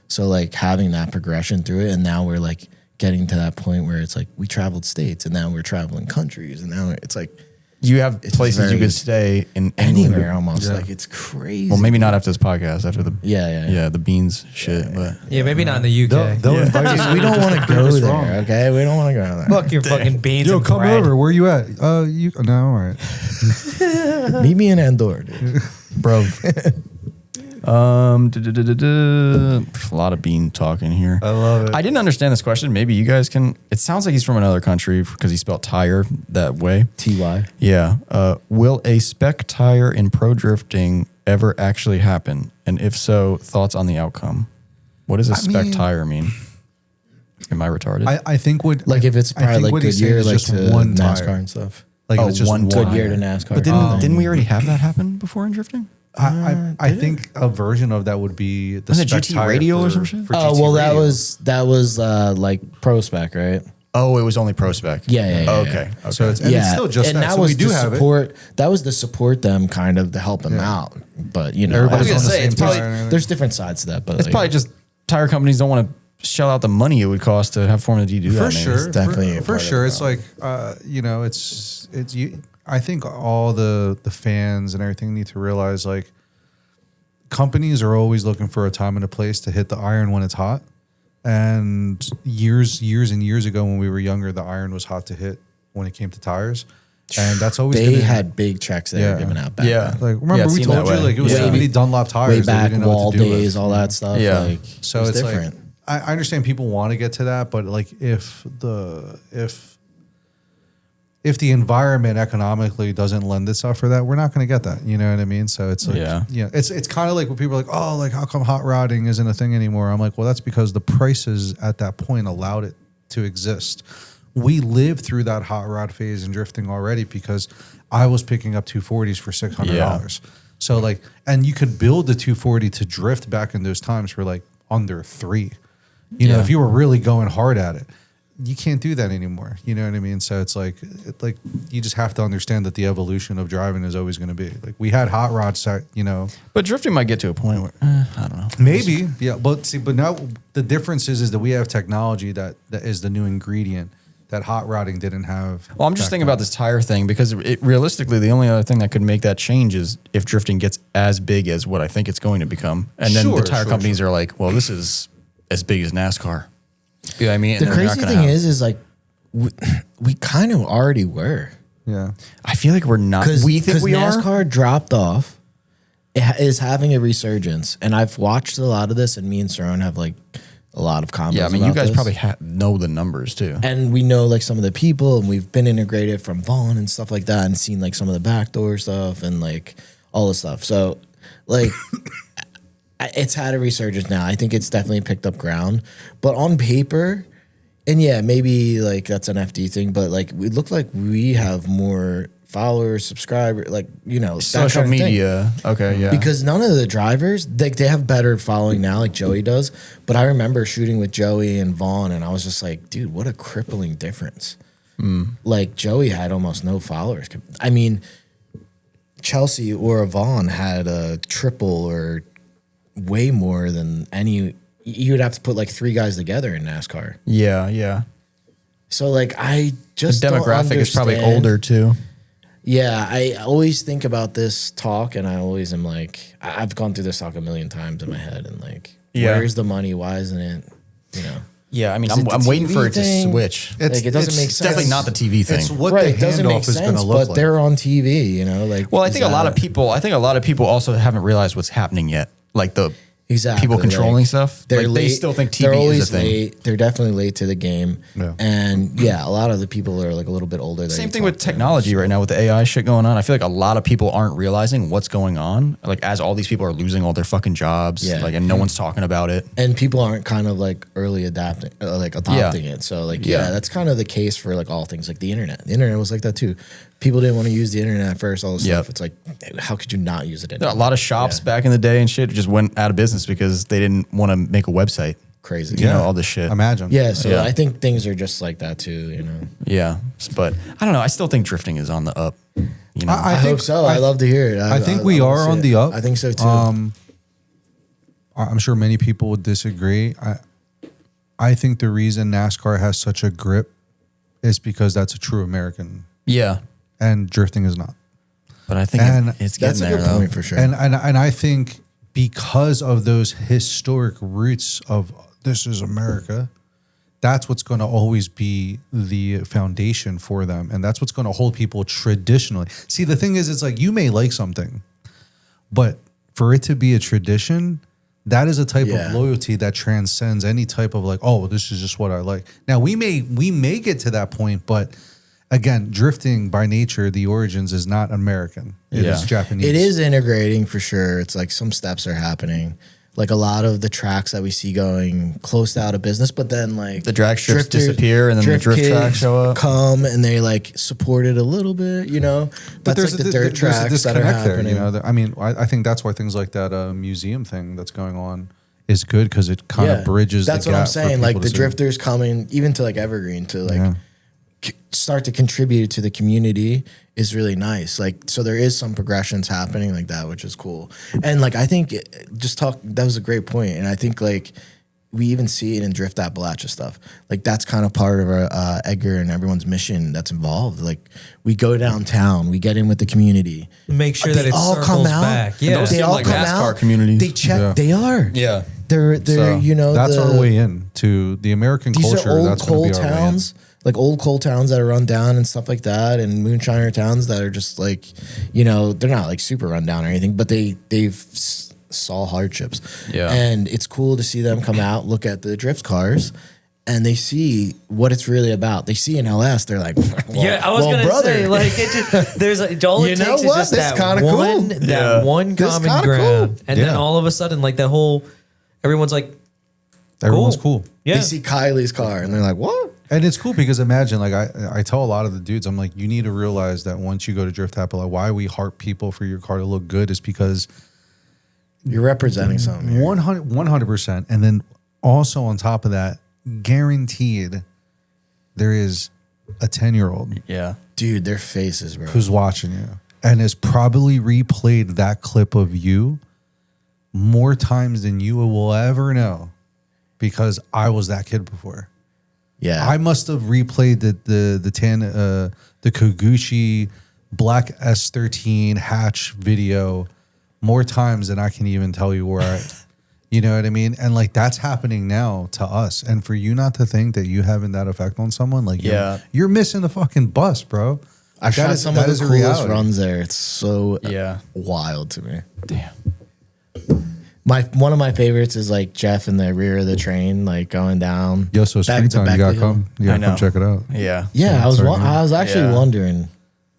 S3: So like having that progression through it, and now we're like getting to that point where it's like we traveled states, and now we're traveling countries, and now it's like
S5: You have
S3: It's
S5: places you
S3: very-
S5: could stay in
S3: anywhere almost.
S4: Yeah.
S3: Like it's crazy.
S5: Well, maybe not after this podcast, after the
S3: Yeah.
S5: the beans shit, but
S2: Yeah, maybe not in the UK.
S4: They'll invite us.
S3: Dude, we don't want to
S4: prove
S3: go
S4: us
S3: there.
S4: wrong.
S3: Okay, we don't want to go there.
S2: Fuck your fucking beans.
S4: Yo,
S2: and
S4: come
S2: bread.
S4: over. Where you at? You no, all right.
S3: Meet me in Andorra, dude.
S5: bro. A lot of bean talking here.
S4: I love it.
S5: I didn't understand this question. Maybe you guys can. It sounds like he's from another country because he spelled tire that way.
S3: TY.
S5: Yeah. Will a spec tire in pro drifting ever actually happen? And if so, thoughts on the outcome? What does a spec
S4: mean-
S5: tire mean? Am I retarded?
S4: I think what
S3: Like if it's
S4: I think
S3: probably like
S4: what he's
S3: Goodyear,
S4: saying is
S3: like
S4: just
S3: to
S4: one
S3: NASCAR
S4: tire.
S3: and stuff.
S4: Like
S5: Oh,
S4: it's just
S5: one
S4: one
S5: tire.
S3: Goodyear to NASCAR.
S5: but didn't we already have that happen before in drifting?
S4: I think a version of that would be the
S5: Was it
S4: spec
S5: GT
S4: tire
S5: radial or
S4: for-
S5: some shit?
S4: for
S3: Oh
S4: GT
S3: well,
S4: radial.
S3: that was like pro spec, right?
S5: Oh, it was only pro spec.
S3: Yeah.
S5: Okay.
S4: So it's, and it's still just
S3: and
S4: that.
S3: that
S4: So
S3: was
S4: we do
S3: to
S4: have it.
S3: support. That was to support them, kind of to help them out. But you know,
S4: Everybody's
S5: I was
S4: on
S5: gonna
S4: the
S5: say,
S4: same
S5: it's probably-
S4: tire and everything.
S3: there's different sides to that. But
S5: It's
S3: like,
S5: probably just tire companies don't want to shell out the money it would cost to have Formula D do that.
S4: for
S5: man.
S4: sure.
S3: definitely a
S4: for
S3: part of
S4: sure.
S3: the
S4: It's like you know, it's you. I think all the fans and everything need to realize like companies are always looking for a time and a place to hit the iron when it's hot. And years and years ago when we were younger, the iron was hot to hit when it came to tires. And that's always
S3: they
S4: gonna,
S3: had big checks they were giving out back then.
S4: like remember
S5: Yeah, it
S4: we
S5: seemed
S4: told
S5: that
S4: you
S5: way.
S4: like it was
S5: Yeah.
S4: so many Dunlop tires
S3: Way
S4: that we
S3: back
S4: didn't know
S3: wall
S4: what to do
S3: days,
S4: with.
S3: all that stuff.
S5: Yeah.
S3: Like,
S4: So
S3: it's
S4: it's
S3: different.
S4: like I understand people want to get to that, but like if the environment economically doesn't lend itself for that, we're not going to get that. You know what I mean? So it's like, it's kind of like when people are like, oh, like how come hot rodding isn't a thing anymore? I'm like, well, that's because the prices at that point allowed it to exist. We lived through that hot rod phase in drifting already because I was picking up 240s for $600. So like, and you could build the 240 to drift back in those times for like under $3. You know, if you were really going hard at it. You can't do that anymore. You know what I mean? So it's like you just have to understand that the evolution of driving is always going to be like we had hot rods, you know.
S5: But drifting might get to a point where I don't know.
S4: Maybe, yeah. But now the difference is that we have technology that is the new ingredient that hot rodding didn't have.
S5: Well, I'm just thinking about this tire thing because realistically, the only other thing that could make that change is if drifting gets as big as what I think it's going to become, and then the tire companies are like, "Well, this is as big as NASCAR." You know what I mean?
S3: The crazy thing is like we kind of already were.
S4: Yeah.
S5: I feel like we're not. We think we
S3: NASCAR
S5: are.
S3: dropped off. It is having a resurgence, and I've watched a lot of this, and me and Saron have like a lot of comments.
S5: Yeah, I mean, you guys probably know the numbers too,
S3: and we know like some of the people, and we've been integrated from Vaughn and stuff like that, and seen like some of the backdoor stuff and like all the stuff. So, like. It's had a resurgence now. I think it's definitely picked up ground. But on paper, and yeah, maybe like that's an FD thing, but like we look like we have more followers, subscribers, like, you know,
S5: social media. Okay, yeah.
S3: Because none of the drivers, like they have better following now, like Joey does. But I remember shooting with Joey and Vaughn, and I was just like, dude, what a crippling difference. Like Joey had almost no followers. I mean, Chelsea or Vaughn had a triple or way more than any. You would have to put like 3 guys together in NASCAR.
S5: Yeah, yeah.
S3: So like I just
S5: the demographic
S3: don't
S5: is probably
S3: understand.
S5: older too.
S3: Yeah, I always think about this talk, and I always am like, I've gone through this talk a million times in my head, and like, where's the money? Why isn't it? You know.
S5: Yeah, I mean,
S3: Is it the
S5: I'm waiting for
S3: TV
S5: it to
S3: thing?
S5: switch.
S3: Like, it doesn't make sense.
S5: Definitely not the TV thing.
S4: It's what
S3: Right,
S4: the
S3: it doesn't make
S4: handoff is going
S3: sense,
S4: to look
S3: but
S4: like.
S3: they're on TV, you know. Like,
S5: Well, I think a lot of people also haven't realized what's happening yet. Like the people controlling
S3: like,
S5: stuff.
S3: They're
S5: Like
S3: late.
S5: they still think
S3: They're
S5: TV
S3: always
S5: is a thing.
S3: late. They're definitely late to the game.
S4: Yeah.
S3: And yeah, a lot of the people are like a little bit older.
S5: Same thing with technology right now with the AI shit going on. I feel like a lot of people aren't realizing what's going on. Like as all these people are losing all their fucking jobs, like, and no one's talking about it.
S3: And people aren't kind of like early adopting it. So like, yeah, that's kind of the case for like all things like the internet. The internet was like that too. People didn't want to use the internet at first, all this stuff. It's like, how could you not use it?
S5: There are a lot of shops back in the day and shit just went out of business because they didn't want to make a website.
S3: Crazy.
S5: You know, all this shit.
S4: Imagine.
S3: Yeah, so I think things are just like that too, you know.
S5: Yeah, but I don't know. I still think drifting is on the up. You know,
S3: I hope so. I love to hear it.
S4: I think we are on the up.
S3: I think so too.
S4: I'm sure many people would disagree. I think the reason NASCAR has such a grip is because that's a true American,
S5: yeah,
S4: and drifting is not.
S5: but I think
S4: And
S5: it's getting
S3: That's a
S5: there
S3: good
S5: though.
S3: point for sure.
S4: And I think because of those historic roots of this is America, that's what's going to always be the foundation for them, and that's what's going to hold people traditionally. See, the thing is, it's like you may like something, but for it to be a tradition, that is a type of loyalty that transcends any type of like, oh, this is just what I like. Now we may get to that point, but again, drifting by nature, the origins is not American. It is Japanese.
S3: It is integrating for sure. It's like some steps are happening. Like a lot of the tracks that we see going close to out of business, but then like
S5: The drag strips disappear and then the drift tracks show up.
S3: Come and they like support it a little bit, you know.
S4: But
S3: That's like the dirt tracks that are happening.
S4: You know, I mean, I think that's why things like that museum thing that's going on is good because it kind of bridges.
S3: That's
S4: the
S3: what
S4: gap
S3: I'm
S4: for
S3: saying.
S4: people
S3: Like
S4: to
S3: the
S4: see.
S3: drifters coming even to like Evergreen to like start to contribute to the community is really nice. Like, so there is some progressions happening like that, which is cool. And like, I think that was a great point. And I think like we even see it in Drift Appalachia stuff. Like that's kind of part of our Edgar and everyone's mission that's involved. Like we go downtown, we get in with the community.
S2: Make sure that it
S3: all
S2: circles
S3: come out.
S2: back.
S5: And
S2: Yeah.
S5: those
S3: They
S5: seem
S3: all
S5: like
S3: come
S5: NASCAR
S3: out.
S5: communities.
S3: They check.
S4: Yeah.
S3: They are.
S5: Yeah.
S3: They're
S5: So,
S3: you know,
S4: That's our way in to the American
S3: these
S4: culture.
S3: are old
S4: That's
S3: coal
S4: going to be our way in.
S3: towns, like old coal towns that are run down and stuff like that, and moonshiner towns that are just like, you know, they're not like super run down or anything, but they've saw hardships.
S5: Yeah.
S3: And it's cool to see them come out, look at the drift cars, and they see what it's really about. They see an LS, they're like, well,
S2: Yeah, I was
S3: well,
S2: gonna
S3: brother.
S2: say like it just, there's all it
S3: You
S2: takes
S3: know
S2: is
S3: what?
S2: just
S3: This
S2: that
S3: kinda
S2: one
S3: cool.
S2: that one
S3: This
S2: common
S3: kinda
S2: ground,
S3: cool.
S2: and then
S4: Yeah.
S2: all of a sudden like the whole everyone's like,
S4: Everyone's cool.
S2: yeah,
S3: They see Kylie's car and they're like, what?
S4: And it's cool because imagine, like I tell a lot of the dudes, I'm like, you need to realize that once you go to Drift Appalachia, why we harp people for your car to look good is because
S3: You're representing something. Here.
S4: 100%. And then also on top of that, guaranteed there is a 10-year-old
S5: Yeah.
S3: Dude, their faces, bro.
S4: who's watching you and has probably replayed that clip of you more times than you will ever know because I was that kid before.
S3: Yeah.
S4: I must have replayed the Koguchi Black S13 hatch video more times than I can even tell you where I, you know what I mean? And like that's happening now to us. And for you not to think that you having that effect on someone, like you're missing the fucking bus, bro.
S3: I
S4: Like,
S3: shot some of the
S4: a
S3: coolest
S4: reality.
S3: runs there. It's so
S5: Yeah.
S3: wild to me.
S5: Damn.
S3: One of my favorites is like Jeff in the rear of the train, like going down.
S4: Yo, so
S3: back to
S4: springtime,
S3: back
S4: you gotta
S3: the hill.
S4: come. You
S5: I
S4: gotta come
S5: know.
S4: check it out.
S5: Yeah.
S3: Yeah,
S4: sorry,
S3: I was actually
S5: Yeah.
S3: wondering.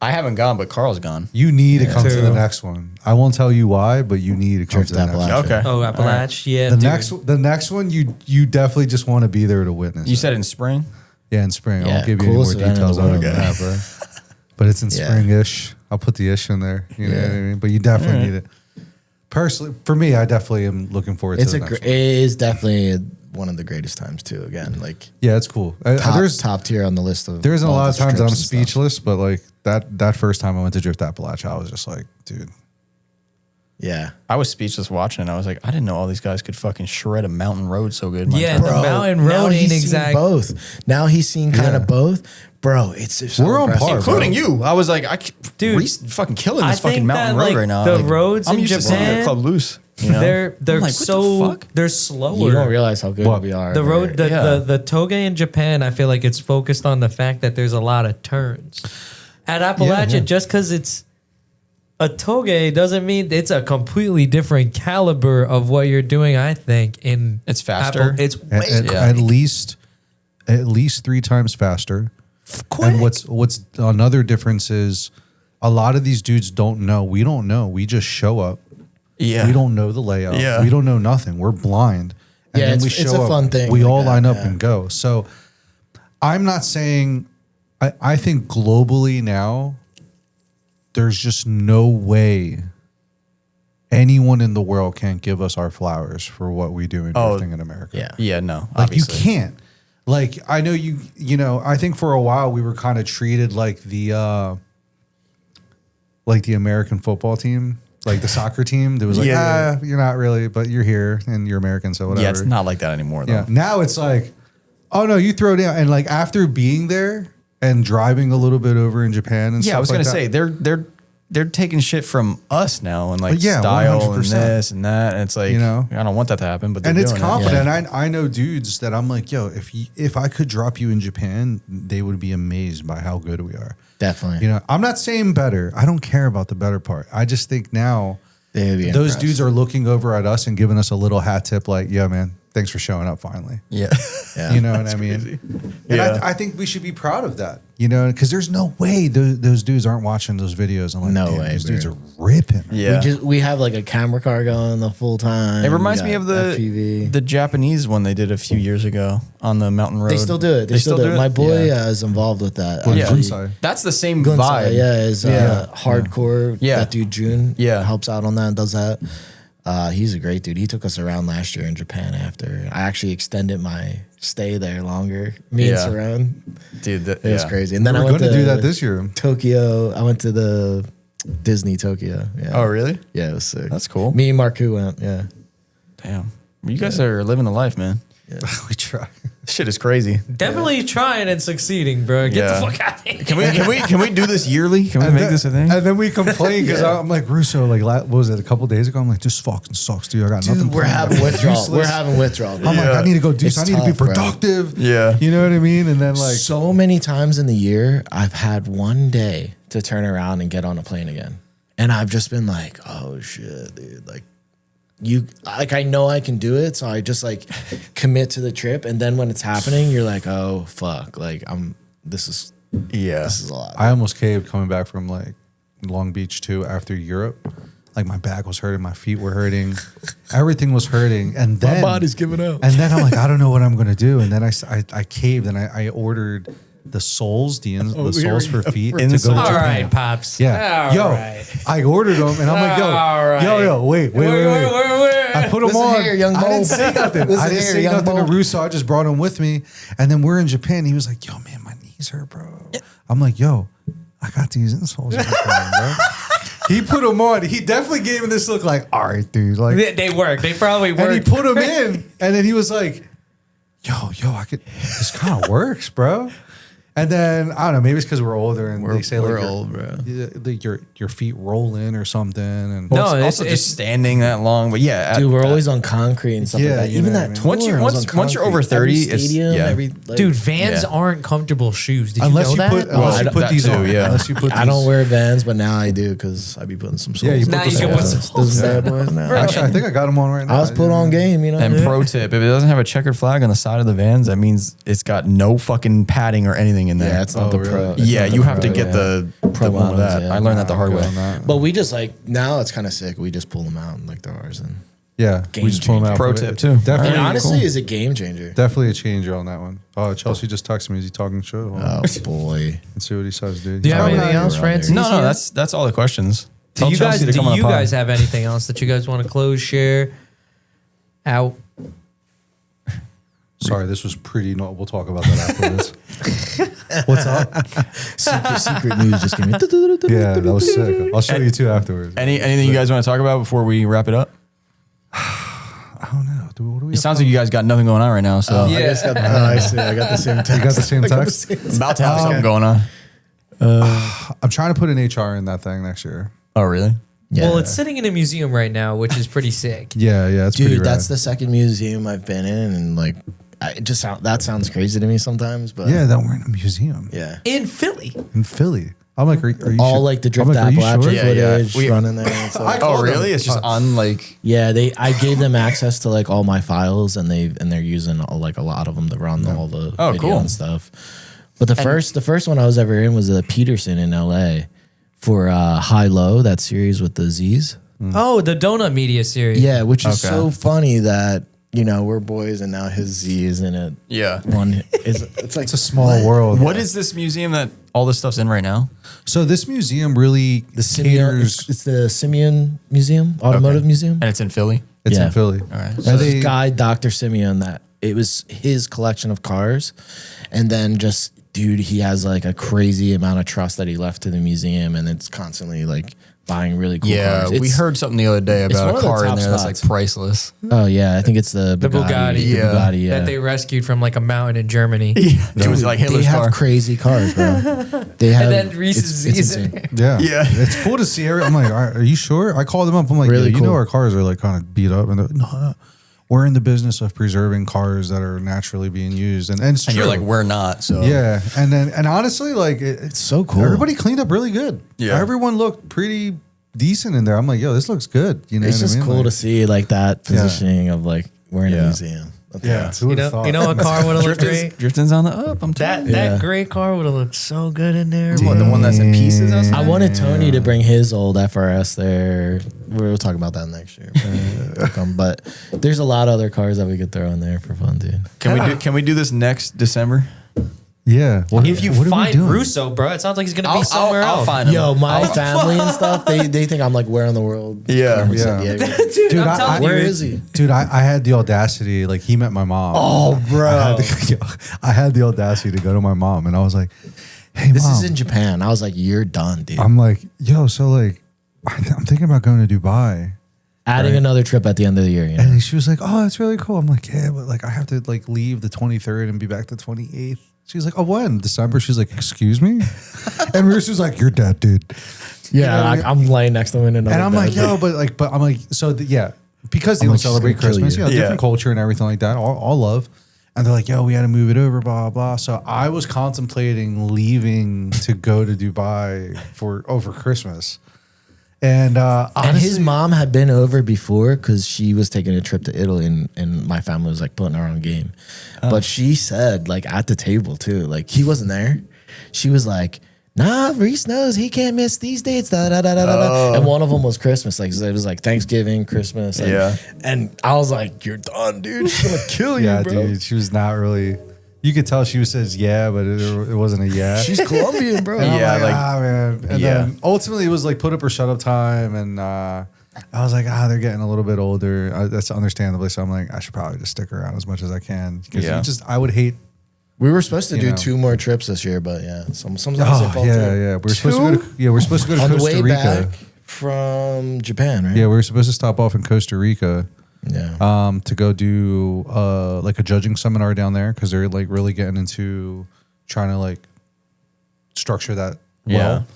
S5: I haven't gone, but Carl's gone.
S4: You need to come to
S2: Too.
S4: the next one. I won't tell you why, but you need to come
S3: Drift
S4: to the next one.
S3: Appalachia.
S5: Okay.
S2: oh Appalachia, yeah,
S4: The
S2: dude.
S4: next one, you definitely just want to be there to witness.
S5: You
S4: it.
S5: said in spring?
S4: Yeah, in spring. I
S3: Yeah,
S4: won't give you any more
S3: coolest event in the
S4: details on
S3: world.
S4: it than that, bro. But it's in
S3: Yeah.
S4: spring-ish. I'll put the ish in there. You know
S3: Yeah.
S4: what I mean? But you definitely need it. Personally, for me, I definitely am looking forward
S3: It's
S4: to
S3: a
S4: the next
S3: it
S4: one.
S3: is definitely one of the greatest times too. Again, like
S4: Yeah, it's cool.
S3: top tier on the list of.
S4: There's a
S3: all
S4: lot
S3: the
S4: of times
S3: trips
S4: I'm
S3: and stuff.
S4: speechless, but like that first time I went to Drift Appalachia, I was just like, dude.
S3: Yeah,
S5: I was speechless watching it. I was like, I didn't know all these guys could fucking shred a mountain road so good. My
S2: Yeah,
S5: entire-
S2: the mountain
S3: now
S2: road
S3: he's
S2: ain't
S3: seen
S2: exact.
S3: both. Now he's seen kind of both, bro. It's just so
S4: We're on
S3: impressive.
S4: par, bro.
S5: Including you. I was like,
S2: Dude,
S5: Reese fucking killing
S2: I
S5: this fucking
S2: think
S5: mountain
S2: that,
S5: road
S2: like,
S5: right now.
S2: the
S5: Like,
S2: roads
S5: I'm
S2: in
S5: used to seeing
S2: Japan,
S5: a club loose. You know?
S2: They're
S5: I'm like, what the
S2: so
S5: fuck?
S2: they're slower.
S3: You don't realize how good
S4: What?
S3: we are.
S2: the
S3: over
S2: road
S3: here.
S2: the toge in Japan, I feel like it's focused on the fact that there's a lot of turns. At Appalachia,
S4: yeah.
S2: just because it's a toge doesn't mean it's a completely different caliber of what you're doing. I think in
S5: It's faster.
S2: It's
S4: At,
S2: way
S4: at,
S5: Yeah.
S4: at least 3 times faster.
S2: quick.
S4: And what's another difference is a lot of these dudes don't know. We don't know. We just show up.
S5: Yeah.
S4: We don't know the layout.
S5: Yeah.
S4: We don't know nothing. We're blind. And
S3: Yeah,
S4: then we
S3: it's
S4: show
S3: a
S4: up.
S3: fun thing
S4: We
S3: like
S4: all
S3: that,
S4: line up
S3: yeah.
S4: and go. So I'm not saying I think globally now there's just no way anyone in the world can give us our flowers for what we do in drifting in America.
S3: Yeah.
S5: Yeah, no.
S4: Like
S5: Obviously.
S4: you can't. Like I know you know, I think for a while we were kind of treated like the American football team, like the soccer team. That was like,
S5: Yeah.
S4: you're not really, but you're here and you're American, so whatever.
S5: Yeah, it's not like that anymore, though.
S4: Yeah. Now it's like, oh no, you throw down. And like after being there and driving a little bit over in Japan and
S5: Yeah,
S4: stuff
S5: I was
S4: like
S5: gonna
S4: that,
S5: say they're taking shit from us now and like
S4: But yeah,
S5: style and
S4: 100%.
S5: this and that. And it's like,
S4: You know?
S5: I don't want that to happen, but they're
S4: and it's
S5: doing it.
S4: confident. I know dudes that I'm like, yo, if I could drop you in Japan, they would be amazed by how good we are.
S3: Definitely.
S4: You know, I'm not saying better. I don't care about the better part. I just think now
S3: They would be
S4: those
S3: impressed.
S4: dudes are looking over at us and giving us a little hat tip like, yeah, man, thanks for showing up finally.
S5: Yeah.
S3: Yeah.
S4: You know what I mean?
S5: crazy.
S4: And
S5: Yeah.
S4: I think we should be proud of that, you know, because there's no way those dudes aren't watching those videos. And like,
S3: No
S4: damn,
S3: way,
S4: these dudes
S3: bro.
S4: are ripping.
S5: Yeah.
S3: We have like a camera car going the full time.
S5: It reminds
S3: We
S5: me
S3: got
S5: of the
S3: FPV.
S5: Japanese one they did a few years ago on the mountain road.
S3: They still do it. They still do it. My boy
S5: Yeah.
S3: is involved with that.
S4: Well,
S5: Yeah.
S3: actually.
S4: Gunsai.
S5: That's the same
S3: Gunsai,
S5: vibe.
S3: yeah, is
S5: Yeah.
S3: hardcore.
S5: Yeah.
S3: That dude June,
S5: Yeah.
S3: helps out on that and does that. He's a great dude. He took us around last year in Japan. After I actually extended my stay there longer. Me and
S5: Yeah.
S3: Saran,
S5: Dude,
S3: it was crazy. And then
S4: We're
S3: I went
S4: going to
S3: to
S4: do that this year.
S3: Tokyo. I went to the Disney Tokyo. Yeah.
S5: Oh, really?
S3: Yeah, it was sick.
S5: That's cool.
S3: Me and Marku went. Yeah.
S5: Damn. You guys are living the life, man.
S4: We try.
S5: Shit is crazy.
S2: Definitely trying and succeeding, bro. Get
S5: Yeah.
S2: the fuck out of here.
S5: Can we do this yearly? Can we make this a thing?
S4: And then we complain because I'm like, Russo, like, what was it, a couple days ago? I'm like, this fucking sucks, dude. I got nothing.
S3: We're
S4: planned.
S3: having
S4: I'm
S3: withdrawal.
S4: useless.
S3: We're having withdrawal.
S4: I'm like, I need to go do
S3: It's
S4: something. I need to be
S3: tough, bro.
S4: productive.
S5: Yeah.
S4: You know what I mean? And then like,
S3: So many times in the year, I've had one day to turn around and get on a plane again. And I've just been like, oh shit, dude. I know I can do it. So I just like commit to the trip. And then when it's happening, you're like, oh fuck. Like this is a lot.
S4: I almost caved coming back from like Long Beach too after Europe. Like my back was hurting, my feet were hurting, everything was hurting, and then
S3: My body's giving up.
S4: And then I'm like, I don't know what I'm gonna do. And then I caved and I ordered the soles, the soles for feet to go to
S2: All
S4: Japan.
S2: right, pops.
S4: Yeah,
S2: All
S4: yo,
S2: right.
S4: I ordered them, and I'm like,
S2: All right.
S4: yo, wait. I put them
S3: Listen
S4: on.
S3: here, young
S4: I didn't
S3: Mo.
S4: say nothing.
S3: Listen
S4: I didn't
S3: here,
S4: say
S3: young
S4: nothing to
S3: Mo.
S4: Russo. I just brought him with me, and then we're in Japan. He was like, yo, man, my knees hurt, bro. I'm like, yo, I got these insoles in Japan, bro. He put them on. He definitely gave me this look like, all right, dude. Like,
S2: They work. They probably work.
S4: and he put them in, and then he was like, yo, this kind of works, bro. And then I don't know, maybe it's because we're older and they say
S3: we're
S4: like
S3: old, bro.
S4: your feet roll in or something. And
S2: No,
S5: Well, it's
S2: it's-
S5: also just standing that long. But yeah,
S3: Dude, we're always on concrete and stuff
S4: Yeah,
S3: like that.
S4: you
S3: Even
S4: know
S3: that
S4: what I mean?
S3: tour
S5: Once
S3: was on
S5: once you're over
S3: concrete.
S5: 30,
S3: every
S5: it's-
S3: stadium,
S5: yeah.
S2: Dude, Vans
S5: Yeah.
S2: aren't comfortable shoes. Did
S4: unless
S2: you know
S4: you
S2: that?
S4: put unless you put
S5: that
S4: these
S5: too,
S4: on,
S5: yeah.
S4: unless you put
S3: I
S4: these-
S3: don't wear Vans, but now I do because I be putting some soles.
S4: Yeah, you put
S2: Now
S4: the
S2: you can put
S4: soles.
S2: some
S3: Those bad boys now.
S4: Actually, I think I got them on right now.
S3: I was put on game, you know.
S5: And pro tip, if it doesn't have a checkered flag on the side of the Vans, that means it's got no fucking padding or anything in there.
S3: Yeah, it's not
S4: Oh,
S3: the pro.
S4: really?
S3: it's
S5: Yeah,
S3: not the
S5: you have
S3: pro,
S5: to get
S3: yeah.
S5: the
S3: Pro
S5: one with
S3: models,
S5: that.
S3: yeah.
S5: I learned that the hard
S4: Good
S5: way.
S4: on that.
S3: But we just like now it's kind of sick. We just pull them out and like they're ours. And
S4: Yeah,
S3: Game
S4: we just pull them out.
S5: Pro
S4: But
S5: tip, too.
S4: Definitely,
S3: and honestly,
S5: cool.
S3: is a game changer.
S4: definitely a changer on that one. Oh, Chelsea just texted me. Is he talking shit? Hold on.
S3: Oh boy.
S4: Let's see what he says, dude.
S2: Do you have
S3: Oh,
S2: anything
S3: yeah,
S2: else,
S3: you're
S2: Francis?
S3: right
S5: No, that's all the questions.
S2: Do you guys,
S5: Chelsea to come on the pod.
S2: have anything else that you guys want to close, share, out?
S4: Sorry, this was pretty. No, we'll talk about that afterwards. What's up?
S3: Secret news just came in.
S4: Yeah, that was sick. I'll show you two afterwards.
S5: Anything you guys want to talk about before we wrap it up?
S4: I don't know. What do we?
S5: It sounds like you guys got nothing going on right now. So
S3: I just got, I see. I got the same text.
S4: You got the same text?
S5: about to have something going on.
S4: I'm trying to put an HR in that thing next year.
S5: Oh, really?
S3: Yeah.
S2: Well, it's sitting in a museum right now, which is pretty sick.
S4: Yeah, it's pretty
S3: Dude,
S4: rad.
S3: that's the second museum I've been in, and like, that sounds crazy to me sometimes. But
S4: yeah, that we're in a museum
S3: yeah.
S2: In Philly.
S4: in Philly. I'm like, are you
S3: All
S4: sure?
S3: like the
S4: I'm
S3: drift
S4: like, are you
S3: Appalachia
S4: sure?
S5: Yeah, yeah.
S3: footage
S5: We-
S3: running there. And stuff.
S5: Oh, really? It's just on like.
S3: Yeah, I gave them access to like all my files, and they're using like a lot of them to run all the video
S5: cool.
S3: and stuff. But the first one I was ever in was the Peterson in LA for High Low, that series with the Z's.
S2: Oh, the Donut Media series.
S3: Yeah, which is
S5: Okay.
S3: so funny that we're boys and now his Z is in it.
S5: Yeah.
S3: It's like
S4: It's a small world.
S5: What is this museum that all this stuff's in right now?
S4: So this museum really
S3: the Simeon.
S4: caters.
S3: It's the Simeon Museum, Automotive Museum.
S5: And it's in Philly.
S4: It's
S3: Yeah.
S4: in Philly.
S5: All right.
S3: So this guy, Dr. Simeon, that it was his collection of cars. And then just, dude, he has like a crazy amount of trust that he left to the museum. And it's constantly like buying really cool
S5: Yeah,
S3: cars.
S5: we
S3: It's-
S5: heard something the other day
S3: one
S5: about
S3: of
S5: a
S3: the
S5: car in
S3: top
S5: there that's
S3: spots.
S5: like priceless.
S3: Oh, yeah. I think it's the
S2: Bugatti.
S3: The
S5: Yeah.
S3: Bugatti, yeah.
S2: That they rescued from like a mountain in Germany.
S5: It was like
S3: they
S5: Hitler's
S3: have
S5: car.
S3: crazy cars, bro. They have,
S2: then Reese's
S3: it's
S2: Z's in
S3: insane.
S2: there.
S4: Yeah,
S5: Yeah.
S4: It's cool to see. I'm like, are you sure? I called them up. I'm like,
S3: Really
S4: you know,
S3: cool.
S4: our cars are like kind of beat up, and they're like, no, we're in the business of preserving cars that are naturally being used, and it's
S5: And
S4: true.
S5: you're like, we're not. So
S4: yeah, and honestly, like it's
S3: so cool.
S4: Everybody cleaned up really good.
S5: Yeah.
S4: everyone looked pretty decent in there. I'm like, yo, this looks good. You know,
S3: It's
S4: what
S3: just
S4: I mean?
S3: cool
S4: Like,
S3: to see like that positioning of like we're in a
S5: Yeah.
S3: museum.
S4: Yeah, who would've thought?
S2: You know what car would have looked great?
S5: Drifting's on the up. I'm telling you.
S2: That gray car would have looked so good in there.
S5: What, the one that's in pieces?
S3: I wanted Tony to bring his old FRS there. We'll talk about that next year. But there's a lot of other cars that we could throw in there for fun, dude.
S5: Can we do this next December?
S4: Yeah. What,
S2: If you
S4: what are we
S2: find
S4: doing?
S2: Russo, bro, it sounds like he's gonna be somewhere
S5: I'll
S2: else.
S5: find him.
S3: Yo, my family and stuff, they think I'm like, where in the world?
S5: Yeah,
S3: Carmen
S4: yeah.
S3: San Diego.
S2: Dude,
S4: Dude,
S2: I'm telling you,
S3: Where
S2: it's-
S3: is he?
S4: Dude, I had the audacity. Like, he met my mom.
S3: Oh, bro.
S4: I had the audacity to go to my mom, and I was like, "Hey,
S3: This
S4: mom."
S3: is in Japan. I was like, you're done, dude.
S4: I'm like, "Yo, so like, I'm thinking about going to Dubai,
S3: Adding another trip at the end of the year. You know?
S4: And she was like, "Oh, that's really cool." I'm like, "Yeah, but like I have to like leave the 23rd and be back the 28th." She's like, "Oh, when? December?" She's like, "Excuse me?" And Reese was like, "You're dead, dude."
S3: Yeah, like, I'm laying next to him in another
S4: And I'm
S3: bed.
S4: like, "Yo, but I'm like, so yeah, because they
S3: I'm
S4: don't
S3: like,
S4: celebrate
S3: she's gonna kill
S4: Christmas,
S3: you.
S4: you know, different culture and everything like that. All love." And they're like, "Yo, we had to move it over, blah blah." So I was contemplating leaving to go to Dubai for over Christmas. And honestly,
S3: And his mom had been over before because she was taking a trip to Italy and my family was like putting her on game. But she said, like at the table too, like he wasn't there. She was like, "Nah, Reese knows he can't miss these dates." Da, da, da, da, da. And one of them was Christmas. Like it was like Thanksgiving, Christmas. Like,
S5: Yeah.
S3: And I was like, "You're done, dude. She's gonna kill you,
S4: yeah,
S3: bro."
S4: dude, she was not really. You could tell she says yeah, but it wasn't a yeah.
S3: She's Colombian, bro.
S4: And I'm
S5: Yeah,
S4: like,
S5: like-
S4: ah, man. And
S5: Yeah.
S4: then ultimately it was like put up or shut up time. And I was like, they're getting a little bit older. That's understandably. So I'm like, I should probably just stick around as much as I can. Because
S5: Yeah.
S4: I would hate.
S3: We were supposed to
S4: You
S3: do
S4: know.
S3: 2 more trips this year, but yeah, sometimes it
S4: Oh,
S3: falls
S4: yeah,
S3: through.
S4: yeah. We're supposed to go to, we're supposed to go to
S3: On the
S4: Costa
S3: way
S4: Rica.
S3: back from Japan, right?
S4: Yeah, we were supposed to stop off in Costa Rica.
S3: Yeah.
S4: To go do like a judging seminar down there because they're like really getting into trying to like structure that well.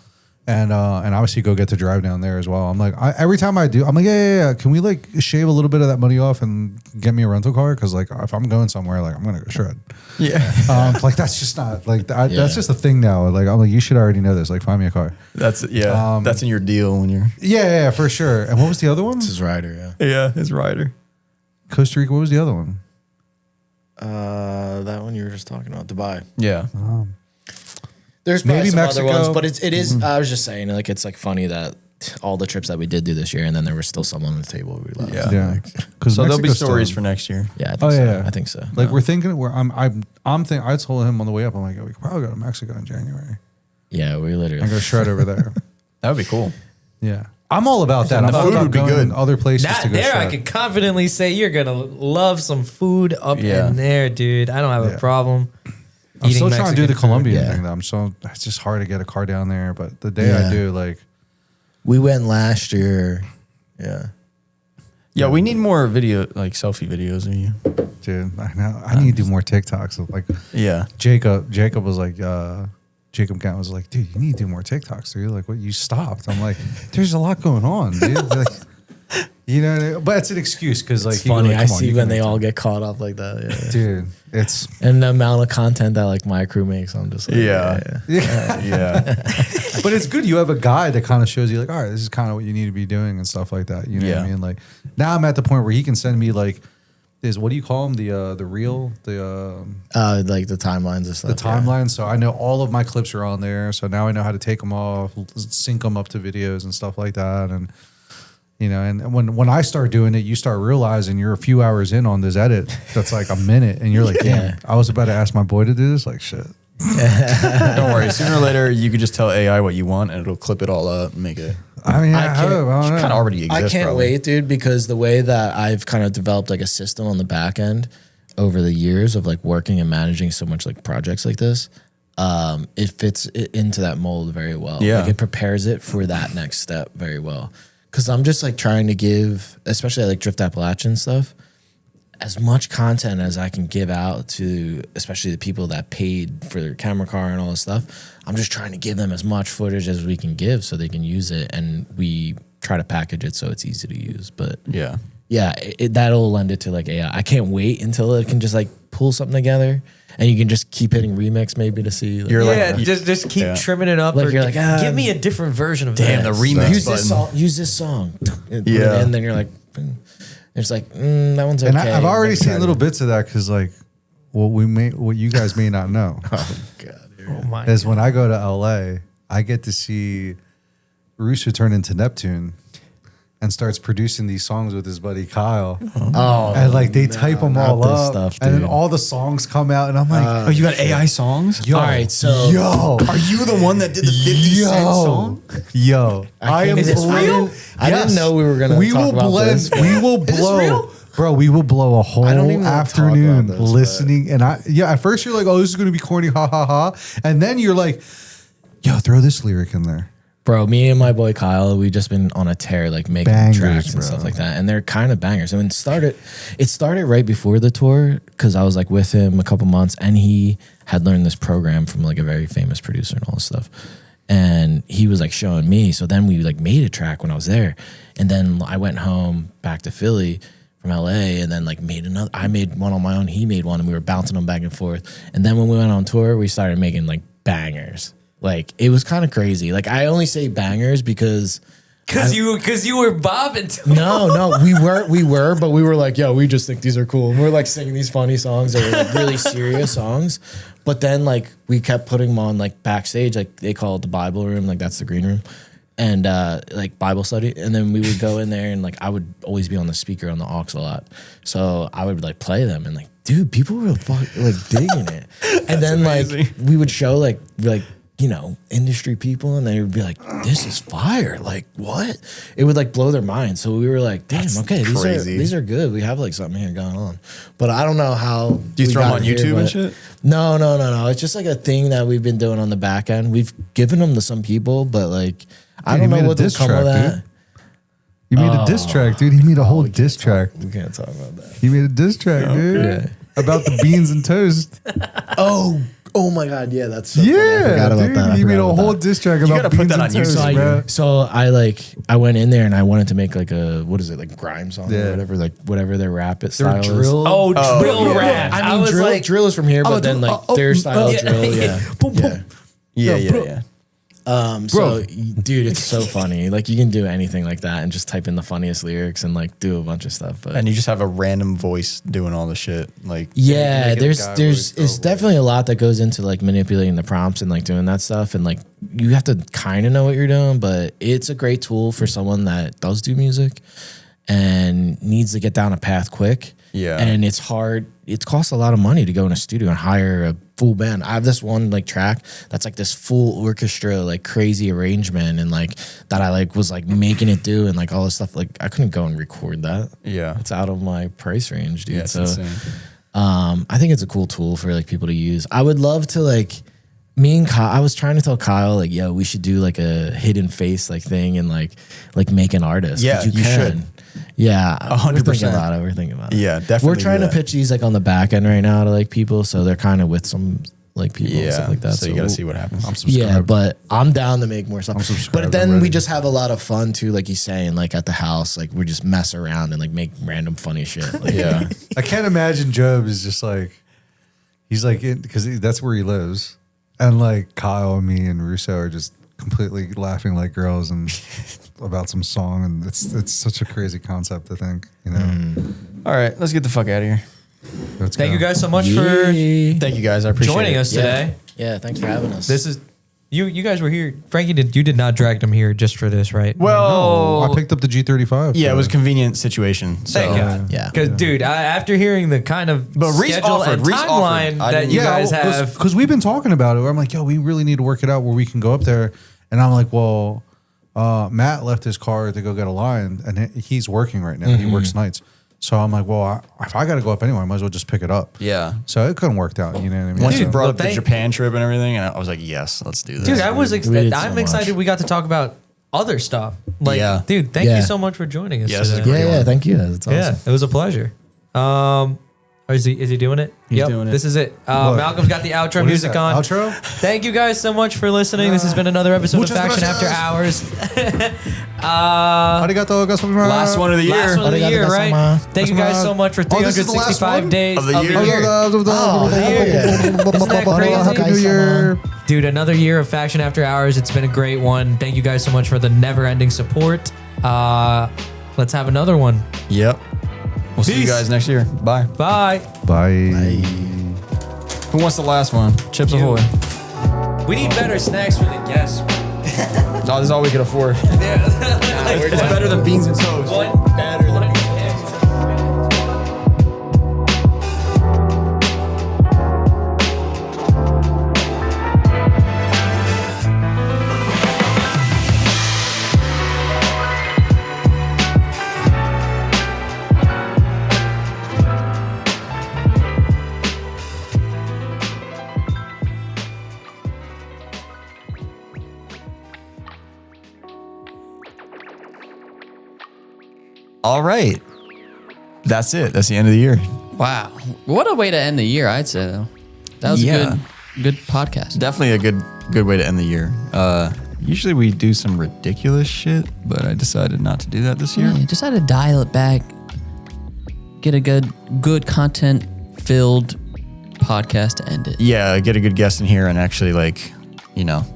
S4: And obviously go get to drive down there as well. I'm like, every time I do, I'm like, yeah. Can we like shave a little bit of that money off and get me a rental car? Because like if I'm going somewhere, like I'm gonna go shred.
S5: Yeah.
S4: Like that's just not like
S3: Yeah.
S4: that's just a thing now. Like I'm like, you should already know this. Like find me a car.
S5: That's that's in your deal when you're
S4: Yeah, for sure. And what was the other one?
S3: This is Ryder, yeah.
S5: yeah, his rider.
S4: Costa Rica. What was the other one?
S3: That one you were just talking about, Dubai.
S5: Yeah.
S3: There's probably
S4: Maybe
S3: some
S4: Mexico.
S3: other ones, but it is. I was just saying, like, it's like funny that all the trips that we did do this year, and then there was still some on the table we left.
S5: Yeah.
S4: Yeah, because
S5: So there'll be stories for next year.
S3: Yeah, I think
S4: Oh,
S3: so.
S4: yeah.
S3: I think so.
S4: Like we're thinking, I'm thinking. I told him on the way up, I'm like, we could probably go to Mexico in January
S3: Yeah, we literally.
S4: and go shred over there.
S5: That would be cool.
S4: Yeah, I'm all about that.
S5: And
S4: I'm
S5: the
S4: all
S5: food
S4: about
S5: would be
S4: going
S5: good.
S4: other places
S2: Not
S4: to go
S2: there, I
S4: shred.
S2: could confidently say you're gonna love some food up
S5: Yeah.
S2: in there, dude. I don't have
S4: Yeah.
S2: a problem.
S4: I'm still
S2: eating
S4: trying to do the
S2: Mexican food.
S4: Colombian
S3: Yeah.
S4: thing though. It's just hard to get a car down there. But the day
S3: Yeah.
S4: I do, like,
S3: We went last year. Yeah.
S5: Yeah, we need more video, like selfie videos of you.
S4: dude, I know I need to do more TikToks. Like
S5: Yeah.
S4: Jacob was like, Jacob Gant was like, dude, you need to do more TikToks, dude. Like, what? You stopped? I'm like, there's a lot going on, dude. Like, you know, but it's an excuse because like
S3: It's
S4: he was
S3: funny.
S4: like,
S3: I
S4: "Come on,
S3: see
S4: you
S3: when
S4: can
S3: they
S4: make
S3: all
S4: time."
S3: get caught up like that. Yeah.
S4: Dude, it's
S3: And the amount of content that like my crew makes, I'm just like,
S5: Yeah.
S4: yeah.
S5: Yeah.
S4: But it's good. You have a guy that kind of shows you like, all right, this is kind of what you need to be doing and stuff like that. You know what I
S5: Yeah.
S4: mean? Like now I'm at the point where he can send me like what do you call them? The reel,
S3: like the timelines and stuff.
S4: the timeline. So I know all of my clips are on there. So now I know how to take them off, sync them up to videos and stuff like that. And you know, and when I start doing it, you start realizing you're a few hours in on this edit that's like a minute, and you're like, damn,
S3: Yeah.
S4: I was about to ask my boy to do this. Like shit.
S5: Don't worry. Sooner or later, you could just tell AI what you want, and it'll clip it all up and make it.
S4: I mean,
S3: I
S4: I
S3: can't-
S4: don't know.
S5: Kind of already
S3: I
S5: exists.
S3: can't
S5: probably.
S3: wait, dude, because the way that I've kind of developed like a system on the back end over the years of like working and managing so much like projects like this, it fits into that mold very well.
S5: Yeah.
S3: Like it prepares it for that next step very well. Cause I'm just like trying to give, especially like Drift Appalachian stuff, as much content as I can give out to, especially the people that paid for their camera car and all this stuff. I'm just trying to give them as much footage as we can give so they can use it, and we try to package it so it's easy to use. But
S5: Yeah.
S3: yeah, that'll lend it to like AI. I can't wait until it can just like pull something together, and you can just keep hitting remix maybe to see. Like,
S5: You're
S2: Yeah,
S5: like-
S2: just keep
S5: Yeah.
S2: trimming it up.
S3: Like
S2: or
S3: you're like,
S2: give me a different version of
S5: Damn,
S2: this.
S5: the remix
S3: use
S5: button.
S3: this song. Use this song. And put
S5: Yeah.
S3: it in, then you're like, it's like that one's okay.
S4: And I've already
S3: Next
S4: seen
S3: time.
S4: little bits of that because like what you guys may not know
S2: Oh my
S4: is when I go to LA, I get to see Russo turn into Neptune and starts producing these songs with his buddy Kyle.
S3: Oh,
S4: And like they type them
S3: not
S4: all
S3: this
S4: up,
S3: stuff,
S4: and then
S3: dude.
S4: all the songs come out, and I'm like,
S5: Oh, you got AI songs?
S4: yo,
S3: all right, so
S4: yo,
S5: Are you the one that did the 50 Cent song?
S4: yo, I am
S3: Is this
S4: blowing-
S3: real? I didn't know we were gonna
S4: We
S3: talk
S4: will
S3: about
S4: blend.
S3: this, but-
S4: We will
S2: this
S4: blow.
S2: real?
S4: Bro, we will blow a whole
S3: I don't even wanna talk about
S4: afternoon
S3: this, but-
S4: listening. And at first you're like, oh, this is going to be corny, ha, ha, ha. And then you're like, yo, throw this lyric in there.
S3: Bro, me and my boy Kyle, we just been on a tear, like making
S4: Bangers,
S3: tracks and
S4: bro.
S3: stuff like that, and they're kind of bangers. And it started right before the tour because I was like with him a couple months, and he had learned this program from like a very famous producer and all this stuff. And he was like showing me. So then we like made a track when I was there, and then I went home back to Philly from LA, and then like made another. I made one on my own. He made one, and we were bouncing them back and forth. And then when we went on tour, we started making like bangers. Like it was kind of crazy. Like I only say bangers because
S2: you were bobbing to
S3: no, we were, but we were like, yo, we just think these are cool. And we're like singing these funny songs that were like really serious songs. But then like we kept putting them on like backstage, like they call it the Bible room, like that's the green room, and like Bible study. And then we would go in there, and like I would always be on the speaker on the aux a lot, so I would like play them, and like, dude, people were like digging it. And then
S5: amazing.
S3: like we would show like you know, industry people, and they would be like, this is fire. Like, what? It would like blow their mind. So we were like, damn, okay,
S5: crazy.
S3: these are good. We have like something here going on. But I don't know how.
S5: Do you
S3: we
S5: throw them
S3: got
S5: on
S3: here,
S5: YouTube and
S3: but-
S5: shit?
S3: No. It's just like a thing that we've been doing on the back end. We've given them to some people, but like, I
S4: Dude,
S3: don't
S4: you made
S3: know
S4: a
S3: what will
S4: diss
S3: come of
S4: track,
S3: that.
S4: dude. You made a diss track, dude. He made a whole diss track.
S3: We can't talk about that.
S4: He made a diss track, dude.
S3: Yeah.
S4: About the beans and toast.
S3: Oh my God, yeah, that's so funny. I
S4: Yeah,
S3: forgot about
S4: dude.
S3: that. I
S4: He made
S3: forgot
S4: a
S3: about
S4: whole
S3: that.
S4: diss track about
S5: gotta put
S4: beans
S5: that
S4: and
S5: on
S4: toast,
S5: YouTube,
S4: bro.
S3: So I went in there and I wanted to make like a, what is it, like grime song
S4: Yeah.
S3: or whatever, like whatever their rap it style is.
S2: drill rap.
S3: I mean, drill is from here, but then like their style of drill, yeah. So, dude, it's so funny. Like you can do anything like that and just type in the funniest lyrics and like do a bunch of stuff. But
S5: And you just have a random voice doing all the shit. Like,
S3: yeah,
S4: Make it a guy
S3: there's
S4: voice,
S3: it's definitely a lot that goes into like manipulating the prompts and like doing that stuff, and like you have to kind of know what you're doing, but it's a great tool for someone that does do music and needs to get down a path quick.
S5: Yeah.
S3: And it's hard. It costs a lot of money to go in a studio and hire a full band. I have this one like track that's like this full orchestra, like crazy arrangement, and like that I like was like making it do and like all this stuff. Like I couldn't go and record that.
S5: Yeah.
S3: It's out of my price range, dude.
S5: Yeah, it's
S3: so
S5: insane.
S3: I think it's a cool tool for like people to use. I would love to like me and Kyle, I was trying to tell Kyle like, yo, we should do like a hidden face like thing and like make an artist.
S5: Yeah, you should.
S3: Yeah,
S5: 100%.
S3: We're thinking about it.
S5: Yeah, definitely
S3: We're
S5: do
S3: trying to
S5: that.
S3: pitch these like on the back end right now to like people, so they're kind of with some like people and
S5: Yeah.
S3: stuff like that.
S5: So you got to see what happens.
S3: Yeah, but I'm down to make more stuff.
S4: subscribed,
S3: But
S4: I'm
S3: then we
S4: ready.
S3: just have a lot of fun too, like he's saying, like at the house, like we just mess around and like make random funny shit. Like,
S5: Yeah.
S4: I can't imagine Job is just like, he's like, because that's where he lives. And like Kyle and me and Russo are just completely laughing like girls and about some song. And it's such a crazy concept to think, you know.
S5: All right, let's get the fuck out of here.
S4: Let's
S2: Thank
S4: go.
S2: you guys so much for
S5: Thank you guys. I appreciate
S2: joining
S5: it.
S2: us today.
S3: Yeah, thanks for having us.
S2: This is you guys were here. Frankie, you did not drag them here just for this, right?
S5: Well,
S4: I picked up the G35.
S5: yeah,
S4: so-
S5: it was a convenient situation. So.
S2: Thank God.
S3: Yeah.
S2: Because, dude, after hearing the kind of
S5: But Reese
S2: schedule
S5: offered.
S2: and
S5: Reese
S2: timeline
S5: offered. I
S2: that
S5: didn't-
S2: you guys have,
S4: because we've been talking about it. I'm like, yo, we really need to work it out where we can go up there. And I'm like, well, Matt left his car to go get a line, and he's working right now. He works nights. So I'm like, well, if I got to go up anyway, I might as well just pick it up.
S5: Yeah.
S4: So it couldn't work out. You know what I mean?
S5: Once
S2: Dude,
S5: you brought
S2: well,
S5: up the Japan trip and everything, and I was like, yes, let's do this.
S2: dude, I was
S3: We did so
S2: I'm
S3: much.
S2: excited we got to talk about other stuff. Like,
S5: Yeah.
S2: dude, thank
S3: Yeah.
S2: you so much for joining us.
S5: Yeah, this is
S2: today.
S5: great.
S3: yeah, thank you. That's awesome.
S2: Yeah, it was a pleasure. Is he doing it?
S5: He's doing it.
S2: This is it. Malcolm's got the outro
S4: What is
S2: music
S4: that?
S2: on.
S4: Outro?
S2: Thank you guys so much for listening. This has been another episode of
S4: Muchas
S2: Faction After
S4: gracias.
S2: Hours.
S4: Arigato gozaimasu.
S5: Last one of the year.
S2: Last one of the
S3: Arigato
S2: year, right?
S3: gozaimasu.
S2: Thank you guys so much for
S4: Oh, this is the last
S2: 365
S4: one?
S2: days
S5: Of the year.
S2: Isn't that crazy?
S4: Happy New Year.
S2: Dude, another year of Faction After Hours. It's been a great one. Thank you guys so much for the never-ending support. Let's have another one.
S5: Yep. We'll see you
S2: Peace.
S5: guthis next year. Bye.
S2: Bye.
S4: Bye.
S5: Who wants the last one? Chips
S2: You.
S5: Ahoy.
S2: We need better snacks for the guests.
S5: No, this is all we could afford. It's better than beans and toast.
S2: One better than
S5: All right. That's it. That's the end of the year.
S6: Wow. What a way to end the year, I'd say, though. That was a good podcast.
S5: Definitely a good way to end the year. Usually we do some ridiculous shit, but I decided not to do that this year.
S6: Yeah, just had to dial it back. Get a good content-filled podcast to end it.
S5: Yeah, get a good guest in here and actually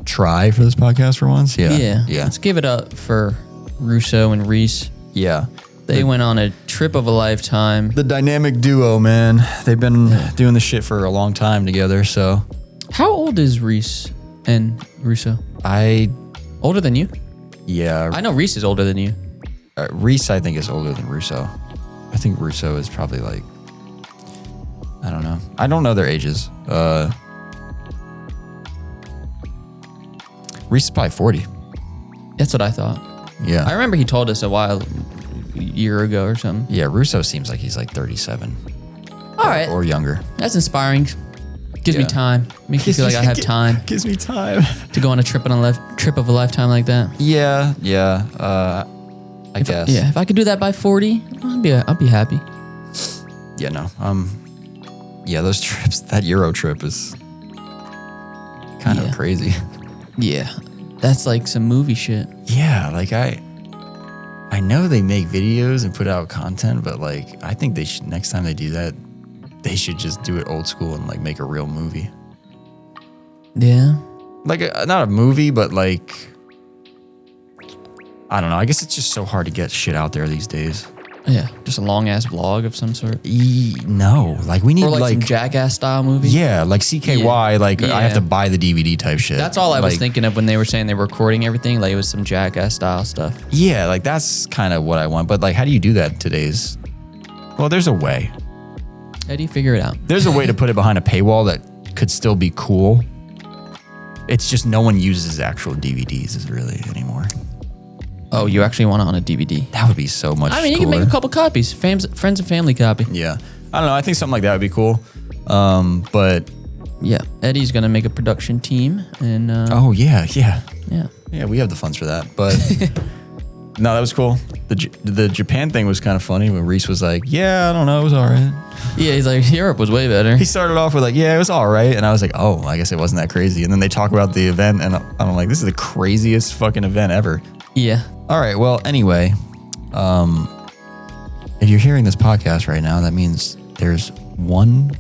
S5: try for this podcast for once. Yeah.
S6: Let's give it up for Russo and Reese.
S5: Yeah.
S6: They went on a trip of a lifetime.
S5: The dynamic duo, man. They've been doing this shit for a long time together, so.
S6: How old is Reese and Russo? Older than you?
S5: Yeah.
S6: I know Reese is older than you.
S5: Reese, I think, is older than Russo. I think Russo is probably I don't know. I don't know their ages. Reese is probably 40.
S6: That's what I thought.
S5: Yeah.
S6: I remember he told us a year ago or something.
S5: Yeah, Russo seems like he's 37.
S6: All right.
S5: Or younger.
S6: That's inspiring. Gives me time. Makes me feel like I have time
S5: Gives me time.
S6: to go on a trip of a lifetime like that.
S5: Yeah. I guess.
S6: Yeah, if I could do that by 40, I'll be happy.
S5: Yeah, no. Yeah, those trips, that Euro trip is kind of crazy.
S6: Yeah. That's like some movie shit.
S5: Yeah, I know they make videos and put out content, but I think they should, next time they do that, they should just do it old school and make a real movie.
S6: Yeah.
S5: Not a movie, but I don't know. I guess it's just so hard to get shit out there these days.
S6: Yeah. Just a long ass vlog of some sort.
S5: No, we need
S6: Or some Jackass style movie.
S5: Yeah, CKY. I have to buy the DVD type shit.
S6: That's all I was thinking of when they were saying they were recording everything. It was some Jackass style stuff.
S5: Yeah, that's kind of what I want. But how do you do that today's? Well, there's a way.
S6: How do you figure it out?
S5: There's a way to put it behind a paywall that could still be cool. It's just no one uses actual DVDs really anymore.
S6: Oh, you actually want it on a DVD?
S5: That would be so much
S6: I mean, you
S5: cooler.
S6: can make a couple copies. Friends and family copy.
S5: Yeah. I don't know. I think something like that would be cool. But
S6: yeah, Eddie's going to make a production team. And
S5: oh, yeah.
S6: yeah.
S5: We have the funds for that. But no, that was cool. The Japan thing was kind of funny when Reese was like, yeah, I don't know. It was all right.
S6: Yeah, he's like, Europe was way better.
S5: He started off with yeah, it was all right. And I was like, oh, I guess it wasn't that crazy. And then they talk about the event. And I'm like, this is the craziest fucking event ever.
S6: Yeah.
S5: All right. Well, anyway, if you're hearing this podcast right now, that means there's 1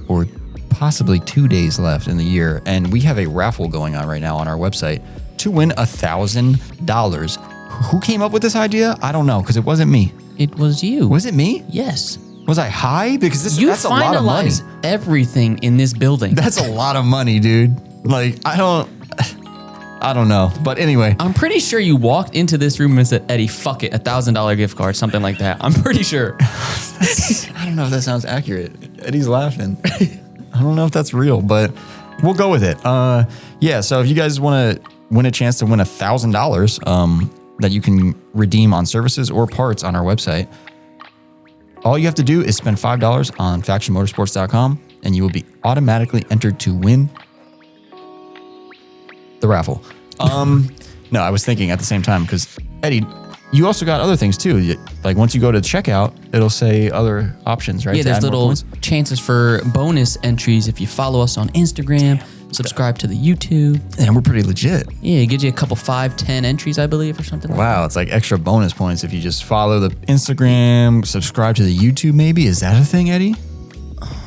S5: or possibly 2 days left in the year. And we have a raffle going on right now on our website to win $1,000. Who came up with this idea? I don't know, because it wasn't me.
S6: It was you.
S5: Was it me?
S6: Yes.
S5: Was I high? Because that's a lot of money.
S6: You finalize everything in this building.
S5: That's a lot of money, dude. I don't know. But anyway.
S6: I'm pretty sure you walked into this room and said, Eddie, fuck it, $1,000 gift card, something like that. I'm pretty sure.
S5: I don't know if that sounds accurate. Eddie's laughing. I don't know if that's real, but we'll go with it. Yeah, so if you guys want to win a chance to win $1,000 that you can redeem on services or parts on our website, all you have to do is spend $5 on FactionMotorsports.com and you will be automatically entered to win the raffle. No, I was thinking at the same time because Eddie, you also got other things too. Once you go to checkout, it'll say other options, right?
S6: Yeah, there's little chances for bonus entries if you follow us on Instagram, subscribe to the YouTube.
S5: And we're pretty legit.
S6: Yeah, it gives you a couple 5-10 entries, I believe, or something.
S5: Wow, it's extra bonus points if you just follow the Instagram, subscribe to the YouTube. Maybe is that a thing, Eddie?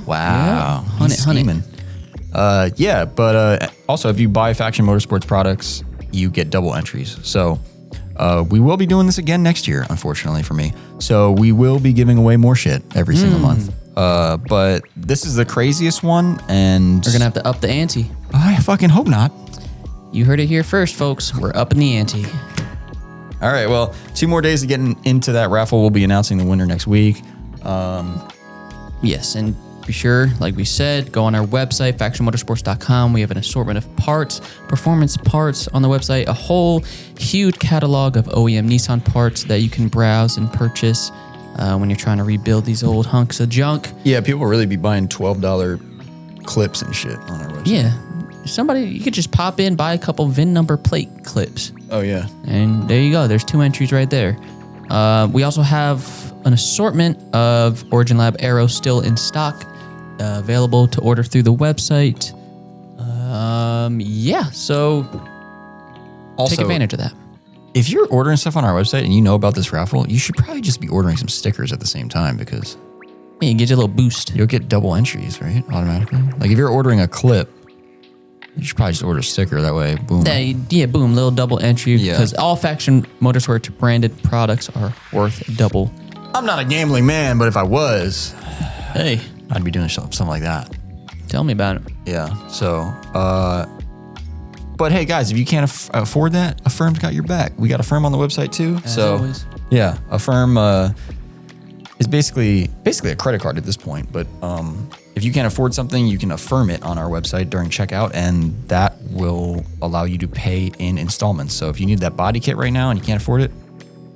S5: Wow,
S6: yeah.
S5: He's scheming. Yeah, but also if you buy Faction Motorsports products, you get double entries. So we will be doing this again next year, unfortunately for me. So we will be giving away more shit every single month. But this is the craziest one, and
S6: We're going to have to up the ante.
S5: I fucking hope not.
S6: You heard it here first, folks. We're upping the ante.
S5: All right, well, 2 more days to get into that raffle. We'll be announcing the winner next week.
S6: Yes, and be sure, like we said, go on our website, FactionMotorsports.com. We have an assortment of parts, performance parts on the website, a whole huge catalog of OEM Nissan parts that you can browse and purchase when you're trying to rebuild these old hunks of junk.
S5: Yeah, people will really be buying $12 clips and shit on our website.
S6: Yeah. You could just pop in, buy a couple VIN number plate clips.
S5: Oh, yeah.
S6: And there you go. There's 2 entries right there. We also have an assortment of Origin Lab Aeros still in stock, available to order through the website. So
S1: Also,
S6: take advantage of that.
S1: if you're ordering stuff on our website and you know about this raffle, you should probably just be ordering some stickers at the same time because
S6: Yeah, get you a little boost.
S1: you'll get double entries, right? Automatically. Like if you're ordering a clip, you should probably just order a sticker. That way, boom.
S6: Yeah, boom, little double entry
S1: Yeah.
S6: because all Faction Motorsports branded products are worth double.
S1: I'm not a gambling man, but if I was,
S6: Hey,
S1: I'd be doing something like that.
S6: tell me about it.
S1: Yeah. So, but hey, guys, if you can't afford that, Affirm's got your back. We got Affirm on the website too.
S6: As
S1: so,
S6: always.
S1: yeah, Affirm is basically a credit card at this point. But if you can't afford something, you can affirm it on our website during checkout, and that will allow you to pay in installments. So if you need that body kit right now and you can't afford it,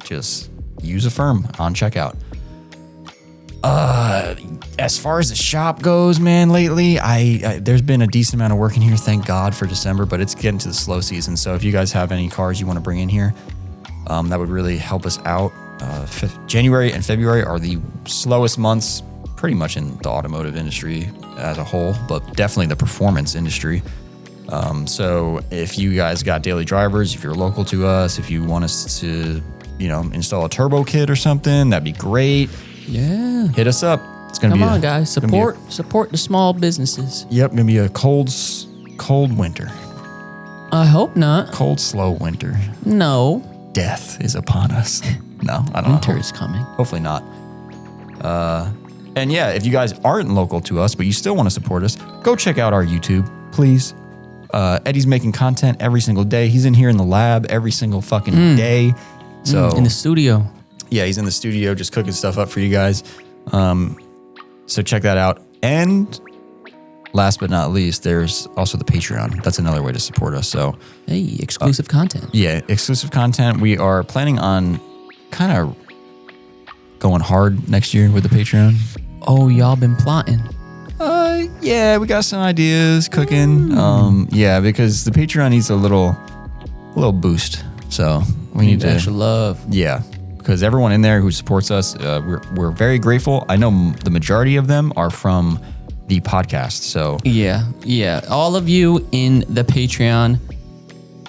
S1: just use Affirm on checkout. As far as the shop goes, man, lately, I there's been a decent amount of work in here. Thank God for December, but it's getting to the slow season. So if you guys have any cars you want to bring in here, that would really help us out. January and February are the slowest months, pretty much in the automotive industry as a whole, but definitely the performance industry. So if you guys got daily drivers, if you're local to us, if you want us to, install a turbo kit or something, that'd be great.
S6: Yeah.
S1: Hit us up. It's gonna
S6: Come
S1: be
S6: on, guys.
S1: gonna be
S6: Support the small businesses.
S1: Yep, gonna be a cold winter,
S6: I hope not.
S1: cold, slow winter.
S6: No.
S1: Death is upon us. No, I don't
S6: Winter
S1: know.
S6: is coming.
S1: Hopefully not. And yeah, if you guys aren't local to us, but you still want to support us, go check out our YouTube, please. Eddie's making content every single day. He's in here in the lab every single fucking day. So
S6: In the studio.
S1: yeah, he's in the studio just cooking stuff up for you guys. So check that out. And last but not least, there's also the Patreon. That's another way to support us. So
S6: Hey, exclusive content.
S1: yeah, exclusive content. We are planning on kind of going hard next year with the Patreon.
S6: Oh, y'all been plotting.
S1: Yeah, we got some ideas cooking. Yeah, because the Patreon needs a little boost. So we need to
S6: extra love.
S1: Yeah, because everyone in there who supports us, we're very grateful. I know the majority of them are from the podcast. So
S6: Yeah. All of you in the Patreon,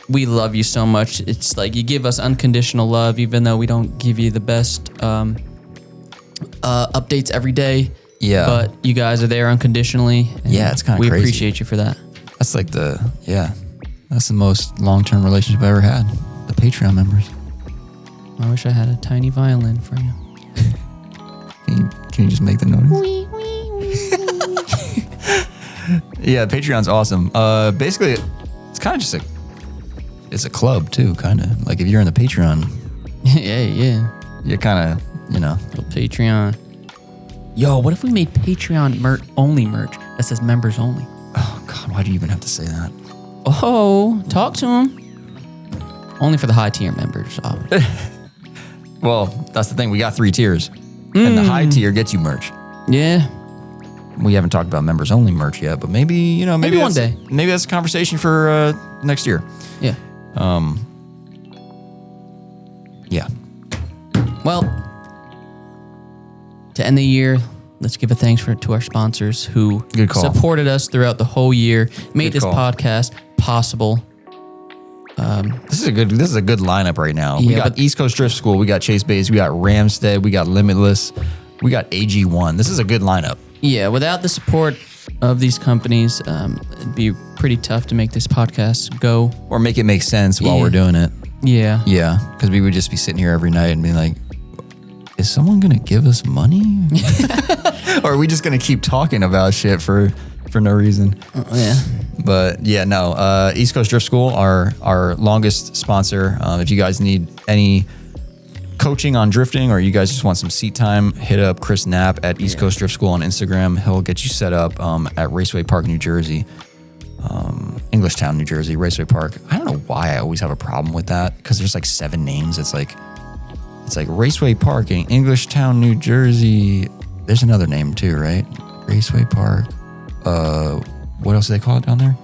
S6: we love you so much. It's like you give us unconditional love, even though we don't give you the best updates every day.
S1: Yeah.
S6: But you guys are there unconditionally. and
S1: Yeah, it's kinda
S6: we
S1: crazy.
S6: appreciate you for that.
S1: that's like that's the most long-term relationship I ever had. The Patreon members.
S6: I wish I had a tiny violin for you.
S1: Can you just make the noise? Yeah, Patreon's awesome. Basically, it's kind of just it's a club too, kind of. Like if you're in the Patreon,
S6: yeah.
S1: you're kind of,
S6: Little Patreon. Yo, what if we made Patreon only merch that says members only?
S1: oh God, why do you even have to say that?
S6: Oh, talk to them. Only for the high tier members.
S1: Well, that's the thing. We got 3 tiers, and the high tier gets you merch.
S6: Yeah.
S1: We haven't talked about members only merch yet, but maybe
S6: Maybe one
S1: that's-
S6: day.
S1: Maybe that's a conversation for next year.
S6: Yeah.
S1: Yeah.
S6: Well, to end the year, let's give a thanks to our sponsors who
S1: Good call.
S6: supported us throughout the whole year, made
S1: Good
S6: this
S1: call.
S6: podcast possible.
S1: This is a good lineup right now. We
S6: Yeah,
S1: got
S6: but-
S1: East Coast Drift School, we got Chase Bays, we got Ramstead, we got Limitless, we got AG1. This is a good lineup.
S6: Yeah, without the support of these companies, it'd be pretty tough to make this podcast go.
S1: Or make it make sense while
S6: Yeah.
S1: we're doing it.
S6: Yeah.
S1: Yeah, because we would just be sitting here every night and be like, is someone going to give us money? Or are we just going to keep talking about shit for no reason?
S6: Yeah.
S1: But yeah, no. East Coast Drift School, our longest sponsor. If you guys need any coaching on drifting, or you guys just want some seat time, hit up Chris Knapp at East Coast Drift School on Instagram. He'll get you set up at Raceway Park, New Jersey, Englishtown, New Jersey, Raceway Park. I don't know why I always have a problem with that, because there's like 7 names. It's like Raceway Park in Englishtown, New Jersey. There's another name too, right? Raceway Park. What else do they call it down there?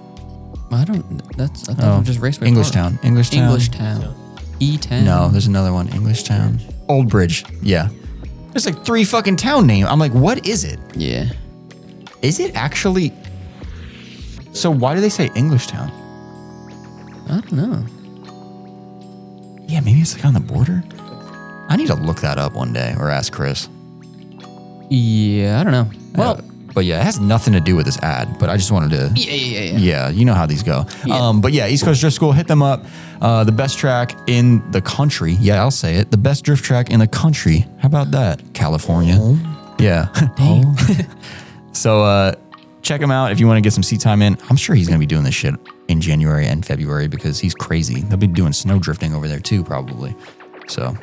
S6: I thought it was just Raceway
S1: Englishtown.
S6: Park. Englishtown. E10.
S1: No, there's another one. Englishtown. Old Bridge. Yeah. There's like 3 fucking town names. I'm like, what is it?
S6: Yeah.
S1: Is it actually? So why do they say English Town?
S6: I don't know.
S1: Yeah, maybe it's like on the border. I need to look that up one day or ask Chris.
S6: Yeah, I don't know. Well,
S1: But yeah, it has nothing to do with this ad, but I just wanted to.
S6: yeah.
S1: Yeah, you know how these go.
S6: Yeah.
S1: But yeah, East Coast Drift School, hit them up. The best track in the country. Yeah, I'll say it. The best drift track in the country. How about that? California. Yeah. So check him out if you want to get some seat time in. I'm sure he's going to be doing this shit in January and February because he's crazy. They'll be doing snow drifting over there too, probably. So,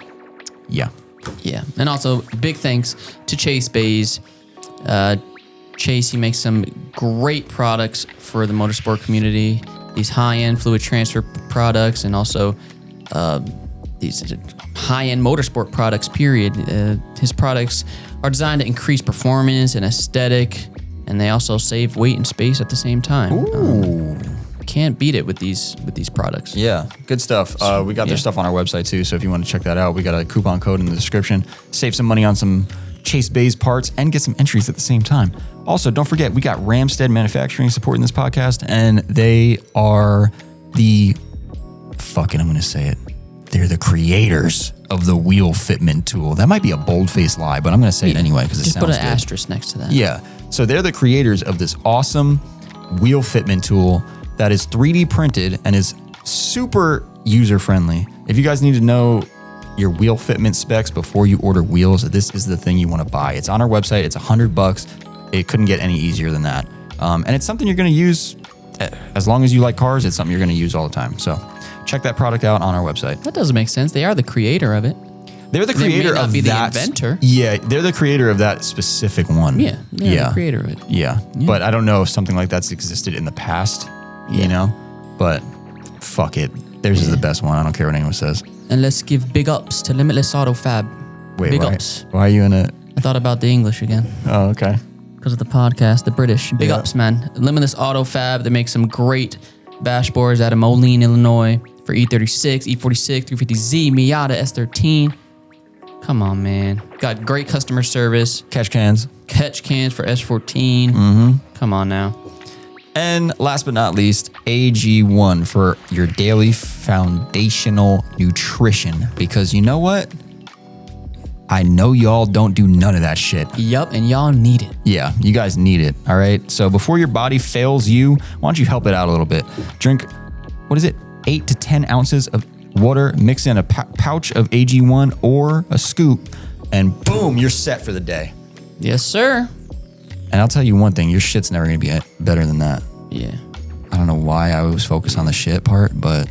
S1: yeah.
S6: Yeah. And also, big thanks to Chase Bays. Chase, he makes some great products for the motorsport community. These high-end fluid transfer products and also these high-end motorsport products, period. His products are designed to increase performance and aesthetic, and they also save weight and space at the same time.
S1: Ooh.
S6: Can't beat it with these products.
S1: Yeah, good stuff. We got their stuff on our website too, so if you want to check that out, we got a coupon code in the description. Save some money on some Chase Bays parts and get some entries at the same time. Also, don't forget, we got Ramstead Manufacturing supporting this podcast, and they are I'm going to say it. They're the creators of the wheel fitment tool. That might be a bold-faced lie, but I'm going to say it anyway because it
S6: Just
S1: sounds
S6: put
S1: good.
S6: an asterisk next to that.
S1: Yeah. So they're the creators of this awesome wheel fitment tool that is 3D printed and is super user-friendly. If you guys need to know your wheel fitment specs before you order wheels, this is the thing you want to buy. It's on our website. It's $100. It couldn't get any easier than that. And it's something you're going to use as long as you like cars. It's something you're going to use all the time. So check that product out on our website.
S6: That doesn't make sense. They are the creator of it.
S1: They're the
S6: They may
S1: creator
S6: not
S1: of
S6: be the
S1: that.
S6: inventor.
S1: Yeah, they're the creator of that specific one.
S6: Yeah, they're the creator of it.
S1: Yeah. But I don't know if something like that's existed in the past, you know? But fuck it. Theirs is the best one. I don't care what anyone says.
S6: And let's give big ups to Limitless Autofab.
S1: Wait,
S6: big
S1: why,
S6: ups.
S1: why are you in it?
S6: I thought about the English again
S1: Oh, okay.
S6: because of the podcast, the British. Big
S1: Yeah.
S6: ups, man. Limitless Autofab. They make some great dashboards out of Moline, Illinois for E36, E46, 350Z, Miata, S13. Come on, man. Got great customer service.
S1: Catch cans.
S6: Catch cans for S14. Come on now.
S1: And last but not least, AG1 for your daily foundational nutrition. Because you know what? I know y'all don't do none of that shit.
S6: Yup, and y'all need it.
S1: Yeah, you guys need it, all right? So before your body fails you, why don't you help it out a little bit? Drink, 8 to 10 ounces of water, mix in a pouch of AG1 or a scoop, and boom, you're set for the day.
S6: Yes, sir.
S1: And I'll tell you one thing, your shit's never gonna be better than that.
S6: Yeah.
S1: I don't know why I always focus on the shit part, but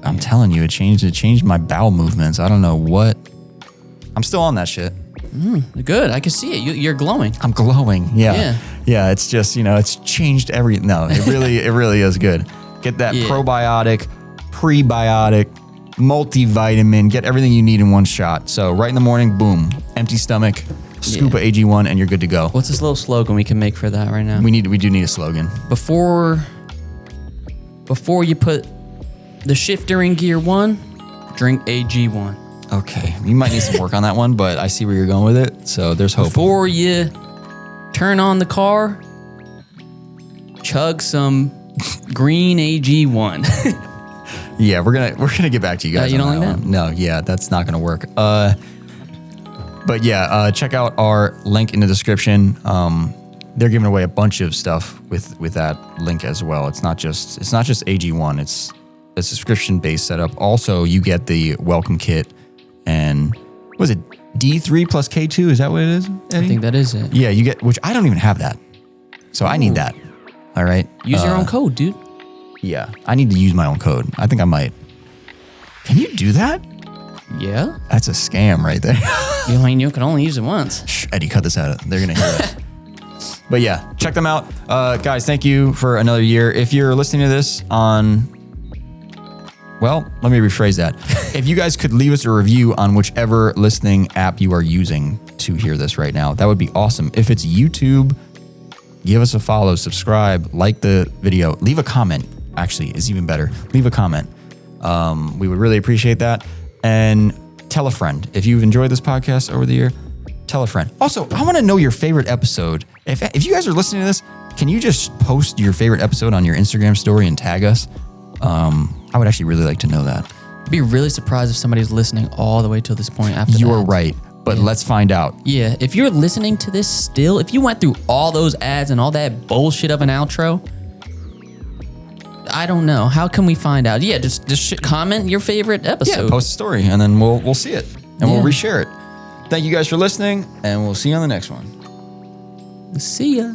S1: I'm telling you, it changed my bowel movements. I don't know what. I'm still on that shit.
S6: Good. I can see it. You're glowing.
S1: I'm glowing.
S6: Yeah.
S1: Yeah. It's just, it's changed no, it really is good. Get that probiotic, prebiotic, multivitamin, get everything you need in one shot. So right in the morning, boom, empty stomach, scoop of AG1 and you're good to go.
S6: What's this little slogan we can make for that right now?
S1: We do need a slogan.
S6: Before you put the shifter in gear 1, drink AG1.
S1: Okay. You might need some work on that one, but I see where you're going with it. So there's hope.
S6: Before you turn on the car, chug some green AG1.
S1: Yeah, we're gonna get back to you guys.
S6: You
S1: on
S6: don't like that?
S1: one. No, yeah, that's not gonna work. But yeah, check out our link in the description. They're giving away a bunch of stuff with that link as well. It's not just AG1. It's a subscription-based setup. Also, you get the welcome kit and what is it D3 plus K2? Is that what it is, Eddie?
S6: I think that is it.
S1: Yeah, you get, which I don't even have that, so I need that. All right,
S6: Use your own code, dude.
S1: Yeah, I need to use my own code. I think I might. Can you do that?
S6: Yeah.
S1: That's a scam right there.
S6: You can only use it once.
S1: Shh, Eddie, cut this out. They're going to hear us. But yeah, check them out. Guys, thank you for another year. If you're listening to this on, well, let me rephrase that. If you guys could leave us a review on whichever listening app you are using to hear this right now, that would be awesome. If it's YouTube, give us a follow, subscribe, like the video, leave a comment. Actually, is even better. Leave a comment. We would really appreciate that. And tell a friend. If you've enjoyed this podcast over the year, tell a friend. Also, I want to know your favorite episode. If you guys are listening to this, can you just post your favorite episode on your Instagram story and tag us? I would actually really like to know that.
S6: I'd be really surprised if somebody's listening all the way till this point after
S1: You're
S6: that.
S1: right, but let's find out.
S6: Yeah, if you're listening to this still, if you went through all those ads and all that bullshit of an outro, I don't know. How can we find out? Yeah, just comment your favorite episode.
S1: Yeah, post a story, and then we'll see it, and we'll
S6: Yeah.
S1: reshare it. Thank you guys for listening, and we'll see you on the next one.
S6: See ya.